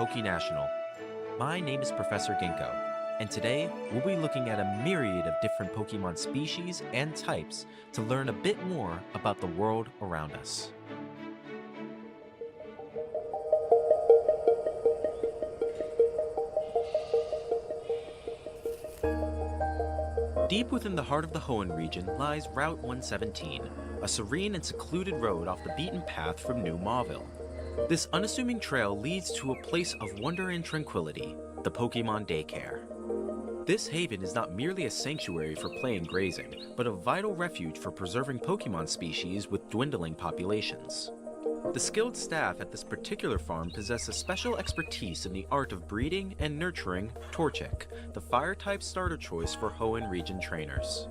Poke National. My name is Professor Ginkgo, and today we'll be looking at a myriad of different Pokemon species and types to learn a bit more about the world around us. Deep within the heart of the Hoenn region lies Route 117, a serene and secluded road off the beaten path from New Mauville. This unassuming trail leads to a place of wonder and tranquility, the Pokemon Daycare. This haven is not merely a sanctuary for play and grazing, but a vital refuge for preserving Pokemon species with dwindling populations. The skilled staff at this particular farm possess a special expertise in the art of breeding and nurturing Torchic, the fire-type starter choice for Hoenn region trainers.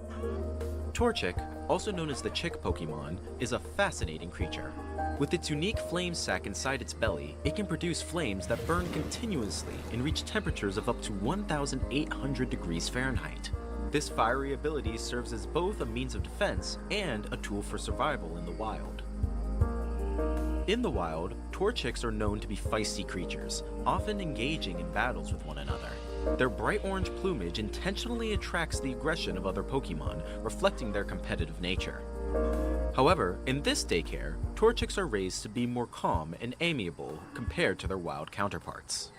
Torchic, also known as the Chick Pokemon, is a fascinating creature. With its unique flame sac inside its belly, it can produce flames that burn continuously and reach temperatures of up to 1,800 degrees Fahrenheit. This fiery ability serves as both a means of defense and a tool for survival in the wild. In the wild, Torchics are known to be feisty creatures, often engaging in battles with one another. Their bright orange plumage intentionally attracts the aggression of other Pokemon, reflecting their competitive nature. However, in this daycare, Torchics are raised to be more calm and amiable compared to their wild counterparts.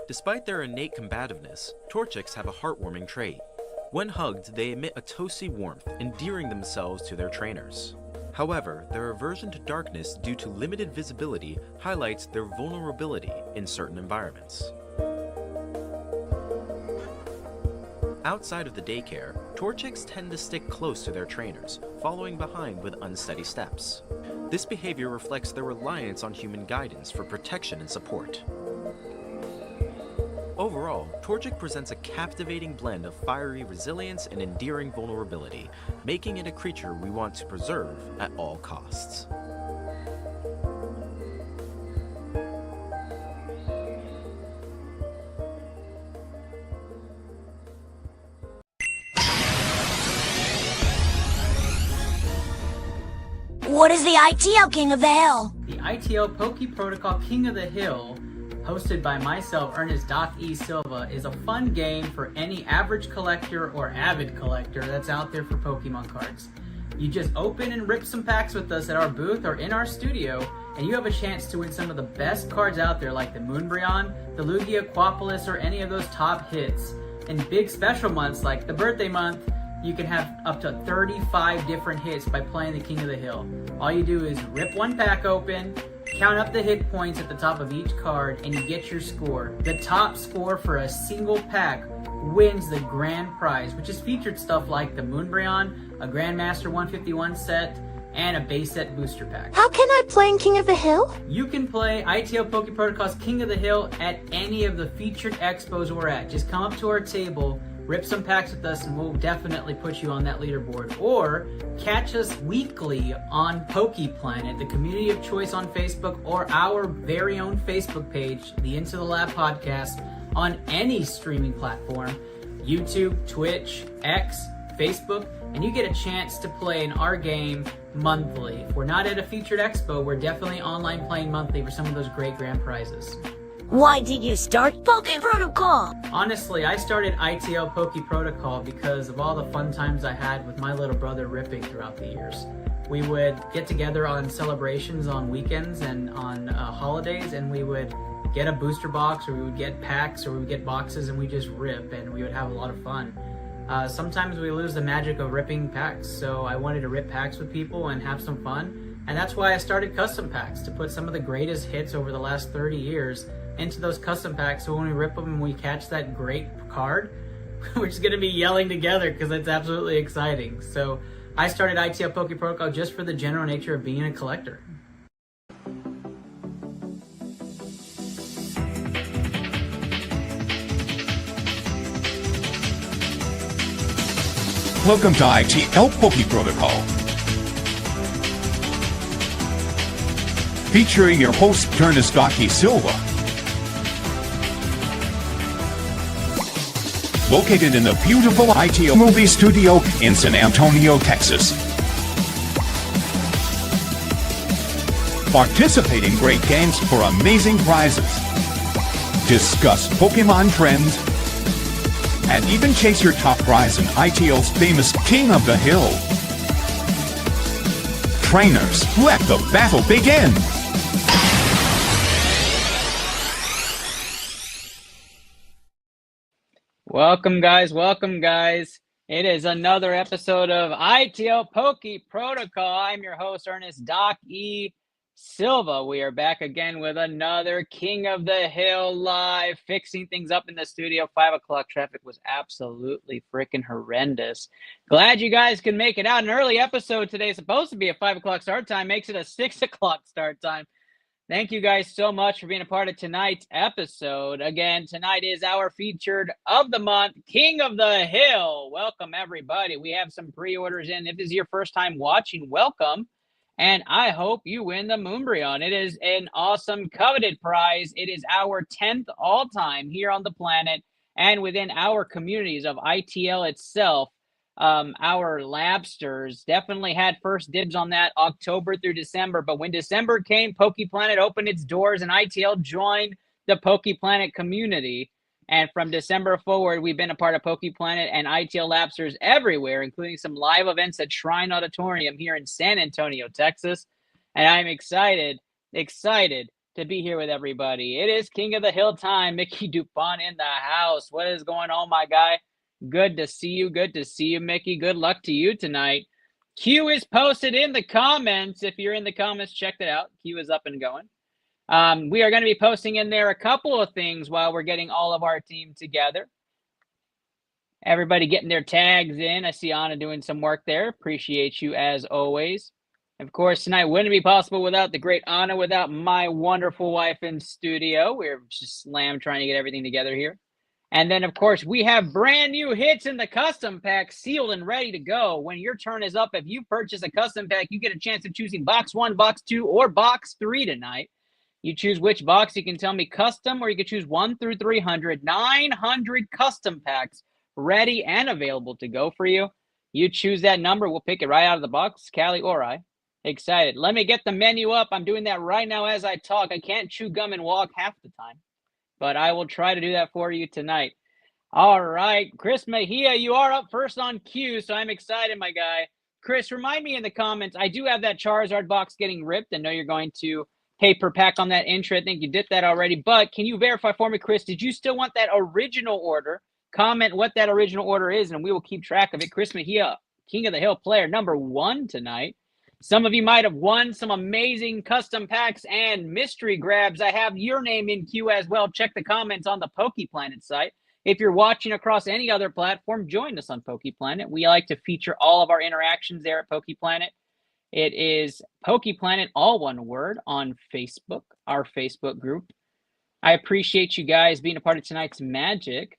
Despite their innate combativeness, Torchics have a heartwarming trait. When hugged, they emit a toasty warmth, endearing themselves to their trainers. However, their aversion to darkness due to limited visibility highlights their vulnerability in certain environments. Outside of the daycare, Torchics tend to stick close to their trainers, following behind with unsteady steps. This behavior reflects their reliance on human guidance for protection and support. Overall, Torchic presents a captivating blend of fiery resilience and endearing vulnerability, making it a creature we want to preserve at all costs. What is the iTL King of the Hill? The iTL Poke Protocol King of the Hill, hosted by myself, Ernest Doc E. Silva, is a fun game for any average collector or avid collector that's out there for Pokemon cards. You just open and rip some packs with us at our booth or in our studio, and you have a chance to win some of the best cards out there like the Moonbryon, the Lugia Quapolis, or any of those top hits. In big special months like the birthday month, you can have up to 35 different hits by playing the King of the Hill. All you do is rip one pack open, count up the hit points at the top of each card, and you get your score. The top score for a single pack wins the grand prize, which is featured stuff like the Moonbryon, a Grandmaster 151 set, and a base set booster pack. How can I play in King of the Hill? You can play ITL Poke Protocol's King of the Hill at any of the featured expos we're at. Just come up to our table, rip some packs with us, and we'll definitely put you on that leaderboard. Or catch us weekly on Poke Planet, the community of choice on Facebook, or our very own Facebook page, the Into the Lab podcast, on any streaming platform, YouTube, Twitch, X, Facebook, and you get a chance to play in our game monthly. If we're not at a featured expo, we're definitely online playing monthly for some of those great grand prizes. Why did you start Poke Protocol? Honestly, I started ITL Poke Protocol because of all the fun times I had with my little brother ripping throughout the years. We would get together on celebrations on weekends and on holidays, and we would get a booster box, or we would get packs, or we would get boxes, and we just rip, and we would have a lot of fun. Sometimes we lose the magic of ripping packs, so I wanted to rip packs with people and have some fun, and that's why I started custom packs, to put some of the greatest hits over the last 30 years into those custom packs, so when we rip them and we catch that great card, we're just going to be yelling together because it's absolutely exciting. So I started ITL Poke Protocol just for the general nature of being a collector. Welcome to iTL Poke Protocol, featuring your host, Ernest Doc E. Silva. Located in the beautiful iTL movie studio in San Antonio, Texas. Participate in great games for amazing prizes. Discuss Pokemon trends. And even chase your top prize in iTL's famous King of the Hill. Trainers, let the battle begin! Welcome, guys. Welcome, guys. It is another episode of iTL Poke Protocol. I'm your host, Ernest Doc E. Silva. We are back again with another King of the Hill live, fixing things up in the studio. 5 o'clock traffic was absolutely freaking horrendous. Glad you guys can make it out. An early episode today, supposed to be a 5 o'clock start time, makes it a 6 o'clock start time. Thank you guys so much for being a part of tonight's episode. Again, tonight is our featured of the month, King of the Hill. Welcome, everybody. We have some pre-orders in. If this is your first time watching, welcome. And I hope you win the Moonbryon. It is an awesome, coveted prize. It is our 10th all-time here on the planet and within our communities of iTL itself. Our Labsters definitely had first dibs on that October through December. But when December came, PokePlanet opened its doors and ITL joined the PokePlanet community. And from December forward, we've been a part of PokePlanet and ITL Labsters everywhere, including some live events at Shrine Auditorium here in San Antonio, Texas. And I'm excited to be here with everybody. It is King of the Hill time. Mickey Dupont in the house. What is going on, my guy? Good to see you. Good to see you, Mickey. Good luck to you tonight. Q is posted in the comments. If you're in the comments, check it out. Q is up and going. We are going to be posting in there a couple of things while we're getting all of our team together. Everybody getting their tags in. I see Anna doing some work there. Appreciate you as always. Of course, tonight wouldn't be possible without the great Anna, without my wonderful wife in studio. We're just slam trying to get everything together here. And then, of course, we have brand new hits in the custom pack sealed and ready to go. When your turn is up, if you purchase a custom pack, you get a chance of choosing box 1, box 2, or box 3 tonight. You choose which box. You can tell me custom, or you can choose 1 through 300. 900 custom packs ready and available to go for you. You choose that number. We'll pick it right out of the box, Callie or I. Excited. Let me get the menu up. I'm doing that right now as I talk. I can't chew gum and walk half the time, but I will try to do that for you tonight. All right, Chris Mejia, you are up first on cue, so I'm excited, my guy. Chris, remind me in the comments, I do have that Charizard box getting ripped. I know you're going to pay per pack on that intro. I think you did that already, but can you verify for me, Chris, did you still want that original order? Comment what that original order is, and we will keep track of it. Chris Mejia, King of the Hill player number 1 tonight. Some of you might have won some amazing custom packs and mystery grabs. I have your name in queue as well. Check the comments on the PokePlanet site. If you're watching across any other platform, join us on PokePlanet. We like to feature all of our interactions there at PokePlanet. It is PokePlanet, all one word, on Facebook, our Facebook group. I appreciate you guys being a part of tonight's magic.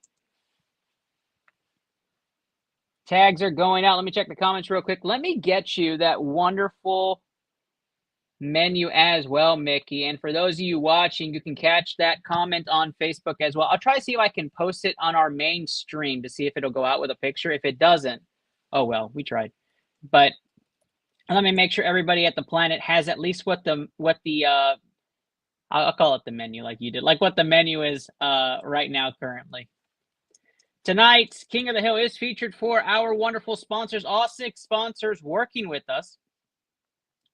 Tags are going out. Let me check the comments real quick. Let me get you that wonderful menu as well, Mickey. And for those of you watching, you can catch that comment on Facebook as well. I'll try to see if I can post it on our main stream to see if it'll go out with a picture. If it doesn't, oh well, we tried. But let me make sure everybody at the planet has at least what the I'll call it the menu like you did, like what the menu is right now currently. Tonight's King of the Hill is featured for our wonderful sponsors, all 6 sponsors working with us.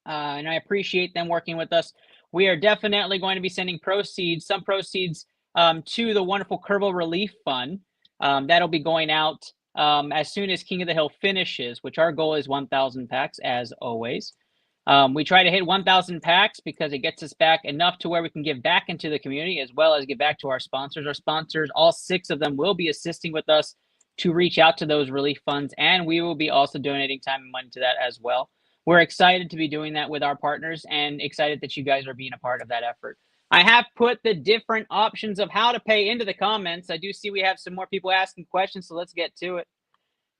And I appreciate them working with us. We are definitely going to be sending proceeds, some proceeds to the wonderful Kerbal Relief Fund. That'll be going out as soon as King of the Hill finishes, which our goal is 1,000 packs, as always. We try to hit 1,000 packs because it gets us back enough to where we can give back into the community as well as give back to our sponsors. Our sponsors, all 6 of them, will be assisting with us to reach out to those relief funds, and we will be also donating time and money to that as well. We're excited to be doing that with our partners and excited that you guys are being a part of that effort. I have put the different options of how to pay into the comments. I do see we have some more people asking questions, so let's get to it.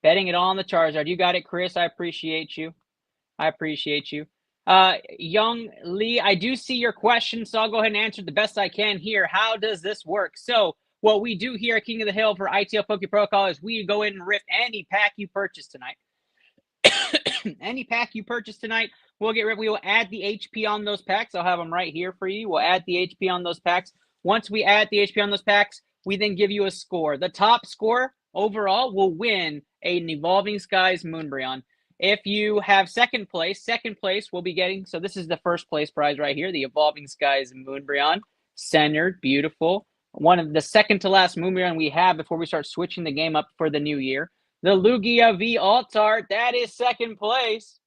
Betting it all on the Charizard. You got it, Chris. I appreciate you. I appreciate you. Young Lee, I do see your question, so I'll go ahead and answer the best I can here. How does this work? So what we do here at King of the Hill for iTL Poke Protocol is we go in and rip any pack you purchase tonight. Any pack you purchase tonight, We will add the HP on those packs. I'll have them right here for you. We'll add the HP on those packs. Once we add the HP on those packs, we then give you a score. The top score overall will win an Evolving Skies Moonbryon. If you have second place will be getting, so this is the first place prize right here, the Evolving Skies Moonbryon. Centered, beautiful. One of the second to last Moonbryon we have before we start switching the game up for the new year. The Lugia V Alt-Art, that is second place.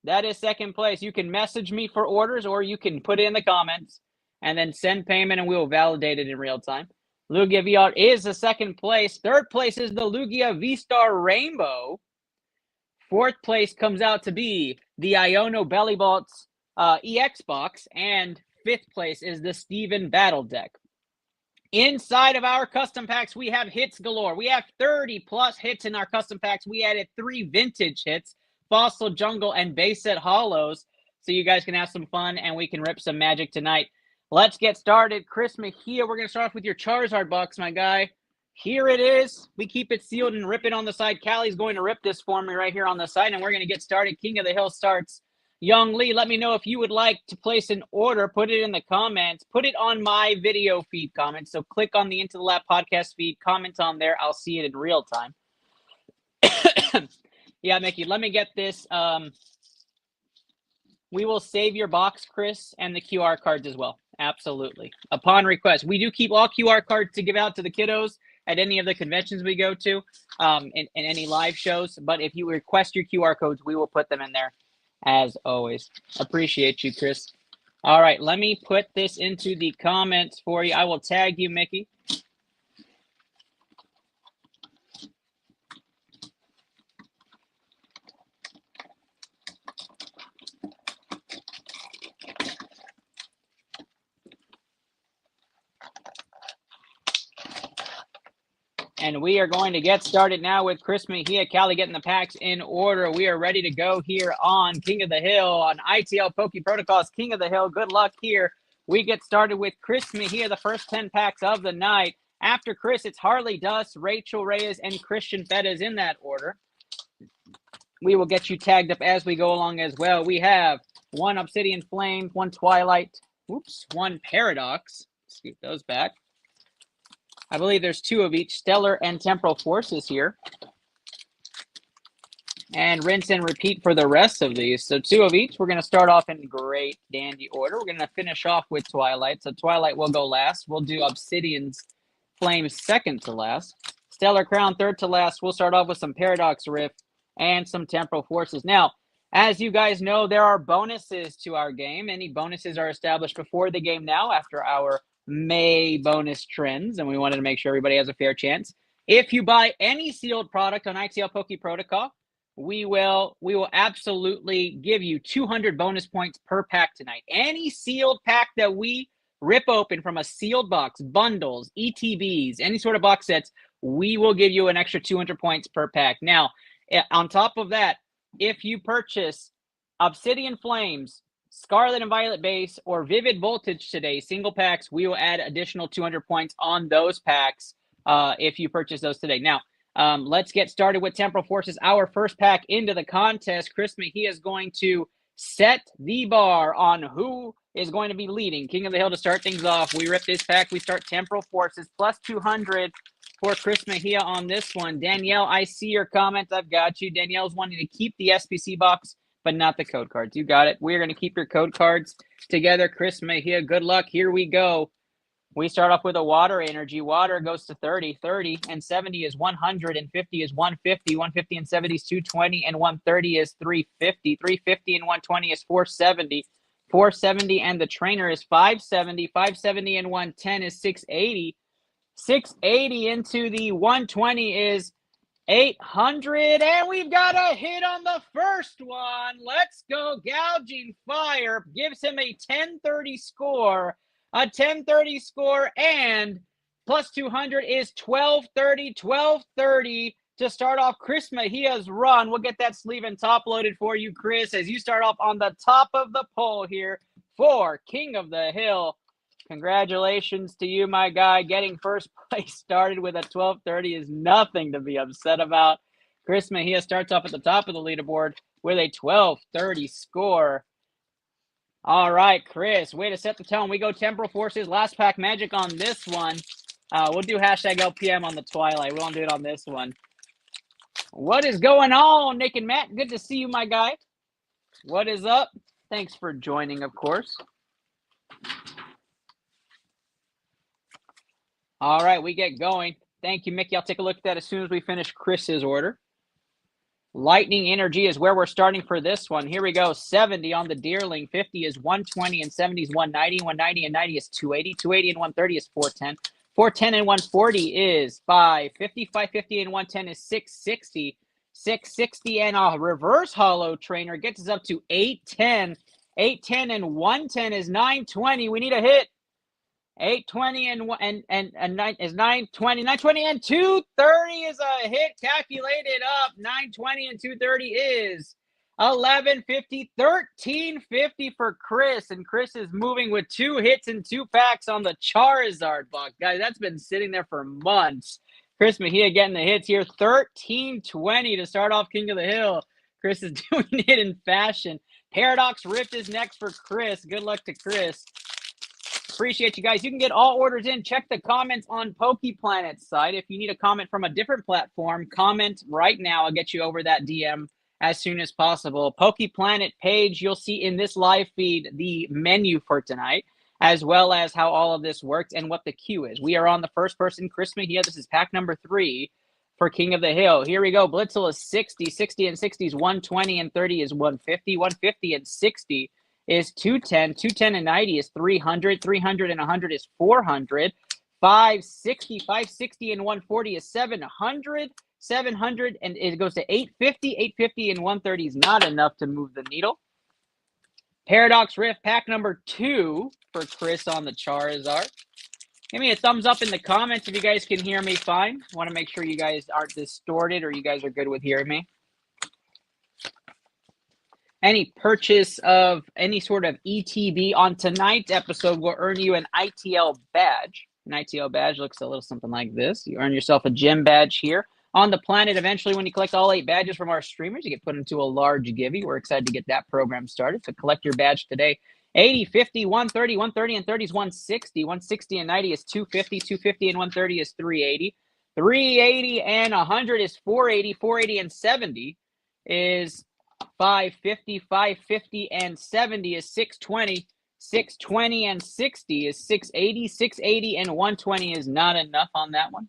That is second place. You can message me for orders or you can put it in the comments and then send payment and we will validate it in real time. Lugia V Art is the second place. Third place is the Lugia V-Star Rainbow. Fourth place comes out to be the Iono Belly Bolts EX box. And fifth place is the Steven Battle Deck. Inside of our custom packs, we have hits galore. We have 30 plus hits in our custom packs. We added 3 vintage hits, Fossil Jungle, and base set hollows. So you guys can have some fun and we can rip some magic tonight. Let's get started. Chris Mejia, we're going to start off with your Charizard box, my guy. Here it is. We keep it sealed and rip it on the side. Callie's going to rip this for me right here on the side, and we're going to get started. King of the Hill starts. Young Lee, let me know if you would like to place an order. Put it in the comments. Put it on my video feed comments. So click on the Into the Lab podcast feed. Comment on there. I'll see it in real time. Yeah, Mickey, let me get this. We will save your box, Chris, and the QR cards as well. Absolutely. Upon request. We do keep all QR cards to give out to the kiddos at any of the conventions we go to, in any live shows. But if you request your QR codes, we will put them in there as always. Appreciate you, Chris. All right, let me put this into the comments for you. I will tag you, Mickey. And we are going to get started now with Chris Mejia. Callie getting the packs in order. We are ready to go here on King of the Hill, on ITL Poke Protocols King of the Hill. Good luck here. We get started with Chris Mejia, the first 10 packs of the night. After Chris, it's Harley Dust, Rachel Reyes, and Christian Fedez in that order. We will get you tagged up as we go along as well. We have 1 Obsidian Flame, 1 Twilight, 1 Paradox. Scoot those back. I believe there's 2 of each, Stellar and Temporal Forces here. And rinse and repeat for the rest of these. So 2 of each. We're going to start off in great dandy order. We're going to finish off with Twilight. So Twilight will go last. We'll do Obsidian's Flame second to last. Stellar Crown third to last. We'll start off with some Paradox Rift and some Temporal Forces. Now, as you guys know, there are bonuses to our game. Any bonuses are established before the game now after our May bonus trends, and we wanted to make sure everybody has a fair chance. If you buy any sealed product on ITL Poke Protocol, we will absolutely give you 200 bonus points per pack tonight. Any sealed pack that we rip open from a sealed box, bundles, ETBs, any sort of box sets, we will give you an extra 200 points per pack. Now, on top of that, if you purchase Obsidian Flames, Scarlet and Violet base, or Vivid Voltage today, single packs, we will add additional 200 points on those packs if you purchase those today. Now, let's get started with Temporal Forces, our first pack into the contest. Chris Mejia is going to set the bar on who is going to be leading. King of the Hill to start things off. We rip this pack. We start Temporal Forces, plus 200 for Chris Mejia on this one. Danielle, I see your comment. I've got you. Danielle's wanting to keep the SPC box, but not the code cards. You got it. We're going to keep your code cards together. Chris Mejia, good luck. Here we go. We start off with a Water Energy. Water goes to 30. 30 and 70 is 100, and 50 is 150. 150 and 70 is 220, and 130 is 350. 350 and 120 is 470. 470 and the trainer is 570. 570 and 110 is 680. 680 into the 120 is 800, and we've got a hit on the first one. Let's go. Gouging Fire gives him a 1030 score. A 1030 score, and plus 200 is 1230. 1230 to start off Chris Mejia's run. We'll get that sleeve and top loaded for you, Chris, as you start off on the top of the poll here for King of the Hill. Congratulations to you, my guy. Getting first place started with a 1230 is nothing to be upset about. Chris Mejia starts off at the top of the leaderboard with a 1230 score. All right, Chris, way to set the tone. We go Temporal Forces, Last Pack Magic on this one. We'll do hashtag LPM on the Twilight. We won't do it on this one. What is going on, Nick and Matt? Good to see you, my guy. What is up? Thanks for joining, of course. All right, we get going. Thank you, Mickey. I'll take a look at that as soon as we finish Chris's order. Lightning Energy is where we're starting for this one. Here we go. 70 on the Deerling. 50 is 120 and 70 is 190. 190 and 90 is 280. 280 and 130 is 410. 410 and 140 is 550. 550 and 110 is 660. 660 and a reverse hollow trainer gets us up to 810. 810 and 110 is 920. We need a hit. 820 and 9 is 920. 920 and 230 is a hit. Calculated up. 920 and 230 is 1150. 1350 for Chris. And Chris is moving with 2 hits and 2 packs on the Charizard box. Guys, that's been sitting there for months. Chris Mejia getting the hits here. 1320 to start off King of the Hill. Chris is doing it in fashion. Paradox Rift is next for Chris. Good luck to Chris. Appreciate you guys. You can get all orders in. Check the comments on PokePlanet's side. If you need a comment from a different platform, comment right now. I'll get you over that DM as soon as possible. PokePlanet page, you'll see in this live feed the menu for tonight, as well as how all of this works and what the queue is. We are on the first person, Chris Mejia. This is pack number 3 for King of the Hill. Here we go. Blitzel is 60. 60 and 60 is 120 and 30 is 150. 150 and 60 is 210. 210 and 90 is 300. 300 and 100 is 400. 560. 560 and 140 is 700. 700 and it goes to 850. 850 and 130 is not enough to move the needle. Paradox Rift pack number 2 for Chris on the Charizard. Give me a thumbs up in the comments if you guys can hear me fine. I want to make sure you guys aren't distorted or you guys are good with hearing me. Any purchase of any sort of ETB on tonight's episode will earn you an iTL badge. An iTL badge looks a little something like this. You earn yourself a gym badge here. On the planet, eventually, when you collect all 8 badges from our streamers, you get put into a large givey. We're excited to get that program started. So collect your badge today. 80, 50, 130, 130 and 30 is 160. 160 and 90 is 250. 250 and 130 is 380. 380 and 100 is 480. 480 and 70 is 550. 550 and 70 is 620. 620 and 60 is 680. 680 and 120 is not enough on that one.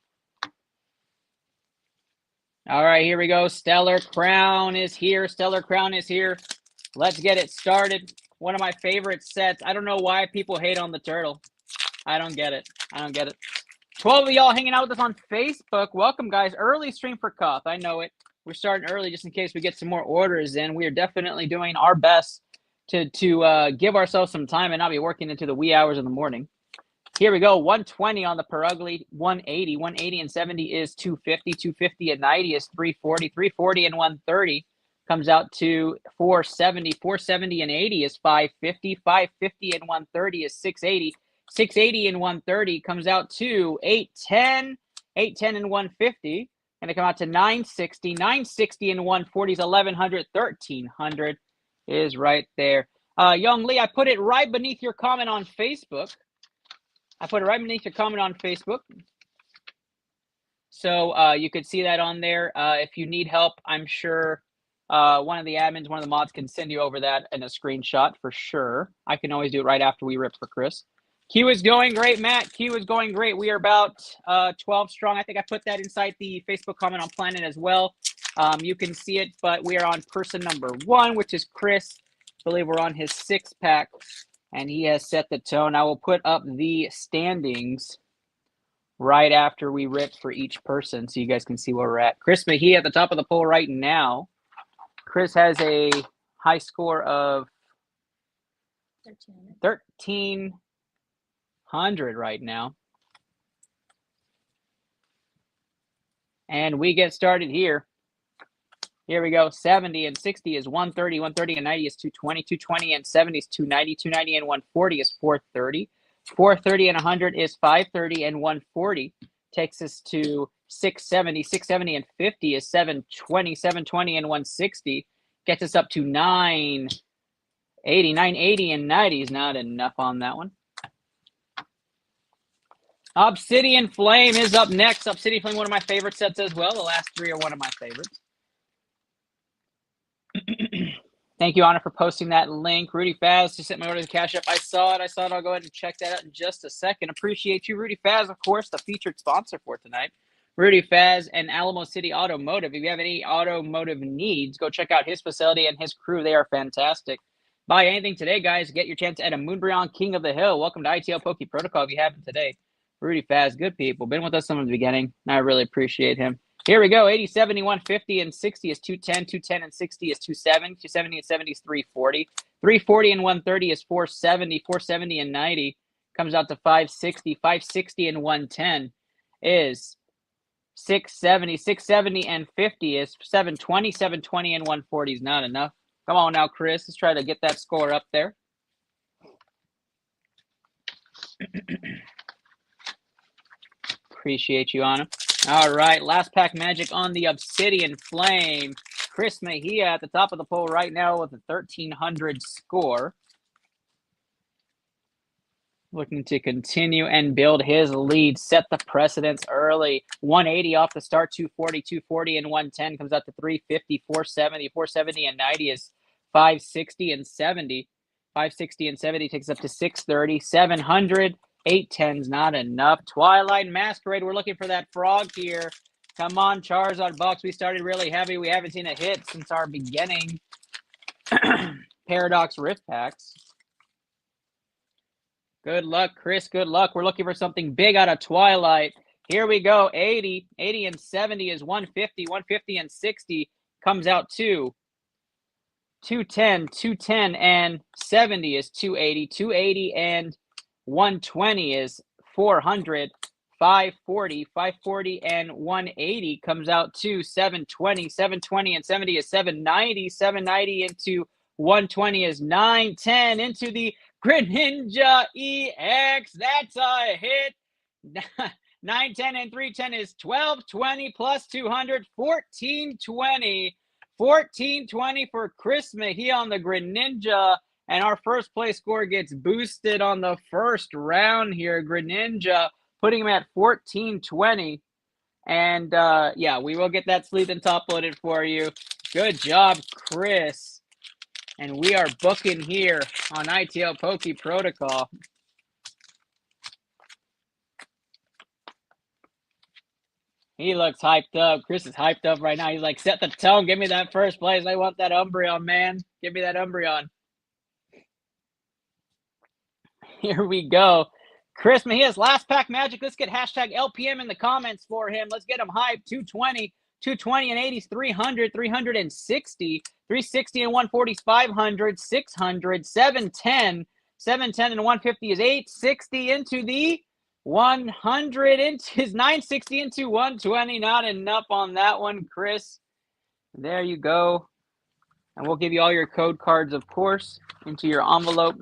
All right, here we go. Stellar Crown is here. Stellar Crown is here. Let's get it started. One of my favorite sets. I don't know why people hate on the turtle. I don't get it. I don't get it. 12 of y'all hanging out with us on Facebook. Welcome, guys. Early stream for Cuff. I know it. We're starting early just in case we get some more orders in. We are definitely doing our best to give ourselves some time and not be working into the wee hours in the morning. Here we go. 120 on the Perugly. 180. 180 and 70 is 250. 250 and 90 is 340. 340 and 130 comes out to 470. 470 and 80 is 550. 550 and 130 is 680. 680 and 130 comes out to 810. 810 and 150. And they come out to 960. 960 and 140 is 1100. 1300 is right there. Young Lee, I put it right beneath your comment on Facebook. So you could see that on there. If you need help, I'm sure one of the admins, one of the mods can send you over that in a screenshot for sure. I can always do it right after we rip for Chris. Q is going great, Matt. Q is going great. We are about 12 strong. I think I put that inside the Facebook comment on Planet as well. You can see it, but we are on person number 1, which is Chris. I believe we're on his 6-pack. And he has set the tone. I will put up the standings right after we rip for each person so you guys can see where we're at. Chris Mejia at the top of the poll right now. Chris has a high score of 1,300 right now. And we get started here. Here we go. 70 and 60 is 130. 130 and 90 is 220. 220 and 70 is 290. 290 and 140 is 430. 430 and 100 is 530. And 140 takes us to 670. 670 and 50 is 720. 720 and 160 gets us up to 980. 89, 80, and 90 is not enough on that one. Obsidian Flame is up next. Obsidian Flame, one of my favorite sets as well. The last three are one of my favorites. Thank you, Anna, for posting that link. Rudy Faz just sent my order to Cash App. I saw it. I'll go ahead and check that out in just a second. Appreciate you, Rudy Faz, of course, the featured sponsor for tonight. Rudy Faz and Alamo City Automotive. If you have any automotive needs, go check out his facility and his crew. They are fantastic. Buy anything today, guys. Get your chance at a Moonbryon King of the Hill. Welcome to ITL Poke Protocol if you haven't today. Rudy Faz, good people. Been with us from the beginning. I really appreciate him. Here we go. 80, 70, 150, and 60 is 210. 210 and 60 is 270. 270 and 70 is 340. 340 and 130 is 470. 470 and 90 comes out to 560. 560 and 110 is 670. 670 and 50 is 720. 720 and 140 is not enough. Come on now, Chris. Let's try to get that score up there. Appreciate you, Anna. All right, last pack magic on the Obsidian Flame. Chris Mejia at the top of the poll right now with a 1,300 score. Looking to continue and build his lead, set the precedence early. 180 off the start, 240, 240, and 110 comes out to 350, 470. 470 and 90 is 560 and 70. 560 and 70 takes up to 630, 700. 810's not enough. Twilight Masquerade, we're looking for that frog here. Come on, Charizard Box. We started really heavy. We haven't seen a hit since our beginning. Paradox Rift Packs. Good luck, Chris. Good luck. We're looking for something big out of Twilight. Here we go. 80. 80 and 70 is 150. 150 and 60 comes out to 210. 210 and 70 is 280. 280 and 120 is 400, 540, 540 and 180 comes out to 720, 720 and 70 is 790, 790 into 120 is 910 into the Greninja EX. That's a hit. 910 and 310 is 1220 plus 200, 1420. 1420 for Chris Mejia on the Greninja. And our first place score gets boosted on the first round here. Greninja putting him at 1420. And yeah, we will get that sleeve and top loaded for you. Good job, Chris. And we are booking here on ITL Poke Protocol. He looks hyped up. Chris is hyped up right now. He's like, set the tone. Give me that first place. I want that Umbreon, man. Give me that Umbreon. Here we go. Chris Mejia's last pack magic. Let's get hashtag LPM in the comments for him. Let's get him hyped. 220. 220 and 80 is 300. 360. 360 and 140 is 500. 600. 710. 710 and 150 is 860 into the 100 into his 960 into 120. Not enough on that one, Chris. There you go. And we'll give you all your code cards, of course, into your envelope.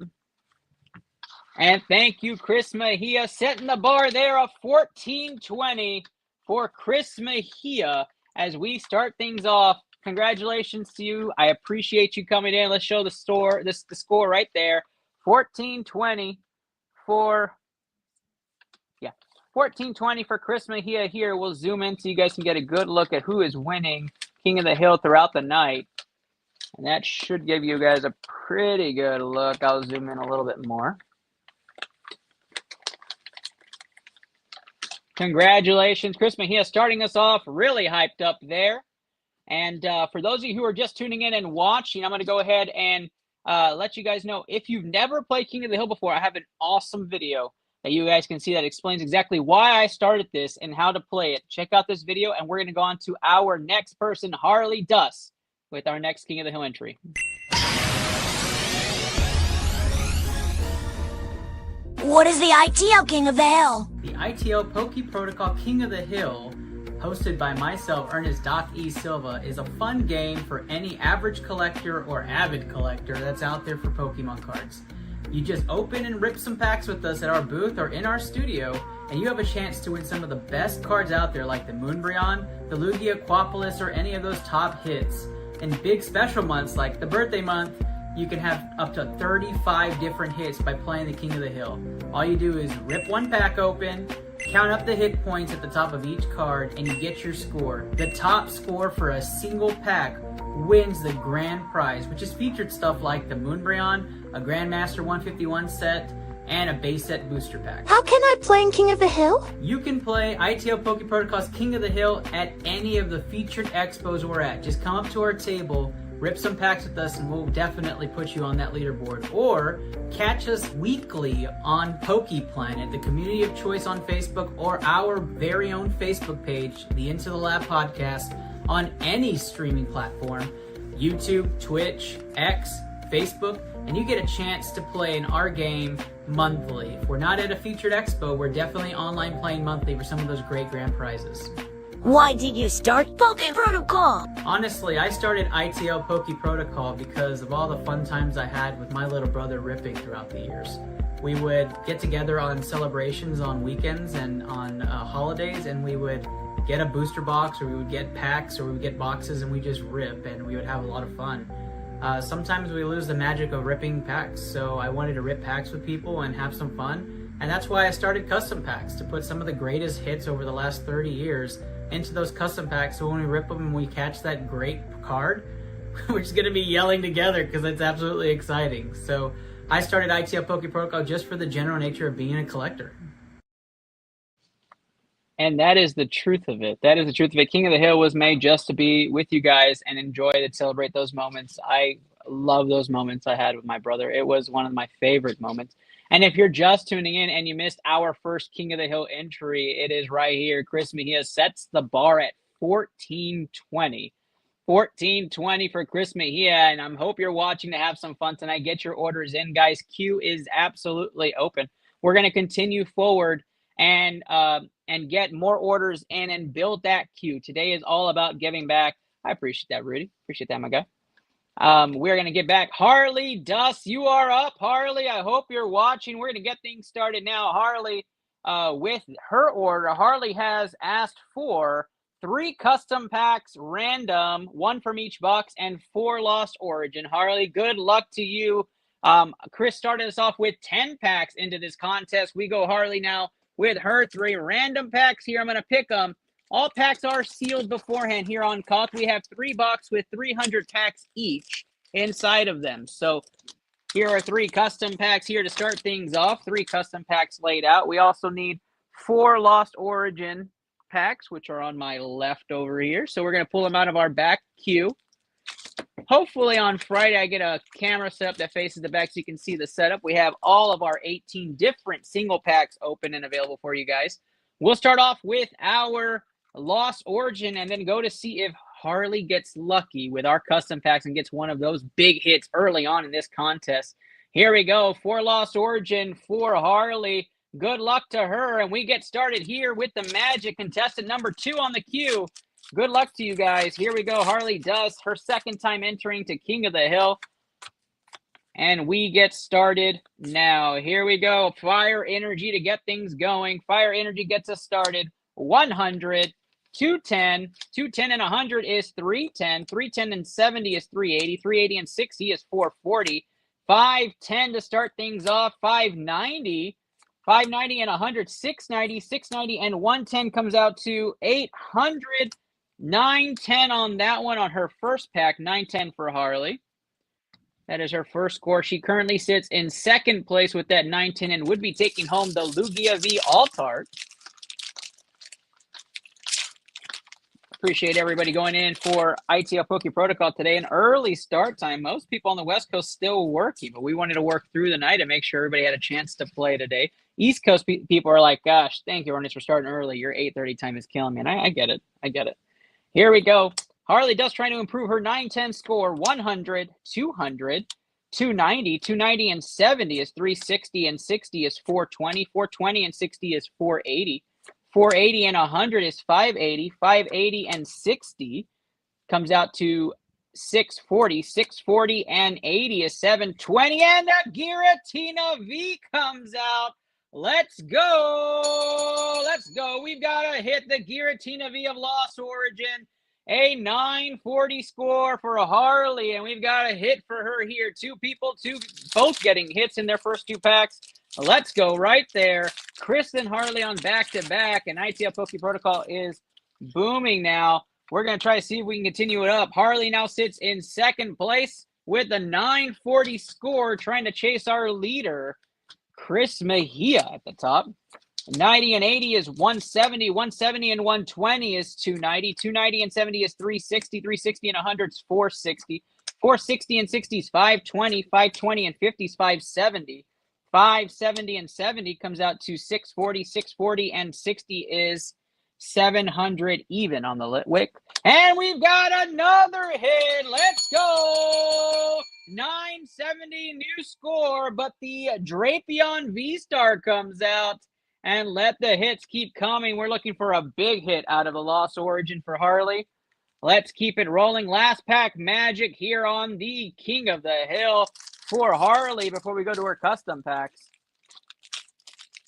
And thank you, Chris Mejia, setting the bar there of 1420 for Chris Mejia as we start things off. Congratulations to you. I appreciate you coming in. Let's show the score right there. 1420 for 1420 for Chris Mejia here. We'll zoom in so you guys can get a good look at who is winning King of the Hill throughout the night. And that should give you guys a pretty good look. I'll zoom in a little bit more. Congratulations, Chris Mejia, starting us off really hyped up there. And for those of you who are just tuning in and watching, I'm going to go ahead and let you guys know, if you've never played King of the Hill before, I have an awesome video that you guys can see that explains exactly why I started this and how to play it. Check out this video, and we're going to go on to our next person, Harley Duss, with our next King of the Hill entry. What is the ITL King of the Hill? The ITL Poke Protocol King of the Hill, hosted by myself, Ernest Doc E. Silva, is a fun game for any average collector or avid collector that's out there for Pokemon cards. You just open and rip some packs with us at our booth or in our studio, and you have a chance to win some of the best cards out there, like the Moonbryon, the Lugia Quapolis, or any of those top hits. In big special months like the birthday month, you can have up to 35 different hits by playing the King of the Hill. All you do is rip one pack open, count up the hit points at the top of each card, and you get your score. The top score for a single pack wins the grand prize, which is featured stuff like the Moonbryon, a Grandmaster 151 set, and a base set booster pack. How can I play in King of the Hill? You can play iTL Poke Protocol's King of the Hill at any of the featured expos we're at. Just come up to our table, rip some packs with us, and we'll definitely put you on that leaderboard. Or catch us weekly on Poke Planet, the community of choice on Facebook, or our very own Facebook page, the Into the Lab podcast, on any streaming platform, YouTube, Twitch, X, Facebook, and you get a chance to play in our game monthly. If we're not at a featured expo, we're definitely online playing monthly for some of those great grand prizes. Why did you start Poke Protocol? Honestly, I started ITL Poke Protocol because of all the fun times I had with my little brother ripping throughout the years. We would get together on celebrations on weekends and on holidays, and we would get a booster box, or we would get packs, or we would get boxes, and we just rip, and we would have a lot of fun. Sometimes we lose the magic of ripping packs, so I wanted to rip packs with people and have some fun, and that's why I started custom packs, to put some of the greatest hits over the last 30 years into those custom packs, so when we rip them and we catch that great card, we're just going to be yelling together because it's absolutely exciting. So I started ITL Poke Protocol just for the general nature of being a collector. And that is the truth of it. That is the truth of it. King of the Hill was made just to be with you guys and enjoy it and celebrate those moments. I love those moments I had with my brother. It was one of my favorite moments. And if you're just tuning in and you missed our first King of the Hill entry, it is right here. Chris Mejia sets the bar at 1420. 1420 for Chris Mejia, and I hope you're watching to have some fun tonight. Get your orders in, guys. Queue is absolutely open. We're going to continue forward and get more orders in and build that queue. Today is all about giving back. I appreciate that, Rudy. Appreciate that, my guy. We're going to get back. Harley Dust, you are up. Harley, I hope you're watching. We're going to get things started now. Harley, with her order, Harley has asked for 3 custom packs, random, 1 from each box, and 4 Lost Origin. Harley, good luck to you. Chris started us off with 10 packs into this contest. We go Harley now with her 3 random packs here. I'm going to pick them. All packs are sealed beforehand here on Cock. We have 3 boxes with 300 packs each inside of them. So here are 3 custom packs here to start things off. 3 custom packs laid out. We also need 4 Lost Origin packs, which are on my left over here. So we're going to pull them out of our back queue. Hopefully on Friday I get a camera set up that faces the back so you can see the setup. We have all of our 18 different single packs open and available for you guys. We'll start off with our Lost Origin and then go to see if Harley gets lucky with our custom packs and gets one of those big hits early on in this contest. Here we go. 4 Lost Origin for Harley. Good luck to her. And we get started here with the Magic contestant number 2 on the queue. Good luck to you guys. Here we go. Harley does her second time entering to King of the Hill. And we get started now. Here we go. Fire Energy to get things going. Fire Energy gets us started. 100, 210, 210 and 100 is 310. 310 and 70 is 380. 380 and 60 is 440. 510 to start things off. 590. 590 and 100, 690. 690 and 110 comes out to 800. 910 on that one on her first pack. 910 for Harley. That is her first score. She currently sits in second place with that 910 and would be taking home the Lugia V Altart. Appreciate everybody going in for ITL Poke Protocol today. An early start time. Most people on the West Coast still working, but we wanted to work through the night and make sure everybody had a chance to play today. East Coast people are like, gosh, thank you, Ernest, for starting early. Your 8:30 time is killing me. And I get it. I get it. Here we go. Harley does try to improve her 910 score. 100, 200, 290. 290 and 70 is 360 and 60 is 420. 420 and 60 is 480. 480 and 100 is 580. 580 and 60 comes out to 640. 640 and 80 is 720. And a Giratina V comes out. Let's go. Let's go. We've got to hit the Giratina V of Lost Origin. A 940 score for Harley, and we've got a hit for her here. Two people, both getting hits in their first 2 packs. Let's go right there. Chris and Harley on back-to-back, and iTL Poke Protocol is booming now. We're going to try to see if we can continue it up. Harley now sits in second place with a 940 score, trying to chase our leader, Chris Mejia, at the top. 90 and 80 is 170. 170 and 120 is 290. 290 and 70 is 360. 360 and 100 is 460. 460 and 60 is 520. 520 and 50 is 570. 570 and 70 comes out to 640. 640 and 60 is 700 even on the wick. And we've got another hit. Let's go. 970 new score, but the Drapion V-Star comes out. And let the hits keep coming. We're looking for a big hit out of the Lost Origin for Harley. Let's keep it rolling. Last pack magic here on the King of the Hill for Harley before we go to her custom packs.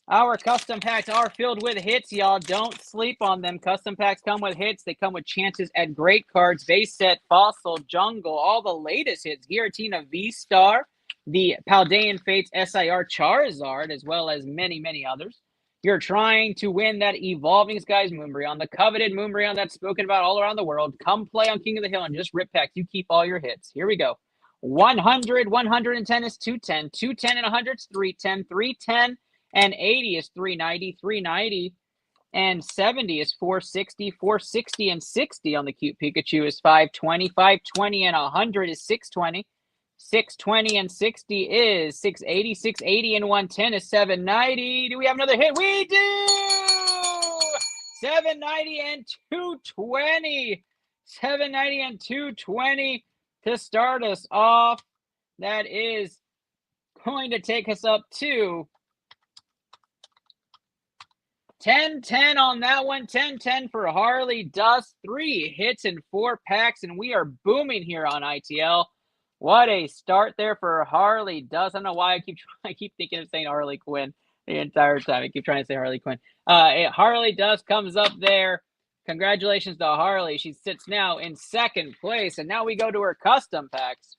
Our custom packs are filled with hits, y'all. Don't sleep on them. Custom packs come with hits. They come with chances at great cards, base set, fossil, jungle, all the latest hits. Giratina V-Star, the Paldean Fates SIR Charizard, as well as many, many others. You're trying to win that Evolving Skies Moonbreon, the coveted Moonbreon that's spoken about all around the world. Come play on King of the Hill and just rip packs. You keep all your hits. Here we go. 100, 110 is 210. 210 and 100 is 310. 310 and 80 is 390. 390 and 70 is 460. 460 and 60 on the cute Pikachu is 520. 520 and 100 is 620. 620 and 60 is 680. 680 and 110 is 790. Do we have another hit? We do! 790 and 220. 790 and 220 to start us off. That is going to take us up to 10-10 on that one. 10-10 for Harley Dust. 3 hits in 4 packs, and we are booming here on ITL. What a start there for Harley Dust. I don't know why I keep thinking of saying Harley Quinn the entire time. I keep trying to say Harley Quinn. Harley Dust comes up there. Congratulations to Harley. She sits now in second place. And now we go to her custom packs.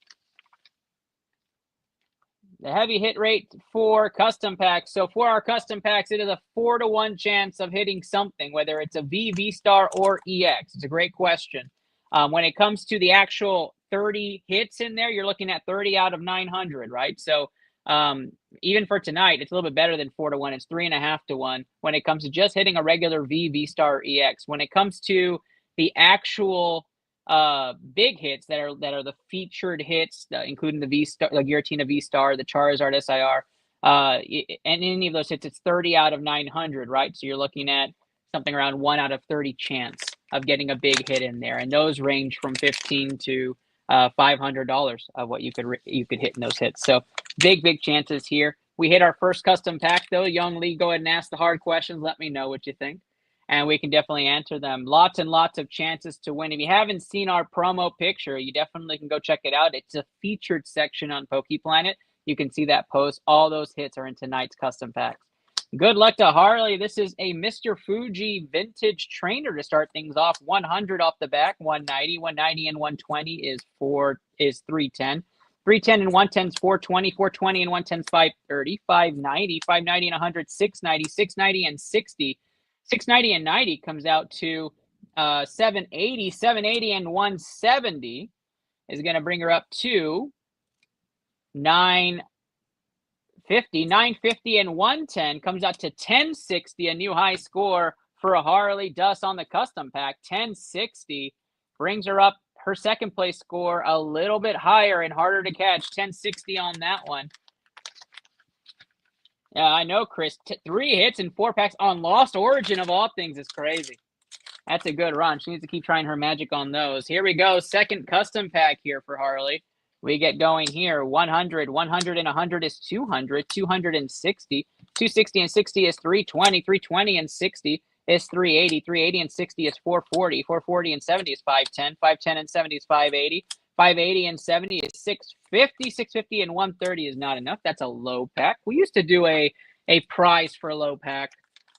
The heavy hit rate for custom packs. So for our custom packs, it is a 4-to-1 chance of hitting something, whether it's a V-Star, or EX. It's a great question. When it comes to the actual 30 hits in there, you're looking at 30 out of 900, right? So even for tonight, it's a little bit better than 4-to-1. It's 3.5-to-1 when it comes to just hitting a regular V-Star, or EX. When it comes to the actual big hits that are the featured hits, including the V-Star, the Giratina V-Star, the Charizard SIR, and any of those hits, it's 30 out of 900, right? So you're looking at something around 1 out of 30 chance of getting a big hit in there, and those range from $15 to $500 of what you could hit in those hits. So big chances here. We hit our first custom pack though. Young Lee, go ahead and ask the hard questions. Let me know what you think, and we can definitely answer them. Lots and lots of chances to win. If you haven't seen our promo picture, you definitely can go check it out. It's a featured section on PokePlanet. You can see that post. All those hits are in tonight's custom packs. Good luck to Harley. This is a Mr. Fuji vintage trainer to start things off. 100 off the back, 190. 190 and 120 is 310. 310 and 110 is 420. 420 and 110 is 530. 590. 590 and 100, 690. 690 and 60. 690 and 90 comes out to 780. 780 and 170 is going to bring her up to 950. 950 and 110 comes out to 1060, a new high score for a Harley Dust on the custom pack. 1060 brings her up, her second place score, a little bit higher and harder to catch. 1060 on that one. Yeah, I know, Chris. 3 hits and 4 packs on Lost Origin of all things is crazy. That's a good run. She needs to keep trying her magic on those. Here we go. Second custom pack here for Harley. We get going here. 100. 100 and 100 is 200. 260. 260 and 60 is 320. 320 and 60 is 380. 380 and 60 is 440. 440 and 70 is 510. 510 and 70 is 580. 580 and 70 is 650. 650 and 130 is not enough. That's a low pack. We used to do a prize for a low pack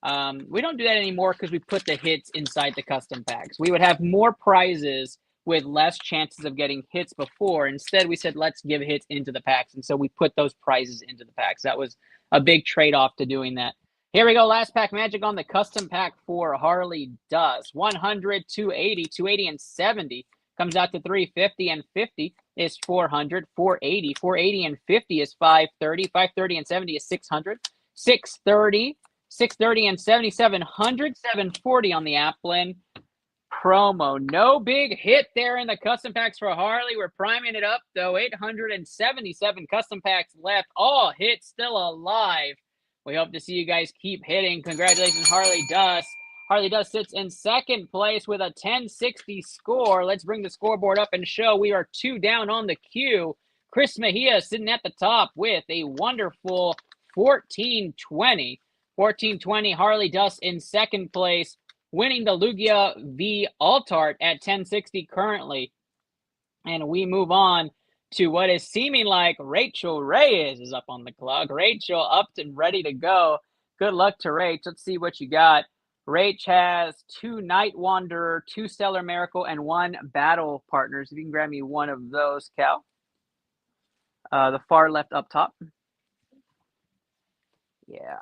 We don't do that anymore because we put the hits inside the custom packs. We would have more prizes with less chances of getting hits before. Instead, we said, let's give hits into the packs. And so we put those prizes into the packs. That was a big trade-off to doing that. Here we go. Last pack magic on the custom pack for Harley Dust. 100, 280, 280, and 70 comes out to 350, and 50 is 400, 480, 480, and 50 is 530, 530, and 70 is 600, 630, 630, and 7,700, 740 on the Applin promo. No big hit there in the custom packs for Harley. We're priming it up, though. 877 custom packs left. All hits still alive. We hope to see you guys keep hitting. Congratulations, Harley Dust. Harley Dust sits in second place with a 1060 score. Let's bring the scoreboard up and show we are 2 down on the queue. Chris Mejia sitting at the top with a wonderful 1420. 1420. Harley Dust in second place, winning the Lugia v Altart at 1060 currently. And we move on to what is seeming like Rachel Reyes is up on the clock. Rachel up and ready to go. Good luck to Rach. Let's see what you got. Rach has 2 Night Wanderer, 2 Stellar Miracle, and 1 Battle Partners. If you can grab me one of those, Cal. The far left up top. Yeah.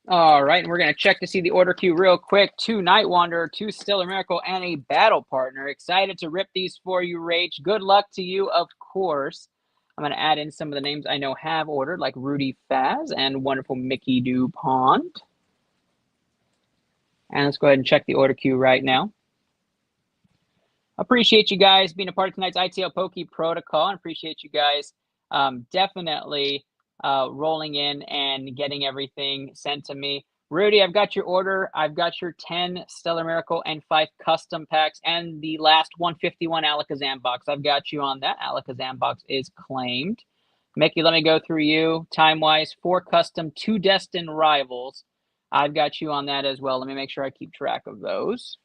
All right, and we're going to check to see the order queue real quick. 2 Night Wanderer, 2 Stellar Miracle, and a Battle Partner. Excited to rip these for you, Rach. Good luck to you, of course. I'm going to add in some of the names I know have ordered, like Rudy Faz and wonderful Mickey DuPont. And let's go ahead and check the order queue right now. Appreciate you guys being a part of tonight's ITL Poke Protocol, and appreciate you guys definitely rolling in and getting everything sent to me. Rudy, I've got your order. I've got your 10 Stellar Miracle and 5 custom packs and the last 151 Alakazam box. I've got you on that. Alakazam box is claimed. Mickey, let me go through you. Time-wise, 4 custom, 2 Destined Rivals. I've got you on that as well. Let me make sure I keep track of those.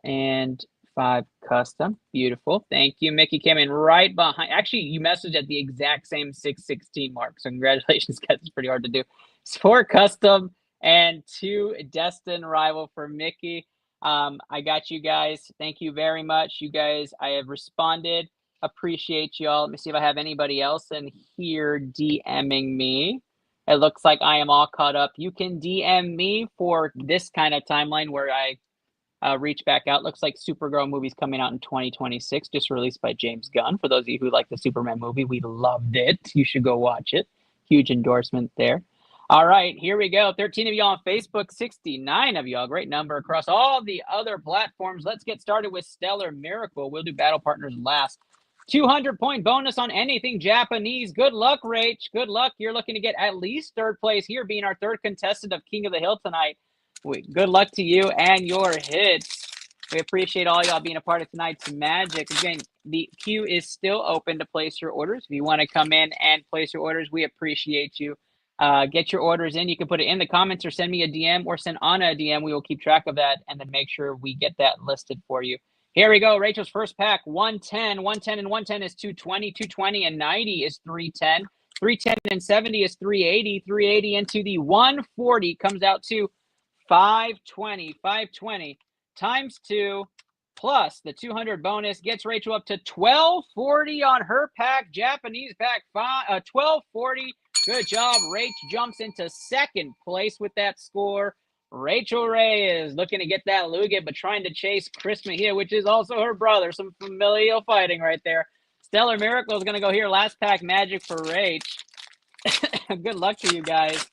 And 5 custom. Beautiful. Thank you. Mickey came in right behind. Actually, you messaged at the exact same 616 mark. So congratulations, guys. It's pretty hard to do. It's 4 custom and 2 Destined Rival for Mickey. I got you guys. Thank you very much. You guys, I have responded. Appreciate y'all. Let me see if I have anybody else in here DMing me. It looks like I am all caught up. You can DM me for this kind of timeline where I reach back out. Looks like Supergirl movie's coming out in 2026, just released by James Gunn. For those of you who like the Superman movie, we loved it. You should go watch it. Huge endorsement there. All right, here we go. 13 of y'all on Facebook, 69 of y'all. Great number across all the other platforms. Let's get started with Stellar Miracle. We'll do Battle Partners last. 200-point bonus on anything Japanese. Good luck, Rach. Good luck. You're looking to get at least 3rd place here, being our 3rd contestant of King of the Hill tonight. Good luck to you and your hits. We appreciate all y'all being a part of tonight's magic. Again, the queue is still open to place your orders. If you want to come in and place your orders, we appreciate you. Get your orders in. You can put it in the comments or send me a DM or send Anna a DM. We will keep track of that and then make sure we get that listed for you. Here we go. Rachel's first pack, 110. 110 and 110 is 220. 220 and 90 is 310. 310 and 70 is 380. 380 into the 140 comes out to 520. 520 times 2 plus the 200 bonus gets Rachel up to 1240 on her pack. Japanese pack, 1240. Good job. Rach jumps into 2nd place with that score. Rachel Reyes looking to get that Lugia, but trying to chase Chris Mejia, which is also her brother. Some familial fighting right there. Stellar Miracle is going to go here. Last pack magic for Rach. Good luck to you guys.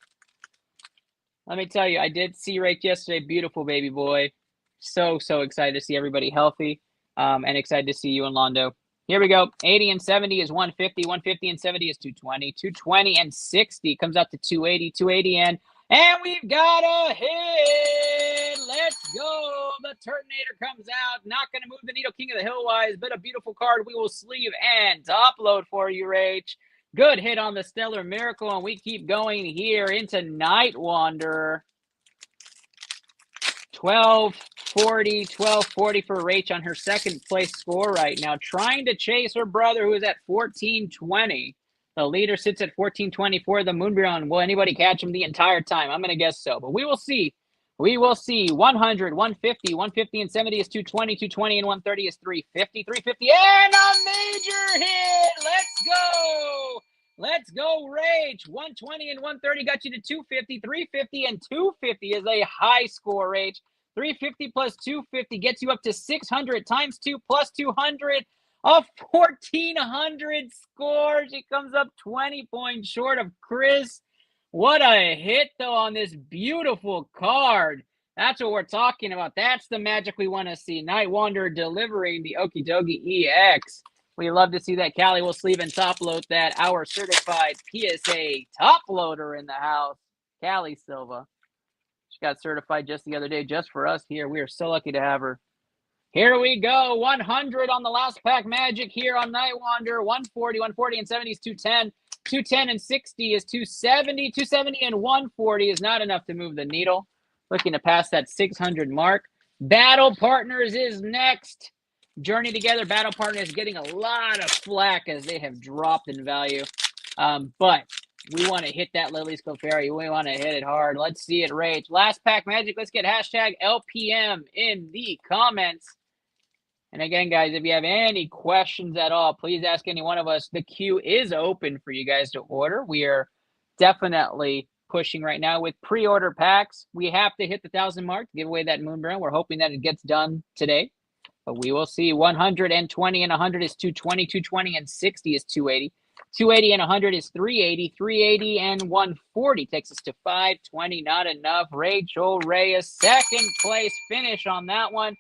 Let me tell you, I did see Rach yesterday. Beautiful baby boy. So excited to see everybody healthy and excited to see you in Londo. Here we go. 80 and 70 is 150. 150 and 70 is 220. 220 and 60 comes out to 280. 280 and we've got a hit. Let's go. The Turtonator comes out. Not going to move the needle, King of the Hill wise, but a beautiful card we will sleeve and top load for you, Rach. Good hit on the Stellar Miracle, and we keep going here into Night Wanderer. 1240 for Rach on her second place score right now, trying to chase her brother who is at 1420. The leader sits at 1420 for the Moonbreon. Will anybody catch him the entire time? I'm going to guess so, but we will see. We will see. 100, 150, 150 and 70 is 220, 220 and 130 is 350, 350 and a major hit. Let's go. Let's go, Rage. 120 and 130 got you to 250. 350 and 250 is a high score, Rage. 350 plus 250 gets you up to 600 times 2 plus 200. A 1,400 score. She comes up 20 points short of Chris. What a hit, though, on this beautiful card. That's what we're talking about. That's the magic we want to see. Night Wanderer delivering the Okie Dokie EX. We love to see that. Callie will sleeve and top load that. Our certified PSA top loader in the house, Callie Silva. She got certified just the other day, just for us here. We are so lucky to have her. Here we go. 100 on the last pack magic here on Night Wanderer. 140, 140 and 70 is 210. 210 and 60 is 270. 270 and 140 is not enough to move the needle. Looking to pass that 600 mark. Battle Partners is next. Journey Together Battle Partners getting a lot of flack as they have dropped in value. But we want to hit that Lily Scoferi. We want to hit it hard. Let's see it rage. Last pack magic. Let's get hashtag LPM in the comments. And again, guys, if you have any questions at all, please ask any one of us. The queue is open for you guys to order. We are definitely pushing right now with pre-order packs. We have to hit the 1,000 mark to give away that Moonbreon. We're hoping that it gets done today. But we will see. 120 and 100 is 220. 220 and 60 is 280. 280 and 100 is 380. 380 and 140 takes us to 520. Not enough. Rachel Reyes, second place finish on that one.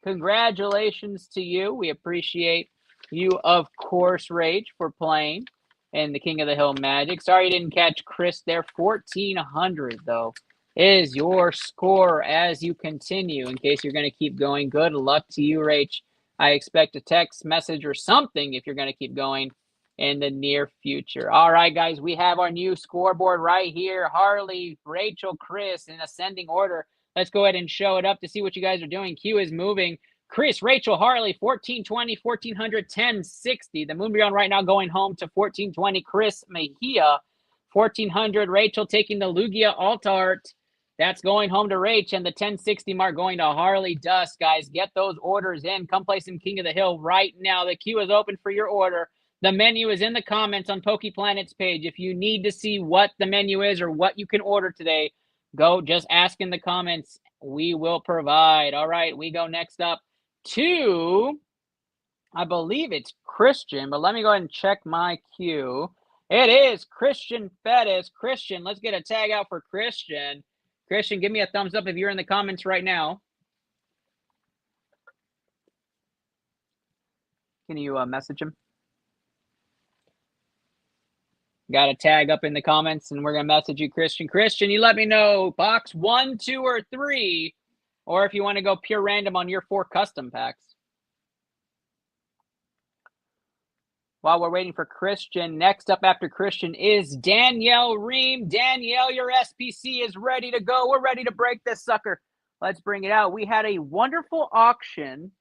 Congratulations to you. We appreciate you, of course, Rage, for playing in the King of the Hill Magic. Sorry you didn't catch Chris there. 1,400, though, is your score as you continue. In case you're going to keep going, good luck to you, Rach. I expect a text message or something if you're going to keep going in the near future. All right, guys, we have our new scoreboard right here. Harley, Rachel, Chris in ascending order. Let's go ahead and show it up to see what you guys are doing. Q is moving. Chris, Rachel, Harley, 1420, 1400, 1060. The Moonbreon right now going home to 1420. Chris Mejia, 1400. Rachel taking the Lugia Altart. That's going home to Rach. And the 1060 mark going to Harley Dust. Guys, get those orders in. Come play some King of the Hill right now. The queue is open for your order. The menu is in the comments on PokePlanet's page. If you need to see what the menu is or what you can order today, go just ask in the comments. We will provide. All right, we go next up to, I believe it's Christian, but let me go ahead and check my queue. It is Christian Fettis. Christian, let's get a tag out for Christian. Christian, give me a thumbs up if you're in the comments right now. Can you message him? Got a tag up in the comments, and we're going to message you, Christian. Christian, you let me know box 1, 2, or 3, or if you want to go pure random on your 4 custom packs. While we're waiting for Christian, next up after Christian is Danielle Ream. Danielle, your SPC is ready to go. We're ready to break this sucker. Let's bring it out. We had a wonderful auction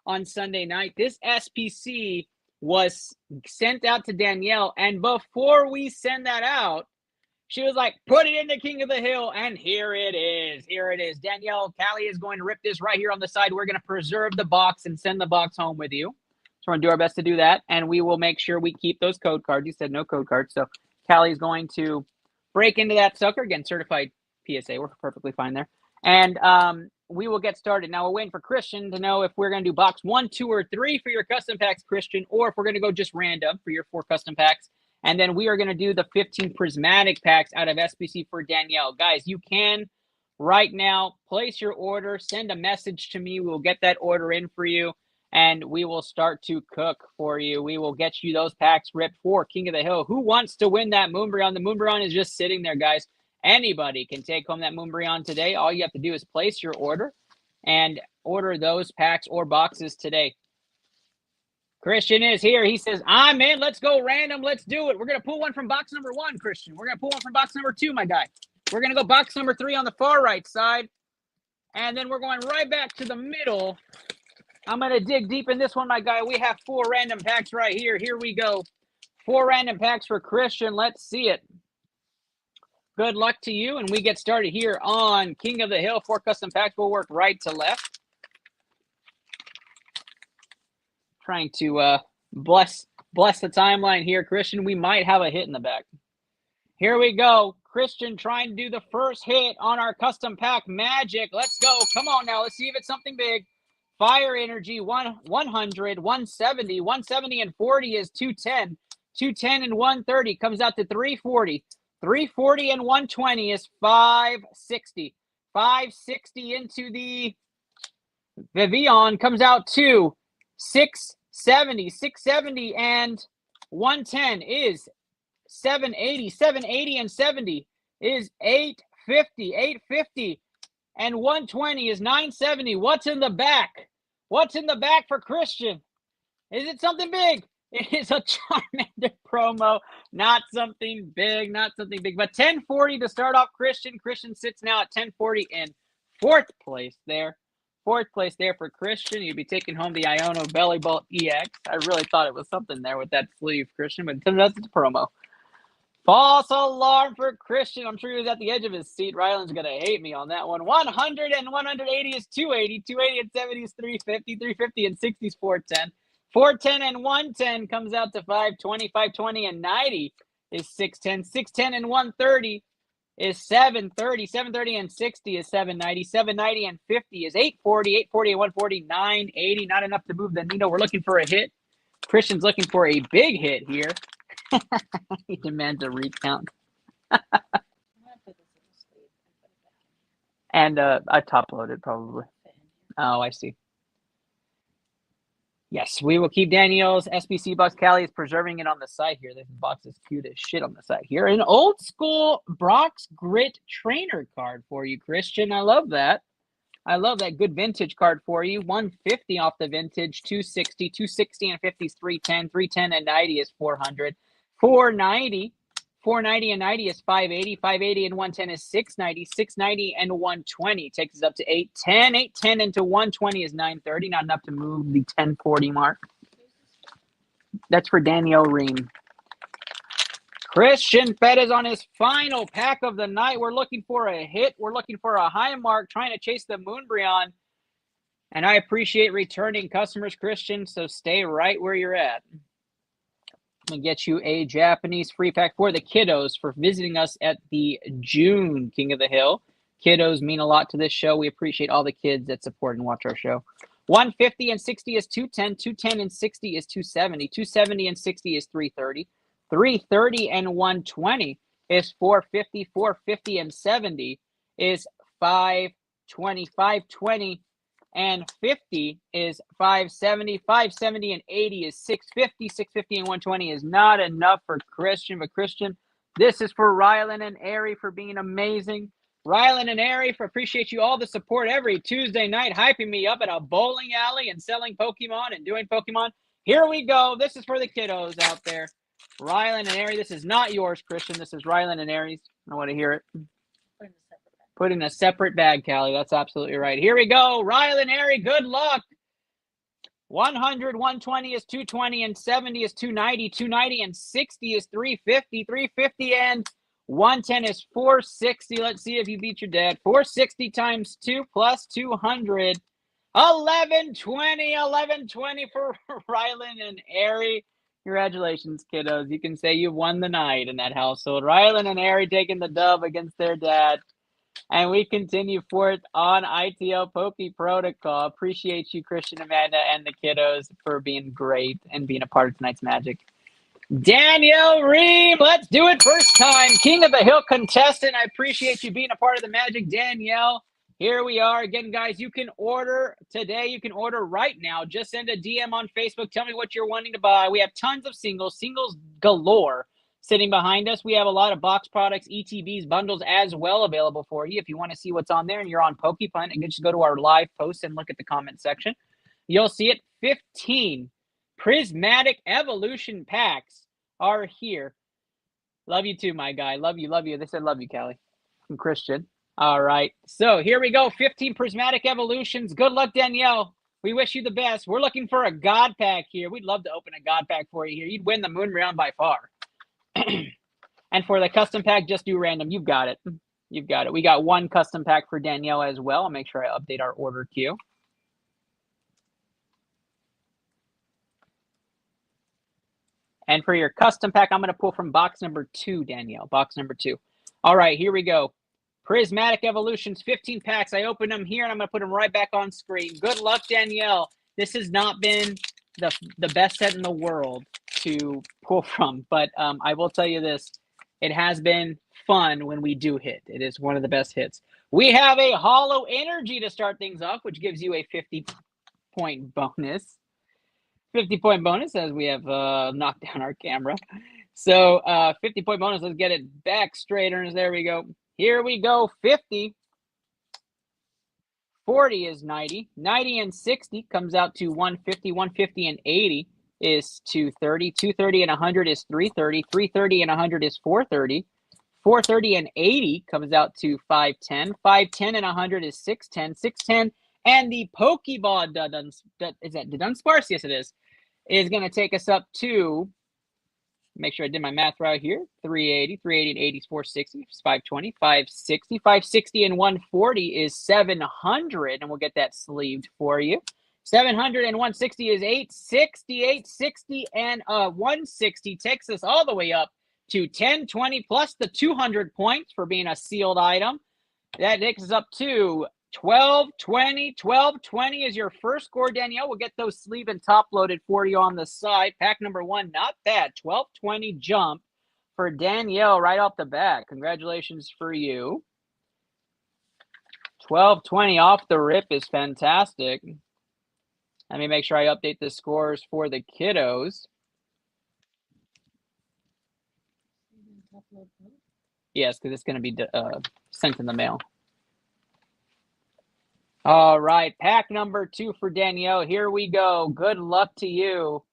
on Sunday night. This SPC was sent out to Danielle, and before we send that out, she was like, put it in the King of the Hill, and here it is. Here it is. Danielle, Callie is going to rip this right here on the side. We're going to preserve the box and send the box home with you. So we're going to do our best to do that, and we will make sure we keep those code cards. You said no code cards, so Callie is going to break into that sucker. Again, certified PSA. We're perfectly fine there. And we will get started. Now, we're waiting for Christian to know if we're going to do box 1, 2, or 3 for your custom packs, Christian, or if we're going to go just random for your 4 custom packs. And then we are going to do the 15 prismatic packs out of SPC for Danielle. Guys, you can right now place your order, send a message to me. We will get that order in for you, and we will start to cook for you. We will get you those packs ripped for King of the Hill. Who wants to win that Moonbreon? The Moonbreon is just sitting there, guys. Anybody can take home that Moonbreon today. All you have to do is place your order and order those packs or boxes today. Christian is here. He says, I'm in. Let's go random. Let's do it. We're going to pull one from box number 1, Christian. We're going to pull one from box number 2, my guy. We're going to go box number 3 on the far right side. And then we're going right back to the middle. I'm going to dig deep in this one, my guy. We have 4 random packs right here. Here we go. 4 random packs for Christian. Let's see it. Good luck to you. And we get started here on King of the Hill. 4 custom packs. We'll work right to left. Trying to bless the timeline here, Christian. We might have a hit in the back. Here we go. Christian trying to do the first hit on our custom pack magic. Let's go. Come on now. Let's see if it's something big. Fire Energy, 100, 170. 170 and 40 is 210. 210 and 130 comes out to 340. 340 and 120 is 560. 560 into the Vivian comes out to 670. 670 and 110 is 780. 780 and 70 is 850. 850 and 120 is 970. What's in the back? What's in the back for Christian? Is it something big? It is a Charmander promo. Not something big, not something big. But 1040 to start off Christian. Christian sits now at 1040 in 4th place there. 4th place there for Christian. You'd be taking home the Iono Belly Bolt EX. I really thought it was something there with that sleeve, Christian, but it turns out it's a promo. False alarm for Christian. I'm sure he was at the edge of his seat. Ryland's going to hate me on that one. 100 and 180 is 280. 280 and 70 is 350. 350 and 60 is 410. 410 and 110 comes out to 520. 520 and 90 is 610. 610 and 130 is 730. 730 and 60 is 790. 790 and 50 is 840. 840 and 140, 980. Not enough to move the needle. We're looking for a hit. Christian's looking for a big hit here. He demands a recount. And I top loaded probably. Oh, I see. Yes, we will keep Danielle's SBC box. Callie is preserving it on the side here. This box is cute as shit on the side here. An old school Brock's Grit trainer card for you, Christian. I love that. I love that. Good vintage card for you. 150 off the vintage. 260. 260 and 50 is 310. 310 and 90 is 400. 490. 490 and 90 is 580. 580 and 110 is 690. 690 and 120 takes us up to 810. 810 into 120 is 930. Not enough to move the 1040 mark. That's for Danielle Ream. Christian Fedez on his final pack of the night. We're looking for a hit. We're looking for a high mark, trying to chase the Moonbryon. And I appreciate returning customers, Christian, so stay right where you're at. And get you a Japanese free pack for the kiddos for visiting us at the June King of the Hill. Kiddos mean a lot to this show. We appreciate all the kids that support and watch our show. 150 and 60 is 210. 210 and 60 is 270. 270 and 60 is 330. 330 and 120 is 450. 450 and 70 is 520. 520 and 50 is 570. 570 and 80 is 650. 650 and 120 is not enough for Christian. But Christian, this is for Rylan and Ari for being amazing. Rylan and Ari, for appreciate you all the support every Tuesday night, hyping me up at a bowling alley and selling Pokemon and doing Pokemon. Here we go. This is for the kiddos out there. Rylan and Ari, this is not yours, Christian. This is Rylan and Ari's. I want to hear it. Put in a separate bag, Callie. That's absolutely right. Here we go. Rylan, Ari, good luck. 100, 120 is 220, and 70 is 290. 290 and 60 is 350. 350 and 110 is 460. Let's see if you beat your dad. 460 times 2 plus 200. 1120. 1120 for Rylan and Ari. Congratulations, kiddos. You can say you won the night in that household. Rylan and Ari taking the dub against their dad. And we continue forth on ITL Poke Protocol. Appreciate you, Christian, Amanda, and the kiddos for being great and being a part of tonight's magic. Danielle Ream, let's do it first time. King of the Hill contestant. I appreciate you being a part of the magic, Danielle. Here we are. Again, guys, you can order today. You can order right now. Just send a DM on Facebook. Tell me what you're wanting to buy. We have tons of singles galore. Sitting behind us, we have a lot of box products, ETBs, bundles as well available for you. If you want to see what's on there and you're on PokePlanet, you can just go to our live post and look at the comment section. You'll see it. 15 Prismatic Evolution packs are here. Love you too, my guy. Love you, love you. They said love you, Callie. I'm Christian. All right. So here we go. 15 prismatic evolutions. Good luck, Danielle. We wish you the best. We're looking for a God pack here. We'd love to open a God pack for you here. You'd win the moon round by far. And for the custom pack, just do random. You've got it. You've got it. We got one custom pack for Danielle as well. I'll make sure I update our order queue. And for your custom pack, I'm going to pull from box number 2, Danielle. Box number 2. All right, here we go. Prismatic Evolutions, 15 packs. I opened them here, and I'm going to put them right back on screen. Good luck, Danielle. This has not been the best set in the world to pull from, but I will tell you this. It has been fun when we do hit. It is one of the best hits. We have a Hollow Energy to start things off, which gives you a 50-point bonus. 50-point bonus as we have knocked down our camera. So 50-point bonus. Let's get it back straight, Ernest. There we go. Here we go. 50. 40 is 90. 90 and 60 comes out to 150. 150 and 80 is 230. 230 and 100 is 330. 330 and 100 is 430. 430 and 80 comes out to 510. 510 and 100 is 610. 610 and the Pokeball, is that Dunsparce? Yes, it is going to take us up to, make sure I did my math right here, 380. 380 and 80 is 460. 520. 560. 560 and 140 is 700, and we'll get that sleeved for you. 700 and 160 is 860. 860 and 160 takes us all the way up to 1020 plus the 200 points for being a sealed item. That takes us up to 1220. 1220 is your first score, Danielle. We'll get those sleeve and top loaded for you on the side. Pack number 1, not bad. 1220 jump for Danielle right off the bat. Congratulations for you. 1220 off the rip is fantastic. Let me make sure I update the scores for the kiddos. Yes, because it's going to be sent in the mail. All right, pack number 2 for Danielle. Here we go. Good luck to you.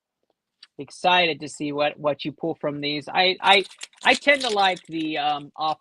Excited to see what you pull from these. I tend to like the off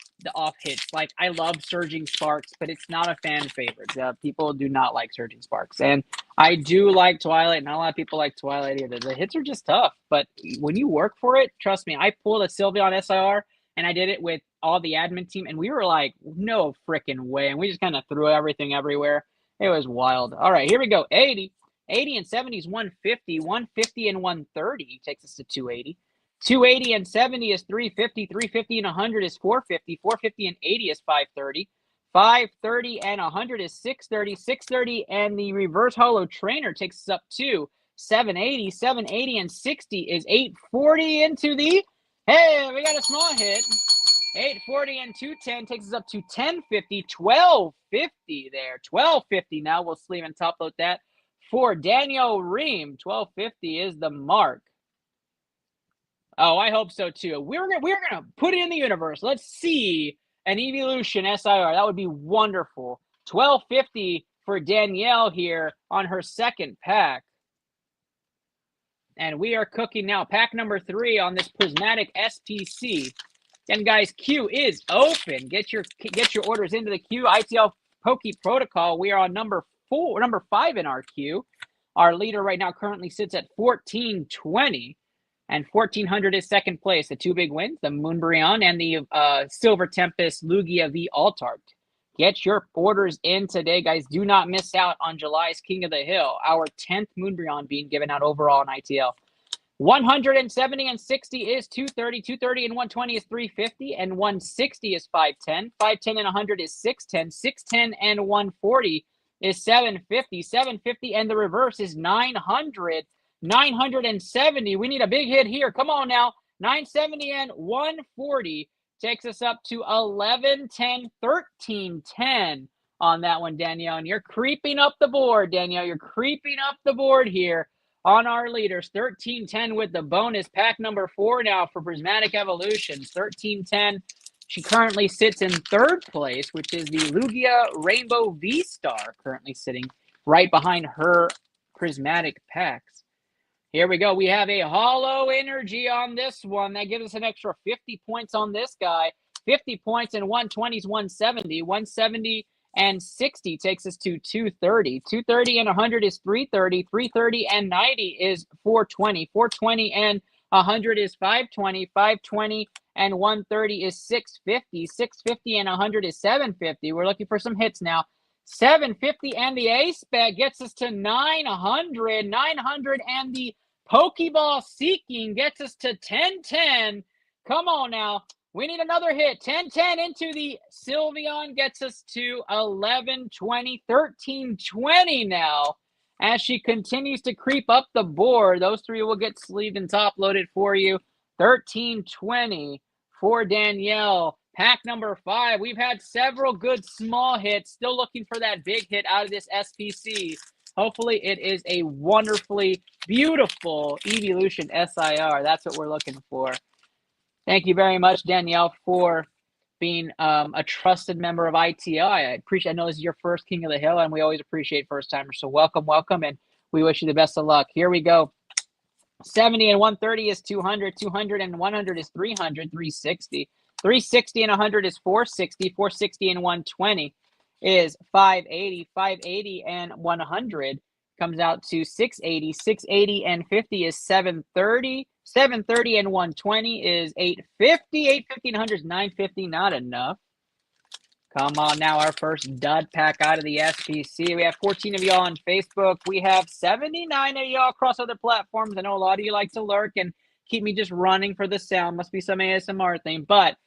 hits. Like, I love Surging Sparks, but it's not a fan favorite. People do not like Surging Sparks, and I do like Twilight. Not a lot of people like Twilight either. The hits are just tough, but when you work for it, trust me. I pulled a Sylveon SIR, and I did it with all the admin team, and we were like, no freaking way, and we just kind of threw everything everywhere. It was wild. All right, here we go. 80. 80 and 70 is 150. 150 and 130 takes us to 280. 280 and 70 is 350. 350 and 100 is 450. 450 and 80 is 530. 530 and 100 is 630. 630 and the reverse holo trainer takes us up to 780. 780 and 60 is 840 into the, hey, we got a small hit. 840 and 210 takes us up to 1050. 1250 there. 1250 now. We'll sleeve and top load that for Daniel Ream. 1250 is the mark. Oh, I hope so too. We're gonna put it in the universe. Let's see an Evolution SIR. That would be wonderful. 1250 for Danielle here on her second pack. And we are cooking now. Pack number 3 on this Prismatic SPC. And guys, queue is open. Get your orders into the queue. ITL Poke Protocol. We are on number 5 in our queue. Our leader right now currently sits at 1420. And 1400 is second place. The 2 big wins, the Moonbryon and the Silver Tempest Lugia V Altart. Get your orders in today, guys. Do not miss out on July's King of the Hill, our 10th Moonbryon being given out overall in ITL. 170 and 60 is 230. 230 and 120 is 350. And 160 is 510. 510 and 100 is 610. 610 and 140 is 750. 750 and the reverse is 900. 970. We need a big hit here. Come on now. 970 and 140 takes us up to 1110, 1310 on that one, Danielle. And you're creeping up the board, Danielle. You're creeping up the board here on our leaders. 1310 with the bonus. Pack number 4 now for Prismatic Evolutions. 1310. She currently sits in 3rd place, which is the Lugia Rainbow V-Star, currently sitting right behind her Prismatic packs. Here we go. We have a Hollow Energy on this one. That gives us an extra 50 points on this guy. 50 points, and 120 is 170. 170 and 60 takes us to 230. 230 and 100 is 330. 330 and 90 is 420. 420 and 100 is 520. 520 and 130 is 650. 650 and 100 is 750. We're looking for some hits now. 750 and the ace bet gets us to 900. 900 and the Pokeball Seeking gets us to 1010. Come on now. We need another hit. 1010 into the Sylveon gets us to 1120. 1320 now. As she continues to creep up the board, those three will get sleeved and top loaded for you. 1320 for Danielle. Pack number 5. We've had several good small hits. Still looking for that big hit out of this SPC. Hopefully it is a wonderfully beautiful Evolution SIR. That's what we're looking for. Thank you very much, Danielle, for being a trusted member of ITL. I appreciate. I know this is your first King of the Hill, and we always appreciate first timers. So welcome, welcome, and we wish you the best of luck. Here we go. 70 and 130 is 200. 200 and 100 is 300. 360. 360 and 100 is 460. 460 and 120 is 580. 580 and 100 comes out to 680. 680 and 50 is 730. 730 and 120 is 850. 850 and 100 is 950. Not enough. Come on now, our first dud pack out of the SPC. We have 14 of y'all on Facebook. We have 79 of y'all across other platforms. I know a lot of you like to lurk and keep me just running for the sound. Must be some ASMR thing. But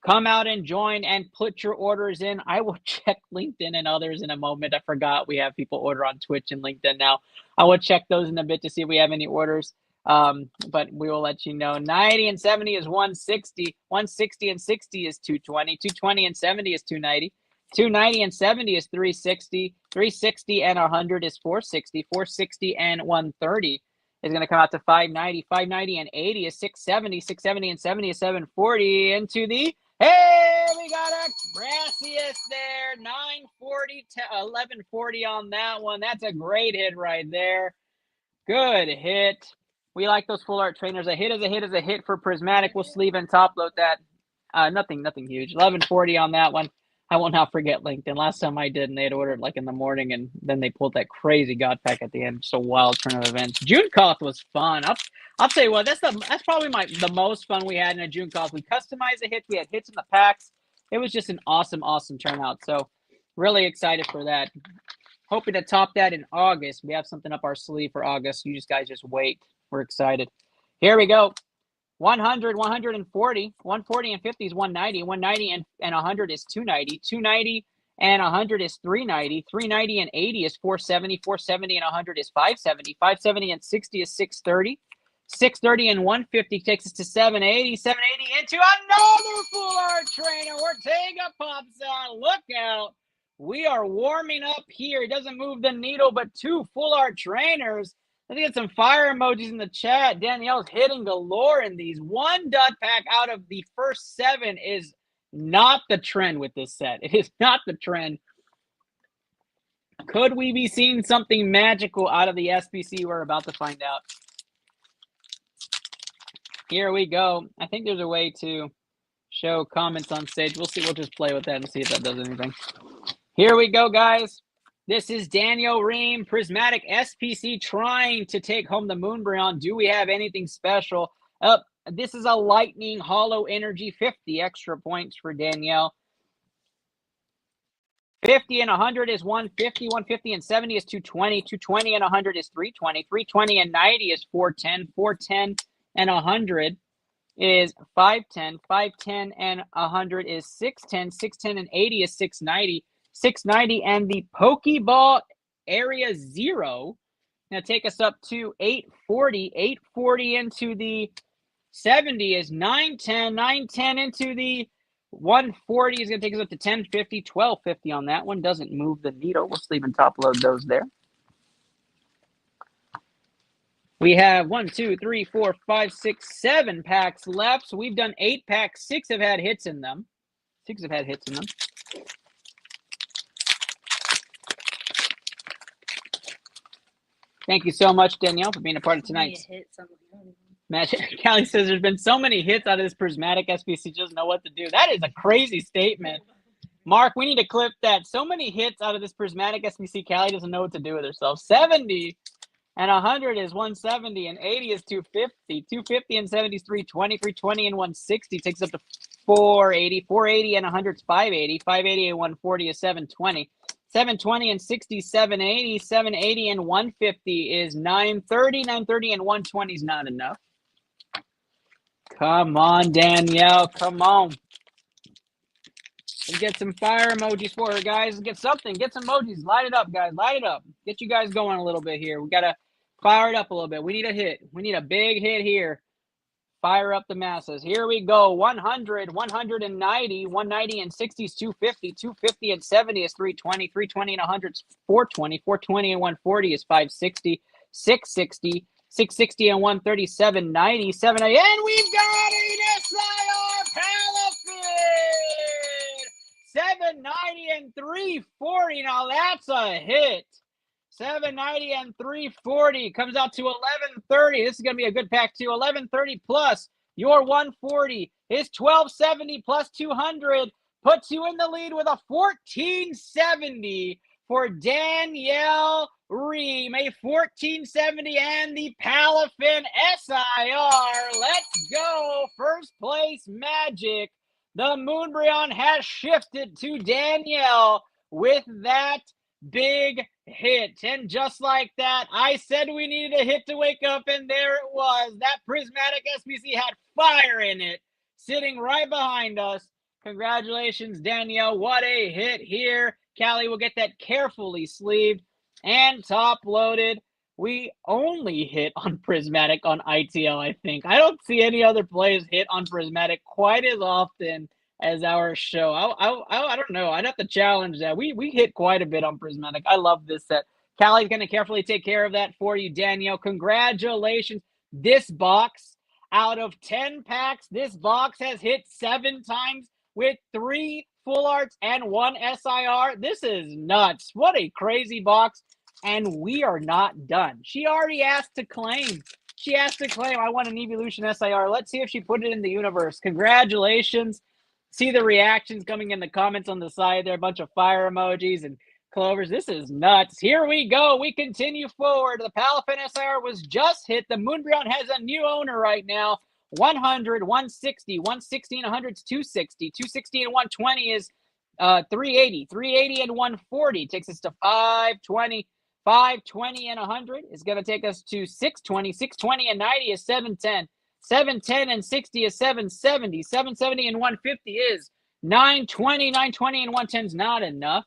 come out and join and put your orders in. I will check LinkedIn and others in a moment. I forgot we have people order on Twitch and LinkedIn now. I will check those in a bit to see if we have any orders. But we will let you know. 90 and 70 is 160. 160 and 60 is 220. 220 and 70 is 290. 290 and 70 is 360. 360 and 100 is 460. 460 and 130 is going to come out to 590. 590 and 80 is 670. 670 and 70 is 740. Into the, hey, we got a Gracias there. 940 to 1140 on that one. That's a great hit right there. Good hit. We like those full art trainers. A hit is a hit is a hit for Prismatic. We'll sleeve and top load that. Nothing huge. 1140 on that one. I will not forget LinkedIn. Last time I did, and they had ordered like in the morning, and then they pulled that crazy God pack at the end. Just a wild turn of events. June Coth was fun. I'll tell you what. That's probably the most fun we had in a June Coth. We customized the hits. We had hits in the packs. It was just an awesome turnout. So really excited for that. Hoping to top that in August. We have something up our sleeve for August. You guys just wait. We're excited. Here we go. 100, 140, 140 and 50 is 190. 190 and 100 is 290. 290 and 100 is 390. 390 and 80 is 470. 470 and 100 is 570. 570 and 60 is 630. 630 and 150 takes us to 780. 780 into another full art trainer. Ortega pops out. Look out. We are warming up here. It doesn't move the needle, but 2 full art trainers. Let's get some fire emojis in the chat. Danielle's hitting galore in these. 1 dud pack out of the first 7 is not the trend with this set. It is not the trend. Could we be seeing something magical out of the SPC? We're about to find out. Here we go. I think there's a way to show comments on stage. We'll see. We'll just play with that and see if that does anything. Here we go, guys. This is Daniel Ream, Prismatic SPC, trying to take home the Moonbreon. Do we have anything special? This is a Lightning Hollow Energy, 50 extra points for Danielle. 50 and 100 is 150. 150 and 70 is 220. 220 and 100 is 320. 320 and 90 is 410. 410 and 100 is 510. 510 and 100 is 610. 610 and 80 is 690. 690 and the Pokeball Area 0. Now take us up to 840. 840 into the 70 is 910. 910 into the 140 is going to take us up to 1050. 1250 on that one. Doesn't move the needle. We'll sleeve and top load those there. We have 1, 2, 3, 4, 5, 6, 7 packs left. So we've done 8 packs. 6 have had hits in them. 6 have had hits in them. Thank you so much, Danielle, for being a part of tonight's match. Callie says there's been so many hits out of this prismatic SBC, just know what to do. That is a crazy statement. Mark, we need to clip that. So many hits out of this prismatic SBC, Callie doesn't know what to do with herself. 70 and 100 is 170, and 80 is 250. 250 and 70 is 320. 320 and 160 takes up to 480. 480 and 100 is 580. 580 and 140 is 720. 720 and 60 is 780. 780 and 150 is 930. 930 and 120 is not enough. Come on, Danielle. Come on. Let's get some fire emojis for her, guys. Get something. Get some emojis. Light it up, guys. Light it up. Get you guys going a little bit here. We got to fire it up a little bit. We need a hit. We need a big hit here. Fire up the masses. Here we go. 100, 190, 190 and 60 is 250. 250 and 70 is 320. 320 and 100 is 420. 420 and 140 is 560. 660. 660 and 137, 90, 70. And we've got an SIR Palafin! 790 and 340. Now that's a hit. 790 and 340 comes out to 1130. This is going to be a good pack too. 1130 plus your 140 is 1270 plus 200. Puts you in the lead with a 1470 for Danielle Ream. A 1470 and the Palafin SIR. Let's go. First place Magic. The Moonbryon has shifted to Danielle with that big hit. And just like that, I said we needed a hit to wake up, and there it was. That prismatic SBC had fire in it, sitting right behind us. Congratulations, Danielle. What a hit here. Callie will get that carefully sleeved and top loaded. We only hit on prismatic on ITL, I think. I don't see any other plays hit on prismatic quite as often as our show. I don't know. I'd have to challenge that. We hit quite a bit on prismatic. I love this set. Callie's going to carefully take care of that for you, Danielle. Congratulations. This box, out of 10 packs, this box has hit 7 times with 3 full arts and 1 SIR. This is nuts. What a crazy box. And we are not done. She already asked to claim. She asked to claim, I want an Evolution SIR. Let's see if she put it in the universe. Congratulations. See the reactions coming in the comments on the side there. A bunch of fire emojis and clovers. This is nuts. Here we go. We continue forward. The Palafin SIR was just hit. The Moonbryon has a new owner right now. 100, 160, 160 and 100 is 260. 260 and 120 is 380. 380 and 140 takes us to 520. 520 and 100 is going to take us to 620. 620 and 90 is 710. 710 and 60 is 770. 770 and 150 is 920. 920 and 110 is not enough.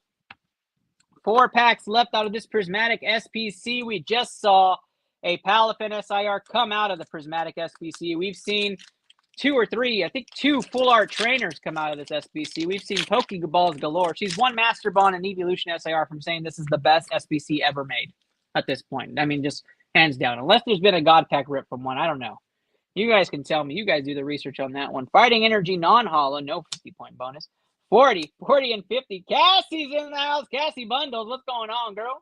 4 packs left out of this prismatic SPC. We just saw a Palafin SIR come out of the prismatic SPC. We've seen 2 or 3, I think 2 full art trainers come out of this SBC. We've seen Pokeballs galore. She's one Master Bond and Evolution SIR from saying this is the best SBC ever made at this point. I mean, just hands down. Unless there's been a God Pack rip from one. I don't know. You guys can tell me. You guys do the research on that one. Fighting Energy non-hollow. No 50-point bonus. 40 and 50. Cassie's in the house. Cassie Bundles. What's going on, girl?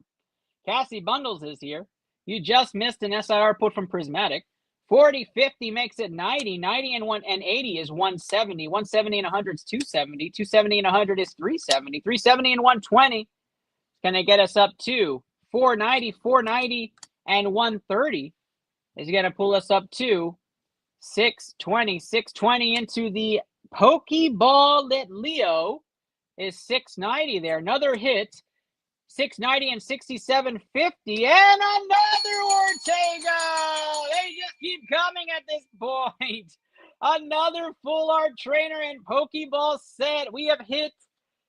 Cassie Bundles is here. You just missed an SIR put from Prismatic. 40, 50 makes it 90. 90 and 80 is 170. 170 and 100 is 270. 270 and 100 is 370. 370 and 120 is going to get us up to 490. 490 and 130 is going to pull us up to 620. 620 into the Pokeball that Leo is 690 there. Another hit. 690 and 6750 and another Ortega. They just keep coming at this point. Another full art trainer and Pokeball set. We have hit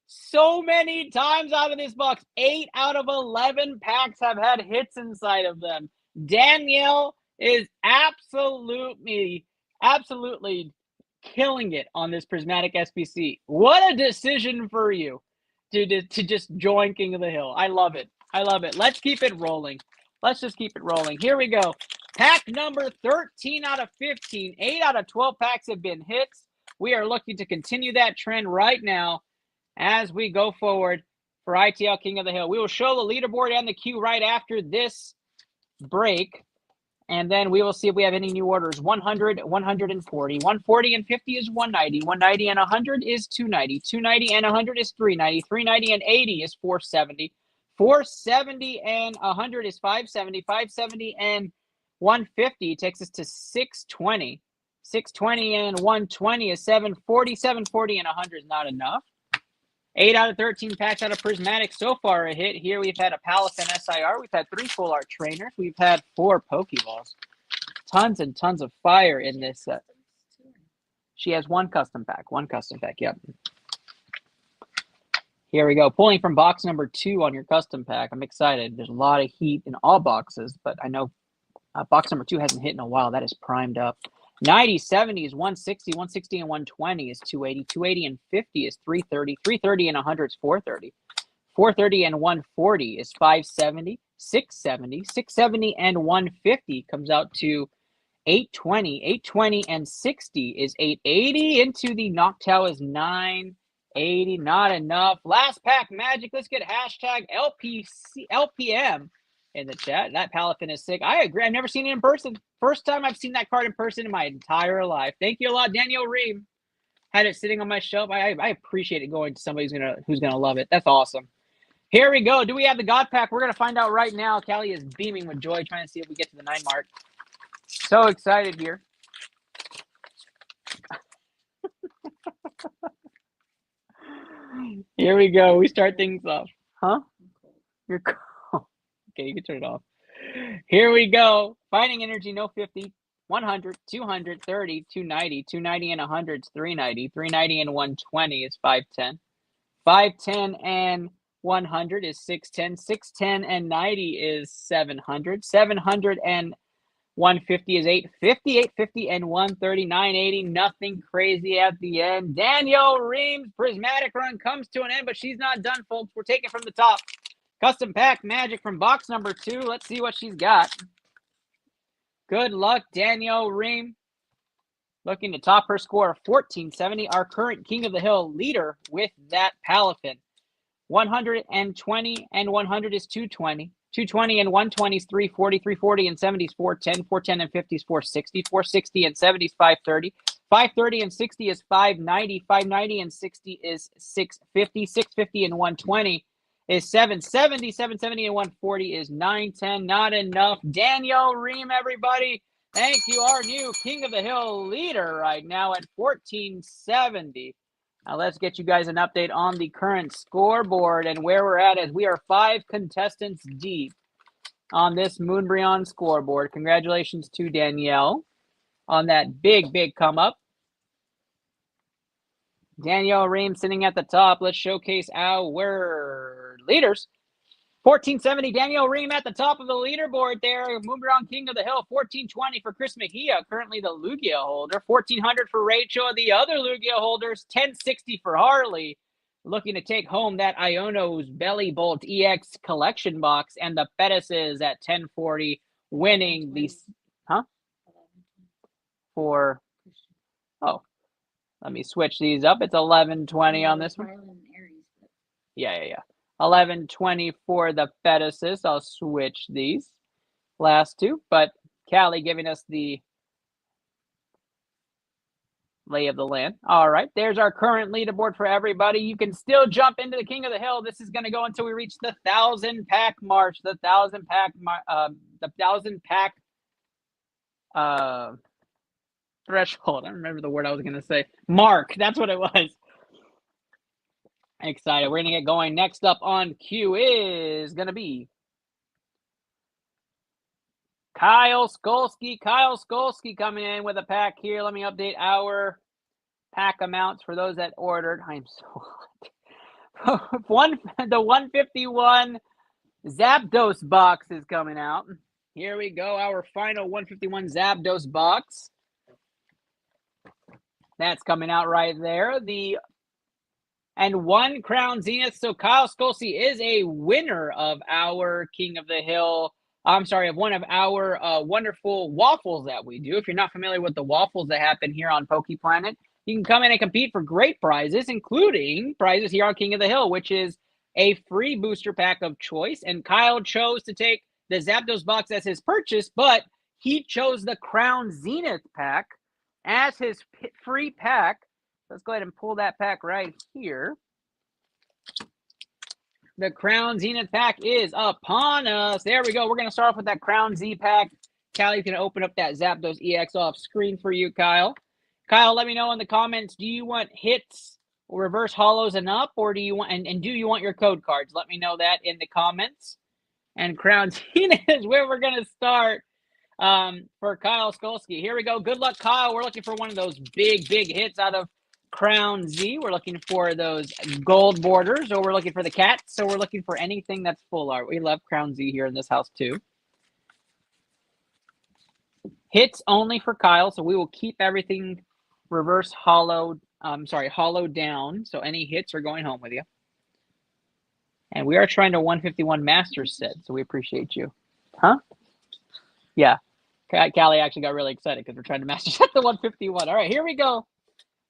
so many times out of this box. 8 out of 11 packs have had hits inside of them. Danielle is absolutely killing it on this Prismatic SPC. What a decision for you. To just join King of the Hill. I love it. I love it. Let's keep it rolling. Let's just keep it rolling. Here we go. Pack number 13 out of 15. 8 out of 12 packs have been hits. We are looking to continue that trend right now as we go forward for ITL King of the Hill. We will show the leaderboard and the queue right after this break. And then we will see if we have any new orders. 100, 140. 140 and 50 is 190. 190 and 100 is 290. 290 and 100 is 390. 390 and 80 is 470. 470 and 100 is 570. 570 and 150 takes us to 620. 620 and 120 is 740. 740 and 100 is not enough. 8 out of 13 packs out of Prismatic so far a hit. Here we've had a Palafin SIR. We've had 3 Full Art Trainers. We've had 4 Pokeballs. Tons and tons of fire in this set. She has 1 custom pack. 1 custom pack, yep. Here we go. Pulling from box number 2 on your custom pack. I'm excited. There's a lot of heat in all boxes, but I know box number 2 hasn't hit in a while. That is primed up. 90, 70 is 160, 160 and 120 is 280, 280 and 50 is 330, 330 and 100 is 430, 430 and 140 is 570, 670, 670 and 150 comes out to 820, 820 and 60 is 880, into the Noctowl is 980, not enough. Last pack magic, let's get hashtag LPM in the chat. That Palafin is sick. I agree. I've never seen it in person. First time I've seen that card in person in my entire life. Thank you a lot, Daniel Ream. Had it sitting on my shelf. I appreciate it going to somebody who's gonna love it. That's awesome. Here we go. Do we have the God Pack? We're gonna find out right now. Callie is beaming with joy, trying to see if we get to the 9 mark. So excited here. Here we go. We start things off. Huh? You're cold. Okay, you can turn it off. Here we go. Fighting Energy, no 50. 100, 200, 30, 290. 290 and 100 is 390. 390 and 120 is 510. 510 and 100 is 610. 610 and 90 is 700. 700 and 150 is 850. 850 and 130, 980. Nothing crazy at the end. Danielle Reams' Prismatic run comes to an end, but she's not done, folks. We're taking from the top. Custom pack magic from box number 2. Let's see what she's got. Good luck, Danielle Ream. Looking to top her score of 1470. Our current King of the Hill leader with that Palafin. 120 and 100 is 220. 220 and 120 is 340. 340 and 70 is 410. 410 and 50 is 460. 460 and 70 is 530. 530 and 60 is 590. 590 and 60 is 650. 650 and 120 is 770. 770 and 140 is 910. Not enough. Danielle Ream, everybody. Thank you. Our new King of the Hill leader right now at 1470. Now let's get you guys an update on the current scoreboard and where we're at, as we are 5 contestants deep on this Moonbryon scoreboard. Congratulations to Danielle on that big come up. Danielle Ream sitting at the top. Let's showcase our leaders. 1470, Danielle Ream at the top of the leaderboard there. Moonbryon King of the Hill, 1420 for Chris Mejia, currently the Lugia holder. 1400 for Rachel, the other Lugia holders. 1060 for Harley, looking to take home that Iono's Belly Bolt EX collection box. And the Pettis at 1040, winning the... Huh? For... Oh. Let me switch these up. It's 1120 on this one. Yeah. 1120 for the Pettis. I'll switch these last 2. But Callie giving us the lay of the land. All right. There's our current leaderboard for everybody. You can still jump into the King of the Hill. This is going to go until we reach the 1,000 pack march. The 1,000 pack threshold. I don't remember the word I was going to say. Mark. That's what it was. Excited. We're going to get going. Next up on queue is going to be Kyle Skolsky. Kyle Skolsky coming in with a pack here. Let me update our pack amounts for those that ordered. I'm so hot. The 151 Zapdos box is coming out. Here we go. Our final 151 Zapdos box. That's coming out right there. And 1 Crown Zenith. So Kyle Skolsky is a winner of our King of the Hill. I'm sorry, of one of our wonderful waffles that we do. If you're not familiar with the waffles that happen here on PokePlanet, you can come in and compete for great prizes, including prizes here on King of the Hill, which is a free booster pack of choice. And Kyle chose to take the Zapdos box as his purchase, but he chose the Crown Zenith pack as his free pack. Let's go ahead and pull that pack right here. The Crown Zenith pack is upon us. There we go. We're going to start off with that Crown Z pack. Callie's going to open up that Zapdos EX off screen for you, Kyle. Kyle, let me know in the comments, do you want hits, reverse hollows, and up, or do you want and do you want your code cards? Let me know that in the comments. And Crown Zenith is where we're going to start for Kyle Skolsky. Here we go. Good luck, Kyle. We're looking for one of those big hits out of Crown Z. We're looking for those gold borders, or we're looking for the cats, so we're looking for anything that's full art. We love Crown Z here in this house too. Hits only for Kyle, so we will keep everything reverse hollowed, hollowed down, so any hits are going home with you. And we are trying to 151 Masters set, so we appreciate you. Huh? Yeah. Callie actually got really excited because we're trying to master set the 151. All right, here we go.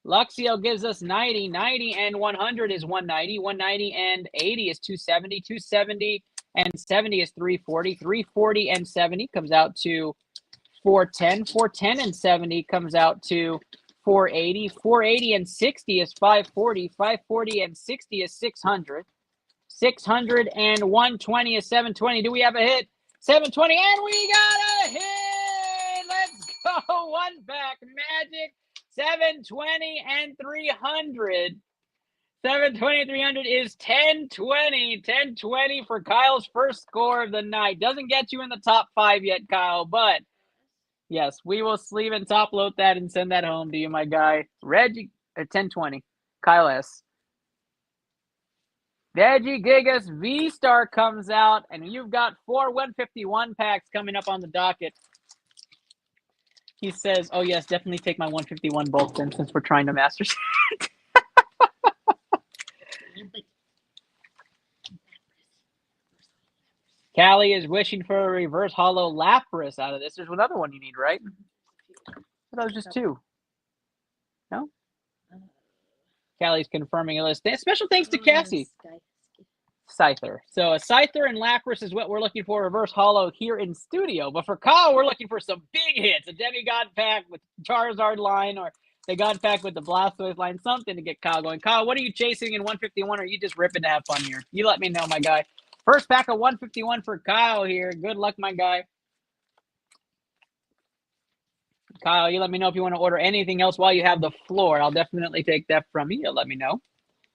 Luxio gives us 90. 90 and 100 is 190. 190 and 80 is 270. 270 and 70 is 340. 340 and 70 comes out to 410. 410 and 70 comes out to 480. 480 and 60 is 540. 540 and 60 is 600. 600 and 120 is 720. Do we have a hit? 720, and we got a hit! Let's go! One back. Magic. 720 and 300. 720 and 300 is 1020. 1020 for Kyle's first score of the night. Doesn't get you in the top 5 yet, Kyle, but yes, we will sleeve and top load that and send that home to you, my guy. Reggie at 1020. Kyle S. Reggie Gigas V-Star comes out, and you've got 4 151 packs coming up on the docket. He says, oh, yes, definitely take my 151 bulk then, since we're trying to master set. Callie is wishing for a reverse hollow Lapras out of this. There's another one you need, right? That was just 2. No? Callie's confirming a list. Special thanks to Cassie. Scyther. So a Scyther and Lapras is what we're looking for, reverse hollow here in studio. But for Kyle, we're looking for some big hits. A Demigod pack with Charizard line, or the God pack with the Blastoise line. Something to get Kyle going. Kyle, what are you chasing in 151, or are you just ripping to have fun here? You let me know, my guy. First pack of 151 for Kyle here. Good luck, my guy. Kyle, you let me know if you want to order anything else while you have the floor. I'll definitely take that from you. Let me know.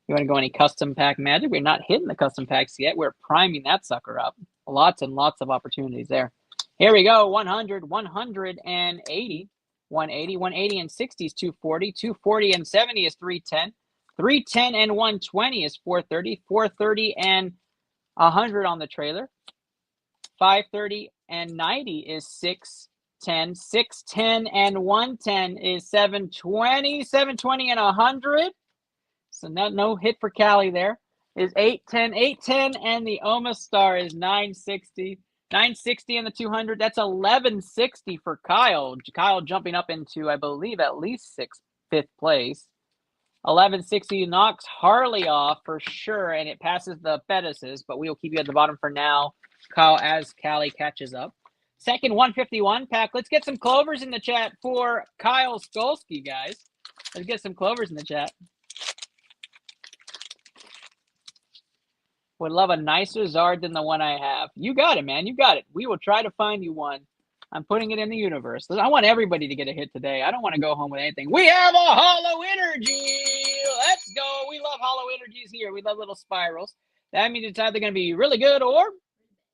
You want to go any custom pack magic? We're not hitting the custom packs yet. We're priming that sucker up. Lots and lots of opportunities there. Here we go. 100, 180, 180, 180 and 60 is 240. 240 and 70 is 310. 310 and 120 is 430. 430 and 100 on the trailer. 530 and 90 is 610. 610 and 110 is 720. 720 and 100. So no hit for Callie there. Is 810. 810 and the Oma Star is 960. 960 and the 200. That's 1160 for Kyle. Kyle jumping up into, I believe, at least 5th place. 1160 knocks Harley off for sure, and it passes the Fetuses, but we will keep you at the bottom for now, Kyle, as Callie catches up. Second 151 pack. Let's get some clovers in the chat for Kyle Skolsky, guys. Let's get some clovers in the chat. Would love a nicer Zard than the one I have. You got it, man. You got it. We will try to find you one. I'm putting it in the universe. I want everybody to get a hit today. I don't want to go home with anything. We have a Hollow Energy. Let's go. We love Hollow Energies here. We love little spirals. That means it's either going to be really good or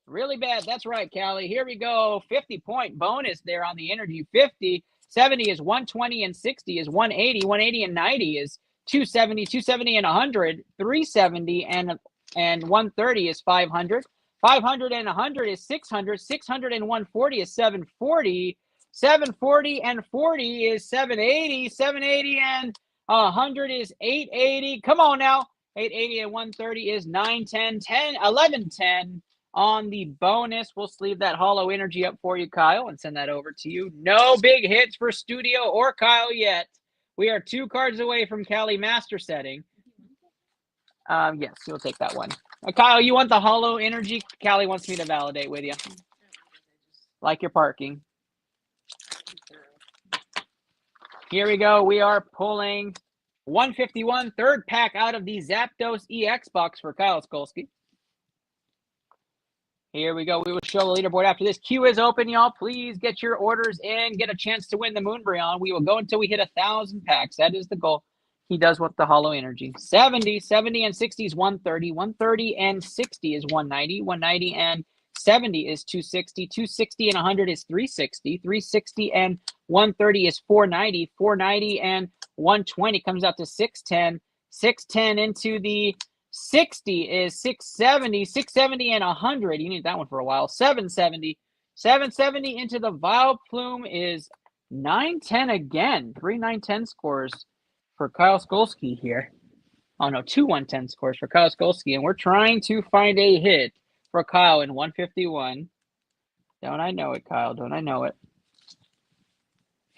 really bad. That's right, Callie. Here we go. 50-point bonus there on the Energy. 50. 70 is 120 and 60 is 180. 180 and 90 is 270. 270 and 100. 370 and 130 is 500. 500 and 100 is 600. 600 and 140 is 740. 740 and 40 is 780. 780 and 100 is 880. Come on now. 880 and 130 is 910. 1110 on the bonus. We'll sleeve that Hollow Energy up for you, Kyle, and send that over to you. No big hits for Studio or Kyle yet. We are 2 cards away from Callie master setting. Yes, you'll take that one. Kyle, you want the Hollow Energy? Callie wants me to validate with you. like you're parking. Here we go. We are pulling 151 third pack out of the Zapdos EX box for Kyle Skolsky. Here we go. We will show the leaderboard after this. Queue is open, y'all. Please get your orders in. Get a chance to win the Moonbryon. We will go until we hit 1,000 packs. That is the goal. He does want the Hollow Energy. 70 and 60 is 130. 130 and 60 is 190. 190 and 70 is 260. 260 and 100 is 360. 360 and 130 is 490. 490 and 120 comes out to 610. 610 into the 60 is 670. 670 and 100. You need that one for a while. 770. 770 into the Vileplume is 910 again. 3 910 scores for Kyle Skolsky here. Oh no, 2 110 scores for Kyle Skolsky. And we're trying to find a hit for Kyle in 151. Don't I know it, Kyle? Don't I know it?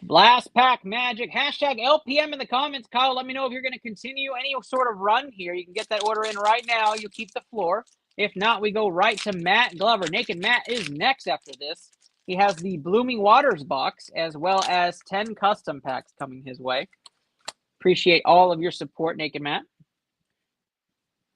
Blast Pack Magic. Hashtag LPM in the comments. Kyle, let me know if you're going to continue any sort of run here. You can get that order in right now. You keep the floor. If not, we go right to Matt Glover. Naked Matt is next after this. He has the Blooming Waters box as well as 10 custom packs coming his way. Appreciate all of your support, Naked Matt.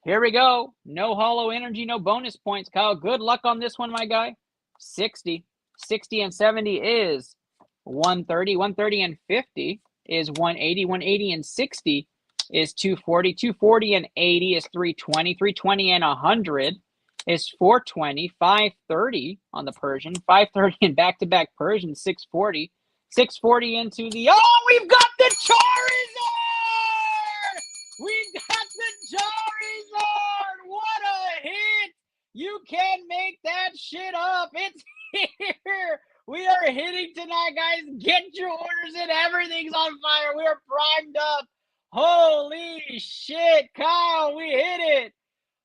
Here we go. No Hollow Energy, no bonus points. Kyle, good luck on this one, my guy. 60. 60 and 70 is 130. 130 and 50 is 180. 180 and 60 is 240. 240 and 80 is 320. 320 and 100 is 420. 530 on the Persian. 530 and back-to-back Persian. 640. 640 into the... Oh, we've got the Charizard! We've got the Charizard! What a hit! You can't make that shit up. It's here. We are hitting tonight, guys. Get your orders in. Everything's on fire. We are primed up. Holy shit, Kyle, we hit it.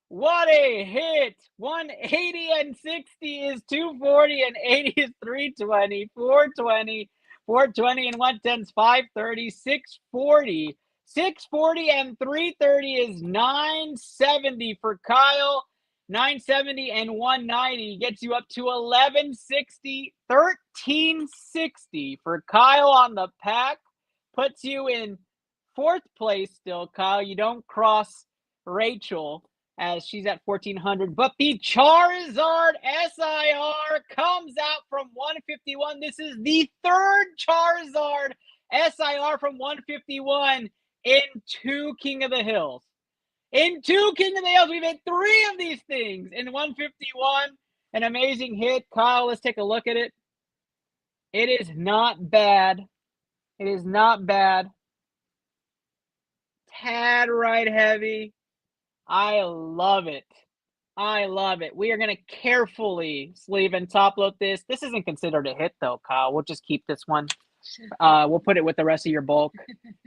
What a hit. 180 and 60 is 240 and 80 is 320. 420. 420 and 110 is 530. 640. 640 and 330 is 970 for Kyle. 970 and 190 gets you up to 1160. 1360 for Kyle on the pack. Puts you in 4th place still, Kyle. You don't cross Rachel as she's at 1400. But the Charizard SIR comes out from 151. This is the 3rd Charizard SIR from 151 in 2 King of the Hills. In 2 King of the Hills, we've had 3 of these things in 151. An amazing hit. Kyle, let's take a look at it. It is not bad. It is not bad. Tad right heavy. I love it. I love it. We are going to carefully sleeve and top load this. This isn't considered a hit, though, Kyle. We'll just keep this one. We'll put it with the rest of your bulk.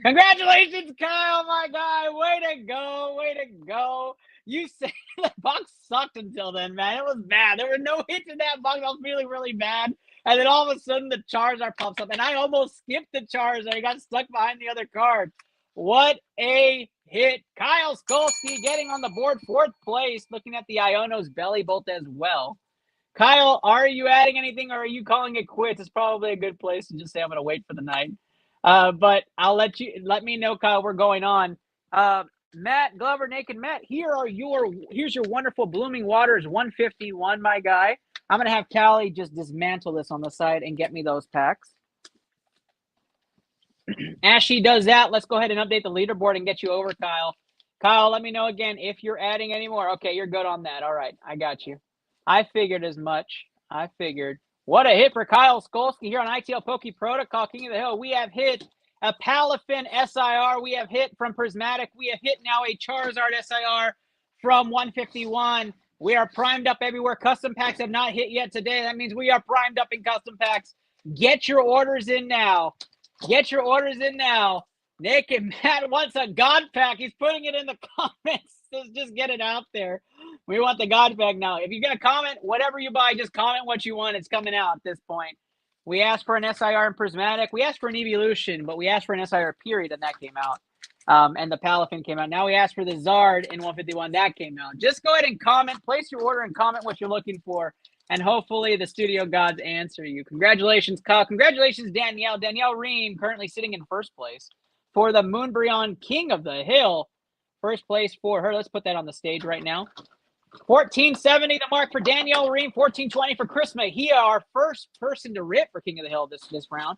Congratulations, Kyle, my guy. Way to go. Way to go. You say the box sucked until then, man. It was bad. There were no hits in that box. I was feeling really bad. And then all of a sudden, the Charizard pops up. And I almost skipped the Charizard. I got stuck behind the other card. What a hit. Kyle Skolsky getting on the board 4th place. Looking at the Iono's belly bolt as well. Kyle, are you adding anything or are you calling it quits? It's probably a good place to just say I'm going to wait for the night. But I'll let me know, Kyle, we're going on. Matt Glover, Naked Matt, here's your wonderful Blooming Waters 151, my guy. I'm going to have Callie just dismantle this on the side and get me those packs. As she does that, let's go ahead and update the leaderboard and get you over, Kyle. Kyle, let me know again if you're adding any more. Okay, you're good on that. All right, I got you. I figured as much. I figured. What a hit for Kyle Skolsky here on iTL Poke Protocol, King of the Hill. We have hit a Palafin SIR. We have hit from Prismatic. We have hit now a Charizard SIR from 151. We are primed up everywhere. Custom packs have not hit yet today. That means we are primed up in custom packs. Get your orders in now. Get your orders in now. Naked Matt wants a God pack. He's putting it in the comments. Just get it out there. We want the God pack now. If you're going to comment, whatever you buy, just comment what you want. It's coming out at this point. We asked for an SIR in Prismatic. We asked for an Evolution, but we asked for an SIR period, and that came out. And the Palafin came out. Now we asked for the Zard in 151. That came out. Just go ahead and comment. Place your order and comment what you're looking for. And hopefully the studio gods answer you. Congratulations, Kyle. Congratulations, Danielle. Danielle Ream, currently sitting in first place for the Moonbryon King of the Hill. First place for her. Let's put that on the stage right now. 1470, the mark for Danielle Ream. 1420 for Chris Mejia, our first person to rip for King of the Hill this round.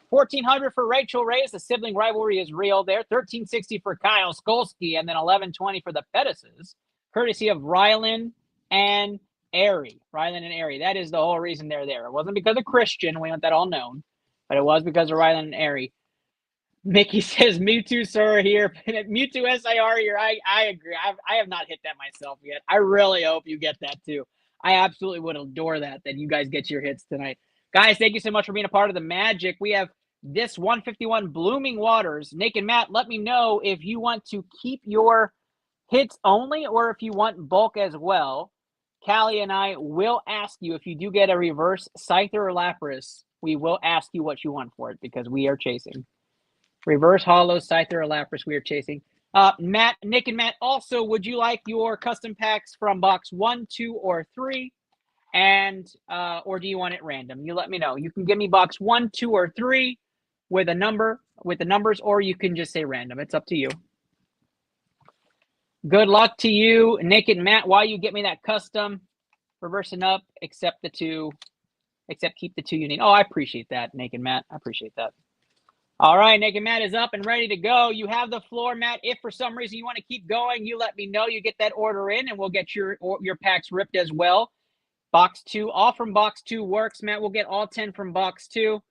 1400 for Rachel Reyes. The sibling rivalry is real there. 1360 for Kyle Skolsky, and then 1120 for the Pettises, courtesy of Rylan and Airy. Rylan and Airy. That is the whole reason they're there. It wasn't because of Christian. We want that all known. But it was because of Rylan and Airy. Mickey says, Mewtwo Sir here. Mewtwo SIR here. I agree. I have not hit that myself yet. I really hope you get that too. I absolutely would adore that you guys get your hits tonight. Guys, thank you so much for being a part of the magic. We have this 151 Blooming Waters. Nick and Matt, let me know if you want to keep your hits only or if you want bulk as well. Callie and I will ask you if you do get a reverse Scyther or Lapras. We will ask you what you want for it because we are chasing. Reverse Hollow, Scyther, or Lapras we are chasing. Matt, Nick, and Matt, also, would you like your custom packs from box 1, 2, or 3? And or do you want it random? You let me know. You can give me box 1, 2, or 3 with a number, with the numbers, or you can just say random. It's up to you. Good luck to you, Nick and Matt. While you get me that custom, reversing up, except keep the 2 you need. Oh, I appreciate that, Nick and Matt. I appreciate that. All right, Nick and Matt is up and ready to go. You have the floor, Matt. If for some reason you want to keep going, you let me know. You get that order in, and we'll get your packs ripped as well. Box 2, all from box 2 works, Matt. We'll get all 10 from box 2.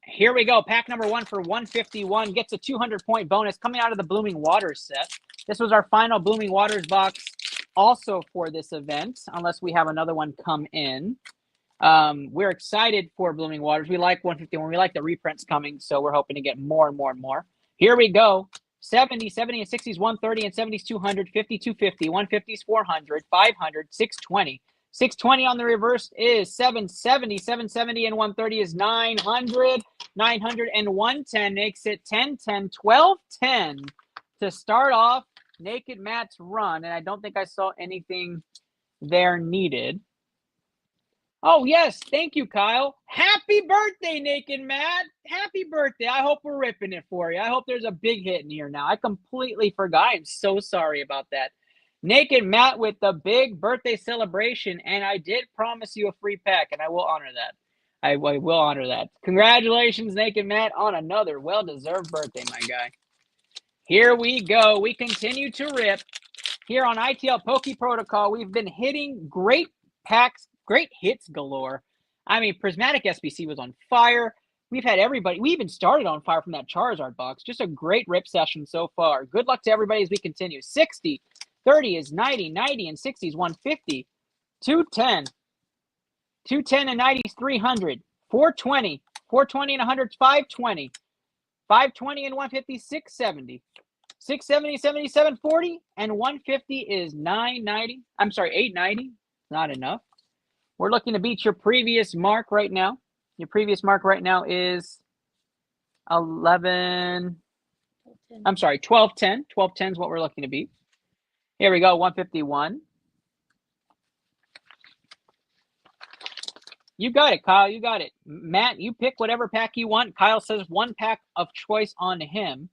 Here we go. Pack number 1 for 151 gets a 200-point bonus coming out of the Blooming Waters set. This was our final Blooming Waters box also for this event, unless we have another one come in. We're excited for Blooming Waters. We like 151. We like the reprints coming, so we're hoping to get more and more and more. Here we go. 70, 70 and 60s, 130 and 70s, 200, 50, 250, 150s, 400, 500, 620. 620 on the reverse is 770. 770 and 130 is 900. 900 and 110 makes it 10, 10, 12, 10 to start off Naked Matt's run. And I don't think I saw anything there needed. Oh, yes. Thank you, Kyle. Happy birthday, Naked Matt. Happy birthday. I hope we're ripping it for you. I hope there's a big hit in here now. I completely forgot. I'm so sorry about that. Naked Matt with the big birthday celebration, and I did promise you a free pack, and I will honor that. I will honor that. Congratulations, Naked Matt, on another well-deserved birthday, my guy. Here we go. We continue to rip. Here on iTL Poke Protocol, we've been hitting great packs, great hits galore. I mean, Prismatic SBC was on fire. We've had everybody. We even started on fire from that Charizard box. Just a great rip session so far. Good luck to everybody as we continue. 60, 30 is 90, 90 and 60 is 150, 210, 210 and 90 is 300, 420, 420 and 100 is 520, 520 and 150 is 670, 670, 70, 740, and 150 is 990. I'm sorry, 890. Not enough. We're looking to beat your previous mark right now. Your previous mark right now is 1210. 1210 is what we're looking to beat. Here we go, 151. You got it, Kyle. You got it. Matt, you pick whatever pack you want. Kyle says one pack of choice on him.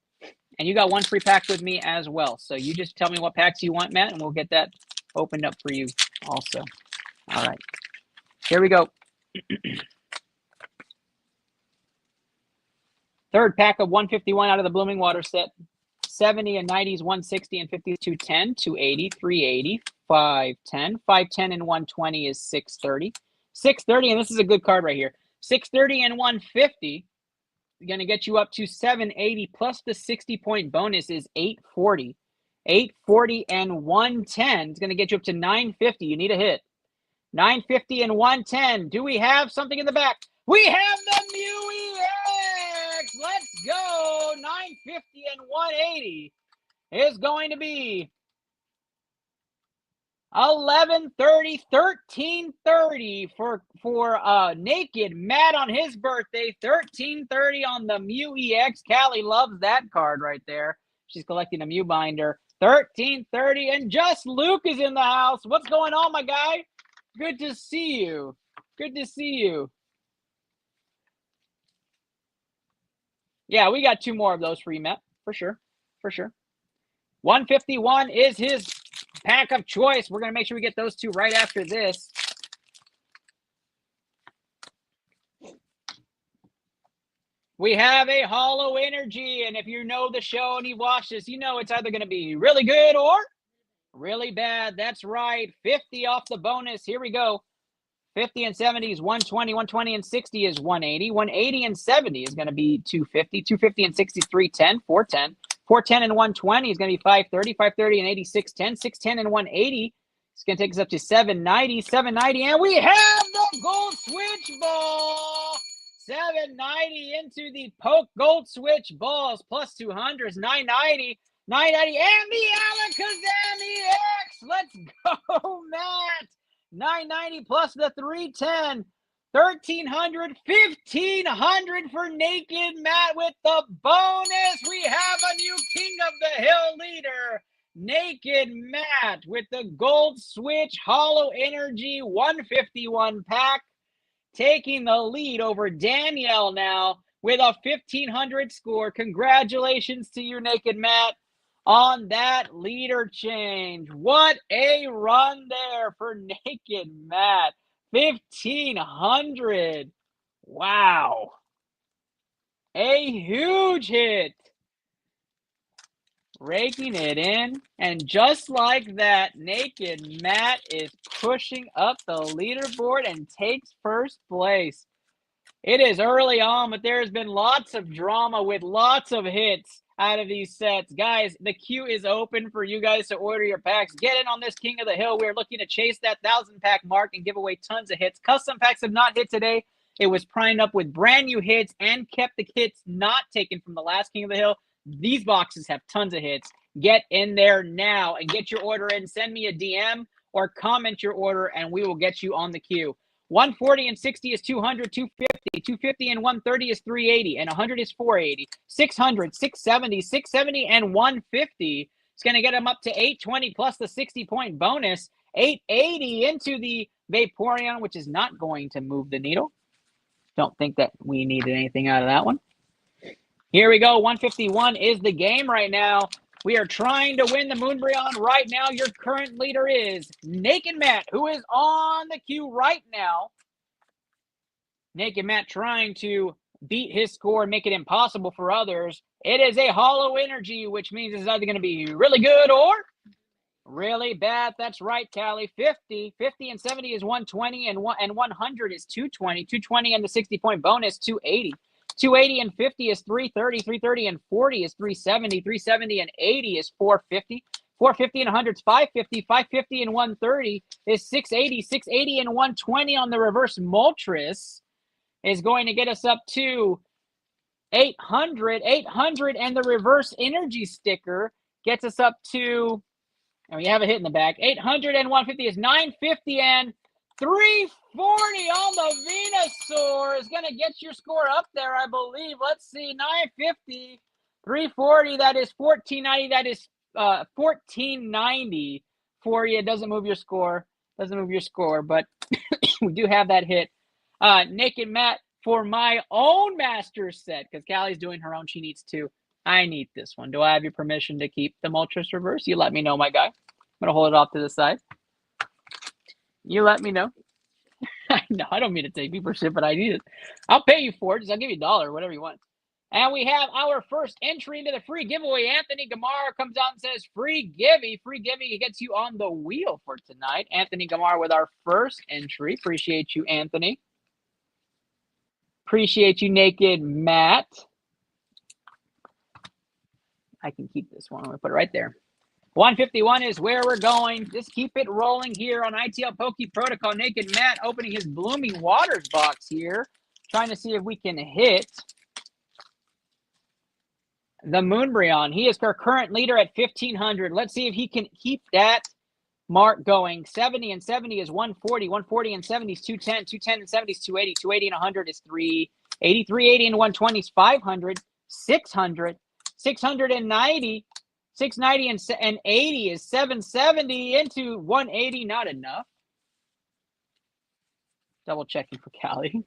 And you got one free pack with me as well. So you just tell me what packs you want, Matt, and we'll get that opened up for you also. All right. Here we go. Third pack of 151 out of the Blooming Water set. 70 and 90s, 160 and 50 is 210, 280, 380, 510. 510 and 120 is 630. 630, and this is a good card right here. 630 and 150 is going to get you up to 780, plus the 60-point bonus is 840. 840 and 110 is going to get you up to 950. You need a hit. 950 and 110. Do we have something in the back? We have the Mew EX! Let's go! 950 and 180 is going to be 1130, 1330 for Naked Matt on his birthday. 1330 on the Mew EX. Callie loves that card right there. She's collecting a Mew binder. 1330, and Just Luke is in the house. What's going on, my guy? Good to see you. Good to see you. Yeah, we got 2 more of those for you, Matt. For sure. For sure. 151 is his pack of choice. We're going to make sure we get those 2 right after this. We have a Hollow Energy, and if you know the show and you watch this, you know it's either going to be really good or really bad. That's right. 50 off the bonus. Here we go. 50 and 70 is 120. 120 and 60 is 180. 180 and 70 is going to be 250. 250 and 60 is 310. 410. 410 and 120 is going to be 530. 530 and 80, 610. 610 and 180 is going to take us up to 790. 790, and we have the gold switch ball. 790 into the poke gold switch balls. Plus 200 is 990. 990 and the Alakazam EX. Let's go, Matt. 990 plus the 310. 1,300, 1,500 for Naked Matt with the bonus. We have a new King of the Hill leader. Naked Matt with the Gold Switch Hollow Energy 151 pack. Taking the lead over Danielle now with a 1,500 score. Congratulations to you, Naked Matt, on that leader change. What a run there for Naked Matt. 1,500. Wow. A huge hit. Raking it in. And just like that, Naked Matt is pushing up the leaderboard and takes first place. It is early on, but there has been lots of drama with lots of hits out of these sets. Guys, the queue is open for you guys to order your packs. Get in on this King of the Hill. We're looking to chase that 1,000-pack mark and give away tons of hits. Custom packs have not hit today. It was primed up with brand new hits and kept the hits not taken from the last King of the Hill. These boxes have tons of hits. Get in there now and get your order in. Send me a DM or comment your order, and we will get you on the queue. 140 and 60 is 200, 250. 250 and 130 is 380, and 100 is 480. 600, 670, 670, and 150. It's going to get them up to 820 plus the 60-point bonus. 880 into the Vaporeon, which is not going to move the needle. Don't think that we needed anything out of that one. Here we go. 151 is the game right now. We are trying to win the Moonbreon right now. Your current leader is Naked Matt, who is on the queue right now. Naked Matt trying to beat his score and make it impossible for others. It is a Hollow Energy, which means it's either going to be really good or really bad. That's right, Callie. 50 and 70 is 120, and 100 is 220. 220 and the 60-point bonus, 280. 280 and 50 is 330. 330 and 40 is 370. 370 and 80 is 450. 450 and 100 is 550. 550 and 130 is 680. 680 and 120 on the reverse Moltres is going to get us up to 800. 800 and the reverse energy sticker gets us up to, and we have a hit in the back. 800 and 150 is 950, and 340 on the Venusaur is going to get your score up there, I believe. Let's see, 950, 340, that is 1490, that is 1490 for you. It doesn't move your score, but we do have that hit. Naked Matt, for my own master set, because Callie's doing her own, she needs to. I need this one. Do I have your permission to keep the Moltres reverse? You let me know, my guy. I'm going to hold it off to the side. You let me know. No, I don't mean to take me for shit, but I need it. I'll pay you for it. I'll give you $1, whatever you want. And we have our first entry into the free giveaway. Anthony Gamar comes out and says, free givey. Free givey gets you on the wheel for tonight. Anthony Gamar with our first entry. Appreciate you, Anthony. Appreciate you, Naked Matt. I can keep this one. I'm going to put it right there. 151 is where we're going. Just keep it rolling here on ITL Poke Protocol. Naked Matt opening his Blooming Waters box here. Trying to see if we can hit the Moonbreon. He is our current leader at 1,500. Let's see if he can keep that mark going. 70 and 70 is 140. 140 and 70 is 210. 210 and 70 is 280. 280 and 100 is 380. 380 and 120 is 500. 600. 690. 690 and 80 is 770 into 180. Not enough. Double checking for Callie.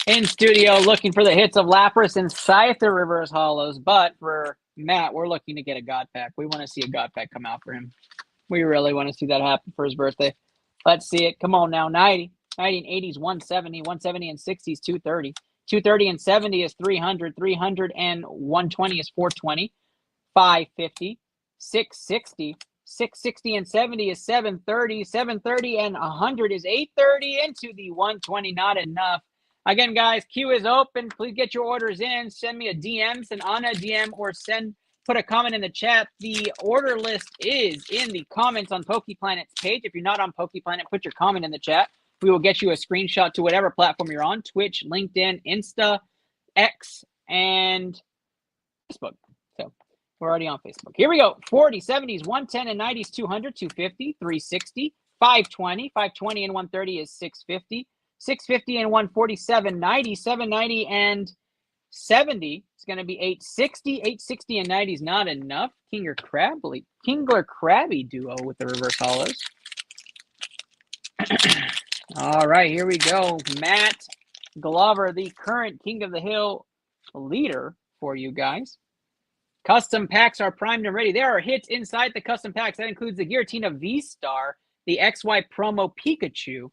In studio, looking for the hits of Lapras and Scyther reverse hollows. But for Matt, we're looking to get a God Pack. We want to see a God Pack come out for him. We really want to see that happen for his birthday. Let's see it. Come on now. 90. 90 and 80 is 170. 170 and 60 is 230. 230 and 70 is 300. 300 and 120 is 420. 550. 660. 660 and 70 is 730. 730 and 100 is 830. Into the 120. Not enough. Again, guys, queue is open. Please get your orders in. Send me a DM, send Anna a DM, or put a comment in the chat. The order list is in the comments on PokePlanet's page. If you're not on PokePlanet, put your comment in the chat. We will get you a screenshot to whatever platform you're on, Twitch, LinkedIn, Insta, X, and Facebook. So we're already on Facebook. Here we go. 40, 70s, 110 and 90s, 200, 250, 360, 520. 520 and 130 is 650. 650 and 147, 90, 790 and 70. It's going to be 860. 860 and 90 is not enough. Kingler Krabby duo with the reverse hollows. All right, here we go. Matt Glover, the current King of the Hill leader for you guys. Custom packs are primed and ready. There are hits inside the custom packs. That includes the Giratina V-Star, the XY promo Pikachu,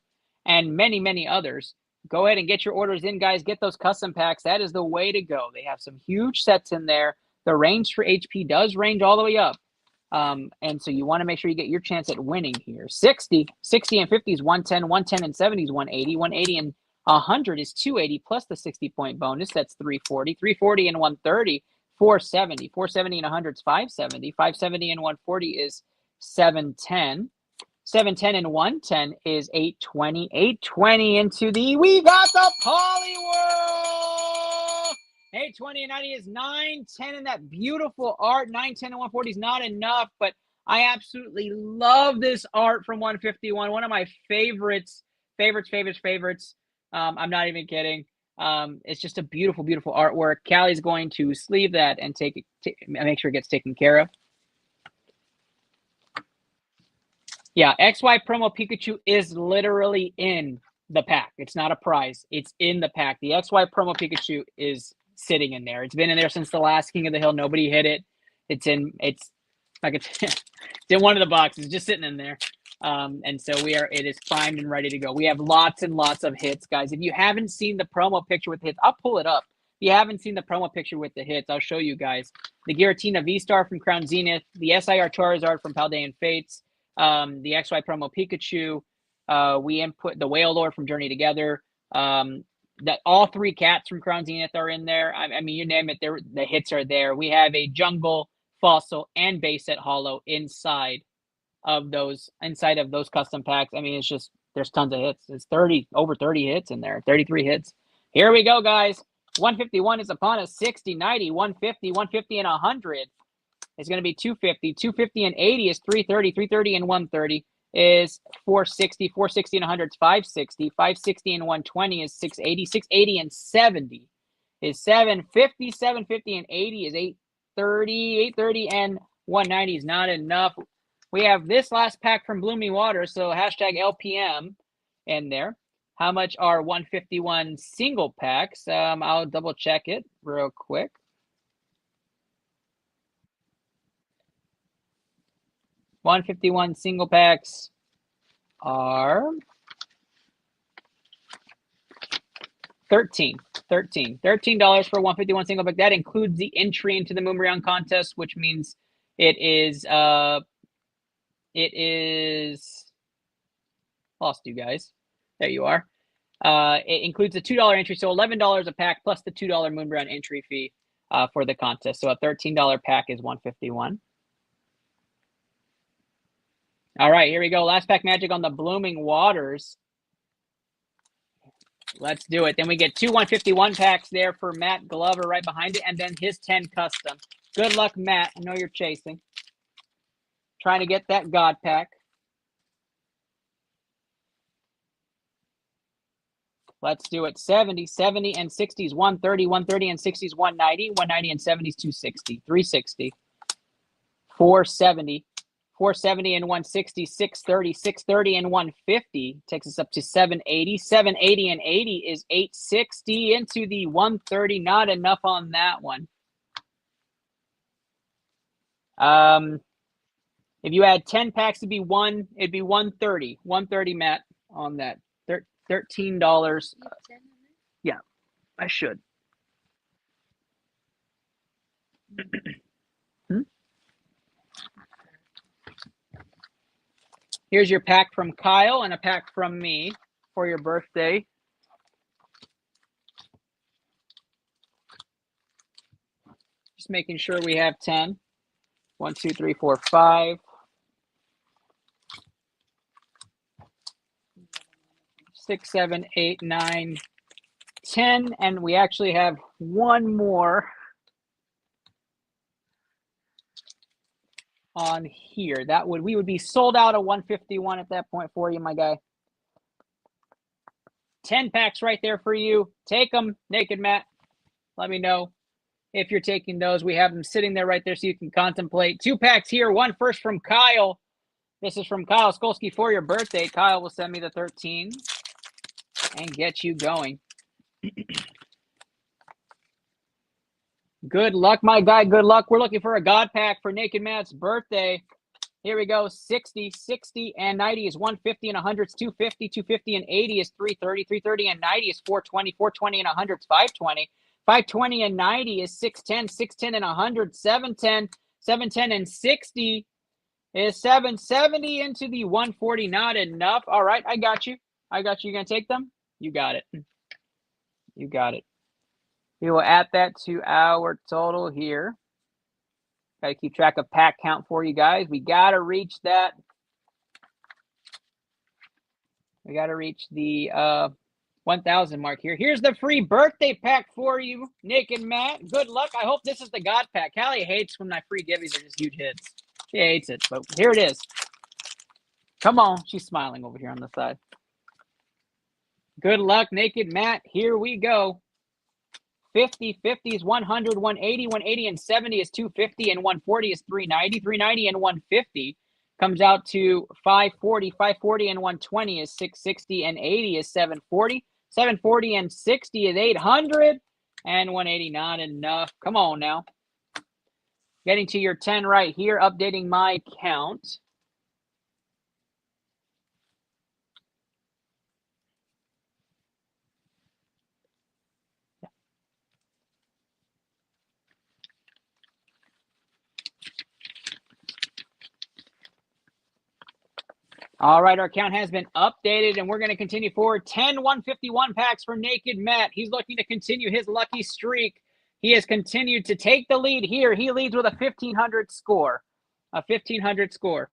and many, many others. Go ahead and get your orders in, guys. Get those custom packs. That is the way to go. They have some huge sets in there. The range for HP does range all the way up. And so you want to make sure you get your chance at winning here. 60 and 50 is 110. 110 and 70 is 180. 180 and 100 is 280 plus the 60-point bonus. That's 340. 340 and 130, 470. 470 and 100 is 570. 570 and 140 is 710. 710 and 110 is 820. 820 into the, we got the Poliwhirl! 820 and 90 is 910 in that beautiful art. 910 and 140 is not enough, but I absolutely love this art from 151. One of my favorites. I'm not even kidding. It's just a beautiful, beautiful artwork. Callie's going to sleeve that and make sure it gets taken care of. Yeah, XY promo Pikachu is literally in the pack. It's not a prize. It's in the pack. The XY promo Pikachu is sitting in there. It's been in there since the last King of the Hill. Nobody hit it. It's in one of the boxes, just sitting in there. And so it is primed and ready to go. We have lots and lots of hits, guys. If you haven't seen the promo picture with the hits, I'll pull it up. If you haven't seen the promo picture with the hits, I'll show you guys. The Giratina V-Star from Crown Zenith, the SIR Charizard from Paldean Fates, the XY promo Pikachu, we input the Whale Lord from Journey Together. That all three cats from Crown Zenith are in there. I mean, you name it, the hits are there. We have a Jungle, Fossil, and Base Set Holo inside of those custom packs. I mean, it's just, there's tons of hits. It's over 30 hits in there, 33 hits. Here we go, guys. 151 is upon us. 60, 90, 150, 150, and 100. It's going to be 250. 250 and 80 is 330. 330 and 130 is 460. 460 and 100 is 560. 560 and 120 is 680. 680 and 70 is 750. 750 and 80 is 830. 830 and 190 is not enough. We have this last pack from Blooming Water, so hashtag LPM in there. How much are 151 single packs? I'll double check it real quick. $151 single packs are $13 for 151 single pack. That includes the entry into the Moombreon contest, which means it is lost you guys. There you are. It includes a $2 entry, so $11 a pack plus the $2 Moombreon entry fee for the contest. So a $13 pack is 151. All right, here we go. Last pack magic on the Blooming Waters. Let's do it. Then we get two 151 packs there for Matt Glover right behind it, and then his 10 custom. Good luck, Matt. I know you're chasing. Trying to get that God pack. Let's do it. 70, 70 and 60s, 130, 130 and 60s, 190, 190 and 70s, 260, 360, 470, 470 and 160, 630, 630 and 150 takes us up to 780. 780 and 80 is 860 into the 130. Not enough on that one. If you add 10 packs, it'd be 130. 130, Matt, on that. $13. Yeah, I should. Here's your pack from Kyle and a pack from me for your birthday. Just making sure we have 10. 1, 2, 3, 4, 5. 6, 7, 8, 9, 10. And we actually have one more on here. We would be sold out of 151 at that point for you, my guy. 10 packs right there for you. Take them, Naked Matt. Let me know if you're taking those. We have them sitting there right there so you can contemplate. 2 packs here. One first from Kyle. This is from Kyle Skolsky for your birthday. Kyle will send me the 13 and get you going. Good luck, my guy. Good luck. We're looking for a God pack for Naked Matt's birthday. Here we go. 60, 60, and 90 is 150, and 100 is 250, 250 and 80 is 330, 330 and 90 is 420, 420 and 100 is 520, 520 and 90 is 610, 610 and 100, 710, 710 and 60 is 770 into the 140. Not enough. All right, I got you. I got you. You gonna take them? You got it. You got it. We will add that to our total here. Got to keep track of pack count for you guys. We got to reach that. We got to reach the 1,000 mark here. Here's the free birthday pack for you, Nick and Matt. Good luck. I hope this is the God pack. Callie hates when my free giveies are just huge hits. She hates it, but here it is. Come on. She's smiling over here on the side. Good luck, Naked Matt. Here we go. 50, 50 is 100, 180, 180 and 70 is 250, and 140 is 390, 390 and 150 comes out to 540, 540 and 120 is 660, and 80 is 740, 740 and 60 is 800, and 180 not enough. Come on now. Getting to your 10 right here, updating my count. All right, our count has been updated, and we're going to continue forward. 10 151 packs for Naked Matt. He's looking to continue his lucky streak. He has continued to take the lead here. He leads with a 1,500 score. A 1,500 score.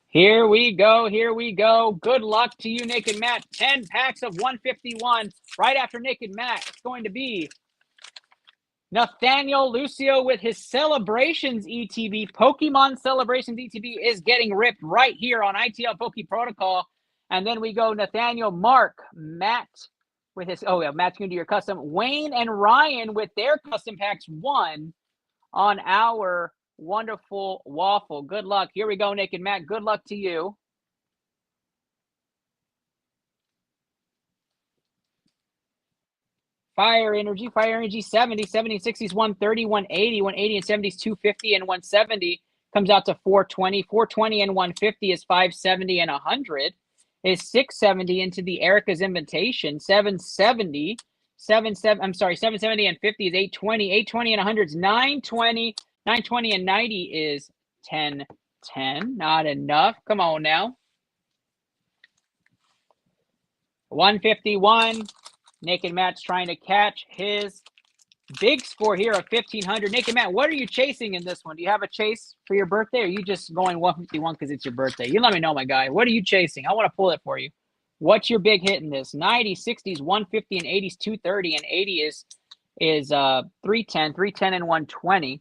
Here we go. Here we go. Good luck to you, Naked Matt. 10 packs of 151. Right after Naked Matt, it's going to be Nathaniel Lucio with his Celebrations ETB. Pokemon Celebrations ETB is getting ripped right here on ITL Poke Protocol. And then we go Nathaniel, Mark, Matt with his, Matt's going to do your custom. Wayne and Ryan with their custom packs 1 on our wonderful waffle. Good luck. Here we go, Naked Matt. Good luck to you. Fire Energy 70, 70, 60s, 130, 180, 180 and 70s, 250 and 170 comes out to 420. 420 and 150 is 570, and 100 is 670 into the Erica's Invitation. 770 and 50 is 820. 820 and 100 is 920. 920 and 90 is 1010. Not enough. Come on now. 151. Naked Matt's trying to catch his big score here of 1,500. Naked Matt, what are you chasing in this one? Do you have a chase for your birthday, or are you just going 151 because it's your birthday? You let me know, my guy. What are you chasing? I want to pull it for you. What's your big hit in this? 90, 60s, 150, and 80s, 230, and 80 is 310. 310 and 120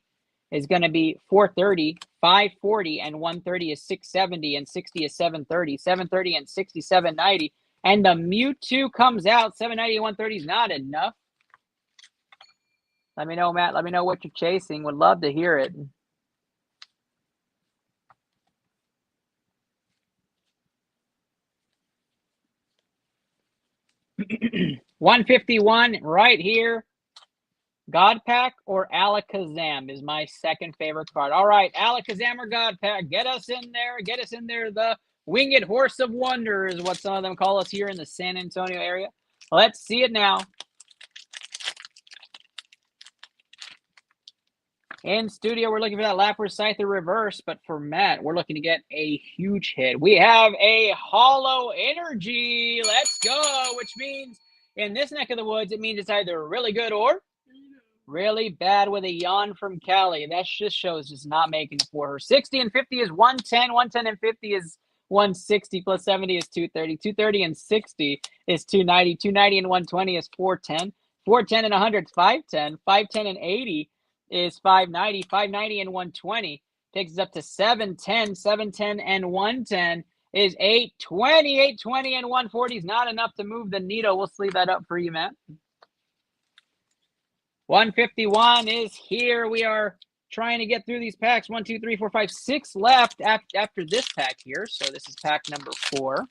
is going to be 430, 540, and 130 is 670, and 60 is 730. 730 and 60, 790. And the Mewtwo comes out. 790 and 130 is not enough. Let me know, Matt. Let me know what you're chasing. Would love to hear it. 151 right here. God Pack or Alakazam is my second favorite card. All right, Alakazam or God Pack. Get us in there. Get us in there. The Winged Horse of Wonder is what some of them call us here in the San Antonio area. Let's see it now. In studio, we're looking for that Lapras Scyther reverse, but for Matt, we're looking to get a huge hit. We have a Hollow Energy. Let's go, which means in this neck of the woods, it means it's either really good or really bad with a yawn from Callie. That just shows just not making it for her. 60 and 50 is 110. 110 and 50 is 160 plus 70 is 230. 230 and 60 is 290. 290 and 120 is 410. 410 and 100 is 510. 510 and 80 is 590. 590 and 120 takes us up to 710. 710 and 110 is 820. 820 and 140 is not enough to move the needle. We'll sleeve that up for you, Matt. 151 is here. We are trying to get through these packs. 1, 2, 3, 4, 5, 6 left after this pack here. So this is pack number 4.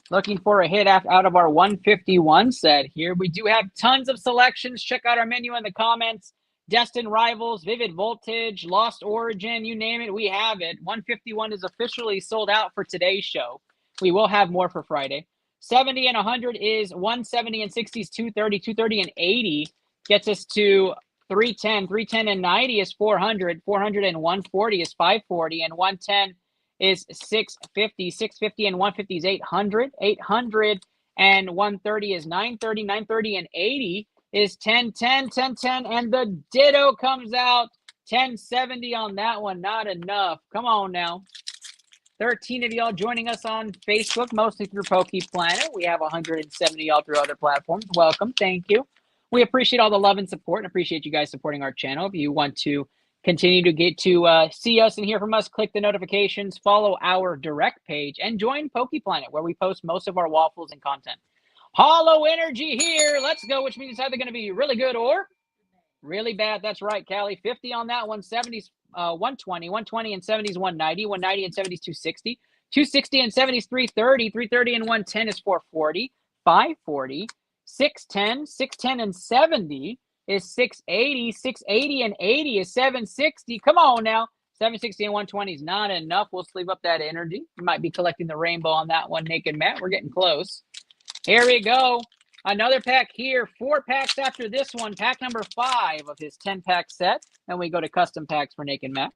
Looking for a hit out of our 151 set here. We do have tons of selections. Check out our menu in the comments. Destined Rivals, Vivid Voltage, Lost Origin, you name it, we have it. 151 is officially sold out for today's show. We will have more for Friday. 70 and 100 is 170 and 60 is 230. 230 and 80 gets us to 310. 310 and 90 is 400. 400 and 140 is 540. And 110 is 650. 650 and 150 is 800. 800 and 130 is 930. 930 and 80 is 1010. 1010 and the ditto comes out. 1070 on that one. Not enough. Come on now. 13 of y'all joining us on Facebook, mostly through PokePlanet. We have 170 y'all through other platforms. Welcome. Thank you. We appreciate all the love and support and appreciate you guys supporting our channel. If you want to continue to get to see us and hear from us, click the notifications, follow our direct page, and join PokePlanet, where we post most of our waffles and content. Hollow Energy here. Let's go, which means it's either going to be really good or really bad. That's right, Callie. 50 on that one. 70's 120. 120 and 70's 190. 190 and 70's 260. 260 and 70's 330. 330 and 110 is 440. 540. 610. 610 and 70 is 680. 680 and 80 is 760. Come on now. 760 and 120 is not enough. We'll sleeve up that energy. You might be collecting the rainbow on that one, Naked Matt. We're getting close. Here we go. Another pack here. 4 packs after this one. Pack number 5 of his 10-pack set. Then we go to custom packs for Naked Matt.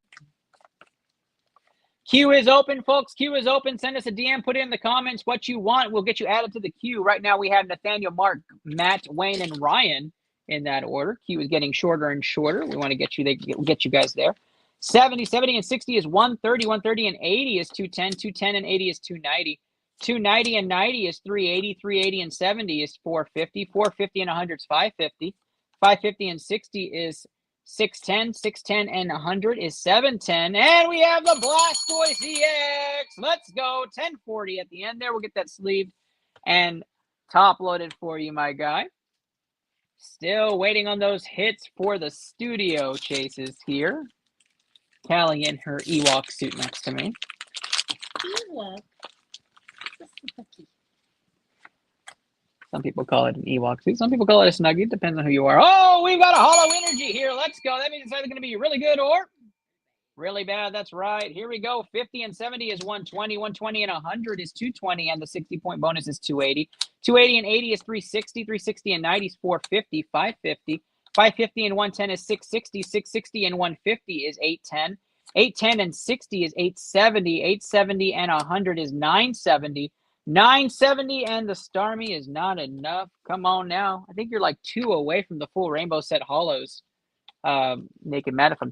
Queue is open, folks. Queue is open. Send us a DM. Put it in the comments what you want. We'll get you added to the queue. Right now we have Nathaniel, Mark, Matt, Wayne, and Ryan in that order. Queue is getting shorter and shorter. We want to get you guys there. 70 and 60 is 130. 130 and 80 is 210. 210 and 80 is 290. 290 and 90 is 380. 380 and 70 is 450. 450 and 100 is 550. 550 and 60 is 610. 610 and 100 is 710. And we have the Blastoise EX. Let's go. 1040 at the end there. We'll get that sleeved and top loaded for you, my guy. Still waiting on those hits for the studio chases here. Callie in her Ewok suit next to me. Ewok. Some people call it an Ewok suit. Some people call it a Snuggie. It depends on who you are. Oh, we've got a Hollow Energy here. Let's go. That means it's either going to be really good or really bad. That's right. Here we go. 50 and 70 is 120. 120 and 100 is 220. And the 60-point bonus is 280. 280 and 80 is 360. 360 and 90 is 450. 550. 550 and 110 is 660. 660 and 150 is 810. 810 and 60 is 870. 870 and 100 is 970. 970 and the Starmie is not enough. Come on now. I think you're like 2 away from the full rainbow set hollows. Naked Matt, if I'm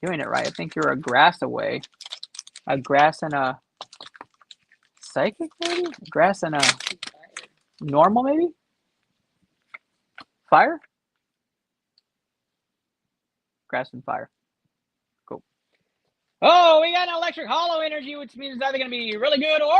doing it right. I think you're a grass away. A grass and a psychic, maybe? A grass and a normal, maybe? Fire? Grass and fire. Cool. Oh, we got an electric hollow energy, which means it's either going to be really good or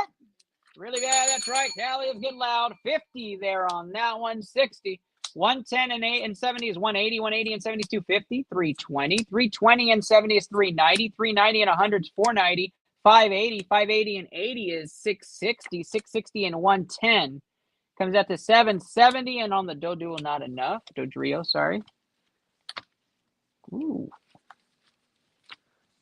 Really bad. That's right. Callie is getting loud. 50 there on that one. 60. 110 and 8 and 70 is 180. 180 and 70 is 250. 320. 320 and 70 is 390. 390 and 100 is 490. 580. 580 and 80 is 660. 660 and 110 comes out to 770. And on the Doduo, not enough. Dodrio, sorry. Ooh.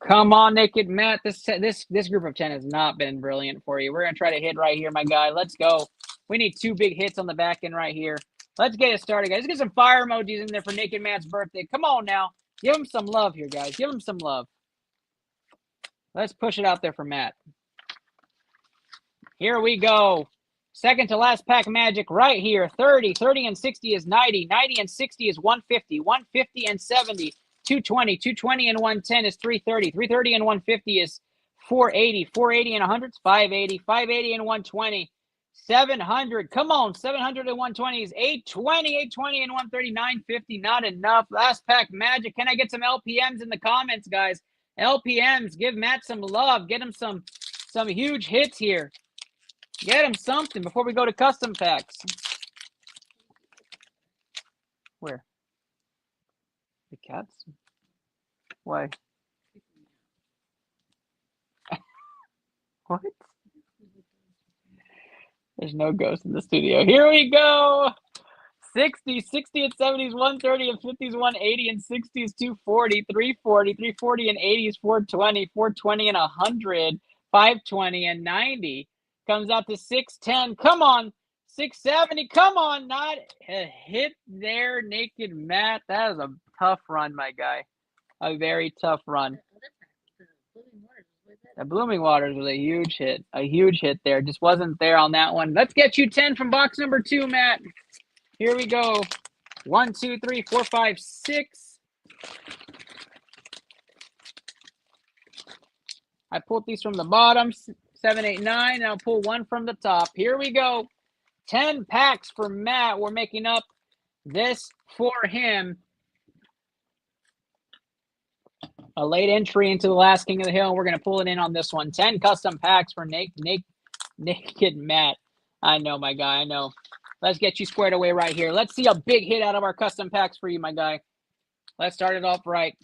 Come on, Naked Matt. This group of 10 has not been brilliant for you. We're going to try to hit right here, my guy. Let's go. We need 2 big hits on the back end right here. Let's get it started, guys. Let's get some fire emojis in there for Naked Matt's birthday. Come on now. Give him some love here, guys. Give him some love. Let's push it out there for Matt. Here we go. Second to last pack magic right here. 30. 30 and 60 is 90. 90 and 60 is 150. 150 and 70. 220. 220 and 110 is 330. 330 and 150 is 480. 480 and 100 is 580. 580 and 120. 700. Come on. 700 and 120 is 820. 820 and 130. 950. Not enough. Last pack magic. Can I get some LPMs in the comments, guys? LPMs. Give Matt some love. Get him some huge hits here. Get him something before we go to custom packs. Where? The cats? Why? What? There's no ghost in the studio. Here we go. 60, 60 and 70 is 130 and 50 is 180 and 60 is 240, 340, 340 and 80 is 420, 420 and 100, 520 and 90 comes out to 610. Come on. 670. Come on. Not a hit there, Naked Matt. That is a tough run, my guy. A very tough run. The Blooming Waters was a huge hit. A huge hit there. Just wasn't there on that one. Let's get you 10 from box number 2, Matt. Here we go. 1, 2, 3, 4, 5, 6. I pulled these from the bottom. 7, 8, 9. And I'll pull one from the top. Here we go. 10 packs for Matt. We're making up this for him. A late entry into the last King of the Hill. We're going to pull it in on this one. 10 custom packs for Naked Matt. I know, my guy. I know. Let's get you squared away right here. Let's see a big hit out of our custom packs for you, my guy. Let's start it off right.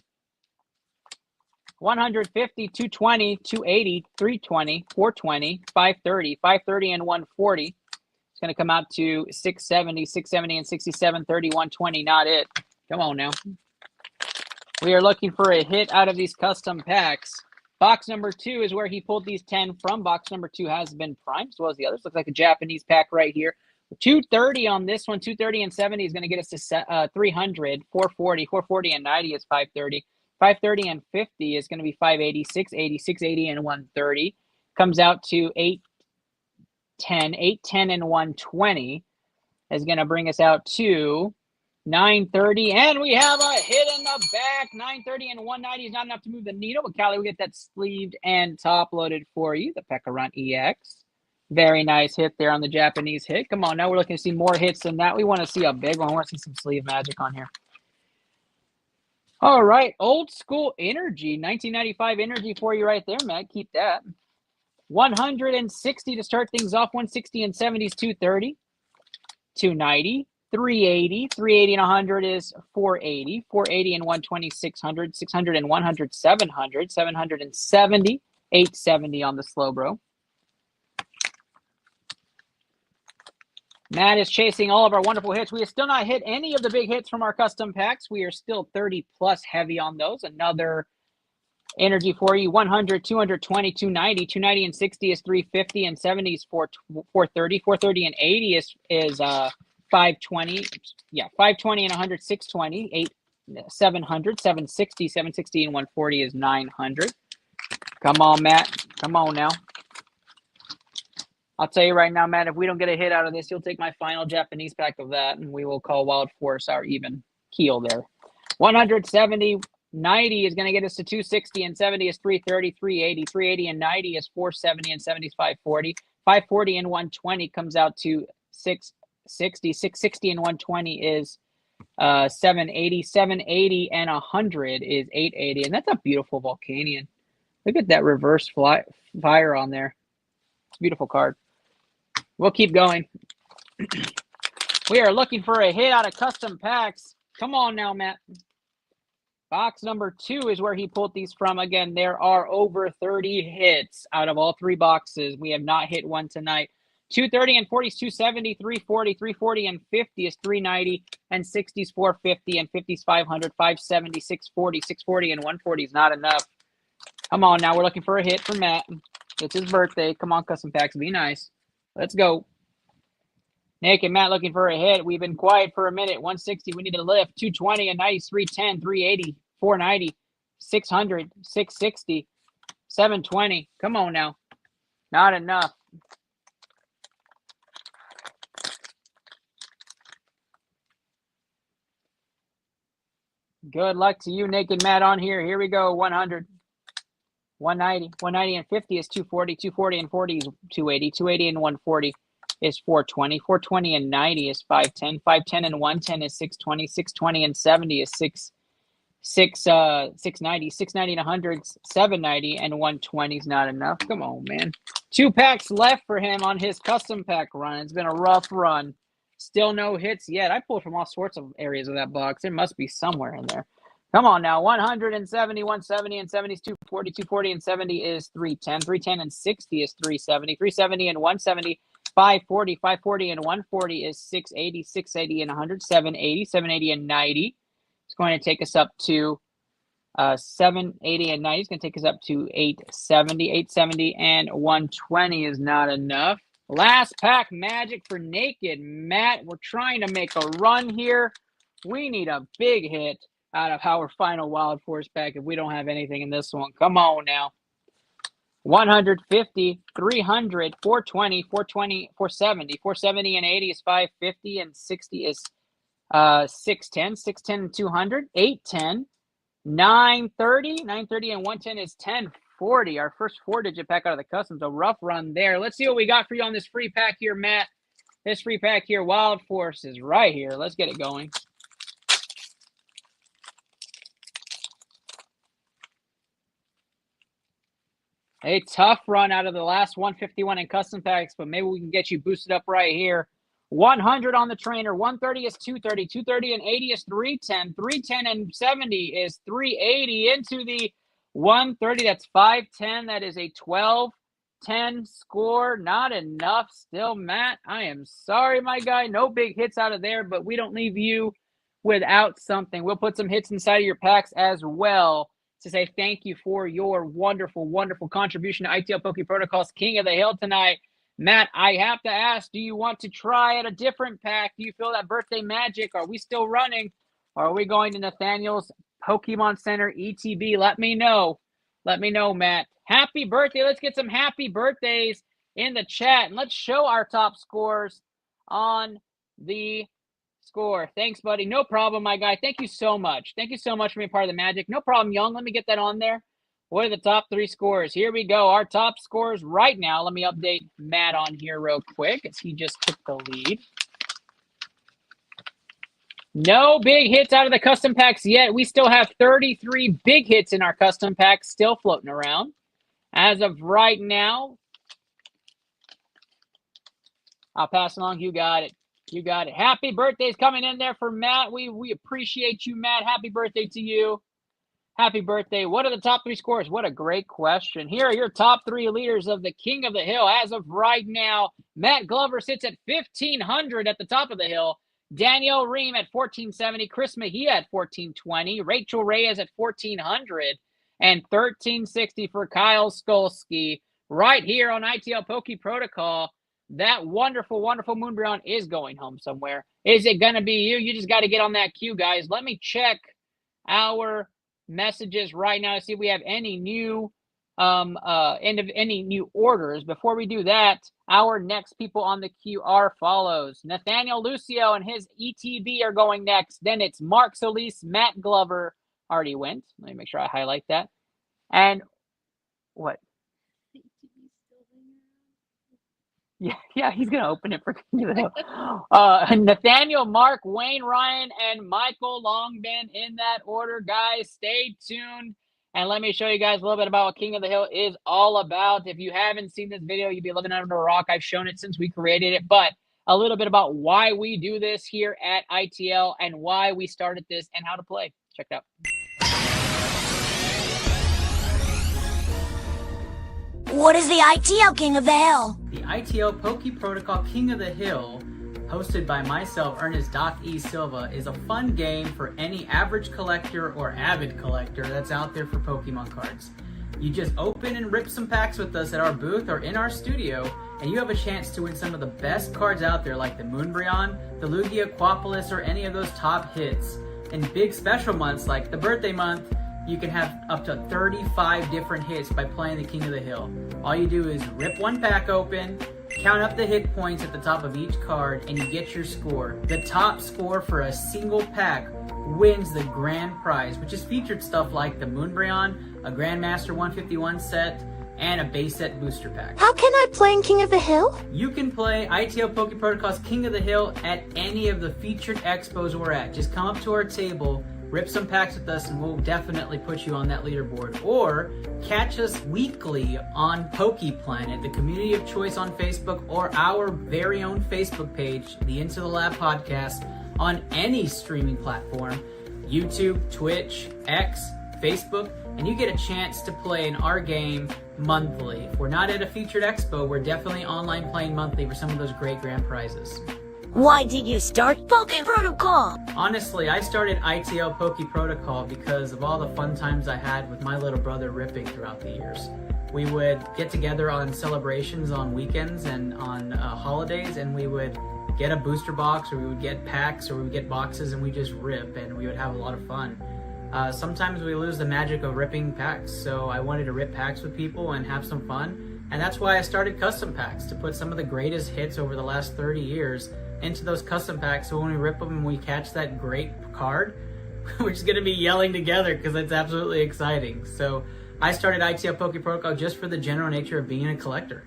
150, 220, 280, 320, 420, 530, 530 and 140. It's going to come out to 670, 670 and 67, 30, 120. Not it. Come on now. We are looking for a hit out of these custom packs. Box number 2 is where he pulled these 10 from. Box number 2 has been primed, as well as the others. Looks like a Japanese pack right here. 230 on this one. 230 and 70 is going to get us to 300. 440. 440 and 90 is 530. 530 and 50 is going to be 580. 680. 680 and 130. Comes out to 810. 810 and 120 is going to bring us out to 930, and we have a hit in the back. 930 and 190 is not enough to move the needle, but Callie will get that sleeved and top loaded for you. The Pekaron EX. Very nice hit there on the Japanese hit. Come on, now we're looking to see more hits than that. We want to see a big one. We want to see some sleeve magic on here. All right, old school energy. 1995 energy for you right there, Matt. Keep that. 160 to start things off. 160 and 70 is 230. 290. 380, 380 and 100 is 480, 480 and 120, 600, 600 and 100, 700, 770, 870 on the slow bro. Matt is chasing all of our wonderful hits. We have still not hit any of the big hits from our custom packs. We are still 30 plus heavy on those. Another energy for you. 100, 220, 290, 290 and 60 is 350 and 70 is 430, 430 and 80 is 520, yeah, 520 and 100, 620, 700, 760, 760 and 140 is 900. Come on, Matt. Come on now. I'll tell you right now, Matt, if we don't get a hit out of this, you'll take my final Japanese pack of that, and we will call Wild Force our even keel there. 170, 90 is going to get us to 260, and 70 is 330, 380, 380 and 90 is 470, and 70 is 540. 540 and 120 comes out to 660, 660 and 120 is 780, 780 and 100 is 880, and that's a beautiful Volcanion. Look at that reverse fire on there. It's a beautiful card. We'll keep going. We are looking for a hit out of custom packs. Come on now, Matt. Box number 2 is where he pulled these from. Again, there are over 30 hits out of all 3 boxes. We have not hit one tonight. 230 and 40 is 270, 340, 340 and 50 is 390, and 60 is 450, and 50 is 500, 570, 640, 640, and 140 is not enough. Come on now, we're looking for a hit for Matt. It's his birthday. Come on, custom packs, be nice. Let's go. Nick and Matt looking for a hit. We've been quiet for a minute. 160, we need a lift. 220 and 90, 310, 380, 490, 600, 660, 720. Come on now. Not enough. Good luck to you, Nick and Matt, on here. Here we go. 100, 190, 190 and 50 is 240, 240 and 40 is 280, 280 and 140 is 420, 420 and 90 is 510, 510 and 110 is 620, 620 and 70 is 690, 690 and 100 is 790, and 120 is not enough. Come on, man. 2 packs left for him on his custom pack run. It's been a rough run. Still no hits yet. I pulled from all sorts of areas of that box. There must be somewhere in there. Come on now. 170, 170 and 70 is 240, 240 and 70 is 310, 310 and 60 is 370, 370 and 170, 540, 540 and 140 is 680, 680 and 100, 780, 780 and 90. It's going to take us up to 780 and 90. It's going to take us up to 870, 870 and 120 is not enough. Last pack magic for Naked Matt. We're trying to make a run here. We need a big hit out of our final Wild Force pack if we don't have anything in this one. Come on now. 150, 300, 420, 420, 470. 470 and 80 is 550, and 60 is 610. 610 and 200, 810. 930, 930 and 110 is 1040. Our first 4-digit pack out of the customs. A rough run there. Let's see what we got for you on this free pack here, Matt. This free pack here, Wild Force, is right here. Let's get it going. A tough run out of the last 151 in custom packs, but maybe we can get you boosted up right here. 100 on the trainer. 130 is 230. 230 and 80 is 310. 310 and 70 is 380. Into the 130, that's 510. That is a 12-10 score. Not enough still, Matt. I am sorry, my guy. No big hits out of there, but we don't leave you without something. We'll put some hits inside of your packs as well to say thank you for your wonderful, wonderful contribution to iTL Poke Protocol's King of the Hill tonight. Matt, I have to ask, do you want to try at a different pack? Do you feel that birthday magic? Are we still running? Or are we going to Nathaniel's Pokemon Center ETB? Let me know. Let me know, Matt. Happy birthday. Let's get some happy birthdays in the chat. And let's show our top scores on the score. Thanks, buddy. No problem, my guy. Thank you so much. Thank you so much for being part of the magic. No problem, Young. Let me get that on there. What are the top 3 scores? Here we go. Our top scores right now. Let me update Matt on here real quick as he just took the lead. No big hits out of the custom packs yet. We still have 33 big hits in our custom packs still floating around. As of right now, I'll pass along. You got it. You got it. Happy birthday's coming in there for Matt. We appreciate you, Matt. Happy birthday to you. Happy birthday. What are the top 3 scores? What a great question. Here are your top 3 leaders of the King of the Hill. As of right now, Matt Glover sits at 1,500 at the top of the hill. Danielle Ream at 1,470. Chris Mejia at 1,420. Rachel Reyes at 1,400. And 1,360 for Kyle Skolsky. Right here on iTL Poke Protocol. That wonderful, wonderful Moonbrown is going home somewhere. Is it going to be you? You just got to get on that queue, guys. Let me check our messages right now to see if we have any new any new orders. Before we do that, our next people on the queue are follows. Nathaniel Lucio and his ETB are going next. Then it's Mark Solis, Matt Glover already went. Let me make sure I highlight that. And what? Yeah, he's going to open it for Nathaniel, Mark, Wayne, Ryan, and Michael Longben in that order. Guys, stay tuned. And let me show you guys a little bit about what King of the Hill is all about. If you haven't seen this video, you'd be living under a rock. I've shown it since we created it, but a little bit about why we do this here at iTL and why we started this and how to play. Check it out. What is the iTL King of the Hill? The iTL Poke Protocol King of the Hill, hosted by myself, Ernest Doc E. Silva, is a fun game for any average collector or avid collector that's out there for Pokemon cards. You just open and rip some packs with us at our booth or in our studio, and you have a chance to win some of the best cards out there like the Moonbryon, the Lugia, Quapolis, or any of those top hits. In big special months like the birthday month, you can have up to 35 different hits by playing the King of the Hill. All you do is rip one pack open, count up the hit points at the top of each card, and you get your score. The top score for a single pack wins the grand prize, which is featured stuff like the Moonbryon, a Grandmaster 151 set, and a base set booster pack. How can I play in King of the Hill? You can play ITL Poke Protocol's King of the Hill at any of the featured expos we're at. Just come up to our table, rip some packs with us, and we'll definitely put you on that leaderboard. Or catch us weekly on Poke Planet, the community of choice on Facebook, or our very own Facebook page, the Into the Lab podcast, on any streaming platform, YouTube, Twitch, X, Facebook, and you get a chance to play in our game monthly. If we're not at a featured expo, we're definitely online playing monthly for some of those great grand prizes. Why did you start Poke Protocol? Honestly, I started ITL Poke Protocol because of all the fun times I had with my little brother ripping throughout the years. We would get together on celebrations on weekends and on holidays, and we would get a booster box, or we would get packs, or we would get boxes, and we just rip, and we would have a lot of fun. Sometimes we lose the magic of ripping packs, so I wanted to rip packs with people and have some fun, and that's why I started custom packs, to put some of the greatest hits over the last 30 years into those custom packs, so when we rip them and we catch that great card, we're just going to be yelling together because it's absolutely exciting. So I started ITL Poke Protocol just for the general nature of being a collector.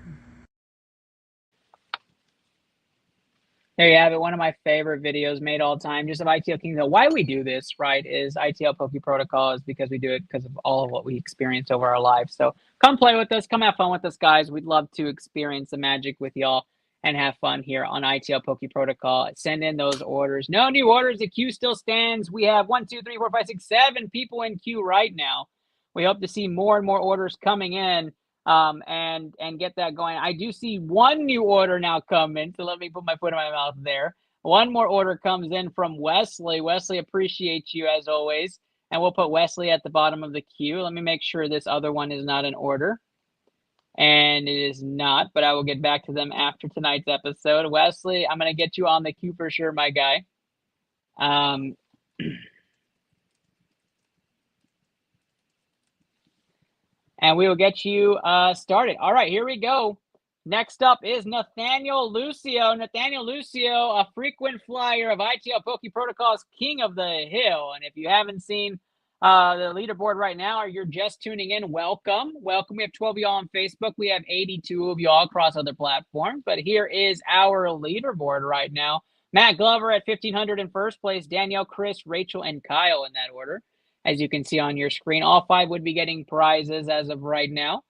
There you have it. One of my favorite videos made all time, just of ITL Kingdom. Why we do this, right, is ITL Poke Protocol is because we do it because of all of what we experience over our lives. So come play with us. Come have fun with us, guys. We'd love to experience the magic with y'all and have fun here on ITL Poke Protocol. Send in those orders. No new orders. The queue still stands. We have 1, 2, 3, 4, 5, 6, 7 people in queue right now. We hope to see more and more orders coming in. And get that going. I do see one new order now coming, so let me put my foot in my mouth there. One more order comes in from Wesley. Wesley, appreciate you as always. And we'll put Wesley at the bottom of the queue. Let me make sure this other one is not an order. And it is not, but I will get back to them after tonight's episode. Wesley, I'm going to get you on the queue for sure, my guy. And we will get you started. All right, here we go. Next up is Nathaniel Lucio. Nathaniel Lucio, a frequent flyer of ITL Poke Protocol's King of the Hill. And if you haven't seen the leaderboard right now, or you're just tuning in, welcome. Welcome. We have 12 of y'all on Facebook. We have 82 of y'all across other platforms. But here is our leaderboard right now. Matt Glover at 1,500 in first place. Danielle, Chris, Rachel, and Kyle in that order. As you can see on your screen, all 5 would be getting prizes as of right now.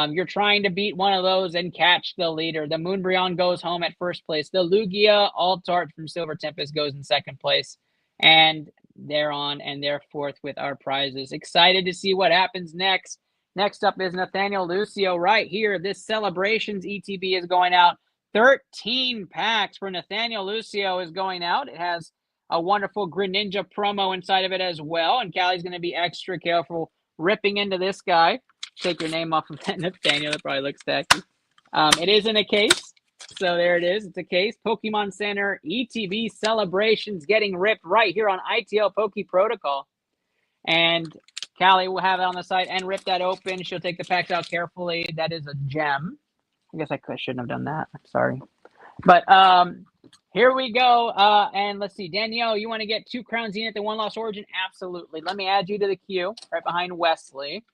You're trying to beat one of those and catch the leader. The Moonbryon goes home at first place. The Lugia Altart from Silver Tempest goes in second place. And they're on and they're fourth with our prizes. Excited to see what happens next. Next up is Nathaniel Lucio right here. This Celebrations ETB is going out. 13 packs for Nathaniel Lucio is going out. It has a wonderful Greninja promo inside of it as well. And Callie's going to be extra careful ripping into this guy. Take your name off of that, Nathaniel. That probably looks tacky. It is in a case. So there it is. It's a case. Pokemon Center ETB Celebrations getting ripped right here on ITL Poke Protocol. And Callie will have it on the side and rip that open. She'll take the packs out carefully. That is a gem. I guess I shouldn't have done that. I'm sorry. But here we go. And let's see. Danielle, you want to get 2 Crown Zenith and 1 Lost Origin? Absolutely. Let me add you to the queue right behind Wesley.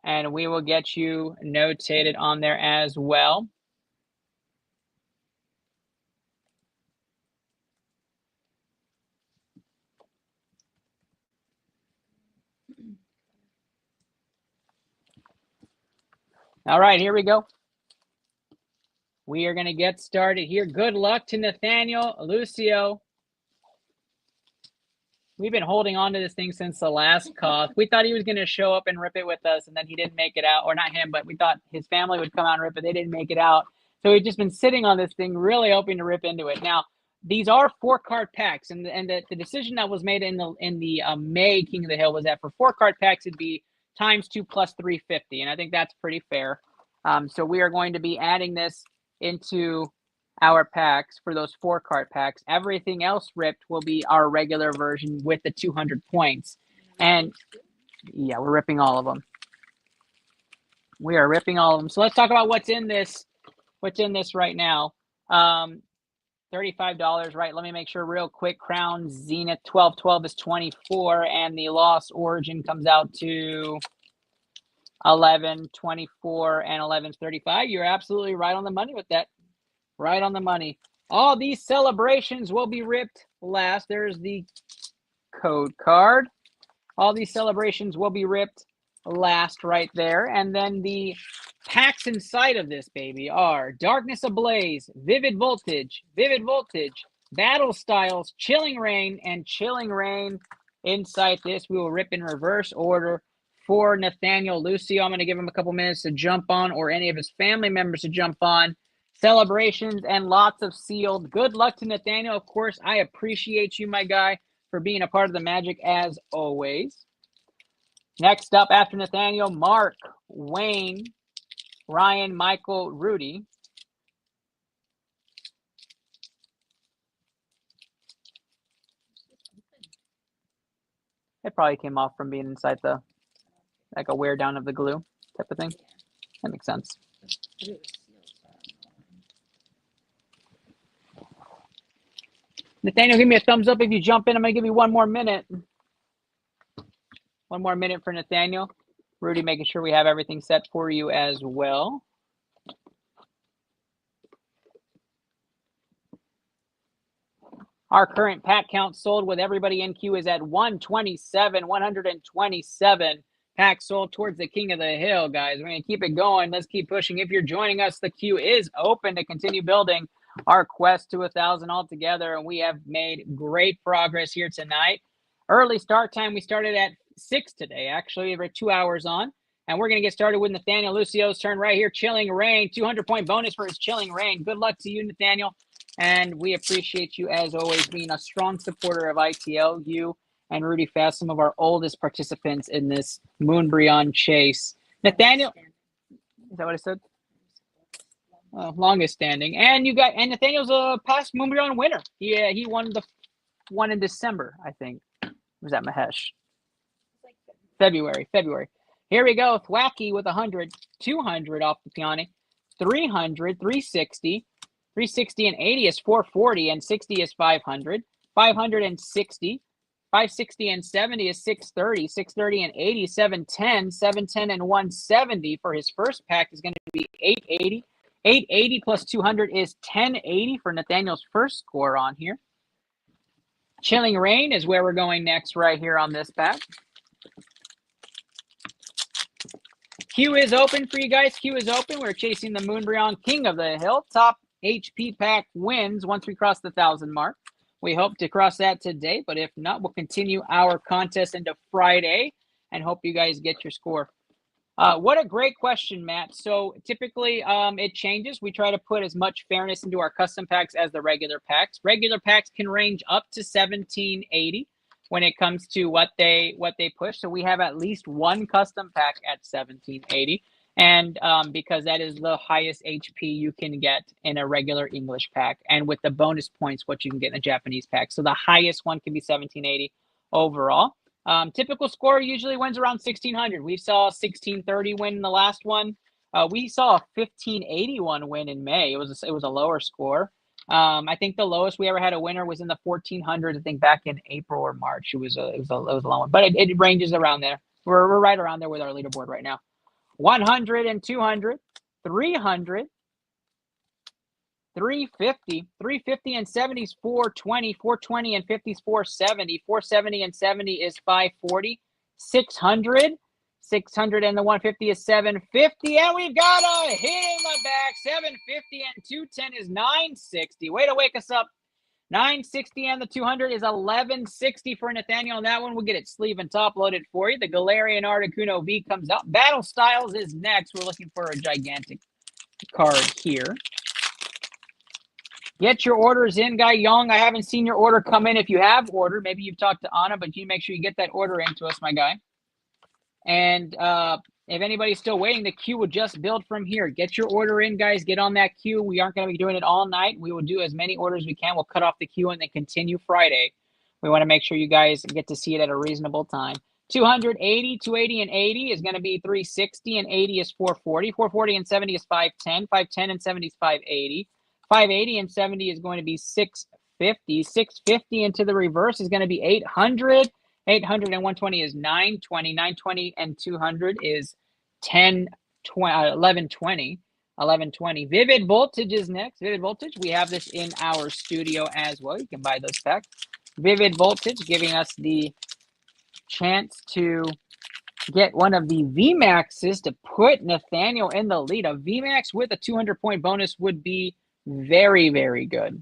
And we will get you notated on there as well. All right, here we go. We are going to get started here. Good luck to Nathaniel, Lucio. We've been holding on to this thing since the last cough. We thought he was going to show up and rip it with us, and then he didn't make it out. Or not him, but we thought his family would come out and rip it. They didn't make it out. So we've just been sitting on this thing, really hoping to rip into it. Now, these are 4-card packs, and the decision that was made in the May King of the Hill was that for 4-card packs, it'd be ×2 plus 350, and I think that's pretty fair. So we are going to be adding this into our packs for those 4-card packs. Everything else ripped will be our regular version with the 200 points. And yeah, we're ripping all of them. We are ripping all of them. So let's talk about what's in this right now. $35, right? Let me make sure real quick. Crown Zenith 1212 is 24, and the Lost Origin comes out to 1124 and 1135. You're absolutely right on the money with that. Right on the money. All these celebrations will be ripped last. There's the code card. All these celebrations will be ripped last right there. And then the packs inside of this baby are Darkness Ablaze, Vivid Voltage, Battle Styles, Chilling Rain, and Chilling Rain. Inside this, we will rip in reverse order for Nathaniel Lucio. I'm going to give him a couple minutes to jump on, or any of his family members to jump on. Celebrations and lots of sealed. Good luck to Nathaniel. Of course, I appreciate you, my guy, for being a part of the magic as always. Next up after Nathaniel, Mark, Wayne, Ryan, Michael, Rudy. It probably came off from being inside the, like a wear down of the glue type of thing. That makes sense. Nathaniel, give me a thumbs up if you jump in. I'm going to give you one more minute. One more minute for Nathaniel. Rudy, making sure we have everything set for you as well. Our current pack count sold with everybody in queue is at 127. 127 packs sold towards the King of the Hill, guys. We're going to keep it going. Let's keep pushing. If you're joining us, the queue is open to continue building our quest to 1,000 altogether, and we have made great progress here tonight. Early start time, we started at 6 today. Actually, we're 2 hours on, and we're going to get started with Nathaniel Lucio's turn right here. Chilling Rain, 200-point bonus for his Chilling Rain. Good luck to you, Nathaniel, and we appreciate you, as always, being a strong supporter of ITL. You and Rudy Fast, some of our oldest participants in this Moonbryon chase. Nathaniel, is that what I said? Longest standing, and Nathaniel's a past Moonbryon winner. Yeah, he won the one in December, I think. Was that Mahesh? February. Here we go. Thwacky with 100, 200 off the Piani, 300, 360, 360 and 80 is 440, and 60 is 500, 560, 560 and 70 is 630, 630 and 80, 710, 710 and 170 for his first pack is going to be 880. 880 plus 200 is 1080 for Nathaniel's first score on here. Chilling Rain is where we're going next right here on this pack. Queue is open for you guys. Queue is open. We're chasing the Moonbryon King of the Hill. Top HP pack wins once we cross the 1,000 mark. We hope to cross that today, but if not, we'll continue our contest into Friday and hope you guys get your score. What a great question, Matt. So typically it changes. We try to put as much fairness into our custom packs as the regular packs. Regular packs can range up to 1780 when it comes to what they push. So we have at least one custom pack at 1780. And because that is the highest HP you can get in a regular English pack. And with the bonus points, what you can get in a Japanese pack. So the highest one can be 1780 overall. Typical score usually wins around 1600. We saw 1630 win in the last one. We saw a 1581 win in May. It was a lower score. I think the lowest we ever had a winner was in the 1400s. I think back in April or March. It was a low one, but it ranges around there. We're right around there with our leaderboard right now. 100 and 200, 300, 350, 350 and 70 is 420, 420 and 50 is 470, 470 and 70 is 540, 600, 600 and the 150 is 750, and we've got a hit in the back. 750 and 210 is 960. Way to wake us up. 960 and the 200 is 1160 for Nathaniel. On that one, we'll get it sleeve and top loaded for you. The Galarian Articuno V comes out. Battle Styles is next. We're looking for a gigantic card here. Get your orders in, Guy Young. I haven't seen your order come in. If you have ordered, maybe you've talked to Anna, but you make sure you get that order into us, my guy. And if anybody's still waiting, the queue will just build from here. Get your order in, guys. Get on that queue. We aren't going to be doing it all night. We will do as many orders as we can. We'll cut off the queue and then continue Friday. We want to make sure you guys get to see it at a reasonable time. 280, 280 and 80 is going to be 360, and 80 is 440. 440 and 70 is 510. 510 and 70 is 580. 580 and 70 is going to be 650. 650 into the reverse is going to be 800. 800 and 120 is 920. 920 and 200 is 1120. 1120. Vivid Voltage is next. Vivid Voltage. We have this in our studio as well. You can buy those packs. Vivid Voltage giving us the chance to get one of the VMAXs to put Nathaniel in the lead. A VMAX with a 200-point bonus would be very, very good.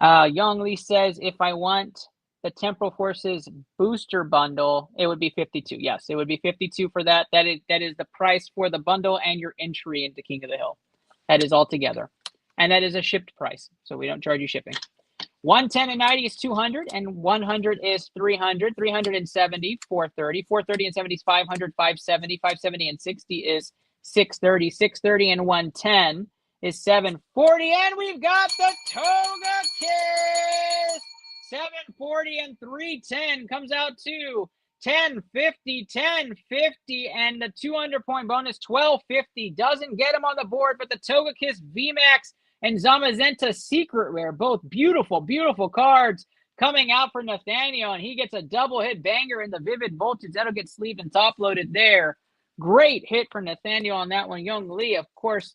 Young Lee says, if I want the Temporal Forces booster bundle, it would be 52. Yes, it would be 52 for that. That is the price for the bundle and your entry into King of the Hill. That is all together. And that is a shipped price, so we don't charge you shipping. 110 and 90 is 200, and 100 is 300. 370, 430. 430 and 70 is 500. 570. 570 and 60 is 630. 630 and 110 is 740, and we've got the Toga Kiss. 740 and 310 comes out to 1050, 1050, and the 200-point bonus 1250 doesn't get him on the board, but the Toga Kiss VMAX and Zamazenta Secret Rare, both beautiful, beautiful cards coming out for Nathaniel, and he gets a double hit banger in the Vivid Voltage. That'll get sleeved and top loaded there. Great hit for Nathaniel on that one. Young Lee, of course,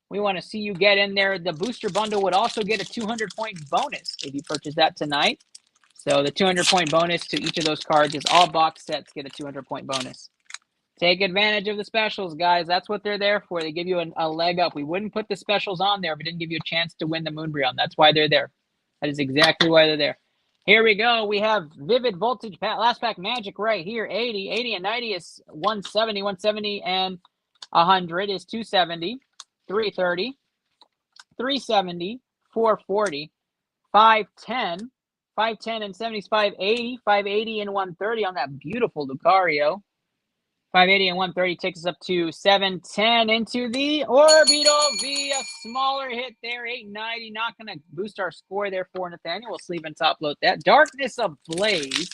we want to see you get in there. The booster bundle would also get a 200-point bonus if you purchase that tonight. So the 200-point bonus to each of those cards is all box sets get a 200-point bonus. Take advantage of the specials, guys. That's what they're there for. They give you a leg up. We wouldn't put the specials on there if it didn't give you a chance to win the Moonbreon. That's why they're there. That is exactly why they're there. Here we go. We have Vivid Voltage last pack magic right here. 80. 80 and 90 is 170. 170 and 100 is 270. 330. 370. 440. 510. 510 and 70 is 580. 580 and 130 on that beautiful Lucario. 580 and 130 takes us up to 710 into the Orbital V. A smaller hit there, 890. Not going to boost our score there for Nathaniel. We'll sleeve and top load that. Darkness Ablaze,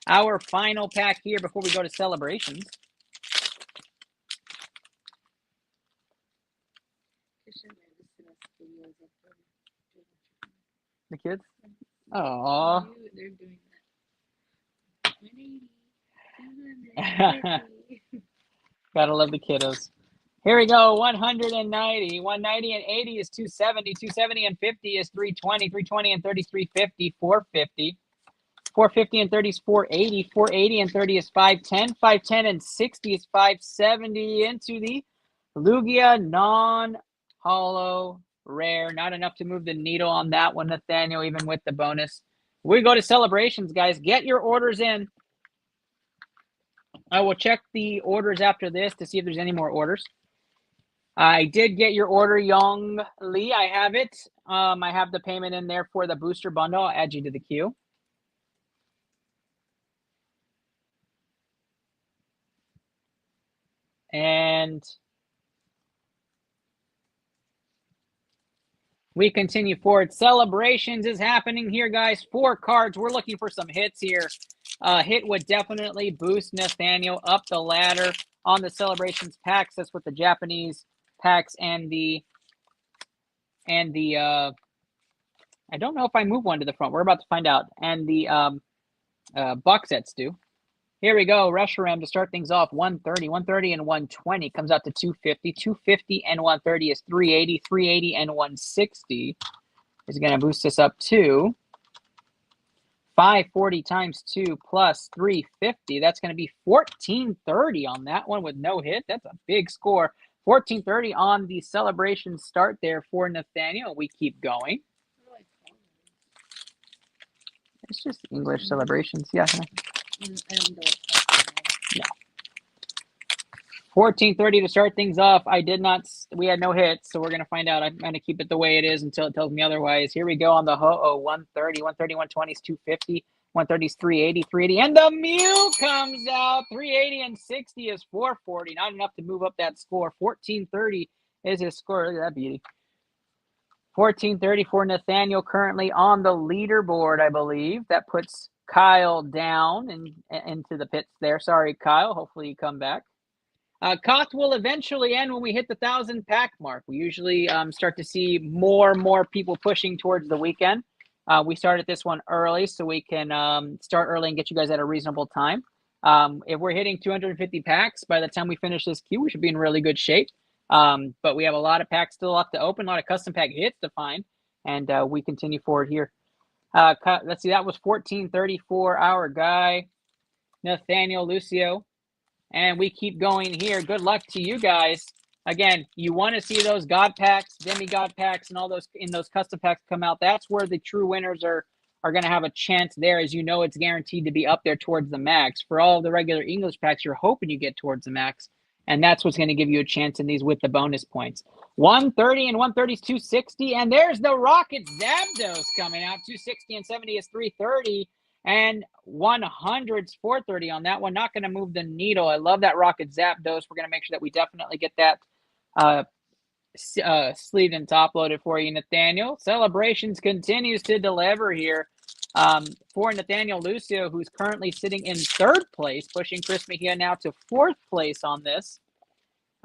our final pack here before we go to celebrations. The kids? Aww. They're doing that. 180. Gotta love the kiddos. Here we go. 190. 190 and 80 is 270. 270 and 50 is 320. 320 and 30 is 350. 450. 450 and 30 is 480. 480 and 30 is 510. 510 and 60 is 570 into the Lugia non-holo rare. Not enough to move the needle on that one, Nathaniel, even with the bonus. We go to celebrations, guys. Get your orders in. I will check the orders after this to see if there's any more orders. I did get your order, Young Lee. I have it. I have the payment in there for the booster bundle. I'll add you to the queue. And we continue forward. Celebrations is happening here, guys. 4 cards. We're looking for some hits here. Hit would definitely boost Nathaniel up the ladder on the celebrations packs. That's what the Japanese packs and the I don't know if I move one to the front. We're about to find out. And the box sets do. Here we go. Reshiram to start things off. 130. 130 and 120 comes out to 250. 250 and 130 is 380. 380 and 160 is going to boost us up to 540 times 2 plus 350. That's going to be 1430 on that one with no hit. That's a big score. 1430 on the celebration start there for Nathaniel. We keep going. It's just English celebrations. Yeah. Yeah. 1430 to start things off. We had no hits, so we're going to find out. I'm going to keep it the way it is until it tells me otherwise. Here we go on the ho-oh. 130, 130, 120 is 250. 130 is 380, 380. And the Mew comes out. 380 and 60 is 440. Not enough to move up that score. 1430 is his score. Look at that beauty. 1430 for Nathaniel, currently on the leaderboard, I believe. That puts Kyle down and into the pits there. Sorry, Kyle. Hopefully you come back. Cost will eventually end when we hit the 1,000 pack mark. We usually start to see more and more people pushing towards the weekend. We started this one early so we can start early and get you guys at a reasonable time. If we're hitting 250 packs by the time we finish this queue, we should be in really good shape. But we have a lot of packs still left to open, a lot of custom pack hits to find, and we continue forward here. Let's see, that was 1430 for our guy, Nathaniel Lucio. And we keep going here. Good luck to you guys. Again, you want to see those God packs, demigod packs, and all those in those custom packs come out. That's where the true winners are going to have a chance there. As you know, it's guaranteed to be up there towards the max. For all of the regular English packs, you're hoping you get towards the max. And that's what's going to give you a chance in these with the bonus points. 130 and 130 is 260. And there's the Rocket Zapdos coming out. 260 and 70 is 330. And 100's 430 on that one. Not going to move the needle. I love that Rocket Zapdos. We're going to make sure that we definitely get that sleeved and top loaded for you, Nathaniel. Celebrations continues to deliver here for Nathaniel Lucio, who's currently sitting in 3rd place, pushing Chris Mejia now to 4th place on this.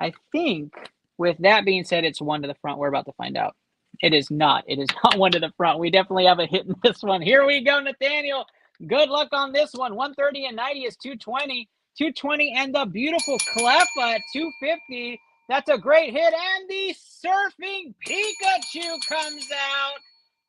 I think, with that being said, it's 1 to the front. We're about to find out. It is not. It is not 1 to the front. We definitely have a hit in this one. Here we go, Nathaniel. Good luck on this one. 130 and 90 is 220. 220 and the beautiful Cleffa at 250. That's a great hit. And the Surfing Pikachu comes out.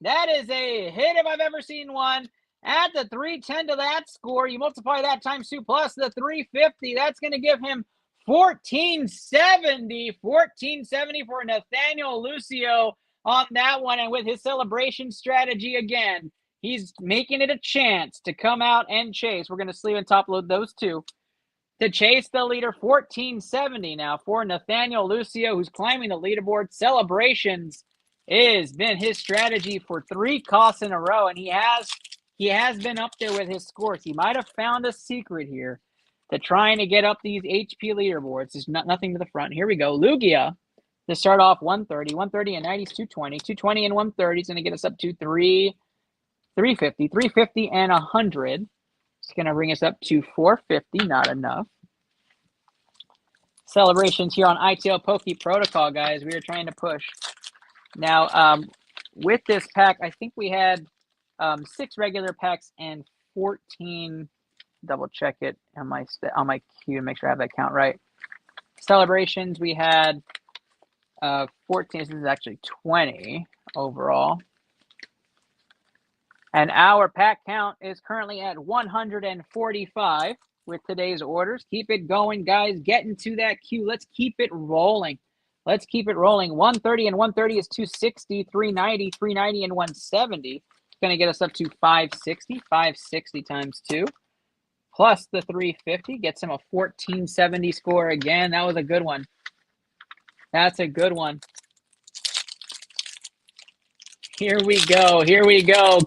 That is a hit if I've ever seen one. Add the 310 to that score. You multiply that times 2 plus the 350. That's going to give him 1470. 1470 for Nathaniel Lucio on that one. And with his celebration strategy again, he's making it a chance to come out and chase. We're going to sleeve and top load those two. To chase the leader, 1470 now for Nathaniel Lucio, who's climbing the leaderboard. Celebrations has been his strategy for 3 costs in a row, and he has been up there with his scores. He might have found a secret here to trying to get up these HP leaderboards. There's nothing to the front. Here we go. Lugia to start off 130. 130 and 90 is 220. 220 and 130 is going to get us up to 350. 350 and 100. It's going to bring us up to 450. Not enough. Celebrations here on iTL Poke Protocol, guys. We are trying to push. Now, with this pack, I think we had 6 regular packs and 14. Double check it on my queue to make sure I have that count right. Celebrations, we had 14. This is actually 20 overall. And our pack count is currently at 145 with today's orders. Keep it going, guys. Get into that queue. Let's keep it rolling. Let's keep it rolling. 130 and 130 is 260, 390, 390 and 170. It's going to get us up to 560. 560 times 2. Plus the 350 gets him a 1470 score again. That was a good one. That's a good one. Here we go. Here we go.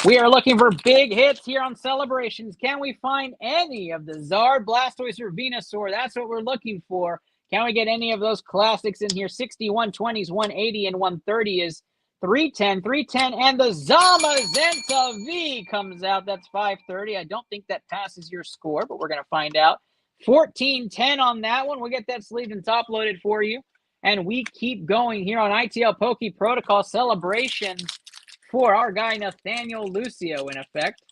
We are looking for big hits here on Celebrations. Can we find any of the Zard, Blastoise, or Venusaur? That's what we're looking for. Can we get any of those classics in here? 60, 120s, 180, and 130 is 310. 310, and the Zamazenta V comes out. That's 530. I don't think that passes your score, but we're going to find out. 1410 on that one. We'll get that sleeved and top loaded for you. And we keep going here on iTL Poke Protocol Celebrations for our guy Nathaniel Lucio in effect.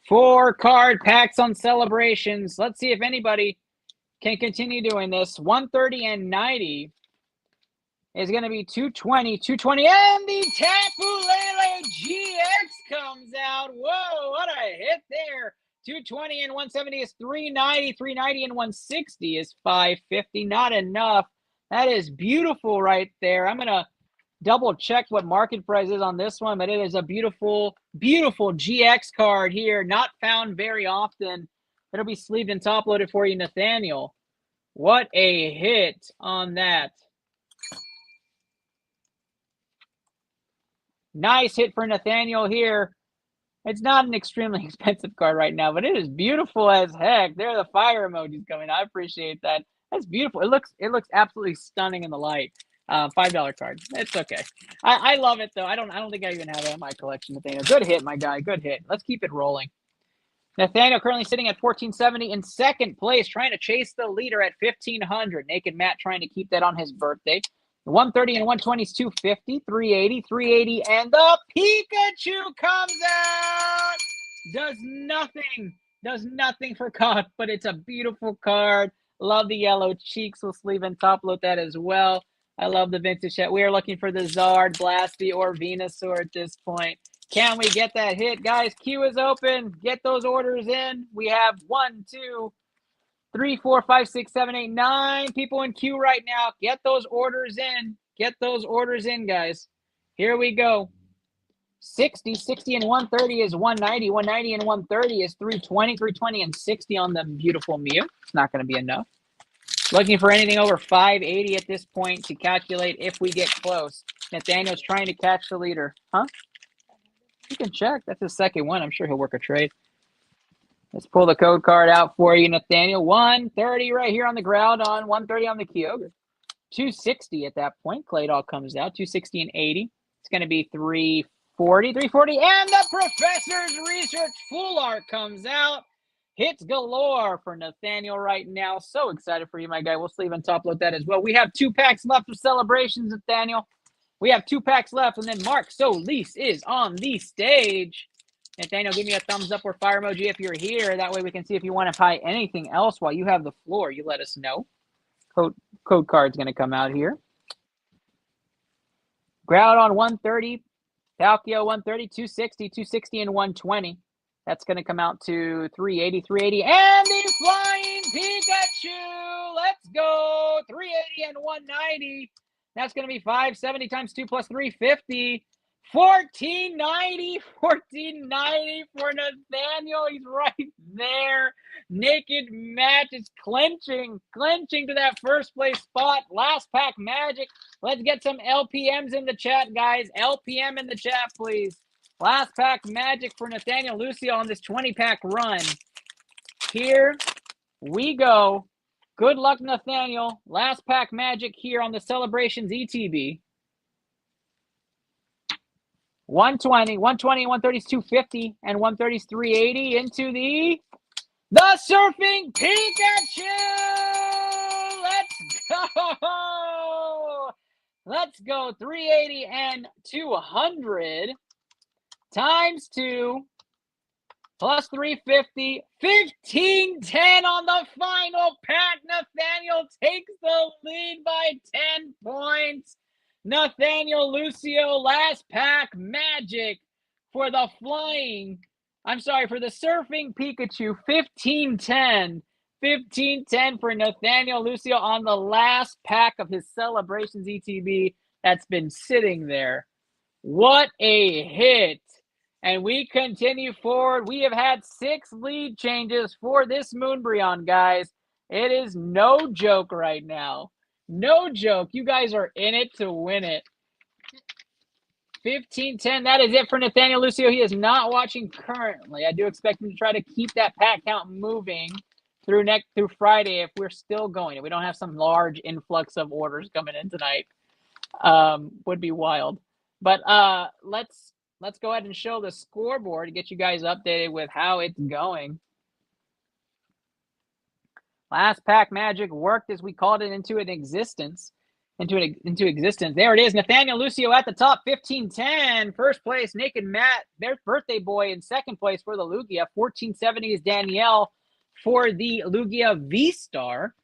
Four card packs on Celebrations. Let's see if anybody can continue doing this. 130 and 90 is going to be 220, 220, and the Tapulele GX comes out. Whoa, what a hit there. 220 and 170 is 390, 390 and 160 is 550. Not enough. That is beautiful right there. I'm going to double check what market price is on this one, but it is a beautiful, beautiful GX card here. Not found very often. It'll be sleeved and top loaded for you, Nathaniel. What a hit on that. Nice hit for Nathaniel here. It's not an extremely expensive card right now, but it is beautiful as heck. There are the fire emojis coming. I appreciate that. That's beautiful. It looks absolutely stunning in the light. $5 card. It's okay. I love it though. I don't think I even have it in my collection, Nathaniel. Good hit, my guy. Good hit. Let's keep it rolling. Nathaniel currently sitting at 1470 in second place, trying to chase the leader at 1500. Naked Matt trying to keep that on his birthday. 130 and 120 is 250, 380, 380, and the Pikachu comes out. Does nothing for cost, but it's a beautiful card. Love the yellow cheeks. We'll sleeve and top load that as well. I love the vintage set. We are looking for the Zard, Blasty, or Venusaur at this point. Can we get that hit? Guys, queue is open. Get those orders in. We have 1, 2, 3, 4, 5, 6, 7, 8, 9 people in queue right now. Get those orders in. Get those orders in, guys. Here we go. 60, 60 and 130 is 190. 190 and 130 is 320. 320 and 60 on the beautiful Mew. It's not going to be enough. Looking for anything over 580 at this point to calculate if we get close. Nathaniel's trying to catch the leader. Huh? You can check. That's his second one. I'm sure he'll work a trade. Let's pull the code card out for you, Nathaniel. 130 right here on the Groudon. 130 on the Kyogre. 260 at that point. Claydol comes out. 260 and 80. It's going to be 340. 340. And the Professor's Research Full Art comes out. Hits galore for Nathaniel right now. So excited for you, my guy. We'll sleeve and top load that as well. We have 2 packs left of celebrations, Nathaniel. We have 2 packs left, and then Mark Solis is on the stage. Nathaniel, give me a thumbs up or fire emoji if you're here. That way we can see if you want to buy anything else while you have the floor. You let us know. Code card's going to come out here. Groudon 130. Palkia 130, 260, 260, and 120. That's going to come out to 380, 380. And the Flying Pikachu. Let's go. 380 and 190. That's going to be 570 times 2 plus 350. 1490. 1490 for Nathaniel. He's right there. Naked Match is clinching to that first place spot. Last pack magic. Let's get some LPMs in the chat, guys. LPM in the chat, please. Last pack magic for Nathaniel Lucio on this 20-pack run. Here we go. Good luck, Nathaniel. Last pack magic here on the Celebrations ETB. 120, 120, 130 is 250, and 130 is 380 into the Surfing Pikachu! Let's go! Let's go. 380 and 200 times 2 plus 350. 1510 on the final pack. Nathaniel takes the lead by 10 points. Nathaniel Lucio, last pack magic for the for the Surfing Pikachu. 1510. 1510 for Nathaniel Lucio on the last pack of his Celebrations ETB that's been sitting there. What a hit. And we continue forward. We have had 6 lead changes for this Moonbreon, guys. It is no joke right now. No joke. You guys are in it to win it. 1510. That is it for Nathaniel Lucio. He is not watching currently. I do expect him to try to keep that pack count moving through Friday if we're still going. If we don't have some large influx of orders coming in tonight. Would be wild. But let's go ahead and show the scoreboard to get you guys updated with how it's going. Last pack magic worked as we called it into existence. There it is. Nathaniel Lucio at the top, 1510. First place, Naked Matt, their birthday boy, in second place for the Lugia. 1470 is Danielle for the Lugia V-Star.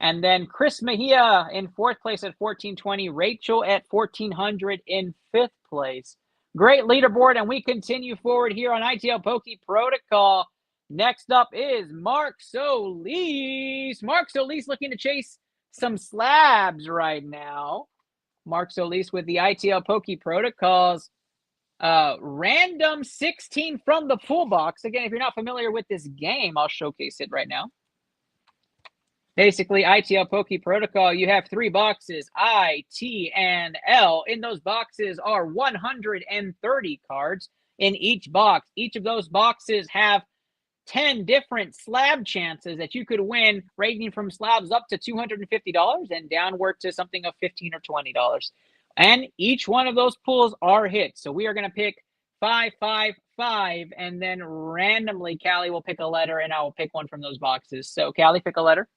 And then Chris Mejia in 4th place at 1420. Rachel at 1400 in 5th place. Great leaderboard, and we continue forward here on ITL Poke Protocol. Next up is Mark Solis. Mark Solis looking to chase some slabs right now. Mark Solis with the ITL Poke Protocols. Random 16 from the pool box. Again, if you're not familiar with this game, I'll showcase it right now. Basically, ITL Poke Protocol, you have 3 boxes, I, T, and L. In those boxes are 130 cards in each box. Each of those boxes have 10 different slab chances that you could win, ranging from slabs up to $250 and downward to something of $15 or $20. And each one of those pools are hits. So we are going to pick 5, 5, 5, and then randomly Callie will pick a letter, and I will pick one from those boxes. So Callie, pick a letter.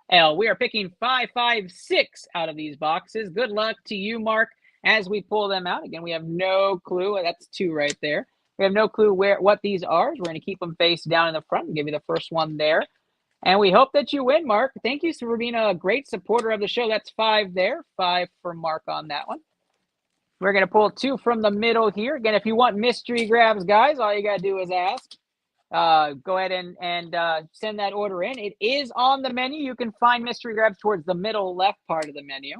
L. We are picking 5, 5, 6 out of these boxes. Good luck to you, Mark, as we pull them out. Again, we have no clue. That's 2 right there. We have no clue what these are. So we're going to keep them face down in the front and give you the first one there. And we hope that you win, Mark. Thank you for being a great supporter of the show. That's 5 there. 5 for Mark on that one. We're going to pull 2 from the middle here. Again, if you want mystery grabs, guys, all you got to do is ask. Go ahead and send that order in. It is on the menu. You can find mystery grabs towards the middle left part of the menu.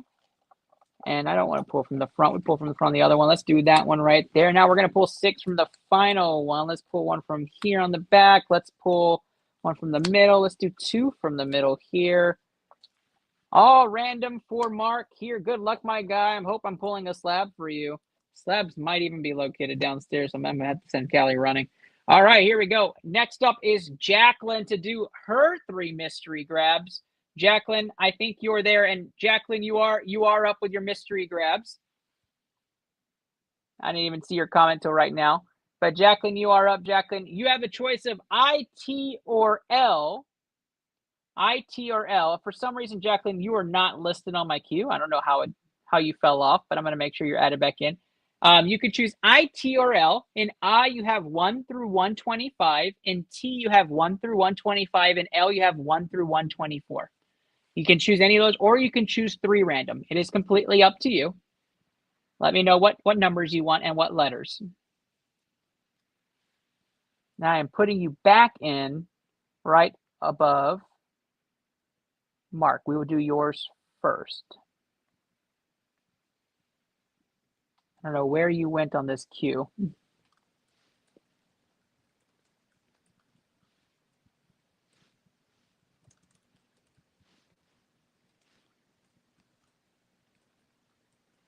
And I don't want to pull from the front. We pull from the front of the other one. Let's do that one right there. Now we're going to pull 6 from the final one. Let's pull one from here on the back. Let's pull one from the middle. Let's do 2 from the middle here. All random for Mark here. Good luck, my guy. I hope I'm pulling a slab for you. Slabs might even be located downstairs. I'm going to have to send Callie running. All right, here we go. Next up is Jacqueline to do her 3 mystery grabs. Jacqueline, I think you're there. And Jacqueline, you are up with your mystery grabs. I didn't even see your comment till right now. But Jacqueline, you are up. Jacqueline, you have a choice of IT or L. IT or L. For some reason, Jacqueline, you are not listed on my queue. I don't know how you fell off, but I'm going to make sure you're added back in. You could choose IT or L. In I, you have 1 through 125. In T, you have 1 through 125. In L, you have 1 through 124. You can choose any of those, or you can choose 3 random. It is completely up to you. Let me know what numbers you want and what letters. Now I am putting you back in right above Mark. We will do yours first. I don't know where you went on this queue.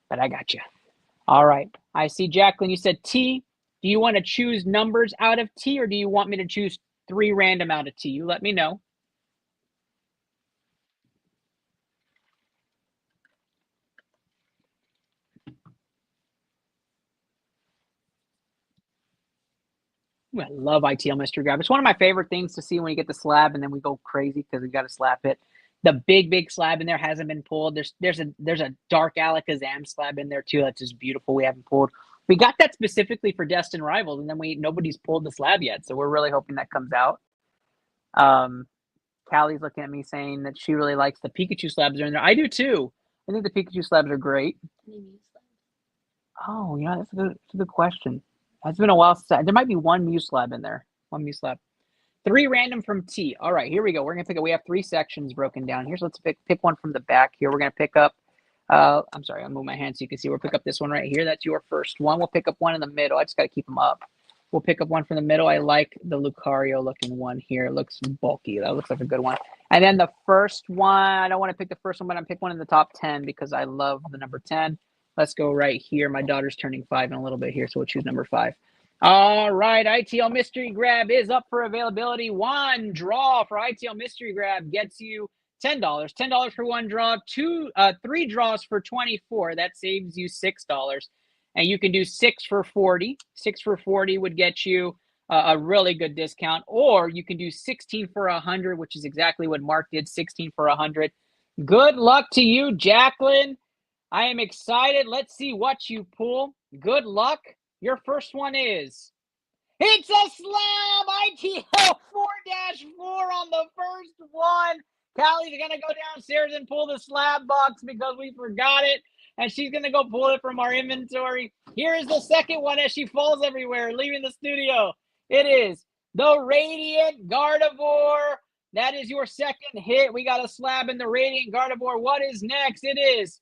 But I got you. All right. I see, Jacqueline, you said T. Do you want to choose numbers out of T, or do you want me to choose 3 random out of T? You let me know. I love ITL Mystery Grab. It's one of my favorite things to see when you get the slab and then we go crazy because we got a slab hit. The big slab in there hasn't been pulled. There's a dark Alakazam slab in there too. That's just beautiful. We haven't pulled. We got that specifically for Destined Rivals, and then nobody's pulled the slab yet. So we're really hoping that comes out. Callie's looking at me saying that she really likes the Pikachu slabs are in there. I do too. I think the Pikachu slabs are great. Oh, that's a good question. It's been a while since there might be 1 Mew slab in there. 1 Mew slab. 3 random from T. All right, here we go. We're gonna pick up. We have 3 sections broken down here. So let's pick one from the back here. We're gonna pick up. I'm sorry, I'll move my hand so you can see. We'll pick up this one right here. That's your first one. We'll pick up one in the middle. I just gotta keep them up. We'll pick up one from the middle. I like the Lucario looking one here. It looks bulky. That looks like a good one. And then the first one, I don't want to pick the first one, but I'm pick one in the top 10 because I love the number 10. Let's go right here. My daughter's turning 5 in a little bit here, so we'll choose number 5. All right, ITL Mystery Grab is up for availability. 1 draw for ITL Mystery Grab gets you $10. $10 for 1 draw. 3 draws for $24. That saves you $6. And you can do 6 for $40. 6 for $40 would get you a really good discount. Or you can do 16 for $100, which is exactly what Mark did. 16 for $100. Good luck to you, Jacqueline. I am excited. Let's see what you pull. Good luck. Your first one is, it's a slab! ITL 4-4 on the first one. Callie's going to go downstairs and pull the slab box because we forgot it. And she's going to go pull it from our inventory. Here is the second one as she falls everywhere, leaving the studio. It is the Radiant Gardevoir. That is your second hit. We got a slab in the Radiant Gardevoir. What is next? It is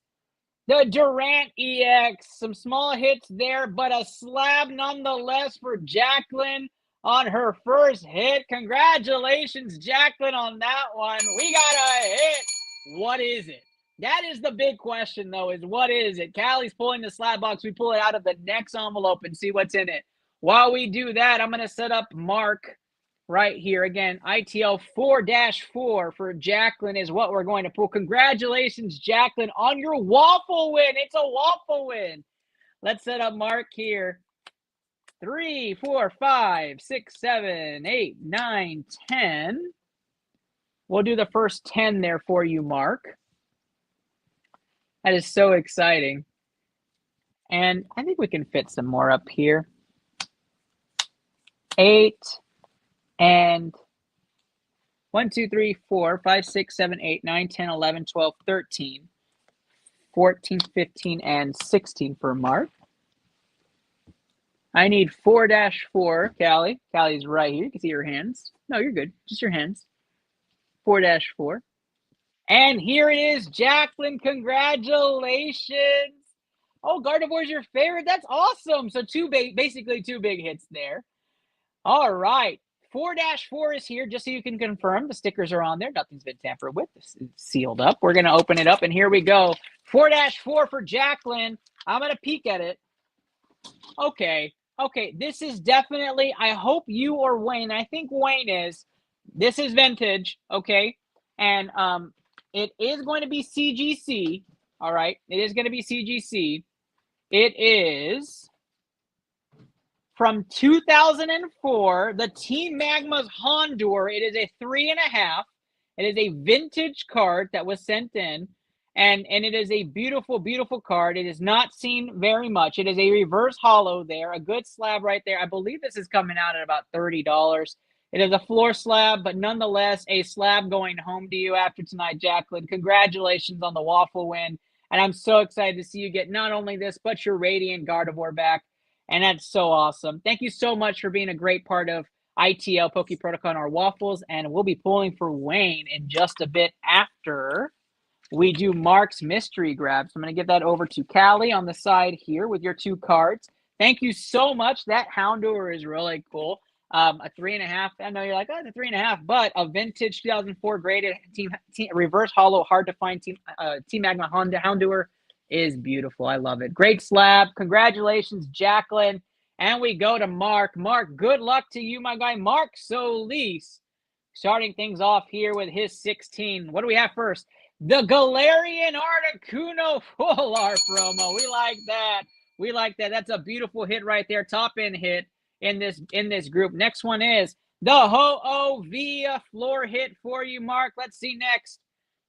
the Durant EX. Some small hits there, but a slab nonetheless for Jacqueline on her first hit. Congratulations, Jacqueline, on that one. We got a hit. What is it? That is the big question, though, is what is it? Callie's pulling the slab box. We pull it out of the next envelope and see what's in it. While we do that, I'm going to set up Mark right here. Again, ITL 4-4 for Jacqueline is what we're going to pull. Congratulations, Jacqueline, on your waffle win. It's a waffle win. Let's set up Mark here. 3, 4, 5, 6, 7, 8, 9, 10. We'll do the first 10 there for you, Mark. That is so exciting. And I think we can fit some more up here. 8 and 1, 2, 3, 4, 5, 6, 7, 8, 9, 10, 11, 12, 13, 14, 15, and 16 for Mark. I need 4-4, Callie. Callie's right here. You can see her hands. No, you're good. Just your hands. 4-4. And here it is, Jacqueline. Congratulations. Oh, Gardevoir's your favorite. That's awesome. So basically two big hits there. All right. 4-4 is here, just so you can confirm. The stickers are on there. Nothing's been tampered with. This is sealed up. We're going to open it up, and here we go. 4-4 for Jacqueline. I'm going to peek at it. Okay. This is definitely, I hope you or Wayne, I think Wayne is. This is vintage, okay? And it is going to be CGC, all right? It is going to be CGC. It is from 2004, the Team Magma's Hondur. It is a 3.5. It is a vintage card that was sent in, and it is a beautiful, beautiful card. It is not seen very much. It is a reverse holo there, a good slab right there. I believe this is coming out at about $30. It is a floor slab, but nonetheless, a slab going home to you after tonight, Jacqueline. Congratulations on the waffle win. And I'm so excited to see you get not only this, but your Radiant Gardevoir back. And that's so awesome. Thank you so much for being a great part of ITL Poke Protocol and our waffles. And we'll be pulling for Wayne in just a bit after we do Mark's mystery grab. So I'm going to give that over to Callie on the side here with your 2 cards. Thank you so much. That Houndour is really cool. A 3.5. I know you're like, oh, it's a 3.5, but a vintage 2004 graded team reverse holo, hard to find Team Magma Houndour is beautiful. I love it. Great slab. Congratulations, Jacqueline. And we go to Mark. Mark, good luck to you, my guy. Mark Solis, starting things off here with his 16. What do we have first? The Galarian Articuno Full Art promo. We like that. We like that. That's a beautiful hit right there. Top end hit in this group. Next one is the Ho-Oh Via floor hit for you, Mark. Let's see next.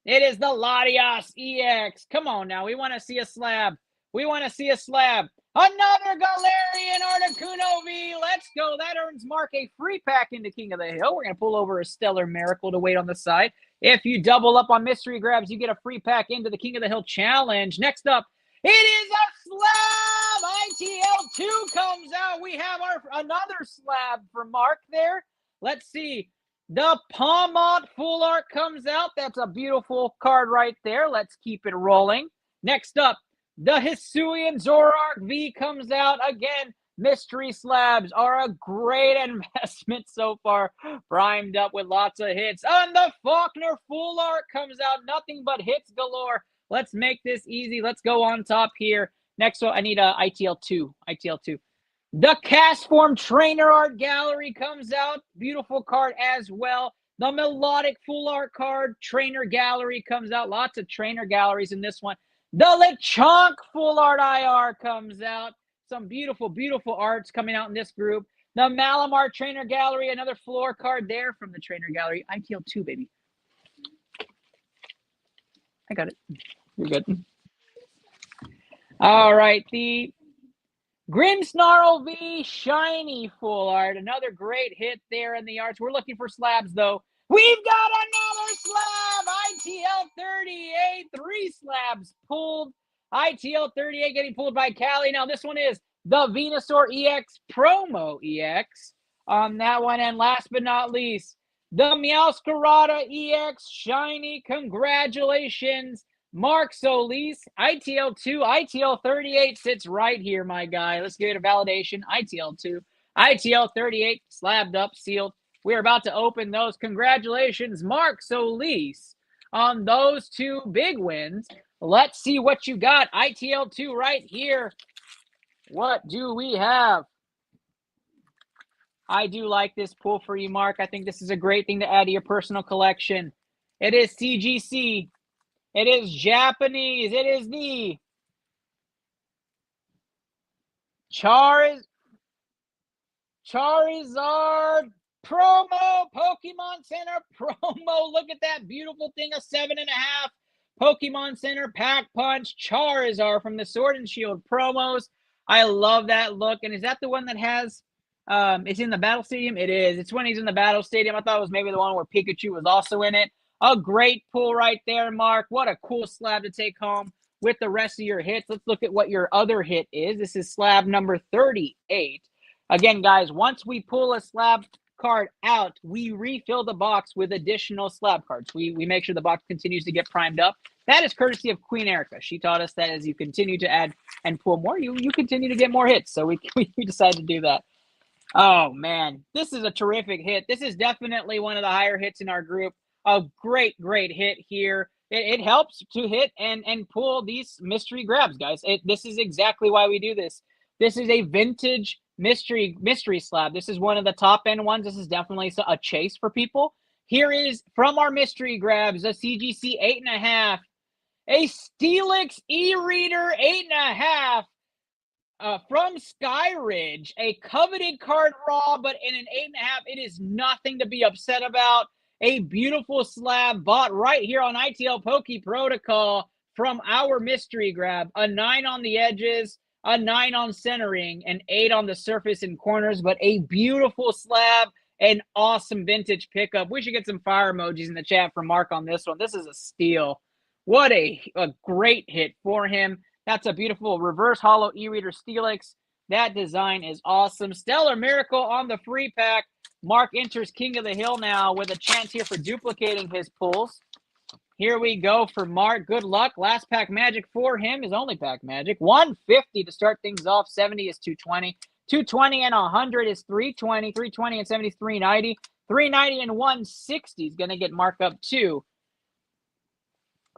It is the Latias EX. Come on now. We want to see a slab. We want to see a slab. Another Galarian Articuno V. Let's go. That earns Mark a free pack into King of the Hill. We're going to pull over a Stellar Miracle to wait on the side. If you double up on mystery grabs, you get a free pack into the King of the Hill challenge. Next up, it is a slab. ITL 2 comes out. We have another slab for Mark there. Let's see. The Palmont Full Art comes out. That's a beautiful card right there. Let's keep it rolling. Next up, the Hisuian Zoroark V comes out. Again, mystery slabs are a great investment so far. Primed up with lots of hits. And the Faulkner Full Art comes out. Nothing but hits galore. Let's make this easy. Let's go on top here. Next one, I need a ITL 2. ITL 2. The Castform Trainer Art Gallery comes out. Beautiful card as well. The Melodic Full Art card Trainer Gallery comes out. Lots of trainer galleries in this one. The Lechonk Full Art IR comes out. Some beautiful, beautiful arts coming out in this group. The Malamar Trainer Gallery, another floor card there from the Trainer Gallery. ITL 2, baby. I got it. You're good. All right. The Grimmsnarl V Shiny Full Art. Another great hit there in the arts. We're looking for slabs, though. We've got another slab. ITL 38, 3 slabs pulled. ITL 38 getting pulled by Callie. Now this one is the Venusaur EX Promo EX on that one. And last but not least, the Meowscarada EX Shiny. Congratulations, Mark Solis. ITL 2, ITL 38 sits right here, my guy. Let's give it a validation. ITL 2, ITL 38 slabbed up, sealed. We're about to open those. Congratulations, Mark Solis, on those 2 big wins. Let's see what you got. ITL 2 right here. What do we have? I do like this pull for you, Mark. I think this is a great thing to add to your personal collection. It is CGC. It is Japanese. It is the Charizard promo, Pokemon Center promo. Look at that beautiful thing, a 7.5 Pokemon Center Pack Punch Charizard from the Sword and Shield promos. I love that look. And is that the one that has, it's in the Battle Stadium? It is. It's when he's in the Battle Stadium. I thought it was maybe the one where Pikachu was also in it. A great pull right there, Mark. What a cool slab to take home with the rest of your hits. Let's look at what your other hit is. This is slab number 38. Again, guys, once we pull a slab card out, we refill the box with additional slab cards. We make sure the box continues to get primed up. That is courtesy of Queen Erica. She taught us that as you continue to add and pull more, you continue to get more hits. So we decided to do that. Oh, man, this is a terrific hit. This is definitely one of the higher hits in our group. A great hit here. It helps to hit and pull these mystery grabs, guys. This is exactly why we do this. This is a vintage mystery slab. This is one of the top end ones. This is definitely a chase for people. Here is from our mystery grabs, a CGC 8.5, a Steelix e-reader 8.5 from Skyridge, a coveted card raw, but in an 8.5, it is nothing to be upset about. A beautiful slab bought right here on ITL Poke Protocol from our mystery grab. A 9 on the edges, a 9 on centering, an 8 on the surface and corners, but a beautiful slab, an awesome vintage pickup. We should get some fire emojis in the chat for Mark on this one. This is a steal. What a great hit for him. That's a beautiful reverse hollow e-reader Steelix. That design is awesome. Stellar Miracle on the free pack. Mark enters King of the Hill now with a chance here for duplicating his pulls. Here we go for Mark. Good luck. Last pack magic for him is only pack magic. 150 to start things off. 70 is 220. 220 and 100 is 320. 320 and 70 is 390. 390 and 160 is going to get Mark up to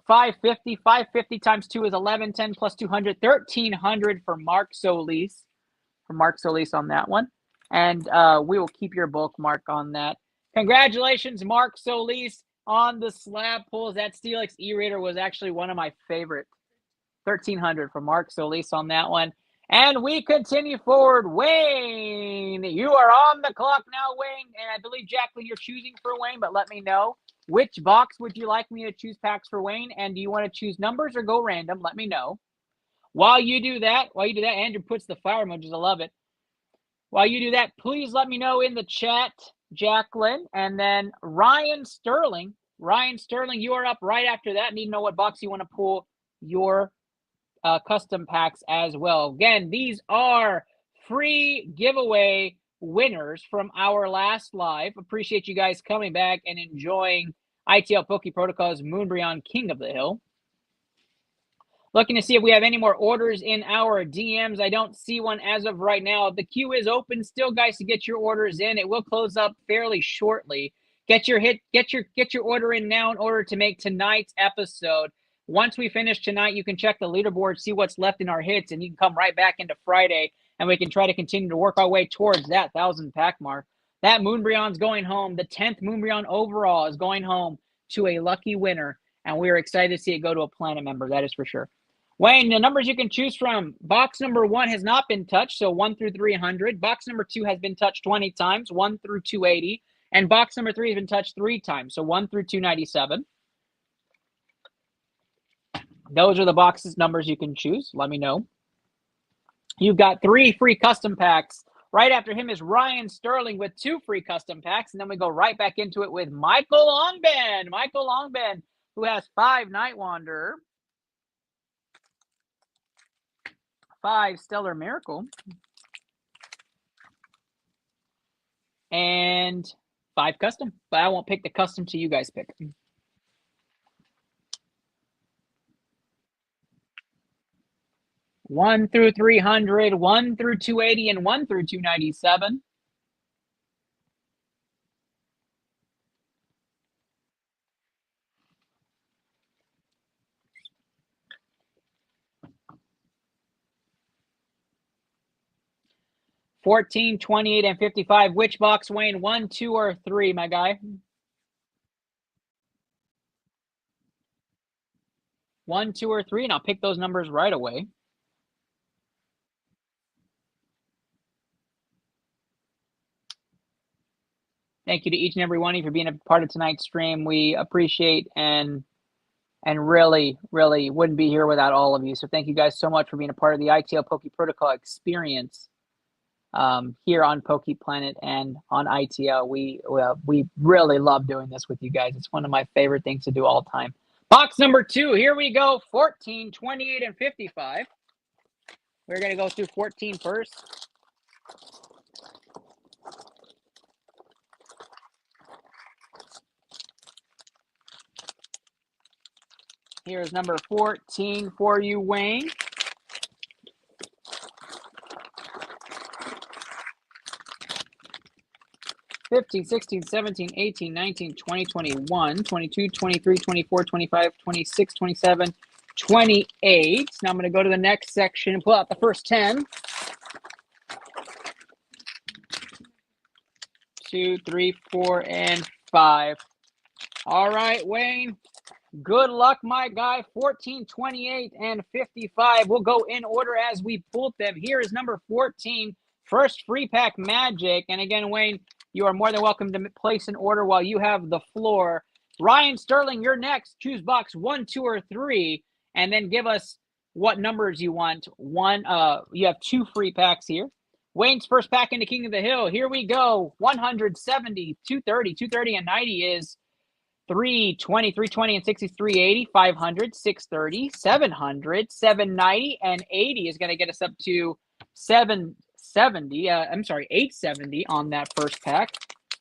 550. 550 times 2 is 1110 plus 200. 1300 for Mark Solis. For Mark Solis on that one. And we will keep your bulk mark on that. Congratulations, Mark Solis, on the slab pulls. That Steelix E-Raider was actually one of my favorite. 1300 for Mark Solis on that one. And we continue forward. Wayne, you are on the clock now, Wayne. And I believe, Jacqueline, you're choosing for Wayne, but let me know. Which box would you like me to choose packs for Wayne? And do you want to choose numbers or go random? Let me know. While you do that, Andrew puts the fire emojis. I love it. While you do that, please let me know in the chat, Jacqueline. And then Ryan Sterling. Ryan Sterling, you are up right after that. Need to know what box you want to pull your custom packs as well. Again, these are free giveaway winners from our last live. Appreciate you guys coming back and enjoying ITL Poke Protocol's Moonbreon King of the Hill. Looking to see if we have any more orders in our DMs. I don't see one as of right now. The queue is open still, guys, to get your orders in. It will close up fairly shortly. Get your order in now in order to make tonight's episode. Once we finish tonight, you can check the leaderboard, see what's left in our hits, and you can come right back into Friday, and we can try to continue to work our way towards that 1,000 pack mark. That Moonbreon's going home. The 10th Moonbreon overall is going home to a lucky winner, and we are excited to see it go to a Planet member. That is for sure. Wayne, the numbers you can choose from. Box number 1 has not been touched, so 1 through 300. Box number 2 has been touched 20 times, 1 through 280. And box number 3 has been touched 3 times, so 1 through 297. Those are the boxes numbers you can choose. Let me know. You've got 3 free custom packs Right after him is Ryan Sterling with 2 free custom packs. And then we go right back into it with Michael Longben. Michael Longben, who has 5 Night Wanderer, 5 Stellar Miracle, and 5 custom. But I won't pick the custom till you guys pick. One through 300, 1 through 280, and 1 through 297. $14, $28, and $55. Which box, Wayne? 1, 2, or 3, my guy? 1, 2, or 3, and I'll pick those numbers right away. Thank you to each and every one of you for being a part of tonight's stream. We appreciate and really, really wouldn't be here without all of you. So thank you guys so much for being a part of the iTL Poke Protocol experience here on Poke Planet and on iTL. We really love doing this with you guys. It's one of my favorite things to do all the time. Box number 2, here we go. 14, 28, and 55. We're going to go through 14 first. Here's number 14 for you, Wayne. $15, $16, $17, $18, $19, $20, $21, $22, $23, $24, $25, $26, $27, $28. Now I'm going to go to the next section and pull out the first 10. 2, 3, 4, and 5. All right, Wayne. Good luck, my guy. 14, 28, and 55. We'll go in order as we pulled them. Here is number 14, first free pack Magic. And again, Wayne, you are more than welcome to place an order while you have the floor. Ryan Sterling, you're next. Choose box 1, 2, or 3, and then give us what numbers you want. You have 2 free packs here. Wayne's first pack into King of the Hill. Here we go. 170, 230, 230, and 90 is 320, 320, and 60 is 380, 500, 630, 700, 790, and 80 is going to get us up to 770. 870 on that first pack.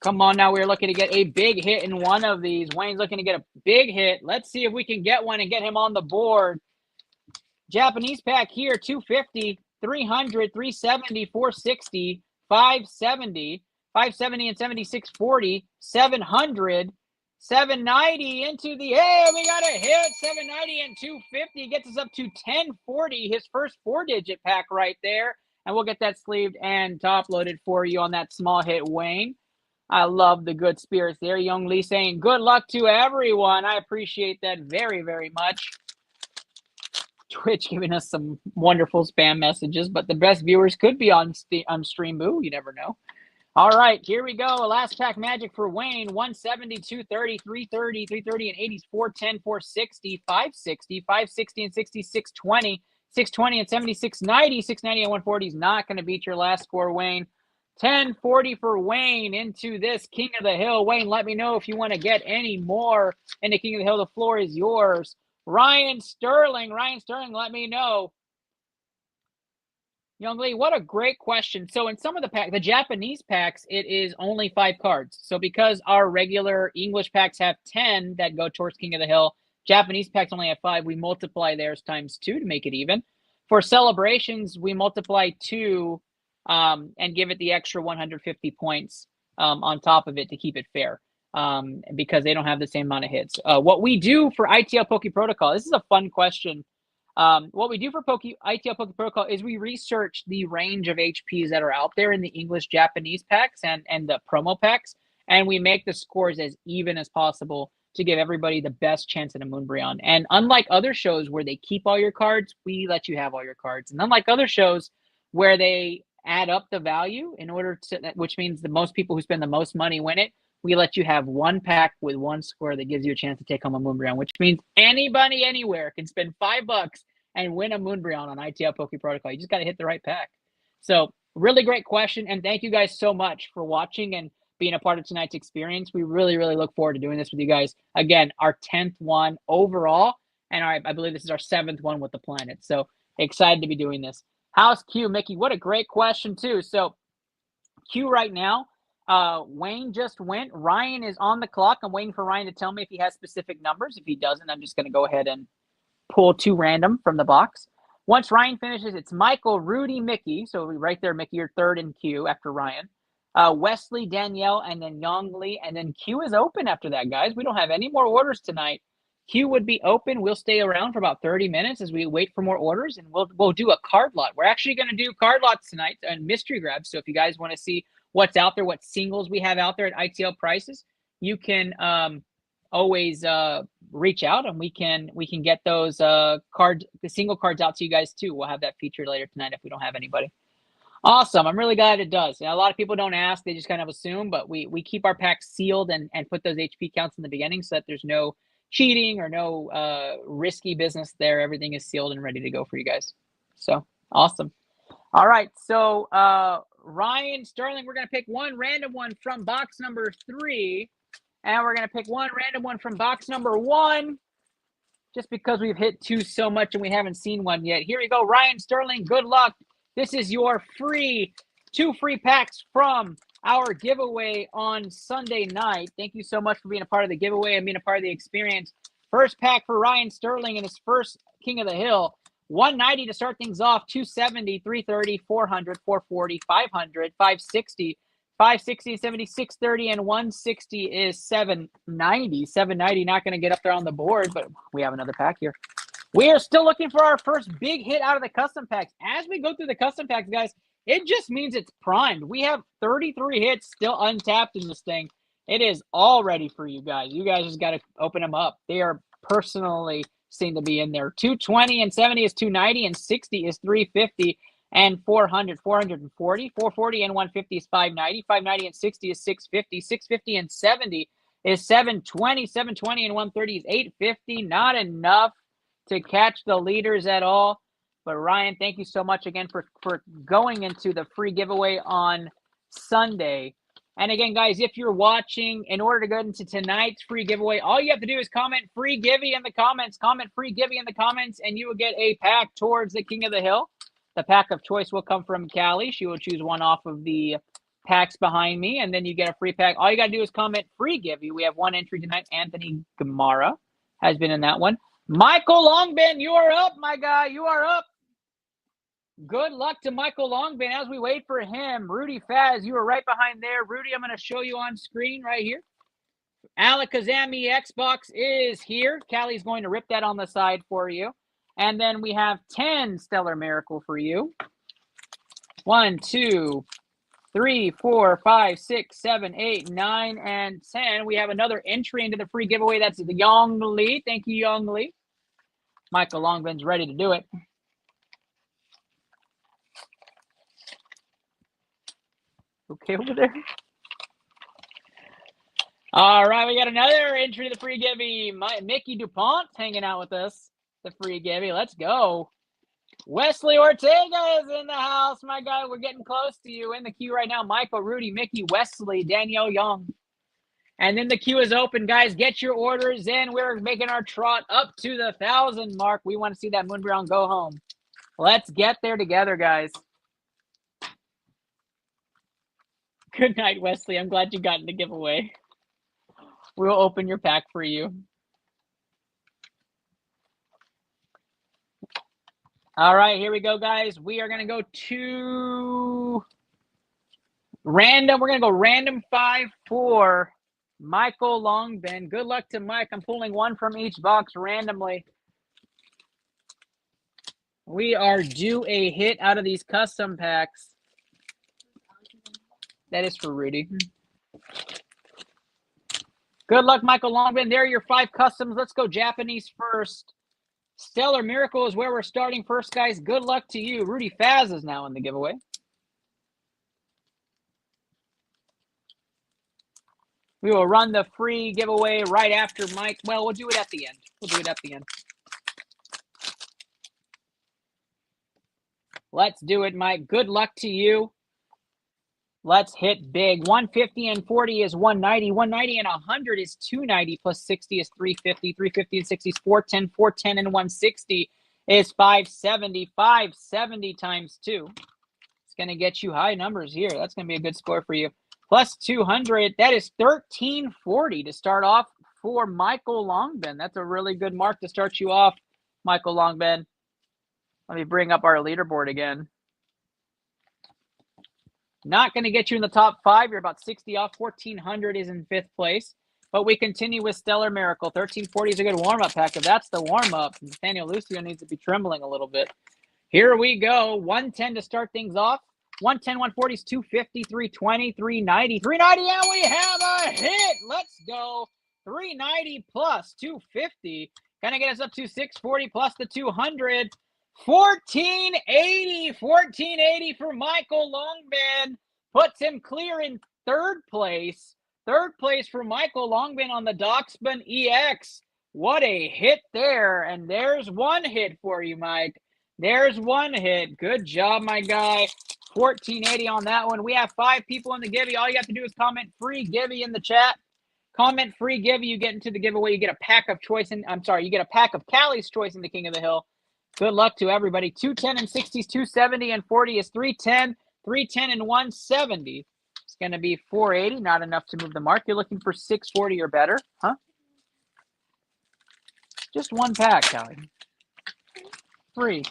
Come on now, we're looking to get a big hit in one of these. Wayne's looking to get a big hit. Let's see if we can get one and get him on the board. Japanese pack here, 250, 300, 370, 460, 570, 570 and 76, 40, 700, 790 into the air. We got a hit. 790 and 250 gets us up to 1040. His first 4-digit pack right there. And we'll get that sleeved and top loaded for you on that small hit, Wayne. I love the good spirits there. Young Lee saying good luck to everyone. I appreciate that very, very much. Twitch giving us some wonderful spam messages, but the best viewers could be on Stream Boo. You never know. All right, here we go. Last pack Magic for Wayne. 170, 230, 330, 330, and 80s. 410, 460, 560, 560, and 60, 620, 620, and 76, 90, 690, and 140 is not going to beat your last score, Wayne. 1040 for Wayne into this King of the Hill. Wayne, let me know if you want to get any more into King of the Hill. The floor is yours. Ryan Sterling, let me know. Young Lee, what a great question. So in some of the Japanese packs, it is only 5 cards. So because our regular English packs have 10 that go towards King of the Hill, Japanese packs only have 5. We multiply theirs times 2 to make it even. For celebrations, we multiply 2 and give it the extra 150 points on top of it to keep it fair because they don't have the same amount of hits. What we do for ITL Poke Protocol, this is a fun question. What we do for ITL Poke Protocol is we research the range of HPs that are out there in the English Japanese packs and the promo packs, and we make the scores as even as possible to give everybody the best chance at a Moonbryon. And unlike other shows where they keep all your cards, we let you have all your cards. And unlike other shows where they add up the value in order to, which means the most people who spend the most money win it, we let you have one pack with one score that gives you a chance to take home a Moonbryon, which means anybody anywhere can spend $5 and win a Moonbryon on ITL Poke Protocol. You just got to hit the right pack. So Really great question, and thank you guys so much for watching and being a part of tonight's experience. We really, really look forward to doing this with you guys. Again, our 10th one overall, and I believe this is our 7th one with the planet. So excited to be doing this. How's Q, Mickey? What a great question, too. So Q right now, Wayne just went. Ryan is on the clock. I'm waiting for Ryan to tell me if he has specific numbers. If he doesn't, I'm just going to go ahead and pull 2 random from the box. Once Ryan finishes, it's Michael, Rudy, Mickey. So right there, Mickey, you're third in queue after Ryan. Wesley, Danielle, and then Young Lee. And then queue is open after that, guys. We don't have any more orders tonight. Queue would be open. We'll stay around for about 30 minutes as we wait for more orders, and we'll do a card lot. We're actually going to do card lots tonight and mystery grabs. So if you guys want to see what's out there, what singles we have out there at ITL prices, you can always reach out, and we can get those the single cards out to you guys too. We'll have that featured later tonight if we don't have anybody. Awesome. I'm really glad it does. A lot of people don't ask, they just kind of assume, but we keep our packs sealed and put those HP counts in the beginning so that there's no cheating or no risky business there. Everything is sealed and ready to go for you guys. So awesome. All right. So Ryan Sterling, we're going to pick one random one from box number 3. And we're going to pick one random one from box number 1, just because we've hit 2 so much and we haven't seen one yet. Here we go. Ryan Sterling, good luck. This is your 2 free packs from our giveaway on Sunday night. Thank you so much for being a part of the giveaway and being a part of the experience. First pack for Ryan Sterling in his first King of the Hill. 190 to start things off, 270, 330, 400, 440, 500, 560. 560, 70, 630, and 160 is 790. 790 not going to get up there on the board, but we have another pack here. We are still looking for our first big hit out of the custom packs. As we go through the custom packs, guys, it just means it's primed. We have 33 hits still untapped in this thing. It is all ready for you guys. You guys just got to open them up. They are personally seen to be in there. 220 and 70 is 290, and 60 is 350. And 400, 440, 440 and 150 is 590, 590 and 60 is 650, 650 and 70 is 720, 720 and 130 is 850. Not enough to catch the leaders at all. But Ryan, thank you so much again for going into the free giveaway on Sunday. And again, guys, if you're watching, in order to go into tonight's free giveaway, all you have to do is comment free givey in the comments, and you will get a pack towards the King of the Hill. The pack of choice will come from Callie. She will choose one off of the packs behind me, and then you get a free pack. All you got to do is comment free givey. We have one entry tonight. Anthony Gamara has been in that one. Michael Longbin, you are up, my guy. You are up. Good luck to Michael Longbin as we wait for him. Rudy Faz, you are right behind there. Rudy, I'm going to show you on screen right here. Alakazami Xbox is here. Callie's going to rip that on the side for you. And then we have 10 Stellar Miracle for you. 1, 2, 3, 4, 5, 6, 7, 8, 9, and 10. We have another entry into the free giveaway. That's the Young Lee. Thank you, Young Lee. Michael Longbin's ready to do it. Okay over there. All right, we got another entry to the free giveaway. Mickey DuPont hanging out with us. The free giveaway. Let's go. Wesley Ortega is in the house, my guy. We're getting close to you. In the queue right now, Michael, Rudy, Mickey, Wesley, Danielle Young. And then the queue is open, guys. Get your orders in. We're making our trot up to the 1,000 mark. We want to see that Moonbrown go home. Let's get there together, guys. Good night, Wesley. I'm glad you got in the giveaway. We'll open your pack for you. All right, here we go, guys. We are going to go to random. We're going to go random 5 for Michael Longbin. Good luck to Mike. I'm pulling one from each box randomly. We are due a hit out of these custom packs. That is for Rudy. Good luck, Michael Longbin. There are your 5 customs. Let's go Japanese first. Stellar Miracle is where we're starting first, guys. Good luck to you. Rudy Faz is now in the giveaway. We will run the free giveaway right after Mike. Well, we'll do it at the end. Let's do it, Mike. Good luck to you. Let's hit big. 150 and 40 is 190. 190 and 100 is 290. Plus 60 is 350. 350 and 60 is 410. 410 and 160 is 570. 570 times 2. It's going to get you high numbers here. That's going to be a good score for you. Plus 200. That is 1340 to start off for Michael Longben. That's a really good mark to start you off, Michael Longben. Let me bring up our leaderboard again. Not going to get you in the top 5. You're about 60 off. 1400 is in 5th place. But we continue with Stellar Miracle. 1340 is a good warm-up pack. If that's the warm-up, Nathaniel Lucio needs to be trembling a little bit. Here we go. 110 to start things off. 110, 140 is 250, 320, 390. 390, and we have a hit. Let's go. 390 plus 250. Going to get us up to 640 plus the 200. 1480. 1480 for Michael Longben. Puts him clear in 3rd place. 3rd place for Michael Longben on the Doxman EX. What a hit there. And there's one hit for you, Mike. There's one hit. Good job, my guy. 1480 on that one. We have 5 people in the giveaway. All you have to do is comment free giveaway in the chat. Comment free giveaway. You get into the giveaway. You get a pack of choice. You get a pack of Callie's Choice in the King of the Hill. Good luck to everybody. 210 and 60 is 270 and 40 is 310. 310 and 170. It's going to be 480. Not enough to move the mark. You're looking for 640 or better, huh? Just one pack, Callie. Free.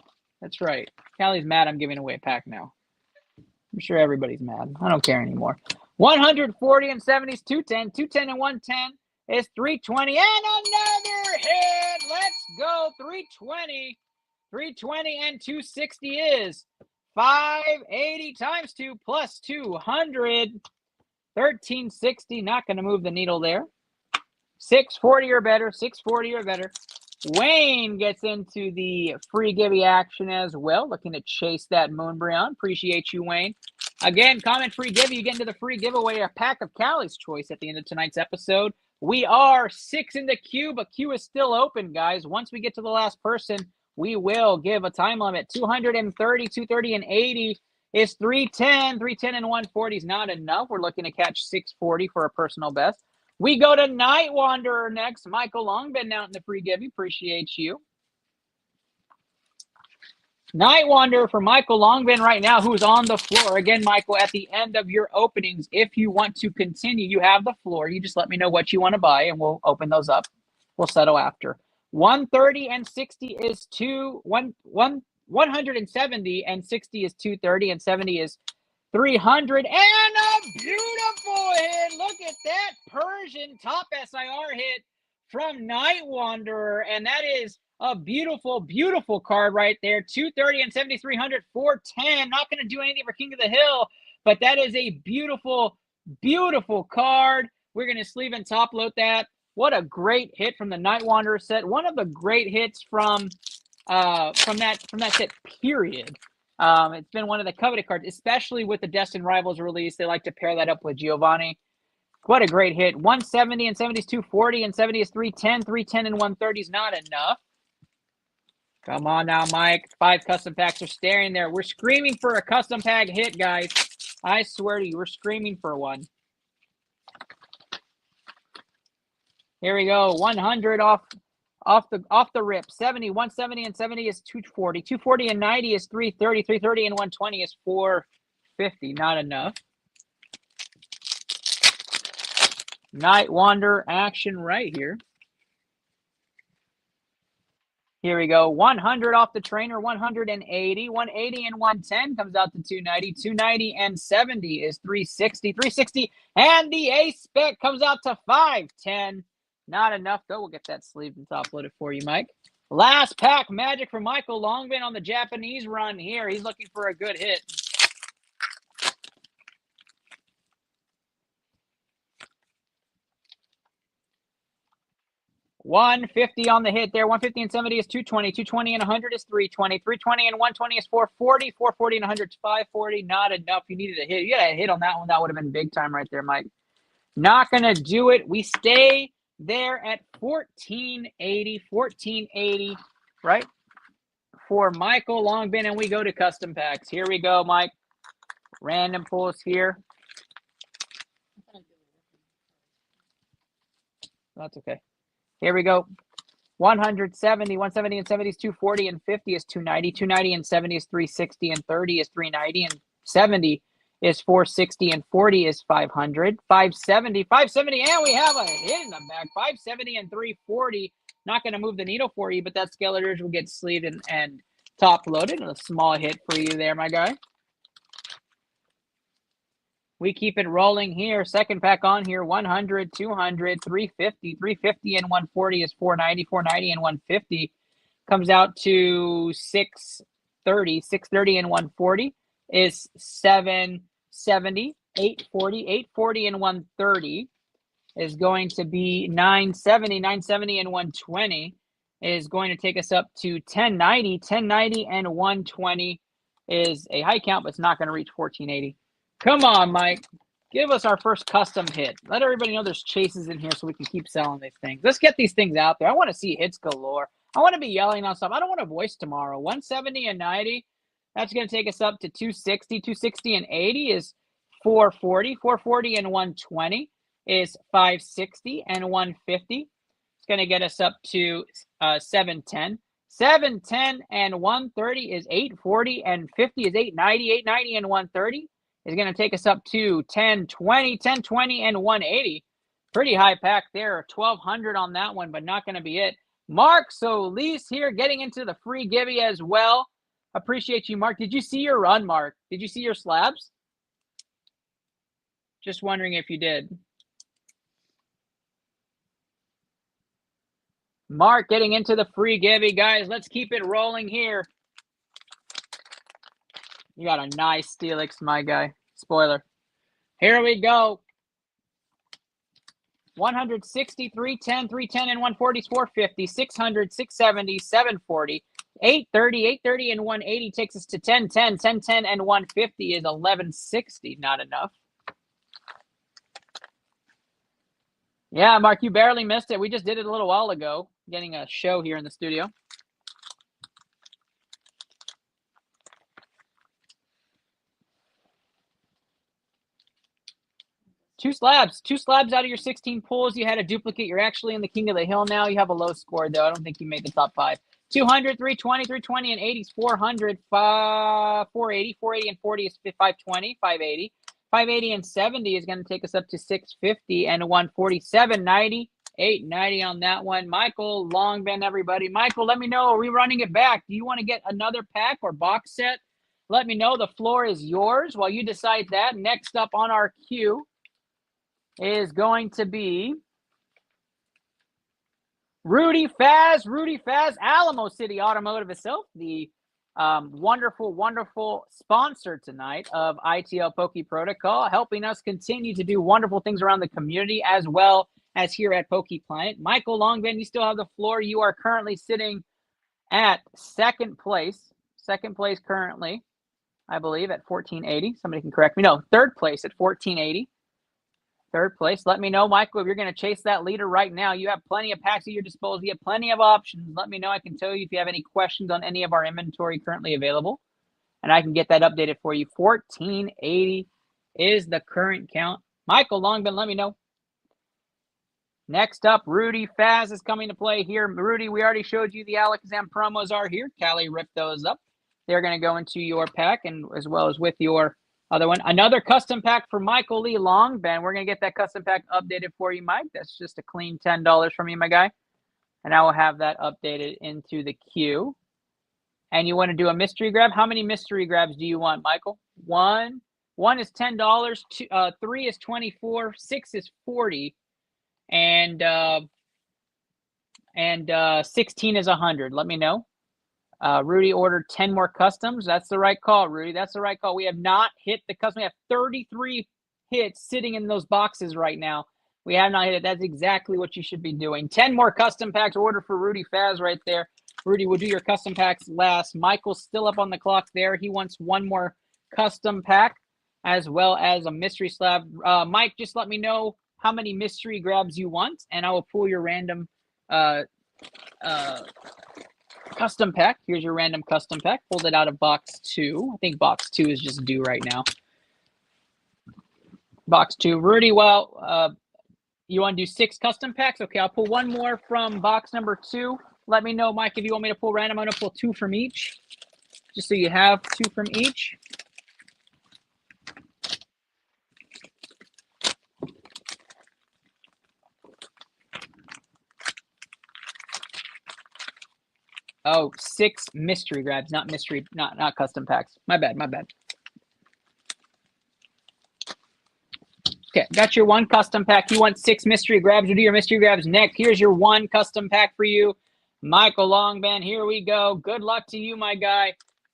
That's right. Callie's mad I'm giving away a pack now. I'm sure everybody's mad. I don't care anymore. 140 and 70 is 210. 210 and 110 is 320. And another hit. Let's go. 320. 320 and 260 is 580 times 2 plus 200. 1360. Not going to move the needle there. 640 or better. 640 or better. Wayne gets into the free giveaway action as well. Looking to chase that Moonbreon. Appreciate you, Wayne. Again, comment free giveaway. You get into the free giveaway, a pack of Callie's Choice at the end of tonight's episode. We are 6 in the queue, but queue is still open, guys. Once we get to the last person, we will give a time limit. 230, 230, and 80 is 310. 310 and 140 is not enough. We're looking to catch 640 for a personal best. We go to Night Wanderer next. Michael Longben out in the free giveaway. Appreciate you. Night Wanderer for Michael Longben right now, who's on the floor. Again, Michael, at the end of your openings, if you want to continue, you have the floor. You just let me know what you want to buy, and we'll open those up. We'll settle after. 130 and 60 is 170, and 60 is 230, and 70 is 300. And a beautiful hit. Look at that Persian top SIR hit from Night Wanderer. And that is a beautiful, beautiful card right there. 230 and 7,300, 410. Not going to do anything for King of the Hill, but that is a beautiful, beautiful card. We're going to sleeve and top load that. What a great hit from the Night Wanderer set. One of the great hits from that set, period. It's been one of the coveted cards, especially with the Destined Rivals release. They like to pair that up with Giovanni. What a great hit. 170 and 70 is 240, and 70 is 310. 310 and 130 is not enough. Come on now, Mike. 5 custom packs are staring there. We're screaming for a custom pack hit, guys. I swear to you, we're screaming for one. Here we go. 100 off the rip. 70, 170 and 70 is 240. 240 and 90 is 330. 330 and 120 is 450. Not enough. Night Wanderer action right here. Here we go. 100 off the trainer. 180. 180 and 110 comes out to 290. 290 and 70 is 360. 360 and the ace spec comes out to 510. Not enough, though. We'll get that sleeved and top loaded for you, Mike. Last pack magic for Michael Longben on the Japanese run here. He's looking for a good hit. $150 on the hit there. 150 and 70 is 220. 220 and 100 is 320. 320 and 120 is 440. 440 and 100 is 540. Not enough. You needed a hit. You got a hit on that one. That would have been big time right there, Mike. Not going to do it. We stay there at 1480. 1480, right? For Michael Longben, and we go to custom packs. Here we go, Mike. Random pulls here. That's okay. Here we go. 170, 170 and 70 is 240 and 50 is 290. 290 and 70 is 360 and 30 is 390 and 70 is 460 and 40 is 500. 570, 570, and we have a hit in the back. 570 and 340. Not going to move the needle for you, but that Skeletors will get sleeved and top loaded. A small hit for you there, my guy. We keep it rolling here. Second pack on here. 100, 200, 350. 350 and 140 is 490. 490 and 150 comes out to 630. 630 and 140 is 770. 840. 840 and 130 is going to be 970. 970 and 120 is going to take us up to 1090. 1090 and 120 is a high count, but it's not going to reach 1480. Come on, Mike. Give us our first custom hit. Let everybody know there's chases in here so we can keep selling these things. Let's get these things out there. I want to see hits galore. I want to be yelling on stuff. I don't want to voice tomorrow. 170 and 90. That's going to take us up to 260. 260 and 80 is 440. 440 and 120 is 560 and 150. It's going to get us up to 710. 710 and 130 is 840 and 50 is 890. 890 and 130 is going to take us up to 1020. 1020 and 180. Pretty high pack there. 1200 on that one, but not going to be it. Mark Solis here getting into the free givey as well. Appreciate you, Mark. Did you see your run, Mark? Did you see your slabs? Just wondering if you did. Mark getting into the free givey, guys. Let's keep it rolling here. You got a nice Steelix, my guy. Spoiler. Here we go. 160, 310, 310 and 140 is 450, 600, 670, 740, 830, 830 and 180 takes us to 1010, 1010 and 150 is 1160. Not enough. Yeah, Mark, you barely missed it. We just did it a little while ago, getting a show here in the studio. Two slabs out of your 16 pulls. You had a duplicate. You're actually in the King of the Hill now. You have a low score, though. I don't think you made the top 5. 200, 320, 320 and 80 is 400, 480, 480 and 40 is 520, 580. 580 and 70 is going to take us up to 650 and 147, 90, 890 on that one. Michael, long been everybody. Michael, let me know. Are we running it back? Do you want to get another pack or box set? Let me know. The floor is yours while you decide that. Next up on our queue is going to be Rudy Faz. Rudy Faz, Alamo City Automotive itself, the wonderful, wonderful sponsor tonight of iTL Poke Protocol, helping us continue to do wonderful things around the community as well as here at Poke Planet. Michael Longben, you still have the floor. You are currently sitting at second place. Second place currently, I believe, at 1480. Somebody can correct me. No, third place at 1480. Third place. Let me know, Michael, if you're going to chase that leader right now. You have plenty of packs at your disposal. You have plenty of options. Let me know. I can tell you if you have any questions on any of our inventory currently available, and I can get that updated for you. 1480 is the current count. Michael Longben, let me know. Next up, Rudy Faz is coming to play here. Rudy, we already showed you the Alakazam promos are here. Callie ripped those up. They're going to go into your pack and as well as with your other one. Another custom pack for Michael Lee Longben. We're going to get that custom pack updated for you, Mike. That's just a clean $10 from you, my guy. And I will have that updated into the queue. And you want to do a mystery grab? How many mystery grabs do you want, Michael? One is $10. 3 is $24. 6 is $40. And 16 is $100. Let me know. Rudy ordered 10 more customs. That's the right call, Rudy. That's the right call. We have not hit the custom. We have 33 hits sitting in those boxes right now. We have not hit it. That's exactly what you should be doing. 10 more custom packs ordered for Rudy Faz right there. Rudy, we'll do your custom packs last. Michael's still up on the clock there. He wants one more custom pack as well as a mystery slab. Mike, just let me know how many mystery grabs you want, and I will pull your random custom pack. Here's your random custom pack. Pulled it out of box 2. I think box 2 is just due right now. Box 2. Rudy, well, You want to do 6 custom packs? Okay, I'll pull one more from box number 2. Let me know, Mike, if you want me to pull random. I'm going to pull 2 from each, just so you have 2 from each. Oh, 6 mystery grabs, not custom packs. My bad. Okay, got your 1 custom pack. You want 6 mystery grabs? We'll do your mystery grabs next. Here's your 1 custom pack for you, Michael Longband. Here we go. Good luck to you, my guy.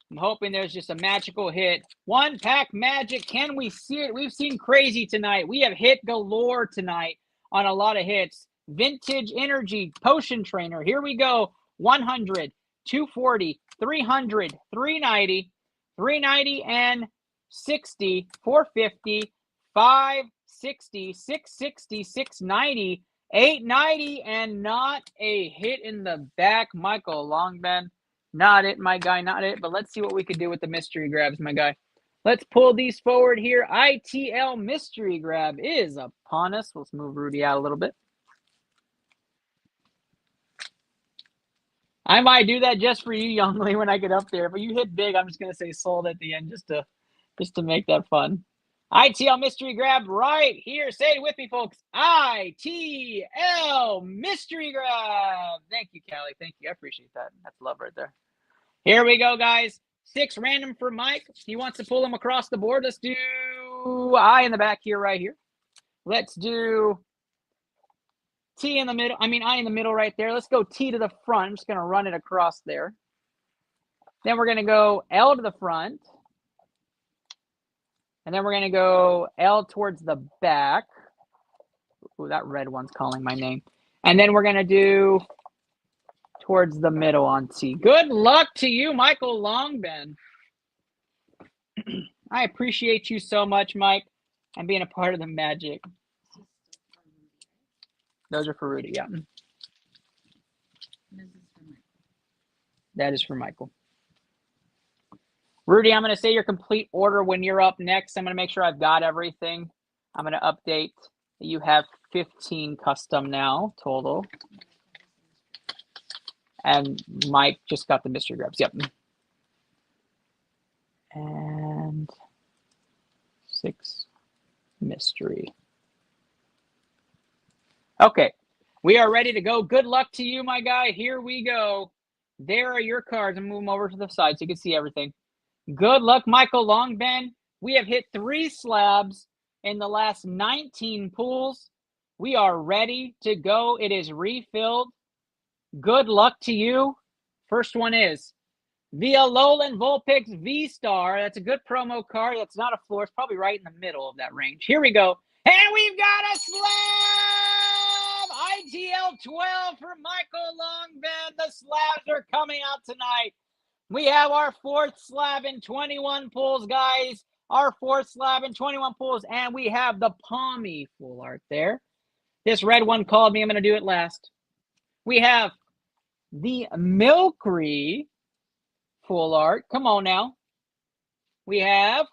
I'm hoping there's just a magical hit. 1 pack magic. Can we see it? We've seen crazy tonight. We have hit galore tonight on a lot of hits. Vintage Energy Potion Trainer. Here we go. 100, 240, 300, 390, 390, and 60, 450, 560, 660, 690, 890, and not a hit in the back. Michael Longband. Not it, my guy, not it. But let's see what we could do with the mystery grabs, my guy. Let's pull these forward here. iTL mystery grab is upon us. Let's move Rudy out a little bit. I might do that just for you, Youngly, when I get up there. But you hit big, I'm just going to say sold at the end just to make that fun. iTL mystery grab right here. Say it with me, folks. iTL mystery grab. Thank you, Callie. Thank you. I appreciate that. That's love right there. Here we go, guys. 6 random for Mike. He wants to pull them across the board. Let's do I in the back here, right here. Let's do T in the middle. I in the middle right there. Let's go T to the front. I'm just going to run it across there. Then we're going to go L to the front. And then we're going to go L towards the back. Ooh, that red one's calling my name. And then we're going to do towards the middle on T. Good luck to you, Michael Longband. I appreciate you so much, Mike, and being a part of the magic. Those are for Rudy, yeah. That is for Michael. Rudy, I'm going to say your complete order when you're up next. I'm going to make sure I've got everything. I'm going to update. You have 15 custom now, total. And Mike just got the mystery grabs. Yep. And 6 mystery. Okay. We are ready to go. Good luck to you, my guy. Here we go. There are your cards. I'm moving them over to the side so you can see everything. Good luck, Michael Longband. We have hit 3 slabs in the last 19 pulls. We are ready to go. It is refilled. Good luck to you. First one is the Alolan Vulpix V-Star. That's a good promo card. That's not a floor. It's probably right in the middle of that range. Here we go. And we've got a slab! iTL 12 for Michael Longband. The slabs are coming out tonight. We have our 4th slab in 21 pulls, guys. Our 4th slab in 21 pulls. And we have the Palmy full art there. This red one called me. I'm going to do it last. We have the Milky full art. Come on now. We have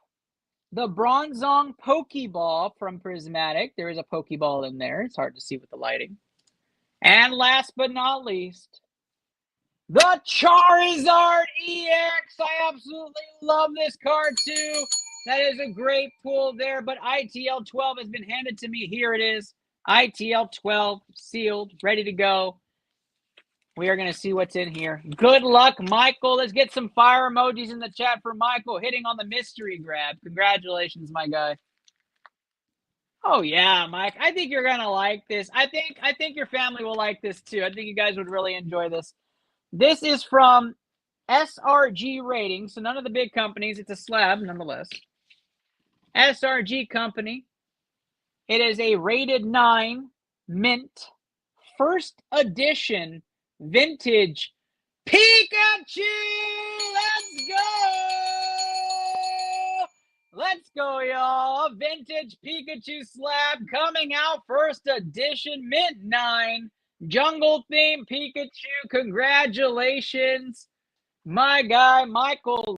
the Bronzong Pokeball from Prismatic. There is a Pokeball in there. It's hard to see with the lighting. And last but not least, the Charizard EX. I absolutely love this card too. That is a great pull there. But iTL 12 has been handed to me. Here it is. iTL 12 sealed, ready to go. We are going to see what's in here. Good luck, Michael. Let's get some fire emojis in the chat for Michael hitting on the mystery grab. Congratulations, my guy. Oh, yeah, Mike. I think you're going to like this. I think your family will like this, too. I think you guys would really enjoy this. This is from SRG Ratings, so none of the big companies. It's a slab, nonetheless. SRG Company. It is a rated 9 mint first edition vintage Pikachu. Let's go. Let's go, y'all. A vintage Pikachu slab coming out first edition mint 9 jungle theme Pikachu. Congratulations, my guy Michael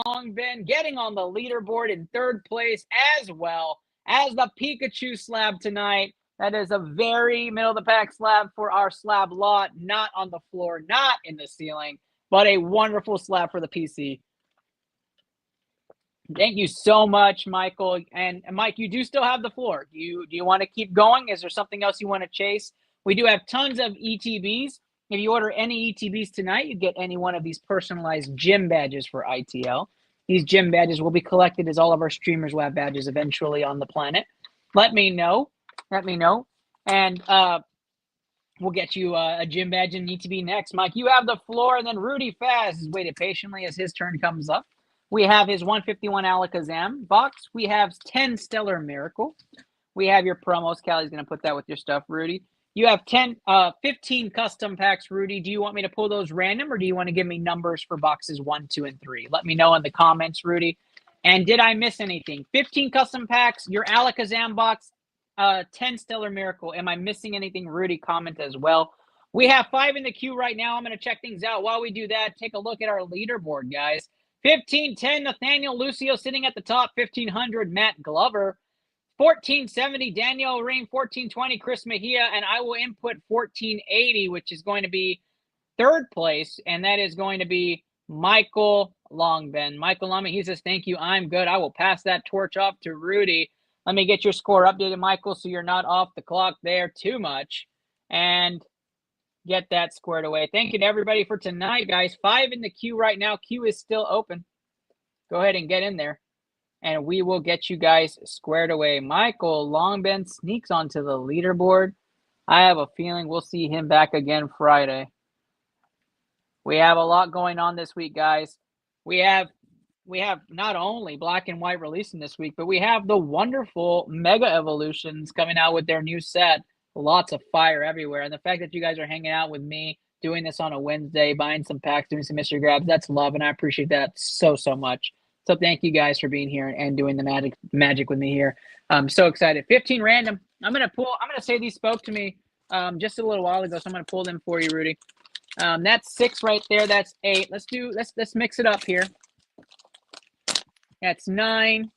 Longband, getting on the leaderboard in 3rd place as well as the Pikachu slab tonight. That is a very middle of the pack slab for our slab lot, not on the floor, not in the ceiling, but a wonderful slab for the PC. Thank you so much, Michael. And Mike, you do still have the floor. Do you want to keep going? Is there something else you want to chase? We do have tons of ETBs. If you order any ETBs tonight, you get any one of these personalized gym badges for ITL. These gym badges will be collected as all of our streamers will have badges eventually on the planet. Let me know. And we'll get you a gym badge and ETB next. Mike, you have the floor, and then Rudy Faz has waited patiently as his turn comes up. We have his 151 Alakazam box. We have 10 Stellar Miracle. We have your promos. Callie's going to put that with your stuff, Rudy. You have 15 custom packs, Rudy. Do you want me to pull those random, or do you want to give me numbers for boxes 1, 2, and 3? Let me know in the comments, Rudy. And did I miss anything? 15 custom packs, your Alakazam box, 10 Stellar Miracle. Am I missing anything, Rudy? Comment as well. We have 5 in the queue right now. I'm going to check things out. While we do that, take a look at our leaderboard, guys. 1510, Nathaniel Lucio sitting at the top. 1500, Matt Glover. 1470, Daniel Ring. 1420, Chris Mejia. And I will input 1480, which is going to be third place. And that is going to be Michael Longben. Michael Longben, he says, thank you. I'm good. I will pass that torch off to Rudy. Let me get your score updated, Michael, so you're not off the clock there too much. And get that squared away. Thank you to everybody for tonight, guys. 5 in the queue right now. Queue is still open. Go ahead and get in there, and we will get you guys squared away. Michael Longben sneaks onto the leaderboard. I have a feeling we'll see him back again Friday. We have a lot going on this week, guys. We have not only Black and White releasing this week, but we have the wonderful Mega Evolutions coming out with their new set. Lots of fire everywhere. And the fact that you guys are hanging out with me, doing this on a Wednesday, buying some packs, doing some mystery grabs, that's love. And I appreciate that so much. So thank you guys for being here and doing the magic with me here. I'm so excited. 15 random. I'm going to say these spoke to me just a little while ago. So I'm going to pull them for you, Rudy. That's 6 right there. That's 8. Let's mix it up here. That's 9.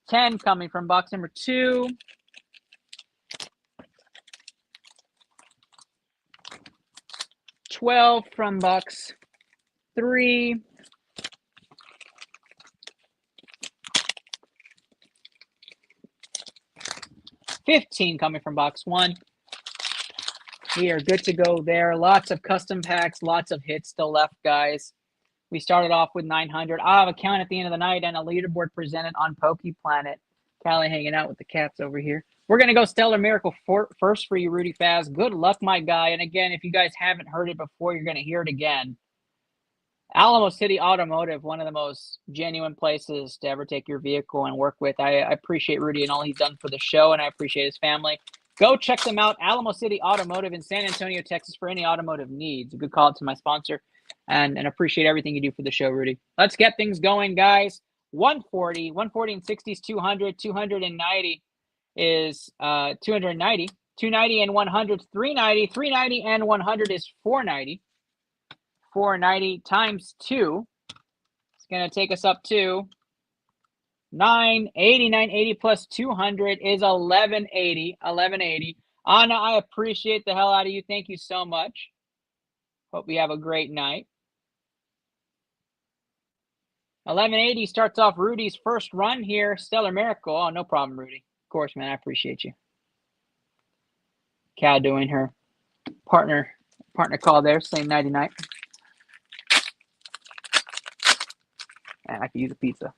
10 coming from box number 2. 12 from box 3. 15 coming from box 1. We are good to go there. Lots of custom packs, lots of hits still left, guys. We started off with 900. I'll have a count at the end of the night and a leaderboard presented on PokePlanet. Callie hanging out with the cats over here. We're going to go Stellar Miracle first for you, Rudy Faz. Good luck, my guy. And again, if you guys haven't heard it before, you're going to hear it again. Alamo City Automotive, one of the most genuine places to ever take your vehicle and work with. I appreciate Rudy and all he's done for the show, and I appreciate his family. Go check them out, Alamo City Automotive in San Antonio, Texas, for any automotive needs. A good call out to my sponsor, and appreciate everything you do for the show, Rudy. Let's get things going, guys. 140 and 60 is 200. 290 is 290. 290 and 100 is 390. 390 and 100 is 490. 490 times 2. It's going to take us up to 980. 980 plus 200 is 1180. 1180. Anna, I appreciate the hell out of you. Thank you so much. Hope you have a great night. 1180 starts off Rudy's first run here. Stellar Miracle. Oh, no problem, Rudy. Of course, man. I appreciate you. Cal doing her partner call there, saying nighty night. And I could use a pizza.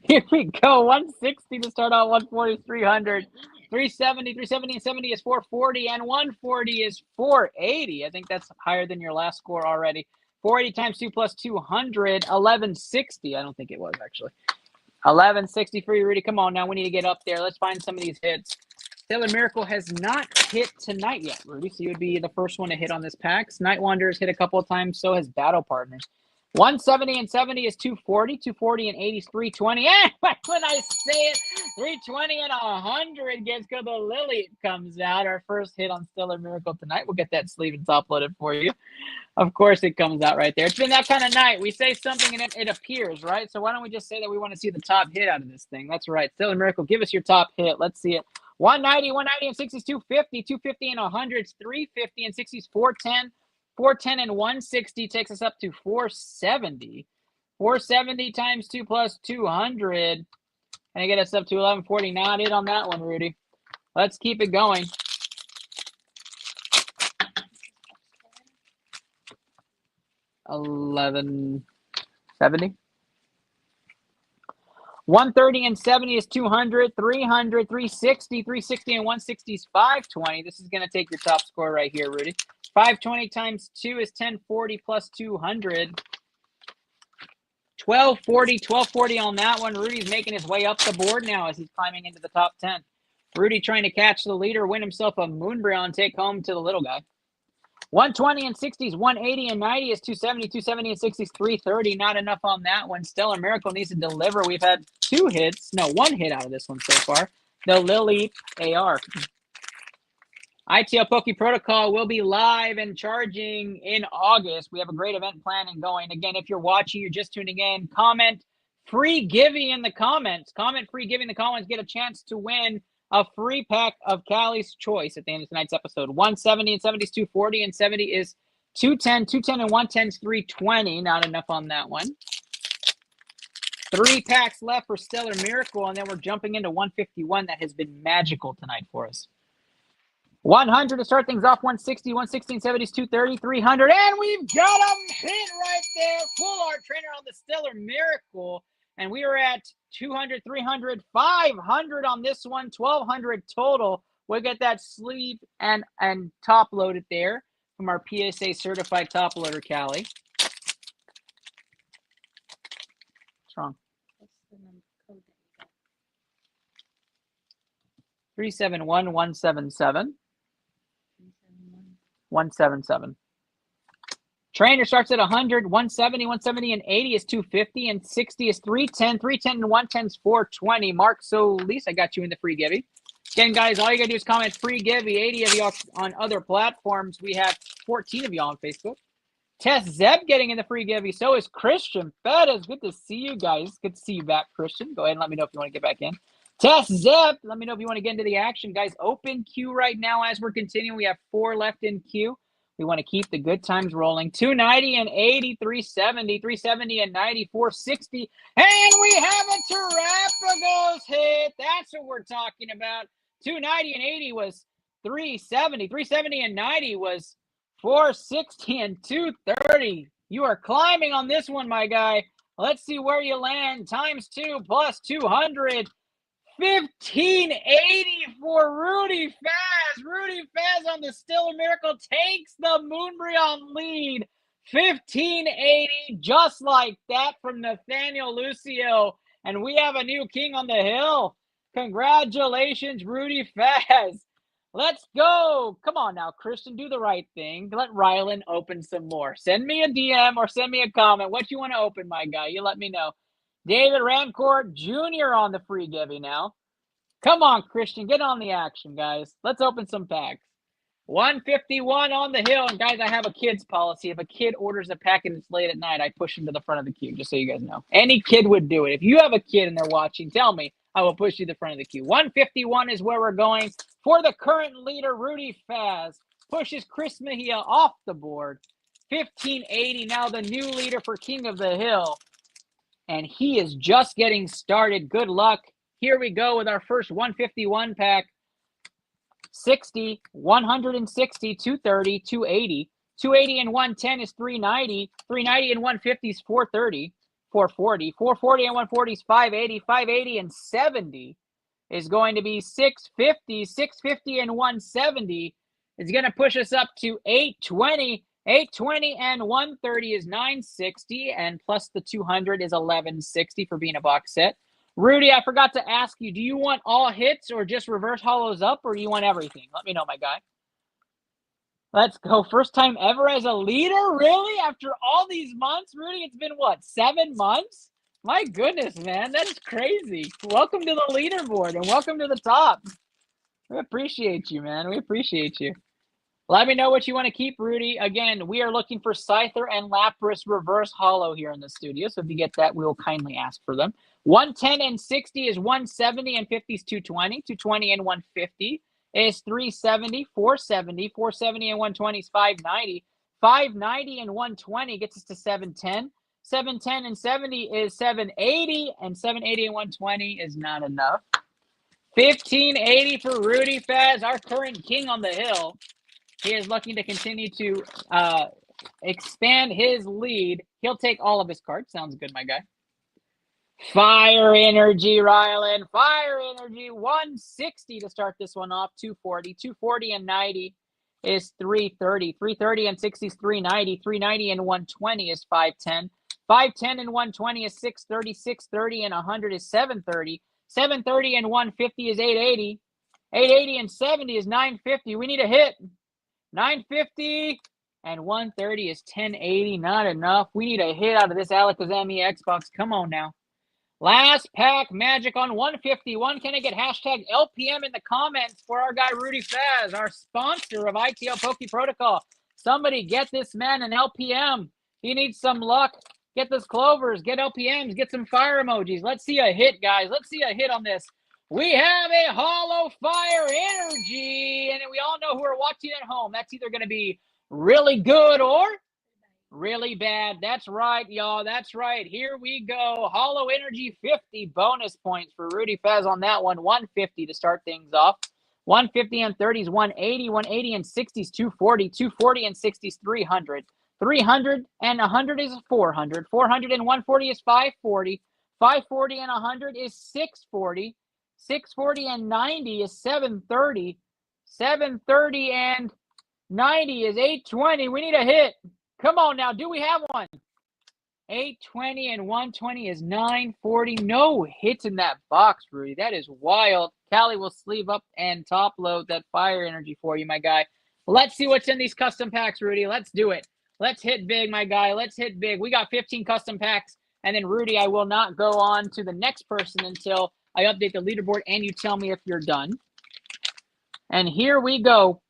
Here we go. 160 to start out. 140 is 300. 370. 370 and 70 is 440. And 140 is 480. I think that's higher than your last score already. 480 times 2 plus 200. 1160. I don't think it was, actually. 1160 for you, Rudy. Come on now. We need to get up there. Let's find some of these hits. Stellar Miracle has not hit tonight yet, Rudy. So you would be the first one to hit on this pack. Night Wanderers hit a couple of times. So has Battle Partners. 170 and 70 is 240. 240 and 80 is 320. And when I say it, 320 and 100 gets because the Lily comes out. Our first hit on Stellar Miracle tonight. We'll get that sleeve and top loaded for you. Of course, it comes out right there. It's been that kind of night. We say something and it appears, right? So why don't we just say that we want to see the top hit out of this thing? That's right. Stellar Miracle, give us your top hit. Let's see it. 190, 190 and 60 is 250. 250 and 100 is 350 and 60 is 410. 410 and 160 takes us up to 470. 470 times 2 plus 200. And I get us up to 1140. Not it on that one, Rudy. Let's keep it going. $11.70. 130 and 70 is 200. 300, 360, 360 and 160 is 520. This is going to take your top score right here, Rudy. 520 times 2 is 1040 plus 200. 1240 on that one. Rudy's making his way up the board now as he's climbing into the top 10. Rudy trying to catch the leader, win himself a Moonbriel and take home to the little guy. 120 and 60s, 180 and 90 is 270, 270 and 60 is 330. Not enough on that one. Stellar Miracle needs to deliver. We've had one hit out of this one so far. The Lily AR. iTL Poke Protocol will be live and charging in August. We have a great event planning going. Again, if you're watching, you're just tuning in, comment free giving in the comments. Comment free giving in the comments. Get a chance to win a free pack of Callie's Choice at the end of tonight's episode. 170 and 70 is 240 and 70 is 210. 210 and 110 is 320. Not enough on that one. 3 packs left for Stellar Miracle, and then we're jumping into 151. That has been magical tonight for us. 100 to start things off. 160, 160 and 70 is 230, 300. And we've got a hit right there. Full art trainer on the Stellar Miracle. And we are at 200, 300, 500 on this one, 1,200 total. We'll get that sleeve and top loaded there from our PSA certified top loader, Callie. What's wrong? What's the number code that you got? 371177. 371. 177. Trainer starts at 100, 170, 170 and 80 is 250 and 60 is 310. 310 and 110 is 420. Mark Solis, I got you in the free givey. Again, guys, all you got to do is comment free givey. 80 of y'all on other platforms. We have 14 of y'all on Facebook. Tess Zeb getting in the free givey. So is Christian Bettis. Good to see you guys. Good to see you back, Christian. Go ahead and let me know if you want to get back in. Tess Zeb, let me know if you want to get into the action. Guys, open queue right now as we're continuing. We have 4 left in queue. We want to keep the good times rolling. 290 and 80, 370, 370 and 90, 460. And we have a Terrapagos hit. That's what we're talking about. 290 and 80 was 370. 370 and 90 was 460 and 230. You are climbing on this one, my guy. Let's see where you land. Times 2 plus 200. 1580 for Rudy Faz. Rudy Faz on the Stellar Miracle takes the Moonbrion lead. 1580, just like that from Nathaniel Lucio. And we have a new king on the hill. Congratulations, Rudy Faz. Let's go. Come on now, Christian, do the right thing. Let Rylan open some more. Send me a DM or send me a comment. What you want to open, my guy? You let me know. David Rancourt Jr. on the free givey now. Come on, Christian. Get on the action, guys. Let's open some packs. 151 on the hill. And, guys, I have a kid's policy. If a kid orders a pack and it's late at night, I push him to the front of the queue, just so you guys know. Any kid would do it. If you have a kid and they're watching, tell me. I will push you to the front of the queue. 151 is where we're going for the current leader, Rudy Faz. Pushes Chris Mejia off the board. 1580, now the new leader for King of the Hill. And he is just getting started. Good luck. Here we go with our first 151 pack. 60, 160, 230, 280. 280 and 110 is 390. 390 and 150 is 430. 440. 440 and 140 is 580. 580 and 70 is going to be 650. 650 and 170 is going to push us up to 820. 820 and 130 is 960, and plus the 200 is 1160 for being a box set. Rudy, I forgot to ask you, do you want all hits or just reverse hollows up, or do you want everything? Let me know, my guy. Let's go. First time ever as a leader? Really? After all these months, Rudy? It's been what, 7 months? My goodness, man. That is crazy. Welcome to the leaderboard and welcome to the top. We appreciate you, man. We appreciate you. Let me know what you want to keep, Rudy. Again, we are looking for Scyther and Lapras reverse hollow here in the studio. So if you get that, we will kindly ask for them. 110 and 60 is 170 and 50 is 220. 220 and 150 is 370. 470. 470 and 120 is 590. 590 and 120 gets us to 710. 710 and 70 is 780. And 780 and 120 is not enough. 1580 for Rudy Faz, our current king on the hill. He is looking to continue to expand his lead. He'll take all of his cards. Sounds good, my guy. Fire Energy, Rylan. Fire Energy, 160 to start this one off. 240. 240 and 90 is 330. 330 and 60 is 390. 390 and 120 is 510. 510 and 120 is 630. 630 and 100 is 730. 730 and 150 is 880. 880 and 70 is 950. We need a hit. 950 and 130 is 1080. Not enough. We need a hit out of this Alakazam Xbox. Come on now. Last pack magic on 151. Can I get hashtag LPM in the comments for our guy Rudy Faz, our sponsor of iTL Poke Protocol? Somebody get this man an LPM. He needs some luck. Get those clovers. Get LPMs. Get some fire emojis. Let's see a hit, guys. Let's see a hit on this. We have a hollow Fire Energy, and we all know who are watching at home. That's either going to be really good or really bad. That's right, y'all. That's right. Here we go. Hollow Energy 50 bonus points for Rudy Faz on that one. 150 to start things off. 150 and 30 is 180. 180 and 60 is 240. 240 and 60 is 300. 300 and 100 is 400. 400 and 140 is 540. 540 and 100 is 640. 640 and 90 is 730. 730 and 90 is 820. We need a hit. Come on now. Do we have one? 820 and 120 is 940. No hits in that box, Rudy. That is wild. Callie will sleeve up and top load that Fire Energy for you, my guy. Let's see what's in these custom packs, Rudy. Let's do it. Let's hit big, my guy. Let's hit big. We got 15 custom packs. And then, Rudy, I will not go on to the next person until I update the leaderboard and you tell me if you're done. And here we go.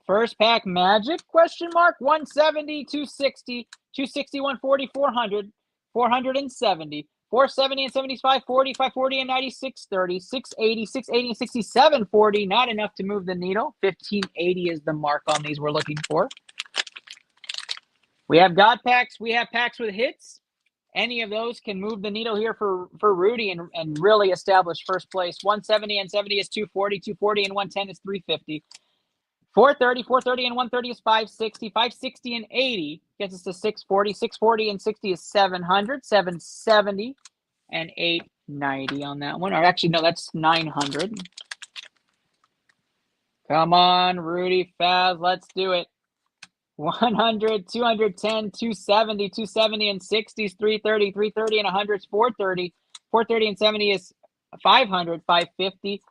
First pack magic, question mark, 170, 260, 260, 140, 400, 470, 470 and 75, 40, 540 and 90, 630, 680, 680 and 60, 740. Not enough to move the needle. 1580 is the mark on these we're looking for. We have God packs. We have packs with hits. Any of those can move the needle here for Rudy and really establish first place. 170 and 70 is 240. 240 and 110 is 350. 430, 430 and 130 is 560. 560 and 80 gets us to 640. 640 and 60 is 700. 770 and 890 on that one. Or actually, no, that's 900. Come on, Rudy Faz. Let's do it. 100, 210, 270, 270 and 60 is 330, 330 and 100 is 430, 430 and 70 is 500, 550,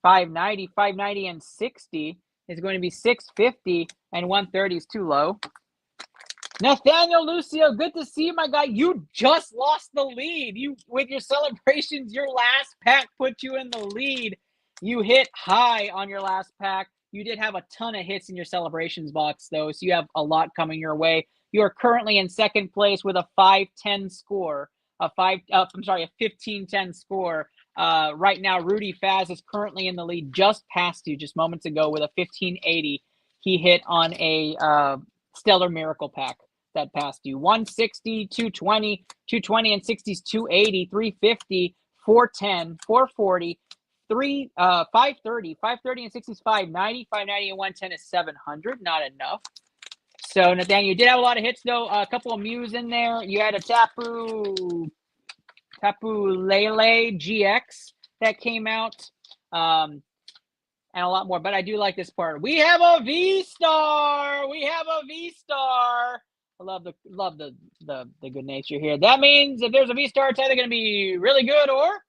590, 590 and 60 is going to be 650, and 130 is too low. Nathaniel Lucio, good to see you, my guy. You just lost the lead. You, with your celebrations, your last pack put you in the lead. You hit high on your last pack. You did have a ton of hits in your celebrations box, though, so you have a lot coming your way. You are currently in second place with a 510 score, a 1510 score. Right now, Rudy Faz is currently in the lead, just past you, just moments ago, with a 1580. He hit on a Stellar Miracle pack that passed you. 160, 220, 220 and 60s, 280, 350, 410, 440. 530 and 60s, 590, 590 and 110 is 700. Not enough. So, Nathaniel, you did have a lot of hits, though. A couple of Mews in there. You had a Tapu Lele GX that came out, and a lot more. But I do like this part. We have a V-Star. We have a V-Star. I love the good nature here. That means if there's a V-Star, it's either going to be really good or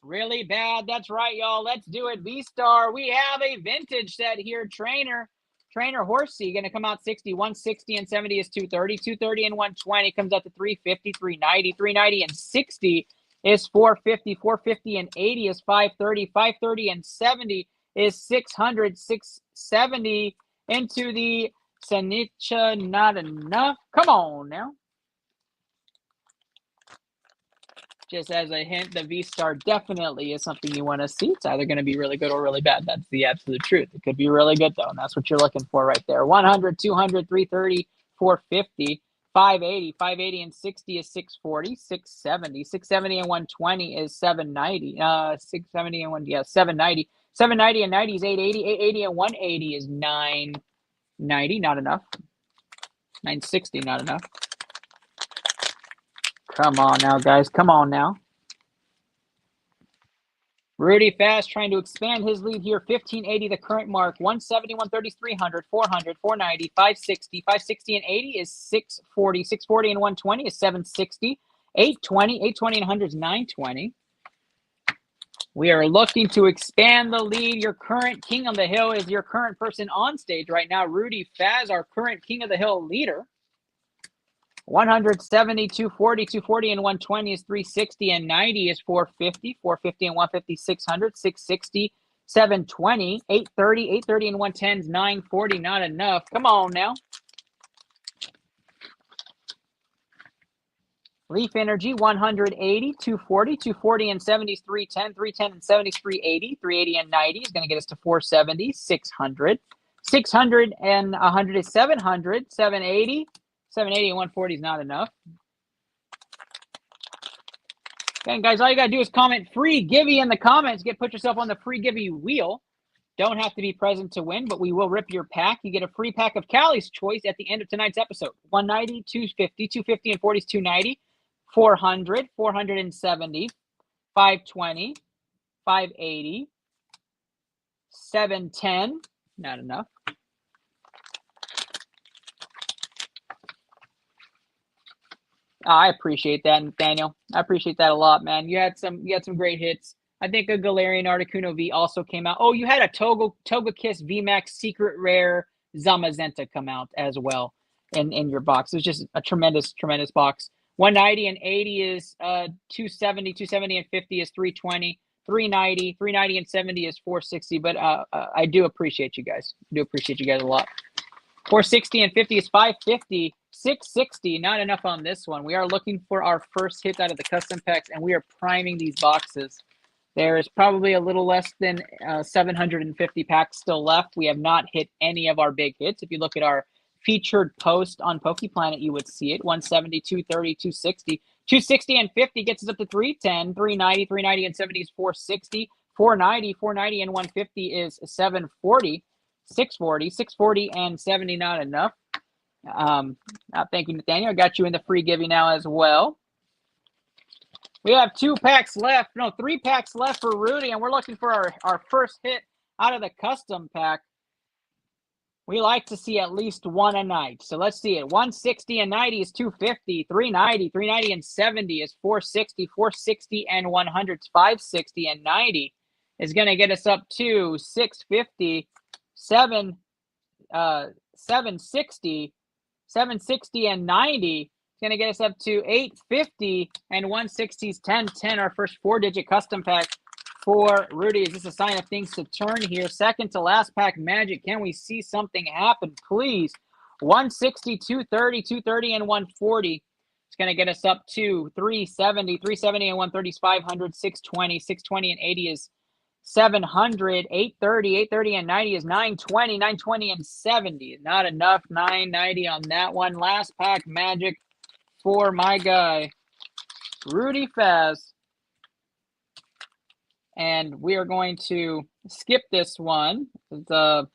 really bad. That's right, y'all. Let's do it. V-Star. We have a vintage set here. Trainer. Trainer Horsey going to come out 60. 160 and 70 is 230. 230 and 120 comes out to 350. 390. 390 and 60 is 450. 450 and 80 is 530. 530 and 70 is 600. 670 into the Sanicha. Not enough. Come on now. Just as a hint, the V-Star definitely is something you want to see. It's either going to be really good or really bad. That's the absolute truth. It could be really good, though, and that's what you're looking for right there. 100, 200, 330, 450, 580. 580 and 60 is 640, 670. 670 and 120 is 790. 670 and 790. 790 and 90 is 880. 880 and 180 is 990. Not enough. 960, not enough. Come on now, guys. Come on now. Rudy Fast trying to expand his lead here. 1580, the current mark. 170, 130, 300, 400, 490, 560. 560 and 80 is 640. 640 and 120 is 760. 820. 820 and 100 is 920. We are looking to expand the lead. Your current King of the Hill is your current person on stage right now. Rudy Faz, our current King of the Hill leader. 170, 240, 240 and 120 is 360 and 90 is 450. 450 and 150 is 600. 660, 720. 830, 830 and 110 is 940. Not enough. Come on now. Leaf Energy, 180, 240, 240 and 70 is 310, 310 and 70 is 380, 380 and 90 is going to get us to 470, 600, 600 and 100 is 700, 780, 780 and 140 is not enough. Okay, guys, all you got to do is comment free Givey in the comments. Put yourself on the free Givey wheel. Don't have to be present to win, but we will rip your pack. You get a free pack of Callie's Choice at the end of tonight's episode. 190, 250, 250 and 40 is 290, 400, 470, 520, 580, 710, not enough. I appreciate that, Nathaniel. I appreciate that a lot, man. You had some great hits. I think a Galarian Articuno V also came out. Oh, you had a Togekiss VMAX Secret Rare Zamazenta come out as well in your box. It was just a tremendous box. 190 and 80 is 270. 270 and 50 is 320. 390. 390 and 70 is 460. But I do appreciate you guys. I do appreciate you guys a lot. 460 and 50 is 550. 660, not enough on this one. We are looking for our first hit out of the custom packs, and we are priming these boxes. There is probably a little less than 750 packs still left. We have not hit any of our big hits. If you look at our featured post on PokePlanet, you would see it. 170, 230, 260. 260 and 50 gets us up to 310. 390, 390 and 70 is 460. 490, 490 and 150 is 740. 640, 640 and 70, not enough. Thank you, Nathaniel. I got you in the free Givey now as well. We have 3 packs left for Rudy, and we're looking for our first hit out of the custom pack. We like to see at least one a night. So let's see it. 160 and 90 is 250. 390, 390 and 70 is 460. 460 and 100 is 560, and 90 is going to get us up to 650. 760. 760 and 90 is going to get us up to 850, and 160 is 1010, our first 4-digit custom pack for Rudy. Is this a sign of things to turn here? Second to last pack magic. Can we see something happen, please? 160, 230, 230 and 140. It's going to get us up to 370. 370 and 130 is 500. 620. 620 and 80 is 700, 830, 830 and 90 is 920, 920 and 70. Not enough, 990 on that one. Last pack magic for my guy, Rudy Faz. And we are going to skip this one. It's a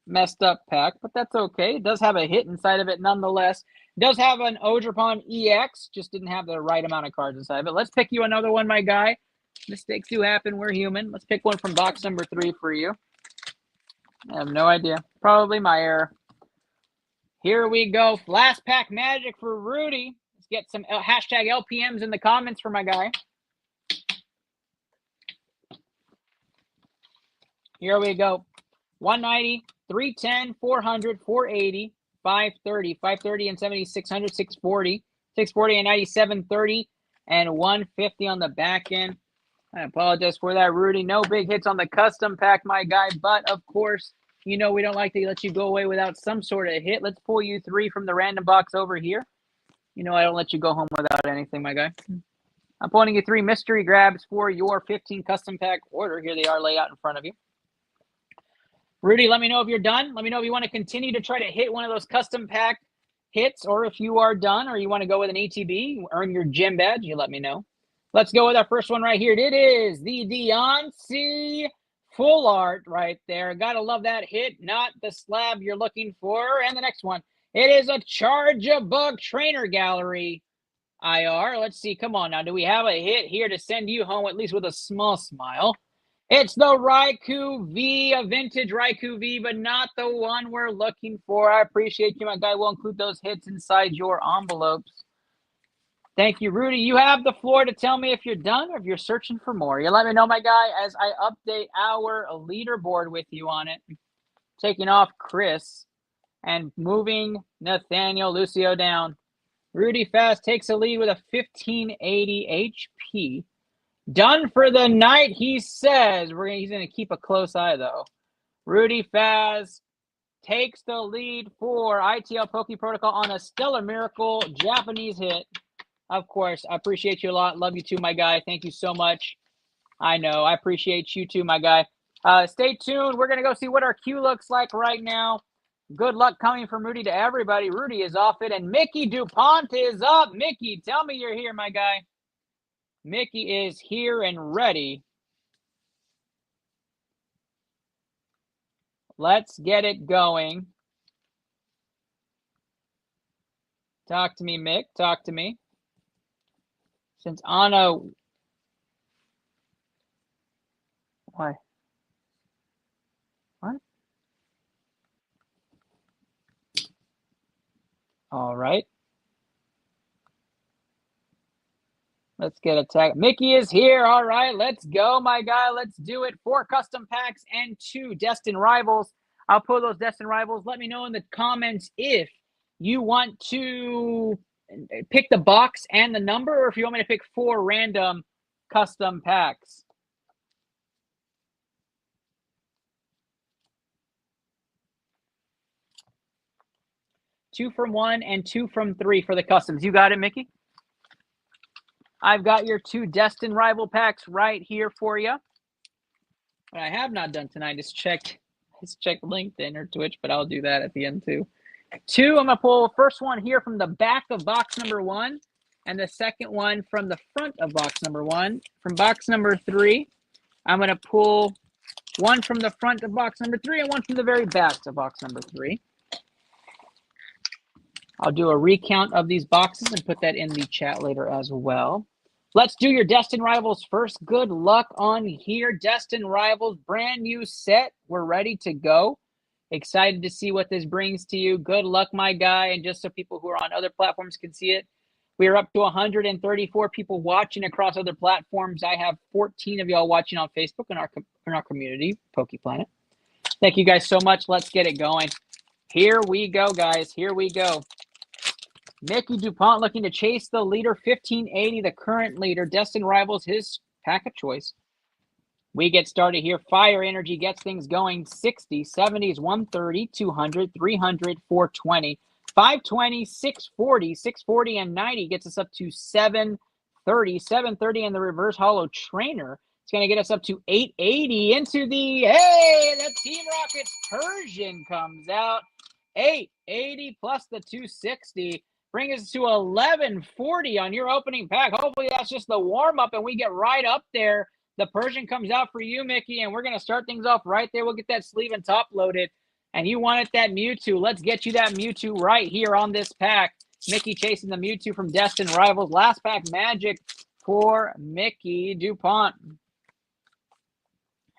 messed up pack, but that's okay. It does have a hit inside of it nonetheless. It does have an Ogerpon EX, just didn't have the right amount of cards inside of it. Let's pick you another one, my guy. Mistakes do happen. We're human. Let's pick one from box number 3 for you. I have no idea. Probably my error. Here we go. Last pack magic for Rudy. Let's get some hashtag LPMs in the comments for my guy. Here we go. 190, 310, 400, 480, 530, 530 and 70, 600, 640, 640 and 90, 730, and 150 on the back end. I apologize for that, Rudy. No big hits on the custom pack, my guy. But, of course, you know we don't like to let you go away without some sort of hit. Let's pull you 3 from the random box over here. You know I don't let you go home without anything, my guy. I'm pulling you 3 mystery grabs for your 15 custom pack order. Here they are laid out in front of you. Rudy, let me know if you're done. Let me know if you want to continue to try to hit one of those custom pack hits, or if you are done, or you want to go with an ATB, earn your gem badge, you let me know. Let's go with our first one right here. It is the Deontay full art right there. Gotta love that hit, not the slab you're looking for. And the next one, it is a Charge a Bug Trainer Gallery IR. Let's see. Come on now. Do we have a hit here to send you home at least with a small smile? It's the Raikou V, a vintage Raikou V, but not the one we're looking for. I appreciate you, my guy. We'll include those hits inside your envelopes. Thank you, Rudy. You have the floor to tell me if you're done or if you're searching for more. You let me know, my guy, as I update our leaderboard with you on it. Taking off Chris and moving Nathaniel Lucio down. Rudy Fast takes a lead with a 1580 HP. Done for the night, he says. He's going to keep a close eye, though. Rudy Faz takes the lead for ITL Poke Protocol on a Stellar Miracle Japanese hit. Of course, I appreciate you a lot. Love you too, my guy. Thank you so much. I know. I appreciate you too, my guy. Stay tuned. We're going to go see what our queue looks like right now. Good luck coming from Rudy to everybody. Rudy is off it, and Mickey DuPont is up. Mickey, tell me you're here, my guy. Mickey is here and ready. Let's get it going. Talk to me, Mick. Talk to me. Since Anna... Why? What? All right. Let's get a tag. Mickey is here. All right, let's go, my guy. Let's do it. 4 custom packs and 2 Destined Rivals. I'll pull those Destined Rivals. Let me know in the comments if you want to pick the box and the number, or if you want me to pick 4 random custom packs. Two from 1 and 2 from 3 for the customs. You got it, Mickey? I've got your 2 Destined Rival packs right here for you. What I have not done tonight is check LinkedIn or Twitch, but I'll do that at the end too. 2, I'm going to pull the first one here from the back of box number 1, and the second one from the front of box number 1. From box number 3, I'm going to pull one from the front of box number 3 and one from the very back of box number 3. I'll do a recount of these boxes and put that in the chat later as well. Let's do your Destined Rivals first. Good luck on here. Destined Rivals, brand new set. We're ready to go. Excited to see what this brings to you. Good luck, my guy. And just so people who are on other platforms can see it, we are up to 134 people watching across other platforms. I have 14 of y'all watching on Facebook in our community, Poke Planet. Thank you guys so much. Let's get it going. Here we go, guys. Here we go. Mickey DuPont looking to chase the leader, 1580, the current leader. Destined Rivals, his pack of choice. We get started here. Fire Energy gets things going. 60, 70s, 130, 200, 300, 420, 520, 640, 640, and 90 gets us up to 730. 730 and the reverse hollow trainer. It's going to get us up to 880 into the, hey, the Team Rockets Persian comes out. 880 plus the 260. Bring us to 1140 on your opening pack. Hopefully that's just the warm-up and we get right up there. The Persian comes out for you, Mickey, and we're going to start things off right there. We'll get that sleeve and top loaded. And you wanted that Mewtwo. Let's get you that Mewtwo right here on this pack. Mickey chasing the Mewtwo from Destined Rivals. Last pack magic for Mickey DuPont.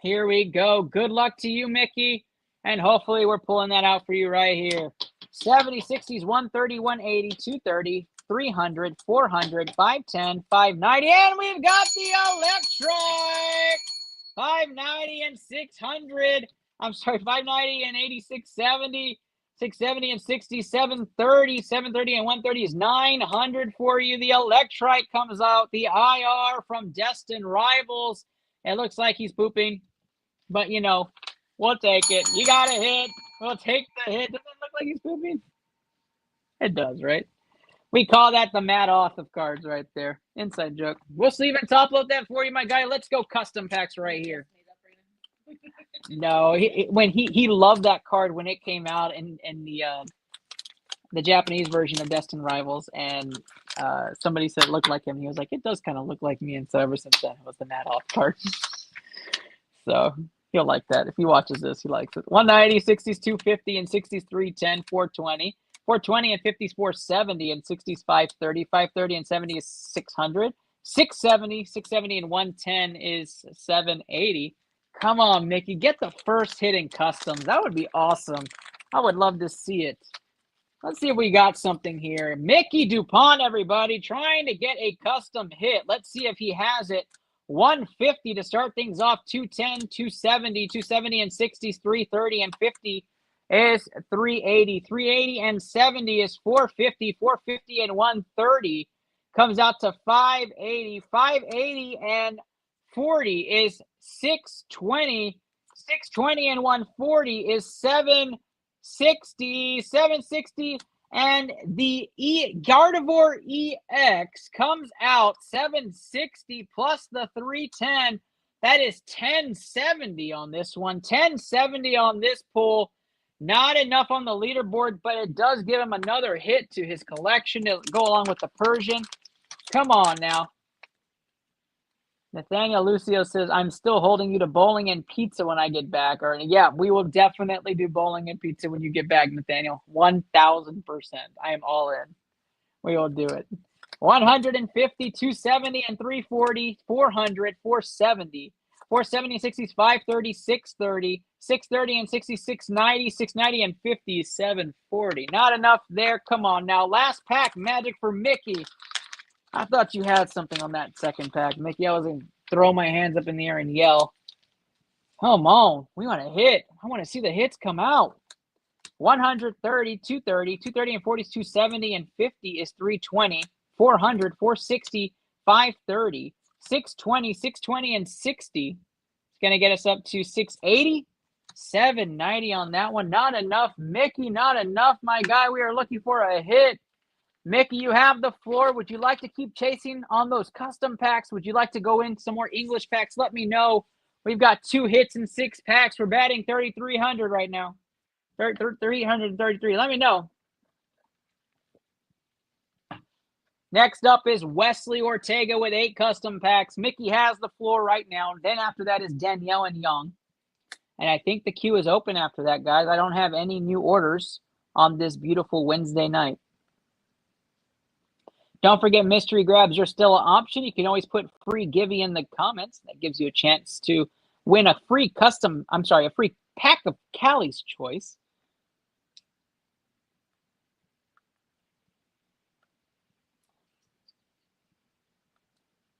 Here we go. Good luck to you, Mickey. And hopefully we're pulling that out for you right here. 70, 60s, 130, 180, 230, 300, 400, 510, 590. And we've got the electric 590 and 600. I'm sorry, 590 and 80, 670, 670 and 60, 730, 730 and 130 is 900 for you. The Electrite comes out. The IR from Destin Rivals. It looks like he's pooping, but you know, we'll take it. You got a hit. We'll take the hit. Doesn't it look like he's pooping? It does, right? We call that the Matt Off of cards right there. Inside joke. We'll sleeve and top load that for you, my guy. Let's go custom packs right here. No, he loved that card when it came out in the Japanese version of Destin Rivals, and somebody said it looked like him. He was like, it does kind of look like me, and so ever since then it was the Matt Off card. So he'll like that. If he watches this, he likes it. 190, 60s, 250, and 60s, 310, 420. 420 and 50s, 470, and 60s, 530. 530 and 70 is 600. 670 and 110 is 780. Come on, Mickey. Get the first hit in customs. That would be awesome. I would love to see it. Let's see if we got something here. Mickey DuPont, everybody, trying to get a custom hit. Let's see if he has it. 150 to start things off. 210, 270, 270 and 60s, 330 and 50 is 380. 380 and 70 is 450. 450 and 130 comes out to 580. 580 and 40 is 620. 620 and 140 is 760. 760 and the Gardevoir EX comes out 760 plus the 310. That is 1070 on this one. 1070 on this pull. Not enough on the leaderboard, but it does give him another hit to his collection to go along with the Persian. Come on now. Nathaniel Lucio says, I'm still holding you to bowling and pizza when I get back. Or yeah, we will definitely do bowling and pizza when you get back, Nathaniel. 1,000%. I am all in. We will do it. 150, 270, and 340, 400, 470. 470 and 60s, 530, 630, 630 and 60s, 690, 690 and 50s, 740. Not enough there. Come on now. Last pack, magic for Mickey. I thought you had something on that second pack, Mickey. I was going to throw my hands up in the air and yell. Come on. We want to hit. I want to see the hits come out. 130, 230, 230 and 40 is 270 and 50 is 320. 400, 460, 530, 620, 620 and 60. It's going to get us up to 680. 790 on that one. Not enough, Mickey. Not enough, my guy. We are looking for a hit. Mickey, you have the floor. Would you like to keep chasing on those custom packs? Would you like to go in some more English packs? Let me know. We've got 2 hits and 6 packs. We're batting 3,300 right now. 333. Let me know. Next up is Wesley Ortega with 8 custom packs. Mickey has the floor right now. Then after that is Danielle and Young. And I think the queue is open after that, guys. I don't have any new orders on this beautiful Wednesday night. Don't forget, mystery grabs are still an option. You can always put free Givey in the comments. That gives you a chance to win a free a free pack of Callie's Choice.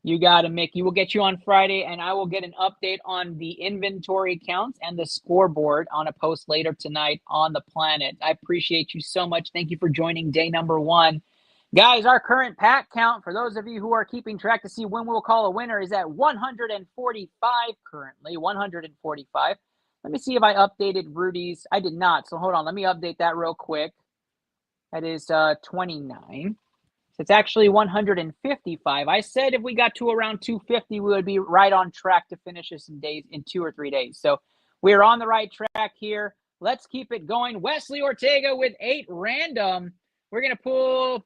You got it, Mickey. We'll get you on Friday, and I will get an update on the inventory counts and the scoreboard on a post later tonight on the Planet. I appreciate you so much. Thank you for joining day number 1. Guys, our current pack count, for those of you who are keeping track to see when we'll call a winner, is at 145 currently, 145. Let me see if I updated Rudy's. I did not, so hold on. Let me update that real quick. That is 29. So it's actually 155. I said if we got to around 250, we would be right on track to finish this in 2 or 3 days. So we're on the right track here. Let's keep it going. Wesley Ortega with 8 random. We're going to pull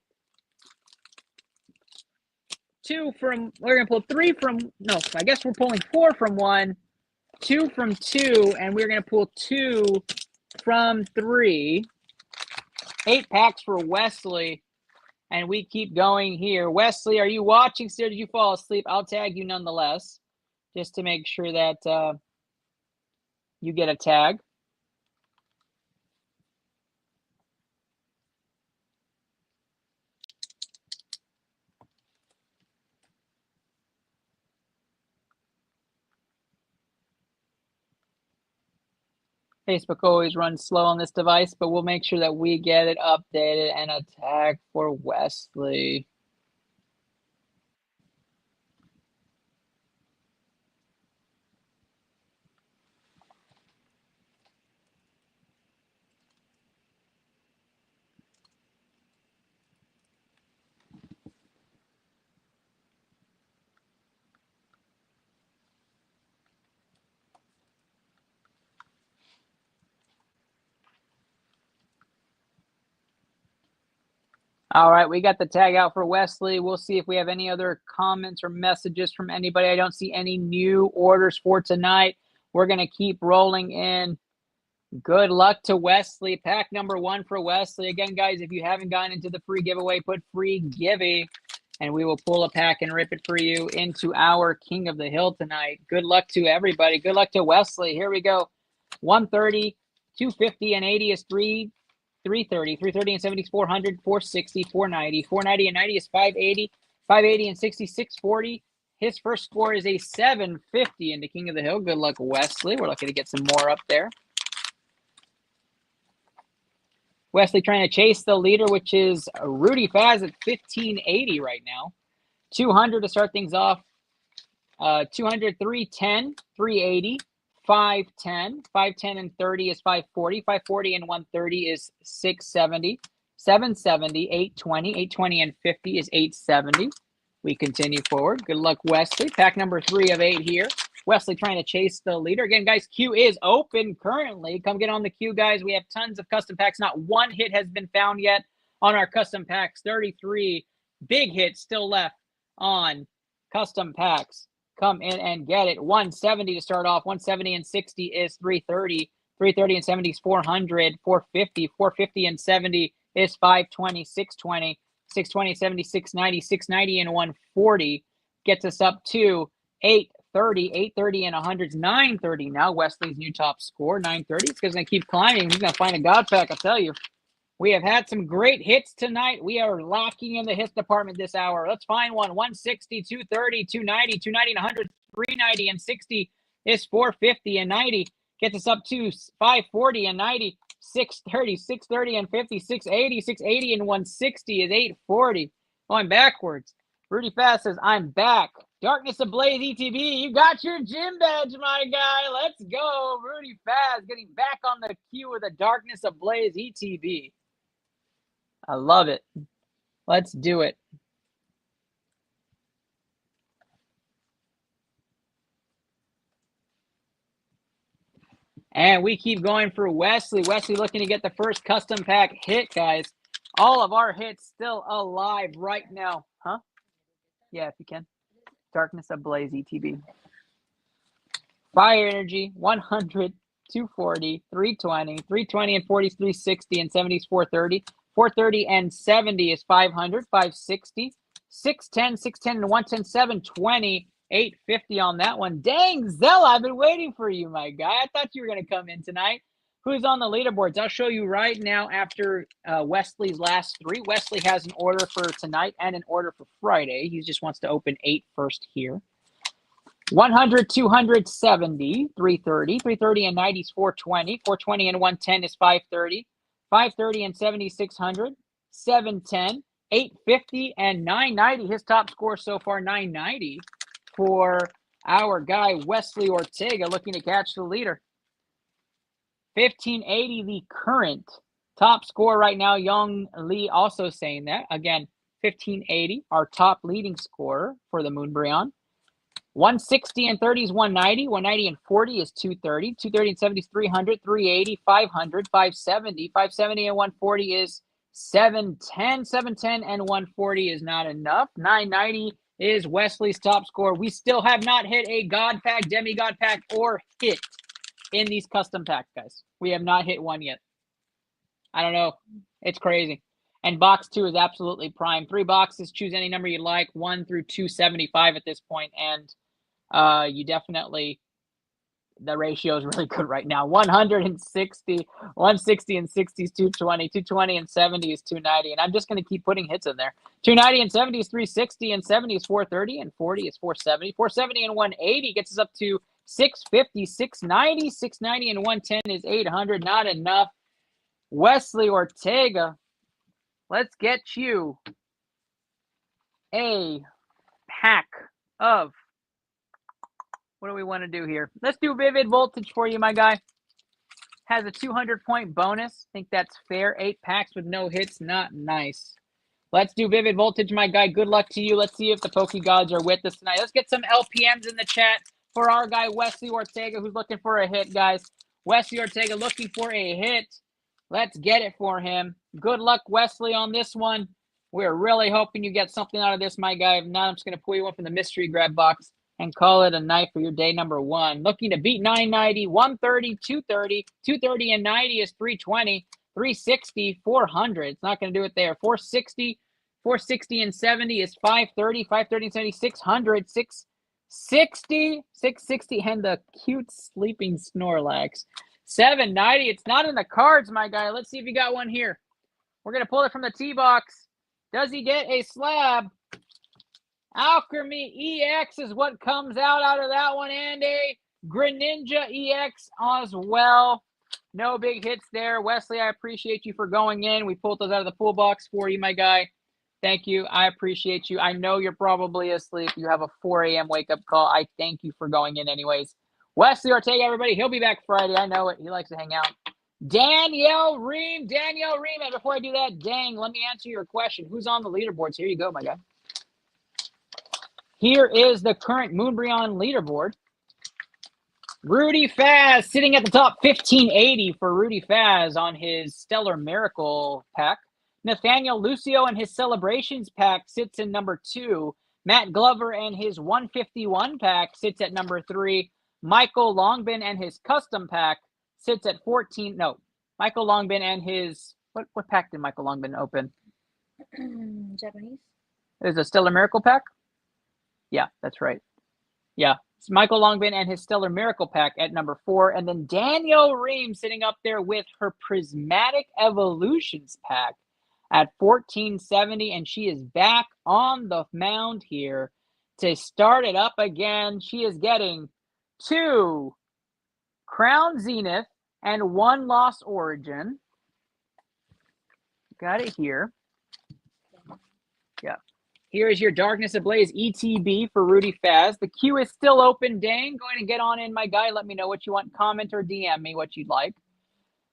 3 from, I guess we're pulling 4 from 1, 2 from 2, and we're going to pull 2 from 3. 8 packs for Wesley, and we keep going here. Wesley, are you watching still? Did you fall asleep? I'll tag you nonetheless, just to make sure that you get a tag. Facebook always runs slow on this device, but we'll make sure that we get it updated and a tag for Wesley. All right, we got the tag out for Wesley. We'll see if we have any other comments or messages from anybody. I don't see any new orders for tonight. We're going to keep rolling in. Good luck to Wesley. Pack number 1 for Wesley. Again, guys, if you haven't gotten into the free giveaway, put free givey, and we will pull a pack and rip it for you into our King of the Hill tonight. Good luck to everybody. Good luck to Wesley. Here we go. 130, 250, and 80 is 330, 330 and 70 is 400, 460, 490, 490 and 90 is 580, 580 and 60, 640. His first score is a 750 into King of the Hill. Good luck, Wesley. We're lucky to get some more up there. Wesley trying to chase the leader, which is Rudy Faz at 1580 right now. 200 to start things off. 200, 310, 380, 510. 510 and 30 is 540. 540 and 130 is 670. 770, 820. 820 and 50 is 870. We continue forward. Good luck, Wesley. Pack number 3 of 8 here. Wesley trying to chase the leader. Again, guys, queue is open currently. Come get on the queue, guys. We have tons of custom packs. Not one hit has been found yet on our custom packs. 33 big hits still left on custom packs. Come in and get it. 170 to start off. 170 and 60 is 330. 330 and 70 is 400. 450. 450 and 70 is 520. 620. 620, 70, 690, 690 and 140 gets us up to 830, 830 and 100 is 930 now. Wesley's new top score, 930. It's going to keep climbing. He's going to find a God pack, I tell you. We have had some great hits tonight. We are lacking in the hits department this hour. Let's find one. 160, 230, 290, 290 and 100, 390 and 60 is 450 and 90 gets us up to 540 and 90. 630, 630 and 50, 680, 680 and 160 is 840. Going backwards. Rudy Fast says, I'm back. Darkness Ablaze ETB, you got your gym badge, my guy. Let's go. Rudy Fast getting back on the queue with a Darkness Ablaze ETB. I love it. Let's do it. And we keep going for Wesley. Wesley looking to get the first custom pack hit, guys. All of our hits still alive right now. Huh? Yeah, if you can. Darkness Ablaze ETB. Fire Energy, 100, 240, 320. 320 and 40 is 360 and 70 is 430. 430 and 70 is 500, 560. 610, 610 and 110, 720. 850 on that one. Dang, Zella, I've been waiting for you, my guy. I thought you were going to come in tonight. Who's on the leaderboards? I'll show you right now after Wesley's last 3. Wesley has an order for tonight and an order for Friday. He just wants to open 8 first here. 100, 270, 330. 330 and 90 is 420. 420 and 110 is 530. 530 and 70 is 600. 710, 850 and 990. His top score so far, 990. For our guy, Wesley Ortega, looking to catch the leader. 1580, the current top score right now. Young Lee also saying that. Again, 1580, our top leading scorer for the Moonbryon. 160 and 30 is 190. 190 and 40 is 230. 230 and 70 is 300. 380, 500. 570. 570 and 140 is 710. 710 and 140 is not enough. 990 is Wesley's top score. We still have not hit a God pack, demigod pack, or hit in these custom packs, guys. We have not hit one yet. I don't know. It's crazy. And box 2 is absolutely prime. 3 boxes, choose any number you like, 1 through 275 at this point. And you definitely, the ratio is really good right now. 160, 160 and 60 is 220, 220 and 70 is 290. And I'm just going to keep putting hits in there. 290 and 70 is 360 and 70 is 430 and 40 is 470. 470 and 180 gets us up to 650, 690, 690, and 110 is 800. Not enough. Wesley Ortega, let's get you a pack of, what do we want to do here? Let's do Vivid Voltage for you, my guy. Has a 200-point bonus. Think that's fair. 8 packs with no hits. Not nice. Let's do Vivid Voltage, my guy. Good luck to you. Let's see if the Poke Gods are with us tonight. Let's get some LPMs in the chat for our guy, Wesley Ortega, who's looking for a hit, guys. Wesley Ortega looking for a hit. Let's get it for him. Good luck, Wesley, on this one. We're really hoping you get something out of this, my guy. If not, I'm just going to pull you one from the mystery grab box and call it a night for your day number 1. Looking to beat 990, 130, 230. 230 and 90 is 320. 360, 400. It's not going to do it there. 460, 460 and 70 is 530. 530 and 70, 600. 660, 660, and the cute sleeping Snorlax. 790. It's not in the cards, my guy. Let's see if you got one here. We're going to pull it from the tee box. Does he get a slab? Alchemy EX is what comes out of that one, and a Greninja EX as well. No big hits there. Wesley, I appreciate you for going in. We pulled those out of the pool box for you, my guy. Thank you. I appreciate you. I know you're probably asleep. You have a 4 a.m. wake-up call. I thank you for going in anyways. Wesley Ortega, everybody. He'll be back Friday. I know it. He likes to hang out. Danielle Ream. Danielle Ream. And before I do that, dang, let me answer your question. Who's on the leaderboards? Here you go, my guy. Here is the current Moonbreon leaderboard. Rudy Faz sitting at the top, 1580 for Rudy Faz on his Stellar Miracle pack. Nathaniel Lucio and his Celebrations pack sits in number 2. Matt Glover and his 151 pack sits at number 3. Michael Longbin and his Custom pack sits at 14. No, Michael Longbin and his, what pack did Michael Longbin open? Japanese. There's a Stellar Miracle pack? Yeah, that's right. Yeah. It's Michael Longbin and his Stellar Miracle pack at number 4. And then Danielle Ream sitting up there with her Prismatic Evolutions pack at 1470. And she is back on the mound here to start it up again. She is getting 2 Crown Zenith and 1 Lost Origin. Got it here. Yeah. Here is your Darkness Ablaze ETB for Rudy Faz. The queue is still open, Dang. Going to get on in, my guy. Let me know what you want. Comment or DM me what you'd like.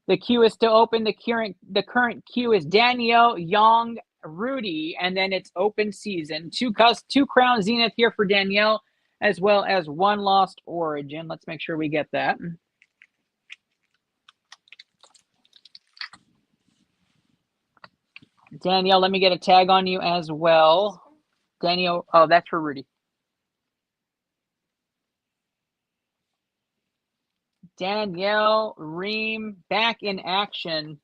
The queue is still open. The current queue is Danielle, Young, Rudy, and then it's open season. 2 Crown Zenith here for Danielle, as well as 1 Lost Origin. Let's make sure we get that. Danielle, let me get a tag on you as well. Danielle, oh, that's for Rudy. Danielle Ream back in action.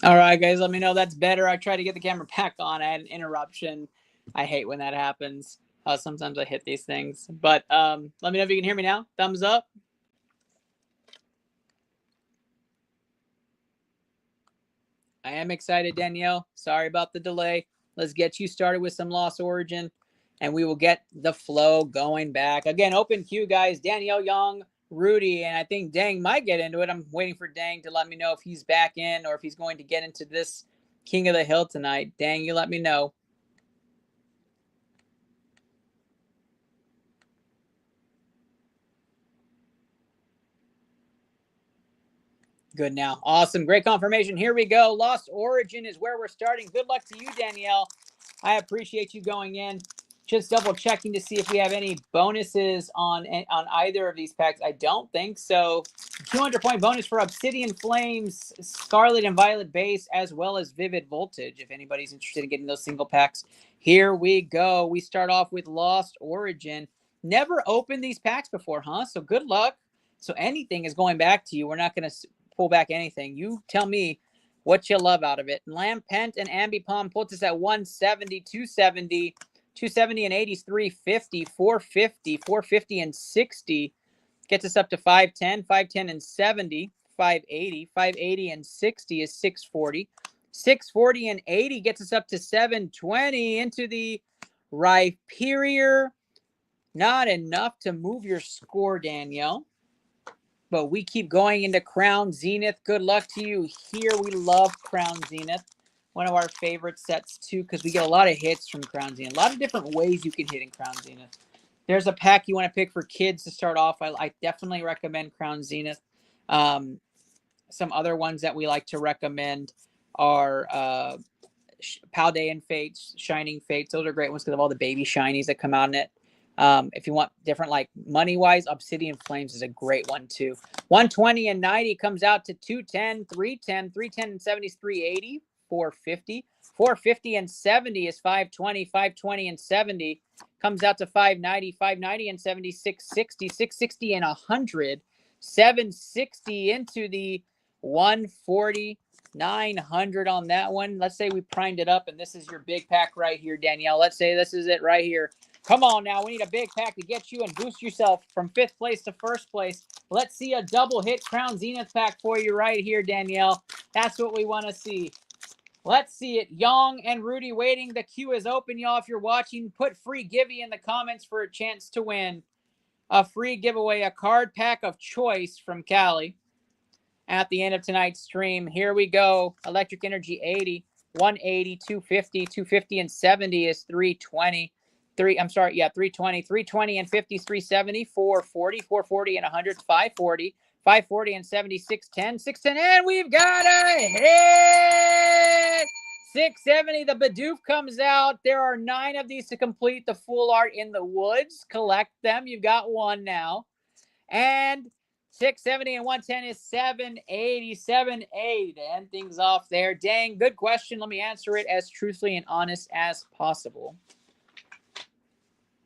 All right, guys, let me know that's better. I tried to get the camera back on. I had an interruption. I hate when that happens. Sometimes I hit these things. But let me know if you can hear me now. Thumbs up. I am excited, Danielle. Sorry about the delay. Let's get you started with some Lost Origin, and we will get the flow going back. Again, open queue, guys. Danielle Young, Rudy, and I think Dang might get into it. I'm waiting for Dang to let me know if he's back in or if he's going to get into this King of the Hill tonight. Dang, you let me know. Good now. Awesome. Great confirmation. Here we go. Lost Origin is where we're starting. Good luck to you, Danielle. I appreciate you going in. Just double checking to see if we have any bonuses on either of these packs. I don't think so. 200-point bonus for Obsidian Flames, Scarlet and Violet Base, as well as Vivid Voltage, if anybody's interested in getting those single packs. Here we go. We start off with Lost Origin. Never opened these packs before, huh? So good luck. So anything is going back to you. We're not going to pull back anything. You tell me what you love out of it. Lampent and Ambipom puts us at 170, 270, 270 and 80 is 350, 450, 450 and 60 gets us up to 510, 510 and 70, 580, 580 and 60 is 640, 640 and 80 gets us up to 720 into the Rhyperior. Not enough to move your score, Danielle. But we keep going into Crown Zenith. Good luck to you here. We love Crown Zenith. One of our favorite sets, too, because we get a lot of hits from Crown Zenith. A lot of different ways you can hit in Crown Zenith. There's a pack you want to pick for kids to start off. I definitely recommend Crown Zenith. Some other ones that we like to recommend are Palday and Fates, Shining Fates. Those are great ones because of all the baby shinies that come out in it. If you want different, like money-wise, Obsidian Flames is a great one, too. 120 and 90 comes out to 210, 310, 310 and 70 is 380, 450. 450 and 70 is 520, 520 and 70 comes out to 590, 590 and 70, 660, 660 and 100, 760 into the 140, 900 on that one. Let's say we primed it up, and this is your big pack right here, Danielle. Let's say this is it right here. Come on now. We need a big pack to get you and boost yourself from 5th place to 1st place. Let's see a double hit Crown Zenith pack for you right here, Danielle. That's what we want to see. Let's see it. Young and Rudy waiting. The queue is open, y'all. If you're watching, put free givey in the comments for a chance to win a free giveaway, a card pack of choice from Cali at the end of tonight's stream. Here we go. Electric Energy 80, 180, 250, 250 and 70 is 320. 320, 320 and 50 is 370, 440, 440 and 100 is 540, 540 and 70, 610, 610, and we've got a hit! 670, the Bidoof comes out. There are 9 of these to complete the full art in the woods. Collect them. You've got 1 now. And 670 and 110 is 780, 780 to end things off there. Dang, good question. Let me answer it as truthfully and honest as possible.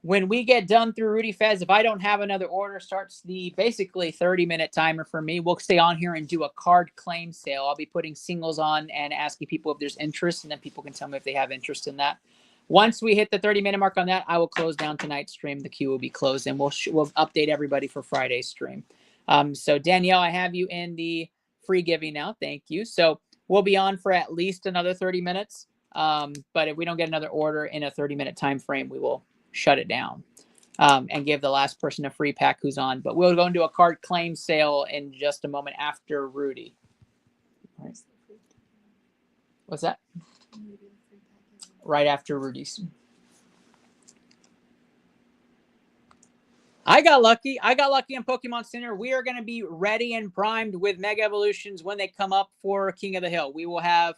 When we get done through Rudy Fez, if I don't have another order, starts the basically 30-minute timer for me. We'll stay on here and do a card claim sale. I'll be putting singles on and asking people if there's interest, and then people can tell me if they have interest in that. Once we hit the 30-minute mark on that, I will close down tonight's stream. The queue will be closed, and we'll update everybody for Friday's stream. So, Danielle, I have you in the free giving now. Thank you. So we'll be on for at least another 30 minutes. But if we don't get another order in a 30-minute time frame, we will shut it down and give the last person a free pack who's on. But we'll go into a card claim sale in just a moment after Rudy. All right. What's that? Right after Rudy's. I got lucky. I got lucky in Pokemon Center. We are going to be ready and primed with Mega Evolutions when they come up for King of the Hill. We will have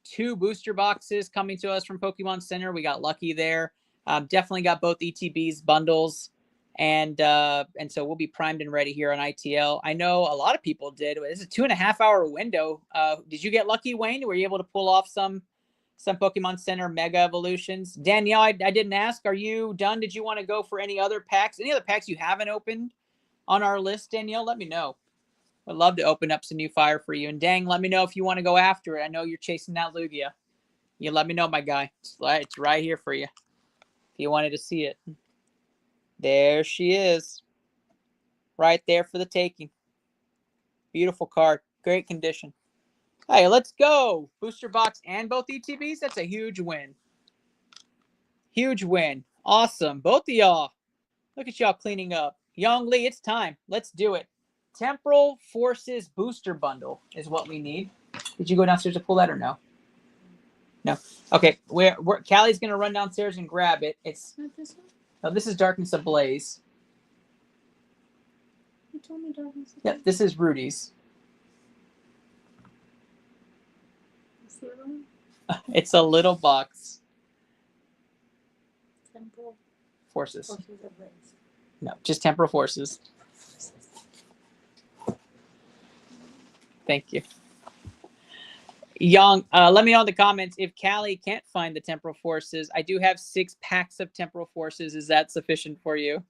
2 booster boxes coming to us from Pokemon Center. We got lucky there. Definitely got both ETBs bundles, and so we'll be primed and ready here on ITL. I know a lot of people did. It's a 2.5-hour window. Did you get lucky, Wayne? Were you able to pull off some Pokemon Center Mega Evolutions? Danielle, I didn't ask. Are you done? Did you want to go for any other packs? Any other packs you haven't opened on our list, Danielle? Let me know. Would love to open up some new fire for you. And dang, let me know if you want to go after it. I know you're chasing that Lugia. You let me know, my guy. It's right here for you. If you wanted to see it. There she is. Right there for the taking. Beautiful card. Great condition. Hey, let's go. Booster box and both ETBs. That's a huge win. Huge win. Awesome. Both of y'all. Look at y'all cleaning up. Young Lee, it's time. Let's do it. Temporal Forces Booster Bundle is what we need. Did you go downstairs to pull that or no? No. Okay. Callie's going to run downstairs and grab it. It's Not this one? no, this is Darkness Ablaze. You told me Darkness. Yep, this is Rudy's. What's the other one? It's a little box. Temporal Forces. Forces of Rays. No, just Temporal Forces. Thank you. Young, let me know in the comments if Callie can't find the Temporal Forces. I do have 6 packs of Temporal Forces. Is that sufficient for you?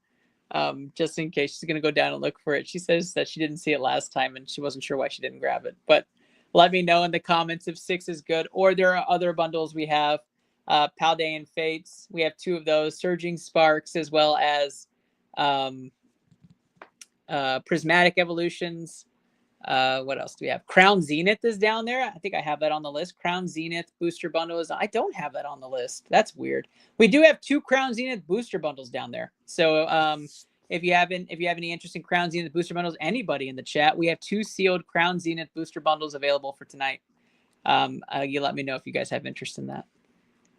Just in case she's going to go down and look for it. She says that she didn't see it last time and she wasn't sure why she didn't grab it. But let me know in the comments if 6 is good. Or there are other bundles we have. Paldean Fates. We have 2 of those. Surging Sparks as well as Prismatic Evolutions. What else do we have? Crown Zenith is down there. I think I have that on the list. Crown Zenith booster bundle is. I don't have that on the list. That's weird. We do have 2 Crown Zenith booster bundles down there. So if you have any interest in Crown Zenith booster bundles, anybody in the chat, we have 2 sealed Crown Zenith booster bundles available for tonight. You let me know if you guys have interest in that.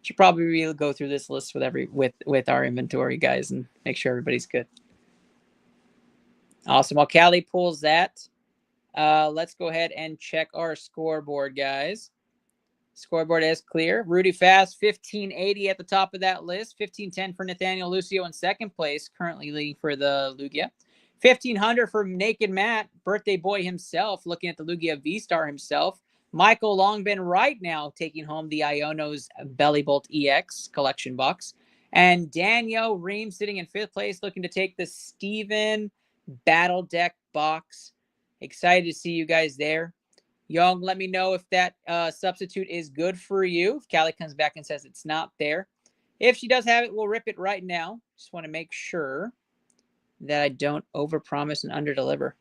Should probably go through this list with our inventory, guys, and make sure everybody's good. Awesome. While Callie pulls that. Let's go ahead and check our scoreboard, guys. Scoreboard is clear. Rudy Fast, 1580 at the top of that list. 1510 for Nathaniel Lucio in second place, currently leading for the Lugia. 1500 for Naked Matt, birthday boy himself, looking at the Lugia V-Star himself. Michael Longbin right now taking home the Iono's Belly Bolt EX collection box. And Daniel Ream sitting in 5th place, looking to take the Steven Battle Deck box. Excited to see you guys there. Young, let me know if that substitute is good for you. If Callie comes back and says it's not there. If she does have it, we'll rip it right now. Just want to make sure that I don't overpromise and underdeliver.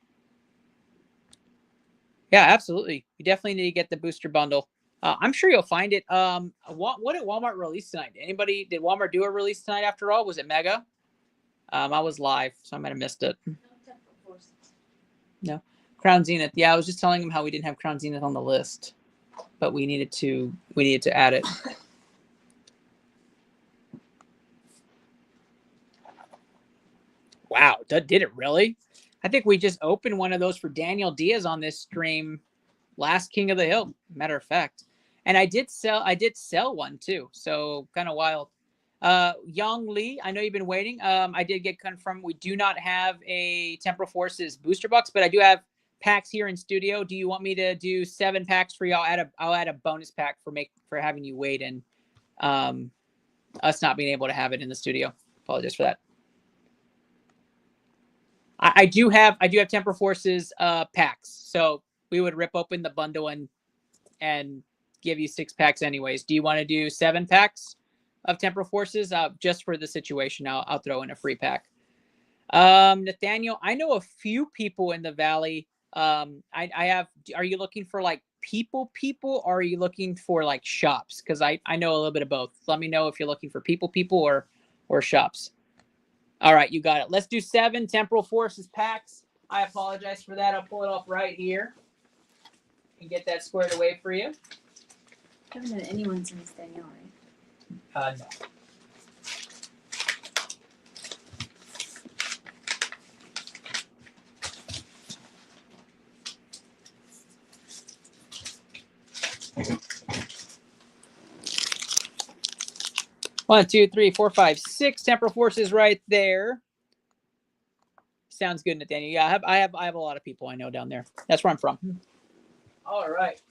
Yeah, absolutely. You definitely need to get the booster bundle. I'm sure you'll find it. What did Walmart release tonight? Did Walmart do a release tonight after all? Was it Mega? I was live, so I might have missed it. No. Crown Zenith. Yeah, I was just telling him how we didn't have Crown Zenith on the list, but we needed to add it. Wow, did it really? I think we just opened one of those for Daniel Diaz on this stream, last King of the Hill, matter of fact. And I did sell one too, so kind of wild. Young Lee, I know you've been waiting. I did get confirmed we do not have a Temporal Forces booster box, but I do have packs here in studio. Do you want me to do 7 packs for you? I'll add a bonus pack for having you wait and us not being able to have it in the studio. Apologize for that. I do have Temporal Forces packs, so we would rip open the bundle and give you 6 packs anyways. Do you want to do 7 packs of Temporal Forces? Just for the situation, I'll throw in a free pack. Nathaniel, I know a few people in the Valley. Are you looking for like people, or are you looking for like shops? Because I know a little bit of both. Let me know if you're looking for people or shops. All right, you got it. Let's do 7 Temporal Forces packs. I apologize for that. I'll pull it off right here and get that squared away for you. Haven't had anyone since Danielle, right? No. One, two, three, four, five, 6 Temporal Forces right there. Sounds good, Nathaniel. Yeah, I have a lot of people I know down there. That's where I'm from. All right.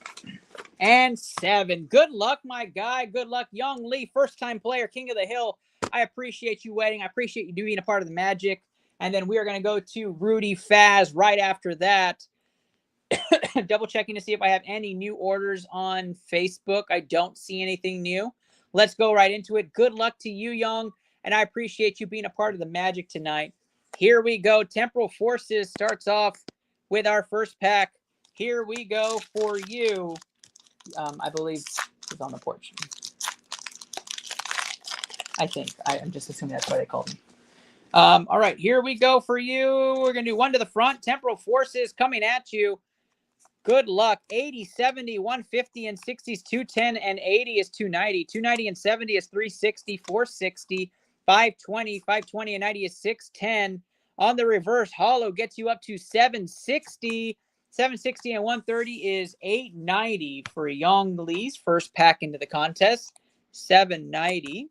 And 7. Good luck, my guy. Good luck, Young Lee, first-time player, King of the Hill. I appreciate you waiting. I appreciate you being a part of the magic. And then we are going to go to Rudy Faz right after that. Double checking to see if I have any new orders on Facebook. I don't see anything new. Let's go right into it. Good luck to you, Young, and I appreciate you being a part of the magic tonight. Here we go. Temporal Forces starts off with our first pack. Here we go for you. I believe he's on the porch. I think. I'm just assuming that's why they called me. All right, here we go for you. We're going to do one to the front. Temporal Forces coming at you. Good luck. 80, 70, 150, and 60s, 210, and 80 is 290. 290 and 70 is 360, 460, 520, 520, and 90 is 610. On the reverse, hollow gets you up to 760. 760 and 130 is 890 for Young Lee's first pack into the contest. 790.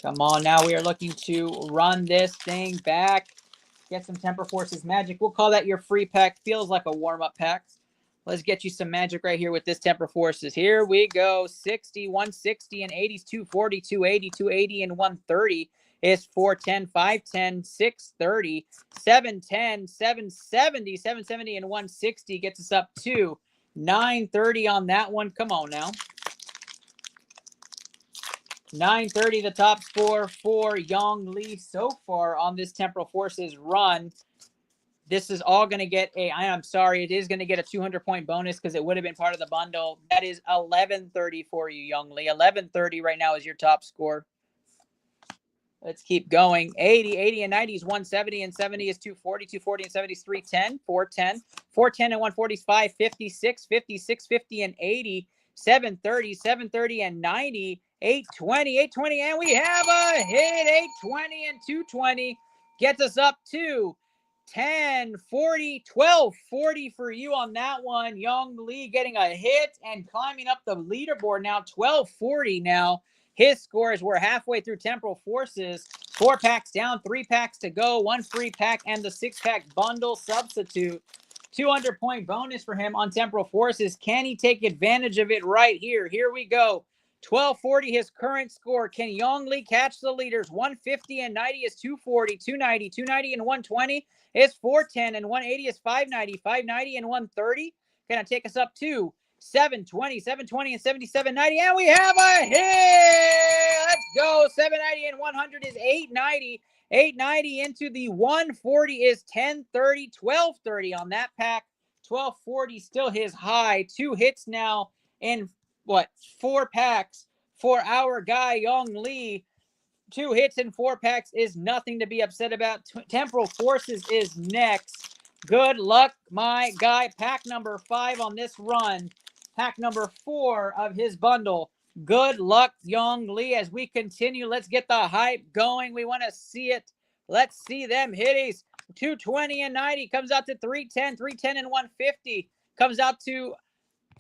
Come on, now we are looking to run this thing back. Get some Temper Forces magic. We'll call that your free pack. Feels like a warm-up pack. Let's get you some magic right here with this Temper Forces. Here we go. 60, 160, and 80s, 240, 280, 280, and 130 is 410, 510, 630, 710, 770, 770, and 160 gets us up to 930 on that one. Come on now. 930, the top score for Young Lee so far on this Temporal Forces run. This is all going to get I'm sorry, it is going to get a 200-point bonus because it would have been part of the bundle. That is 1130 for you, Young Lee. 1130 right now is your top score. Let's keep going. 80, 80, and 90 is 170, and 70 is 240, 240, and 70 is 310, 410, 410, and 140 is 550, 650, 650, and 80, 730, 730, and 90, 820, 820, and we have a hit. 820 and 220 gets us up to 1040, 1240 for you on that one. Young Lee getting a hit and climbing up the leaderboard now. 1240 now. His score is we're halfway through Temporal Forces. 4 packs down, 3 packs to go, 1 free pack, and the 6-pack bundle substitute. 200-point bonus for him on Temporal Forces. Can he take advantage of it right here? Here we go. 1240, his current score. Can Young Lee catch the leaders? 150 and 90 is 240, 290, 290 and 120 is 410, and 180 is 590, 590 and 130. Gonna take us up to 720, 720, and 7790, and we have a hit! Let's go! 790 and 100 is 890. 890 into the 140 is 1030, 1230 on that pack. 1240 still his high. 2 hits now in 4 packs for our guy Young Lee. 2 hits in 4 packs is nothing to be upset about. Temporal Forces is next. Good luck, my guy. Pack number 5 on this run. Pack number 4 of his bundle. Good luck, Young Lee, as we continue. Let's get the hype going. We want to see it. Let's see them hitties. 220 and 90 comes out to 310, 310 and 150 comes out to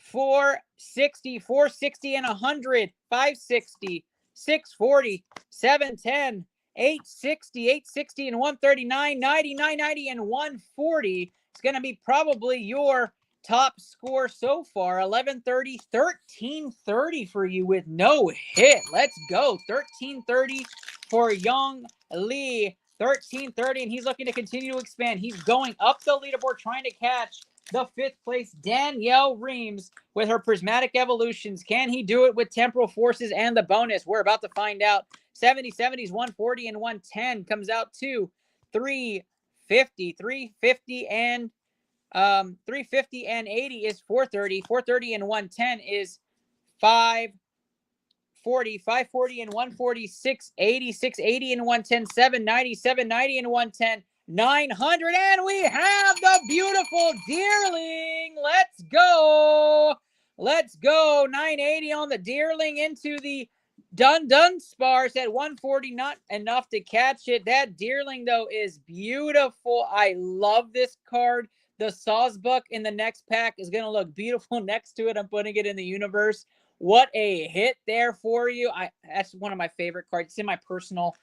460, 460 and 100, 560, 640, 710, 860, 860 and 139, 90, 990 and 140. It's going to be probably your top score so far. 1130, 1330 for you with no hit. Let's go. 1330 for Young Lee. 1330, and he's looking to continue to expand. He's going up the leaderboard trying to catch the 5th place Danielle Reams with her Prismatic Evolutions. Can he do it with Temporal Forces and the bonus? We're about to find out. 70, 70s, 140, and 110 comes out to 350, 350, and 350 and 80 is 430. 430 and 110 is 540, 540 and 140, 680, 680 and 110, 790, 790 and 110, 900, and we have the beautiful Deerling. Let's go. Let's go. 980 on the Deerling into the Dun Spars at 140. Not enough to catch it. That Deerling, though, is beautiful. I love this card. The Sawsbuck in the next pack is going to look beautiful next to it. I'm putting it in the universe. What a hit there for you. That's one of my favorite cards. It's in my personal,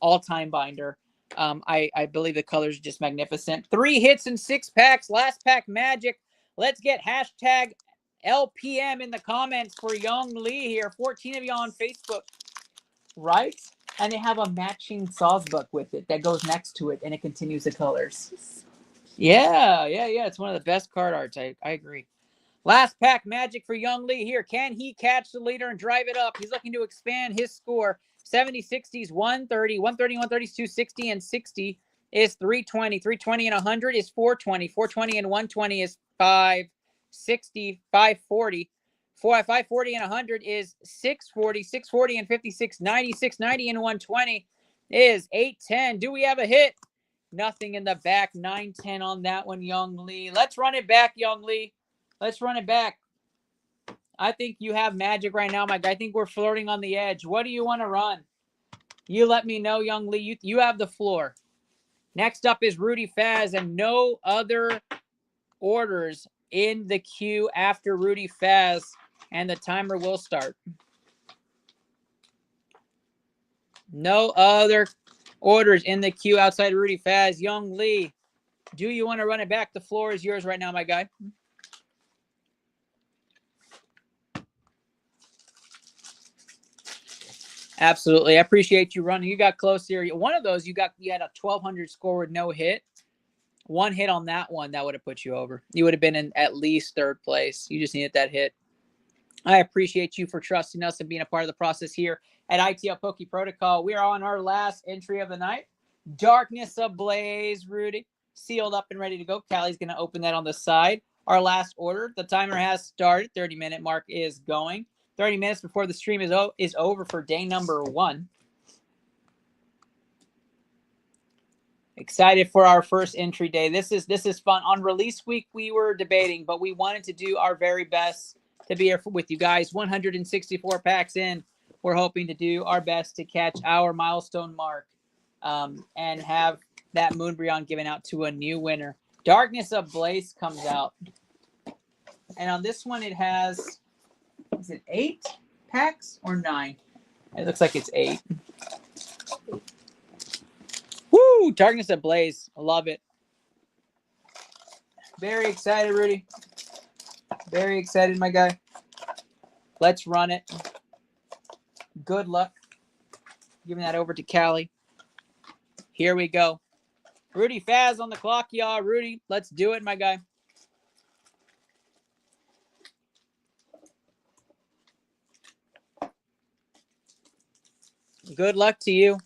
all-time binder. I believe the colors are just magnificent. 3 hits in 6 packs. Last pack magic. Let's get hashtag LPM in the comments for Young Lee here. 14 of you on Facebook. Right? And they have a matching sawsbuck with it that goes next to it, and it continues the colors. Yeah. It's one of the best card arts. I agree. Last pack magic for Young Lee here. Can he catch the leader and drive it up? He's looking to expand his score. 70, 60s, 130. 130, 130 is 260, and 60 is 320. 320 and 100 is 420. 420 and 120 is 560. 540. 540 and 100 is 640. 640 and 50, 690. 690 and 120 is 810. Do we have a hit? Nothing in the back. 910 on that one, Young Lee. Let's run it back, Young Lee. Let's run it back. I think you have magic right now, Mike. I think we're flirting on the edge. What do you want to run? You let me know, Young Lee. You have the floor. Next up is Rudy Faz, and no other orders in the queue after Rudy Faz, and the timer will start. No other orders in the queue outside Rudy Faz. Young Lee, do you want to run it back? The floor is yours right now, my guy. Absolutely. I appreciate you running. You got close here. One of those, you had a 1,200 score with no hit. One hit on that one, that would have put you over. You would have been in at least third place. You just needed that hit. I appreciate you for trusting us and being a part of the process here at iTL Poke Protocol. We are on our last entry of the night. Darkness Ablaze, Rudy. Sealed up and ready to go. Callie's going to open that on the side. Our last order. The timer has started. 30-minute mark is going. 30 minutes before the stream is over for day number 1. Excited for our first entry day. This is fun. On release week, we were debating, but we wanted to do our very best to be here with you guys. 164 packs in. We're hoping to do our best to catch our milestone mark and have that Moonbreon given out to a new winner. Darkness Ablaze comes out. And on this one, it has... Is it 8 packs or 9? It looks like it's 8. Woo! Darkness Ablaze. I love it. Very excited, Rudy. Very excited, my guy. Let's run it. Good luck. Giving that over to Callie. Here we go. Rudy Faz on the clock, y'all. Rudy, let's do it, my guy. Good luck to you.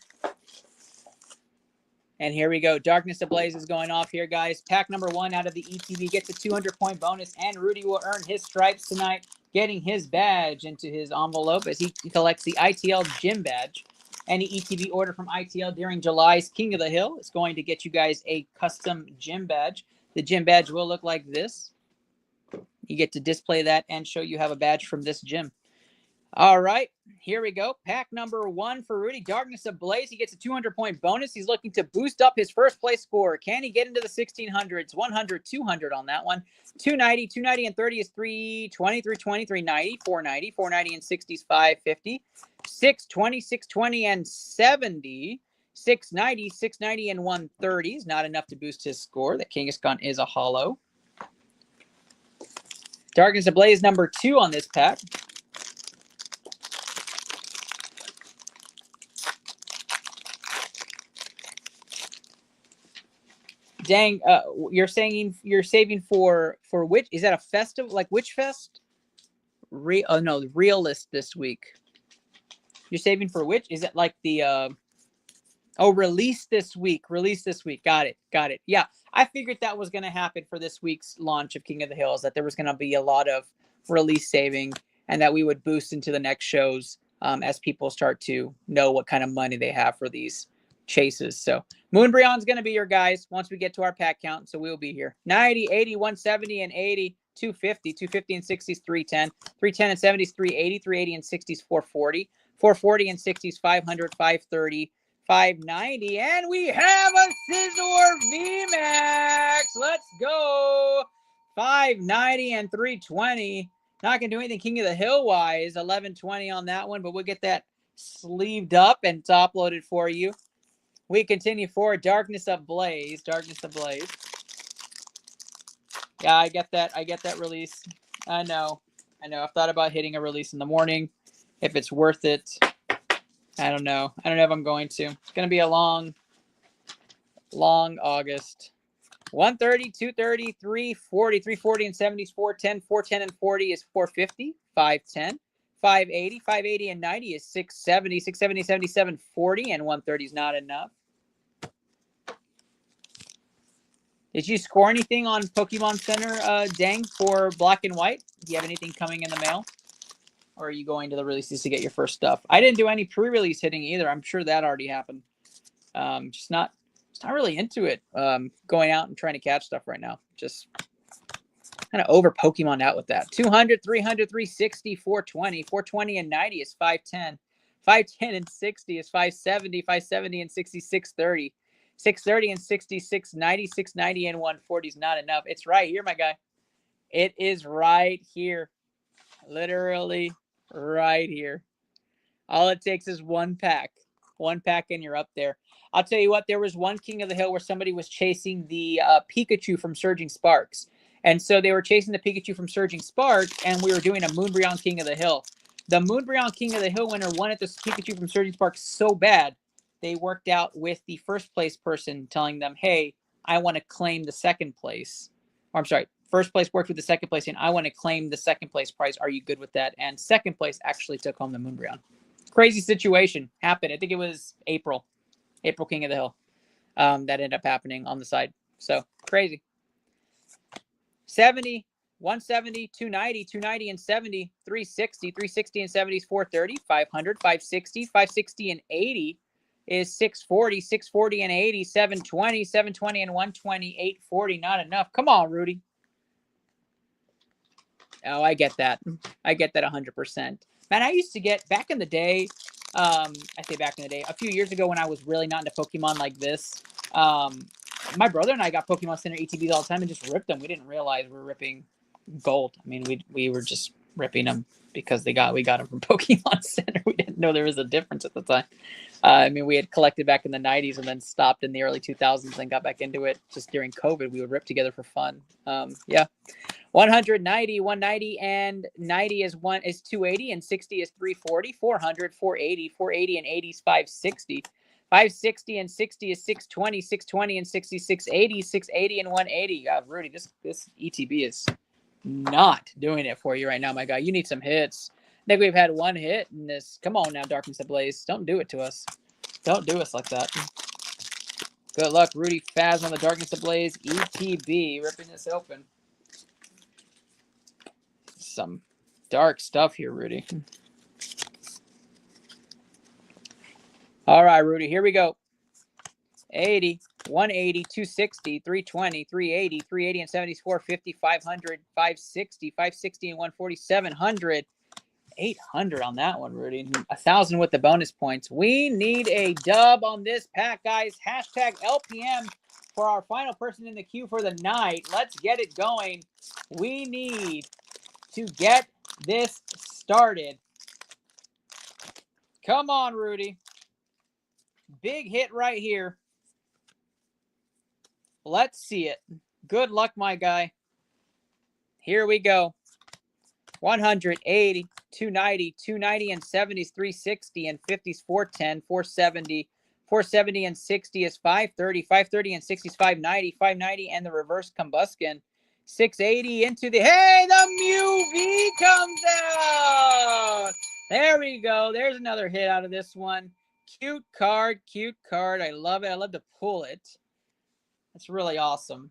And here we go. Darkness Ablaze is going off here, guys. Pack number 1 out of the ETB gets a 200-point bonus, and Rudy will earn his stripes tonight, getting his badge into his envelope as he collects the ITL gym badge. Any ETB order from ITL during July's King of the Hill is going to get you guys a custom gym badge. The gym badge will look like this. You get to display that and show you have a badge from this gym. All right, here we go. Pack number 1 for Rudy. Darkness Ablaze. He gets a 200-point bonus. He's looking to boost up his first place score. Can he get into the 1600s? 100, 200 on that one. 290, 290 and 30 is 320, 320, 390, 490, 490 and 60 is 550. 620, 620 and 70. 690, 690 and 130 is not enough to boost his score. The Kangaskhan is a hollow. Darkness Ablaze number 2 on this pack. Dang, you're saying you're saving for which? Is that a festival? Like which fest? No, Realist this week. You're saving for which? Is it like the release this week? Release this week. Got it. Yeah, I figured that was going to happen for this week's launch of King of the Hills, that there was going to be a lot of release saving and that we would boost into the next shows as people start to know what kind of money they have for these chases. So Moonbreon's going to be your guys once we get to our pack count. So we'll be here. 90, 80, 170 and 80, 250, 250 and 60 is 310, 310 and 70 is 380, 380 and 60 is 440, 440 and 60 is 500, 530, 590, and we have a Scizor VMAX. Let's go. 590 and 320. Not going to do anything King of the Hill wise. 1120 on that one, but we'll get that sleeved up and top loaded for you. We continue forward. Darkness Ablaze. Darkness Ablaze. Yeah, I get that. I get that release. I know. I've thought about hitting a release in the morning if it's worth it. I don't know. I don't know if I'm going to. It's going to be a long August. 130, 230, 340, 340 and 70 is 410, 410 and 40 is 450, 510, 580, 580 and 90 is 670, 670, 77, 40, and 130 is not enough. Did you score anything on Pokemon Center, Dang, for Black and White? Do you have anything coming in the mail? Or are you going to the releases to get your first stuff? I didn't do any pre-release hitting either. I'm sure that already happened. Just not really into it. Going out and trying to catch stuff right now. Just kind of over Pokemon out with that. 200, 300, 360, 420. 420 and 90 is 510. 510 and 60 is 570. 570 and 60, 630. 630 and 60, 690. 690 and 140 is not enough. It's right here, my guy. It is right here. Literally right here. All it takes is one pack. One pack and you're up there. I'll tell you what, there was one King of the Hill where somebody was chasing the Pikachu from Surging Sparks. And so they were chasing the Pikachu from Surging Sparks, and we were doing a Moonbreon King of the Hill. The Moonbreon King of the Hill winner wanted this Pikachu from Surging Sparks so bad, they worked out with the first place person telling them, hey, I want to claim the second place. Or I'm sorry, first place worked with the second place, and I want to claim the second place prize. Are you good with that? And second place actually took home the Moonbreon. Crazy situation happened. I think it was April King of the Hill. That ended up happening on the side. So crazy. 70, 170, 290, 290 and 70, 360, 360 and 70 is 430, 500, 560, 560 and 80 is 640, 640 and 80, 720, 720 and 120, 840. Not enough. Come on, Rudy. Oh, I get that. I get that 100%. Man, I used to get, back in the day, I say back in the day, a few years ago when I was really not into Pokemon like this, my brother and I got Pokemon Center ETBs all the time and just ripped them. We didn't realize we were ripping gold. I mean, we were just ripping them because we got them from Pokemon Center. We didn't know there was a difference at the time. I mean, we had collected back in the 90s and then stopped in the early 2000s and got back into it just during COVID. We would rip together for fun. Yeah. 190, 190 and 90 is 280 and 60 is 340, 400, 480, 480 and 80 is 560. 560 and 60 is 620, 620 and 60, 680, 680 and 180. Rudy, this ETB is not doing it for you right now, my guy. You need some hits. I think we've had one hit in this. Come on now, Darkness Ablaze. Don't do it to us. Don't do us like that. Good luck, Rudy Faz on the Darkness Ablaze ETB. Ripping this open. Some dark stuff here, Rudy. All right, Rudy, here we go. 80, 180, 260, 320, 380, 380 and 70 is 450, 500, 560, 560 and 140, 700, 800 on that one, Rudy. 1,000 with the bonus points. We need a dub on this pack, guys. Hashtag LPM for our final person in the queue for the night. Let's get it going. We need to get this started. Come on, Rudy. Big hit right here. Let's see it. Good luck, my guy. Here we go. 180, 290, 290 and 70 is 360 and 50 is 410, 470, 470 and 60 is 530, 530 and 60 is 590, 590 and the reverse combustion. 680 into the, hey, the Mew V comes out. There we go. There's another hit out of this one. Cute card, cute card. I love it. I love to pull it. That's really awesome.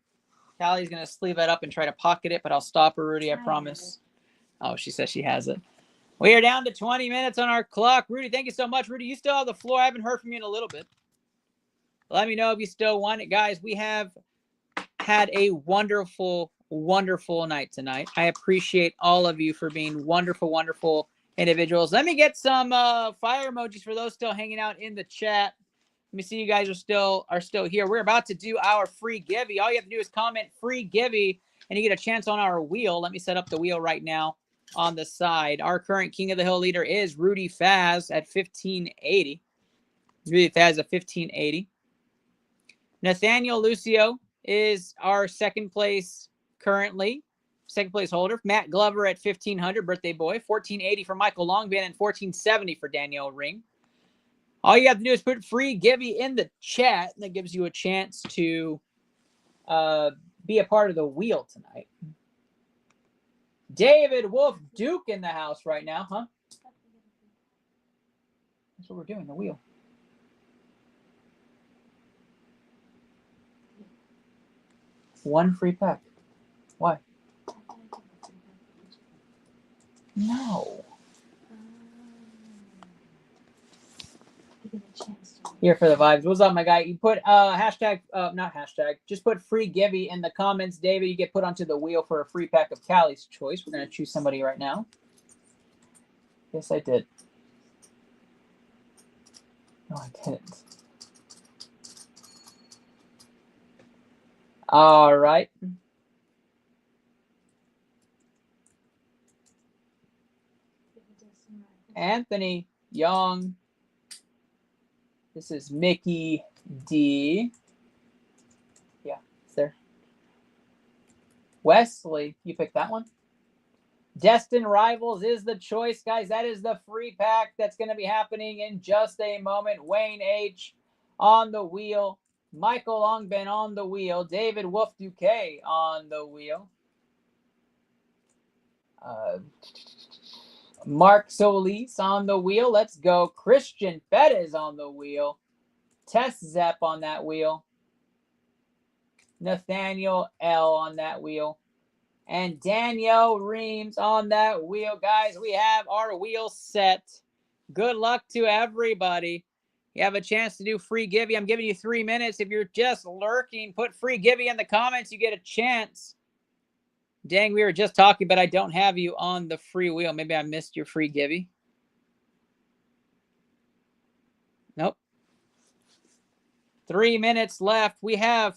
Callie's going to sleeve that up and try to pocket it, but I'll stop her, Rudy, I promise. Oh, she says she has it. We are down to 20 minutes on our clock. Rudy, thank you so much. Rudy, you still have the floor. I haven't heard from you in a little bit. Let me know if you still want it. Guys, we have had a wonderful, wonderful night tonight. I appreciate all of you for being wonderful, wonderful individuals. Let me get some fire emojis for those still hanging out in the chat. Let me see you guys are still here. We're about to do our free givey. All you have to do is comment free givey and you get a chance on our wheel. Let me set up the wheel right now on the side. Our current King of the Hill leader is Rudy Faz at 1580. Rudy Faz at 1580. Nathaniel Lucio is our second place currently. Second place holder. Matt Glover at 1500, birthday boy. 1480 for Michael Longbin and 1470 for Danielle Ring. All you have to do is put free Gibby in the chat, and that gives you a chance to be a part of the wheel tonight. David Wolf Duke in the house right now, huh? That's what we're doing, the wheel. One free pack. Why? No. Here for the vibes. What's up, my guy? You put hashtag, not hashtag, just put free Gibby in the comments, David. You get put onto the wheel for a free pack of Callie's Choice. We're going to choose somebody right now. Yes, I did. No, I didn't. All right. Anthony Young. This is Mickey D. Yeah, it's there. Wesley, you picked that one. Destin Rivals is the choice, guys. That is the free pack that's going to be happening in just a moment. Wayne H. on the wheel. Michael Longben on the wheel. David Wolf Duque on the wheel. Mark Solis on the wheel. Let's go. Christian Bettis on the wheel. Tess Zepp on that wheel. Nathaniel L on that wheel. And Danielle Reams on that wheel. Guys, we have our wheel set. Good luck to everybody. You have a chance to do free Gibby. I'm giving you 3 minutes. If you're just lurking, put free Gibby in the comments. You get a chance. Dang, we were just talking, but I don't have you on the free wheel. Maybe I missed your free Gibby. Nope. 3 minutes left. We have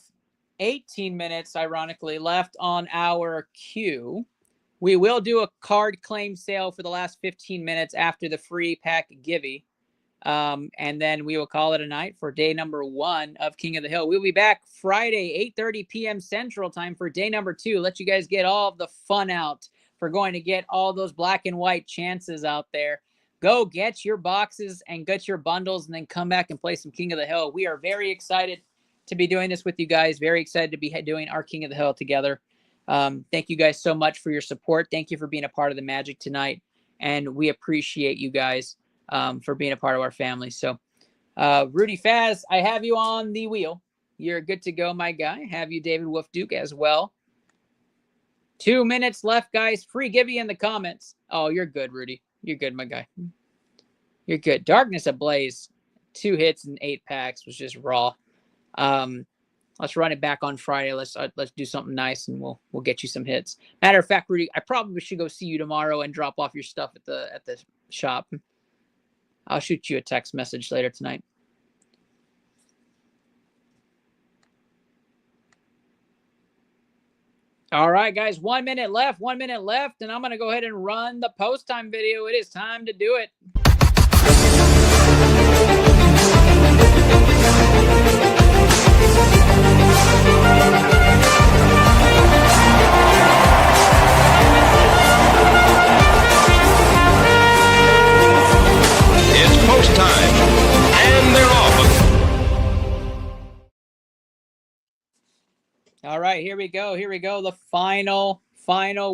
18 minutes, ironically, left on our queue. We will do a card claim sale for the last 15 minutes after the free pack Gibby. And then we will call it a night for day number 1 of King of the Hill. We'll be back Friday, 8:30 p.m. Central Time for day number 2. Let you guys get all of the fun out for going to get all those black and white chances out there. Go get your boxes and get your bundles and then come back and play some King of the Hill. We are very excited to be doing this with you guys. Very excited to be doing our King of the Hill together. Thank you guys so much for your support. Thank you for being a part of the magic tonight. And we appreciate you guys for being a part of our family. So, Rudy Faz, I have you on the wheel. You're good to go, my guy. Have you, David Wolf Duke, as well. 2 minutes left, guys. Free Gibby in the comments. Oh, you're good, Rudy. You're good, my guy. You're good. Darkness Ablaze, 2 hits and 8 packs was just raw. Let's run it back on Friday. Let's do something nice, and we'll get you some hits. Matter of fact, Rudy, I probably should go see you tomorrow and drop off your stuff at the shop. I'll shoot you a text message later tonight. All right, guys, 1 minute left, 1 minute left, and I'm going to go ahead and run the post time video. It is time to do it. It's post time, and they're off. All right, here we go. Here we go. The final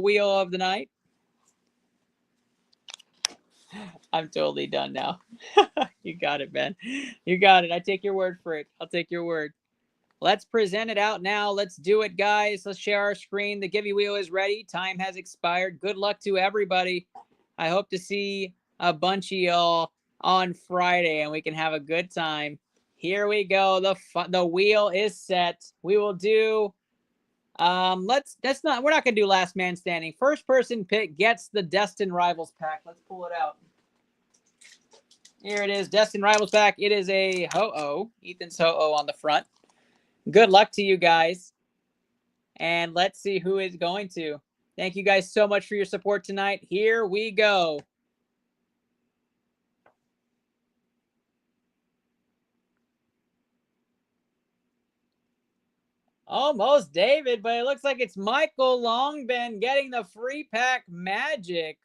wheel of the night. I'm totally done now. You got it, man. You got it. I take your word for it. I'll take your word. Let's present it out now. Let's do it, guys. Let's share our screen. The Gibby wheel is ready. Time has expired. Good luck to everybody. I hope to see a bunch of y'all on Friday, and we can have a good time. Here we go. The wheel is set. We will do. We're not gonna do last man standing. First person pick gets the Destin Rivals pack. Let's pull it out. Here it is, Destin Rivals pack. It is a Ho-Oh, Ethan's Ho-Oh on the front. Good luck to you guys. And let's see who is going to. Thank you guys so much for your support tonight. Here we go. Almost David, but it looks like it's Michael Longben getting the free pack magic.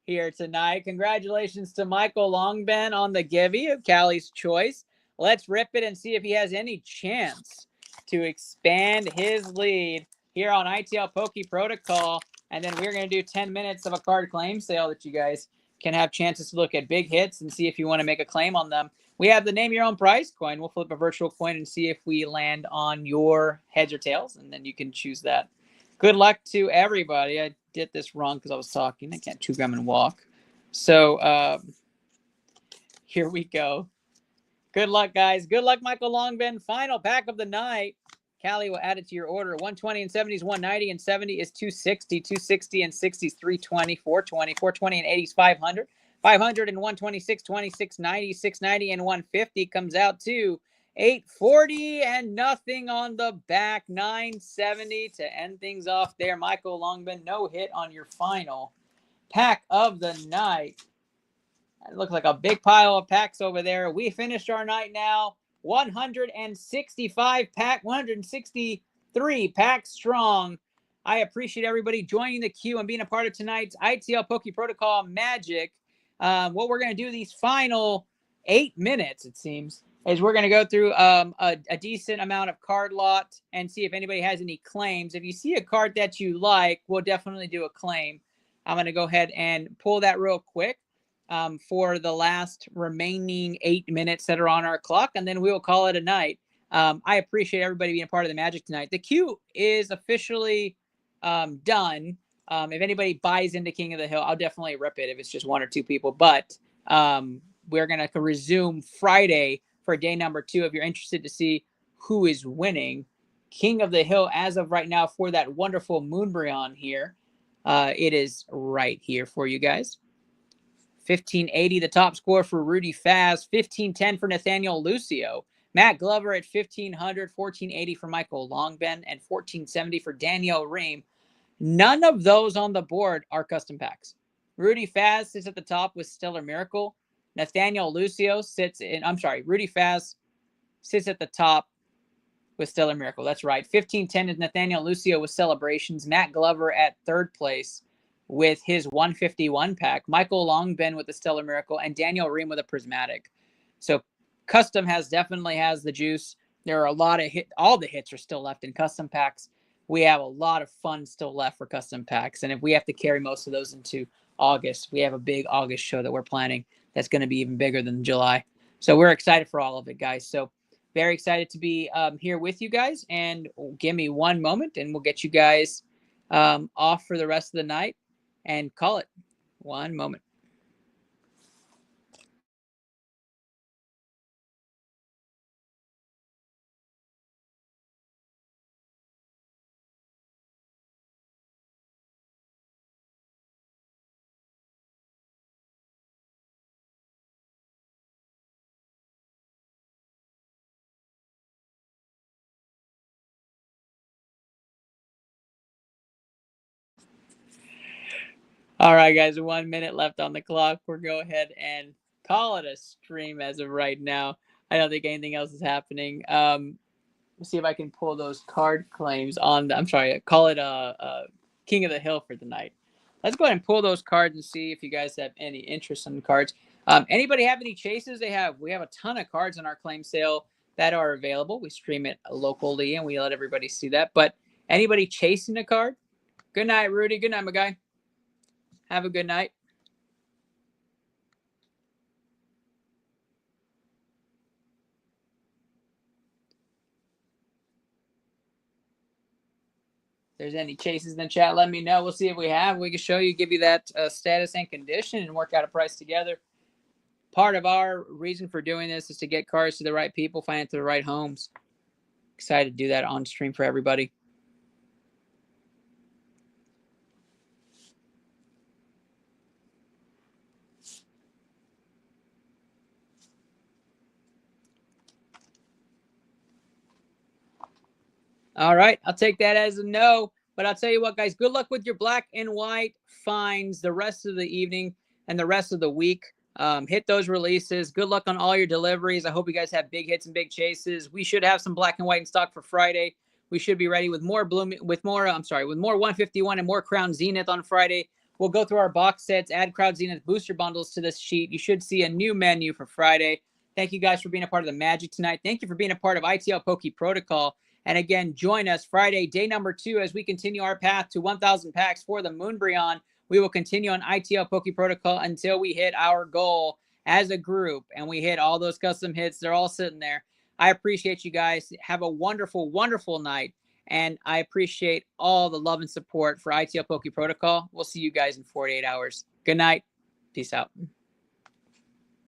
here tonight. Congratulations to Michael Longben on the Givey of Callie's Choice. Let's rip it and see if he has any chance to expand his lead here on ITL Poke Protocol. And then we're going to do 10 minutes of a card claim sale that you guys can have chances to look at big hits and see if you want to make a claim on them. We have the name your own prize coin. We'll flip a virtual coin and see if we land on your heads or tails, and then you can choose that. Good luck to everybody. I did this wrong because I was talking. I can't chew gum and walk. So here we go. Good luck, guys. Good luck, Michael Longben. Final pack of the night. Callie will add it to your order. 120 and 70 is 190, and 70 is 260. 260 and 60 is 320. 420. 420 and 80 is 500. 500 and 126, 26, 90, 690 and 150 comes out to 840 and nothing on the back. 970 to end things off there. Michael Longben, no hit on your final pack of the night. It looks like a big pile of packs over there. We finished our night now. 165 pack, 163 packs strong. I appreciate everybody joining the queue and being a part of tonight's ITL Poke Protocol Magic. What we're going to do these final 8 minutes, it seems, is we're going to go through a decent amount of card lot and see if anybody has any claims. If you see a card that you like, we'll definitely do a claim. I'm going to go ahead and pull that real quick for the last remaining 8 minutes that are on our clock, and then we will call it a night. I appreciate everybody being a part of the Magic tonight. The queue is officially done. If anybody buys into King of the Hill, I'll definitely rip it if it's just one or two people. But we're going to resume Friday for day number 2 if you're interested to see who is winning King of the Hill as of right now for that wonderful Moonbryon here. It is right here for you guys. 1580, the top score for Rudy Faz. 1510 for Nathaniel Lucio. Matt Glover at 1500. 1480 for Michael Longben. And 1470 for Danielle Ream. None of those on the board are custom packs. Rudy Faz sits at the top with Stellar Miracle. Nathaniel Lucio sits in, Rudy Faz sits at the top with Stellar Miracle. That's right. 1510 is Nathaniel Lucio with Celebrations. Matt Glover at third place with his 151 pack. Michael Longben with the Stellar Miracle. And Daniel Ream with a Prismatic. So custom definitely has the juice. There are a lot of all the hits are still left in custom packs. We have a lot of fun still left for custom packs. And if we have to carry most of those into August, we have a big August show that we're planning that's going to be even bigger than July. So we're excited for all of it, guys. So very excited to be here with you guys. And give me one moment and we'll get you guys off for the rest of the night and call it. One moment. All right, guys, 1 minute left on the clock. We'll go ahead and call it a stream as of right now. I don't think anything else is happening. Let's see if I can pull those card claims on. Call it a King of the Hill for the night. Let's go ahead and pull those cards and see if you guys have any interest in the cards. Anybody have any chases? We have a ton of cards in our claim sale that are available. We stream it locally and we let everybody see that. But anybody chasing a card? Good night, Rudy. Good night, my guy. Have a good night. If there's any chases in the chat, let me know. We'll see if we have. We can show you, give you that status and condition and work out a price together. Part of our reason for doing this is to get cards to the right people, find it to the right homes. Excited to do that on stream for everybody. All right, I'll take that as a no. But I'll tell you what, guys, good luck with your black and white finds the rest of the evening and the rest of the week. Hit those releases. Good luck on all your deliveries. I hope you guys have big hits and big chases. We should have some black and white in stock for Friday. We should be ready with more 151 and more Crown Zenith on Friday. We'll go through our box sets, add Crowd Zenith booster bundles to this sheet. You should see a new menu for Friday. Thank you guys for being a part of the magic tonight. Thank you for being a part of ITL Poke Protocol. And again, join us Friday, day number 2, as we continue our path to 1,000 packs for the Moonbryon. We will continue on ITL Poke Protocol until we hit our goal as a group and we hit all those custom hits. They're all sitting there. I appreciate you guys. Have a wonderful, wonderful night. And I appreciate all the love and support for ITL Poke Protocol. We'll see you guys in 48 hours. Good night. Peace out.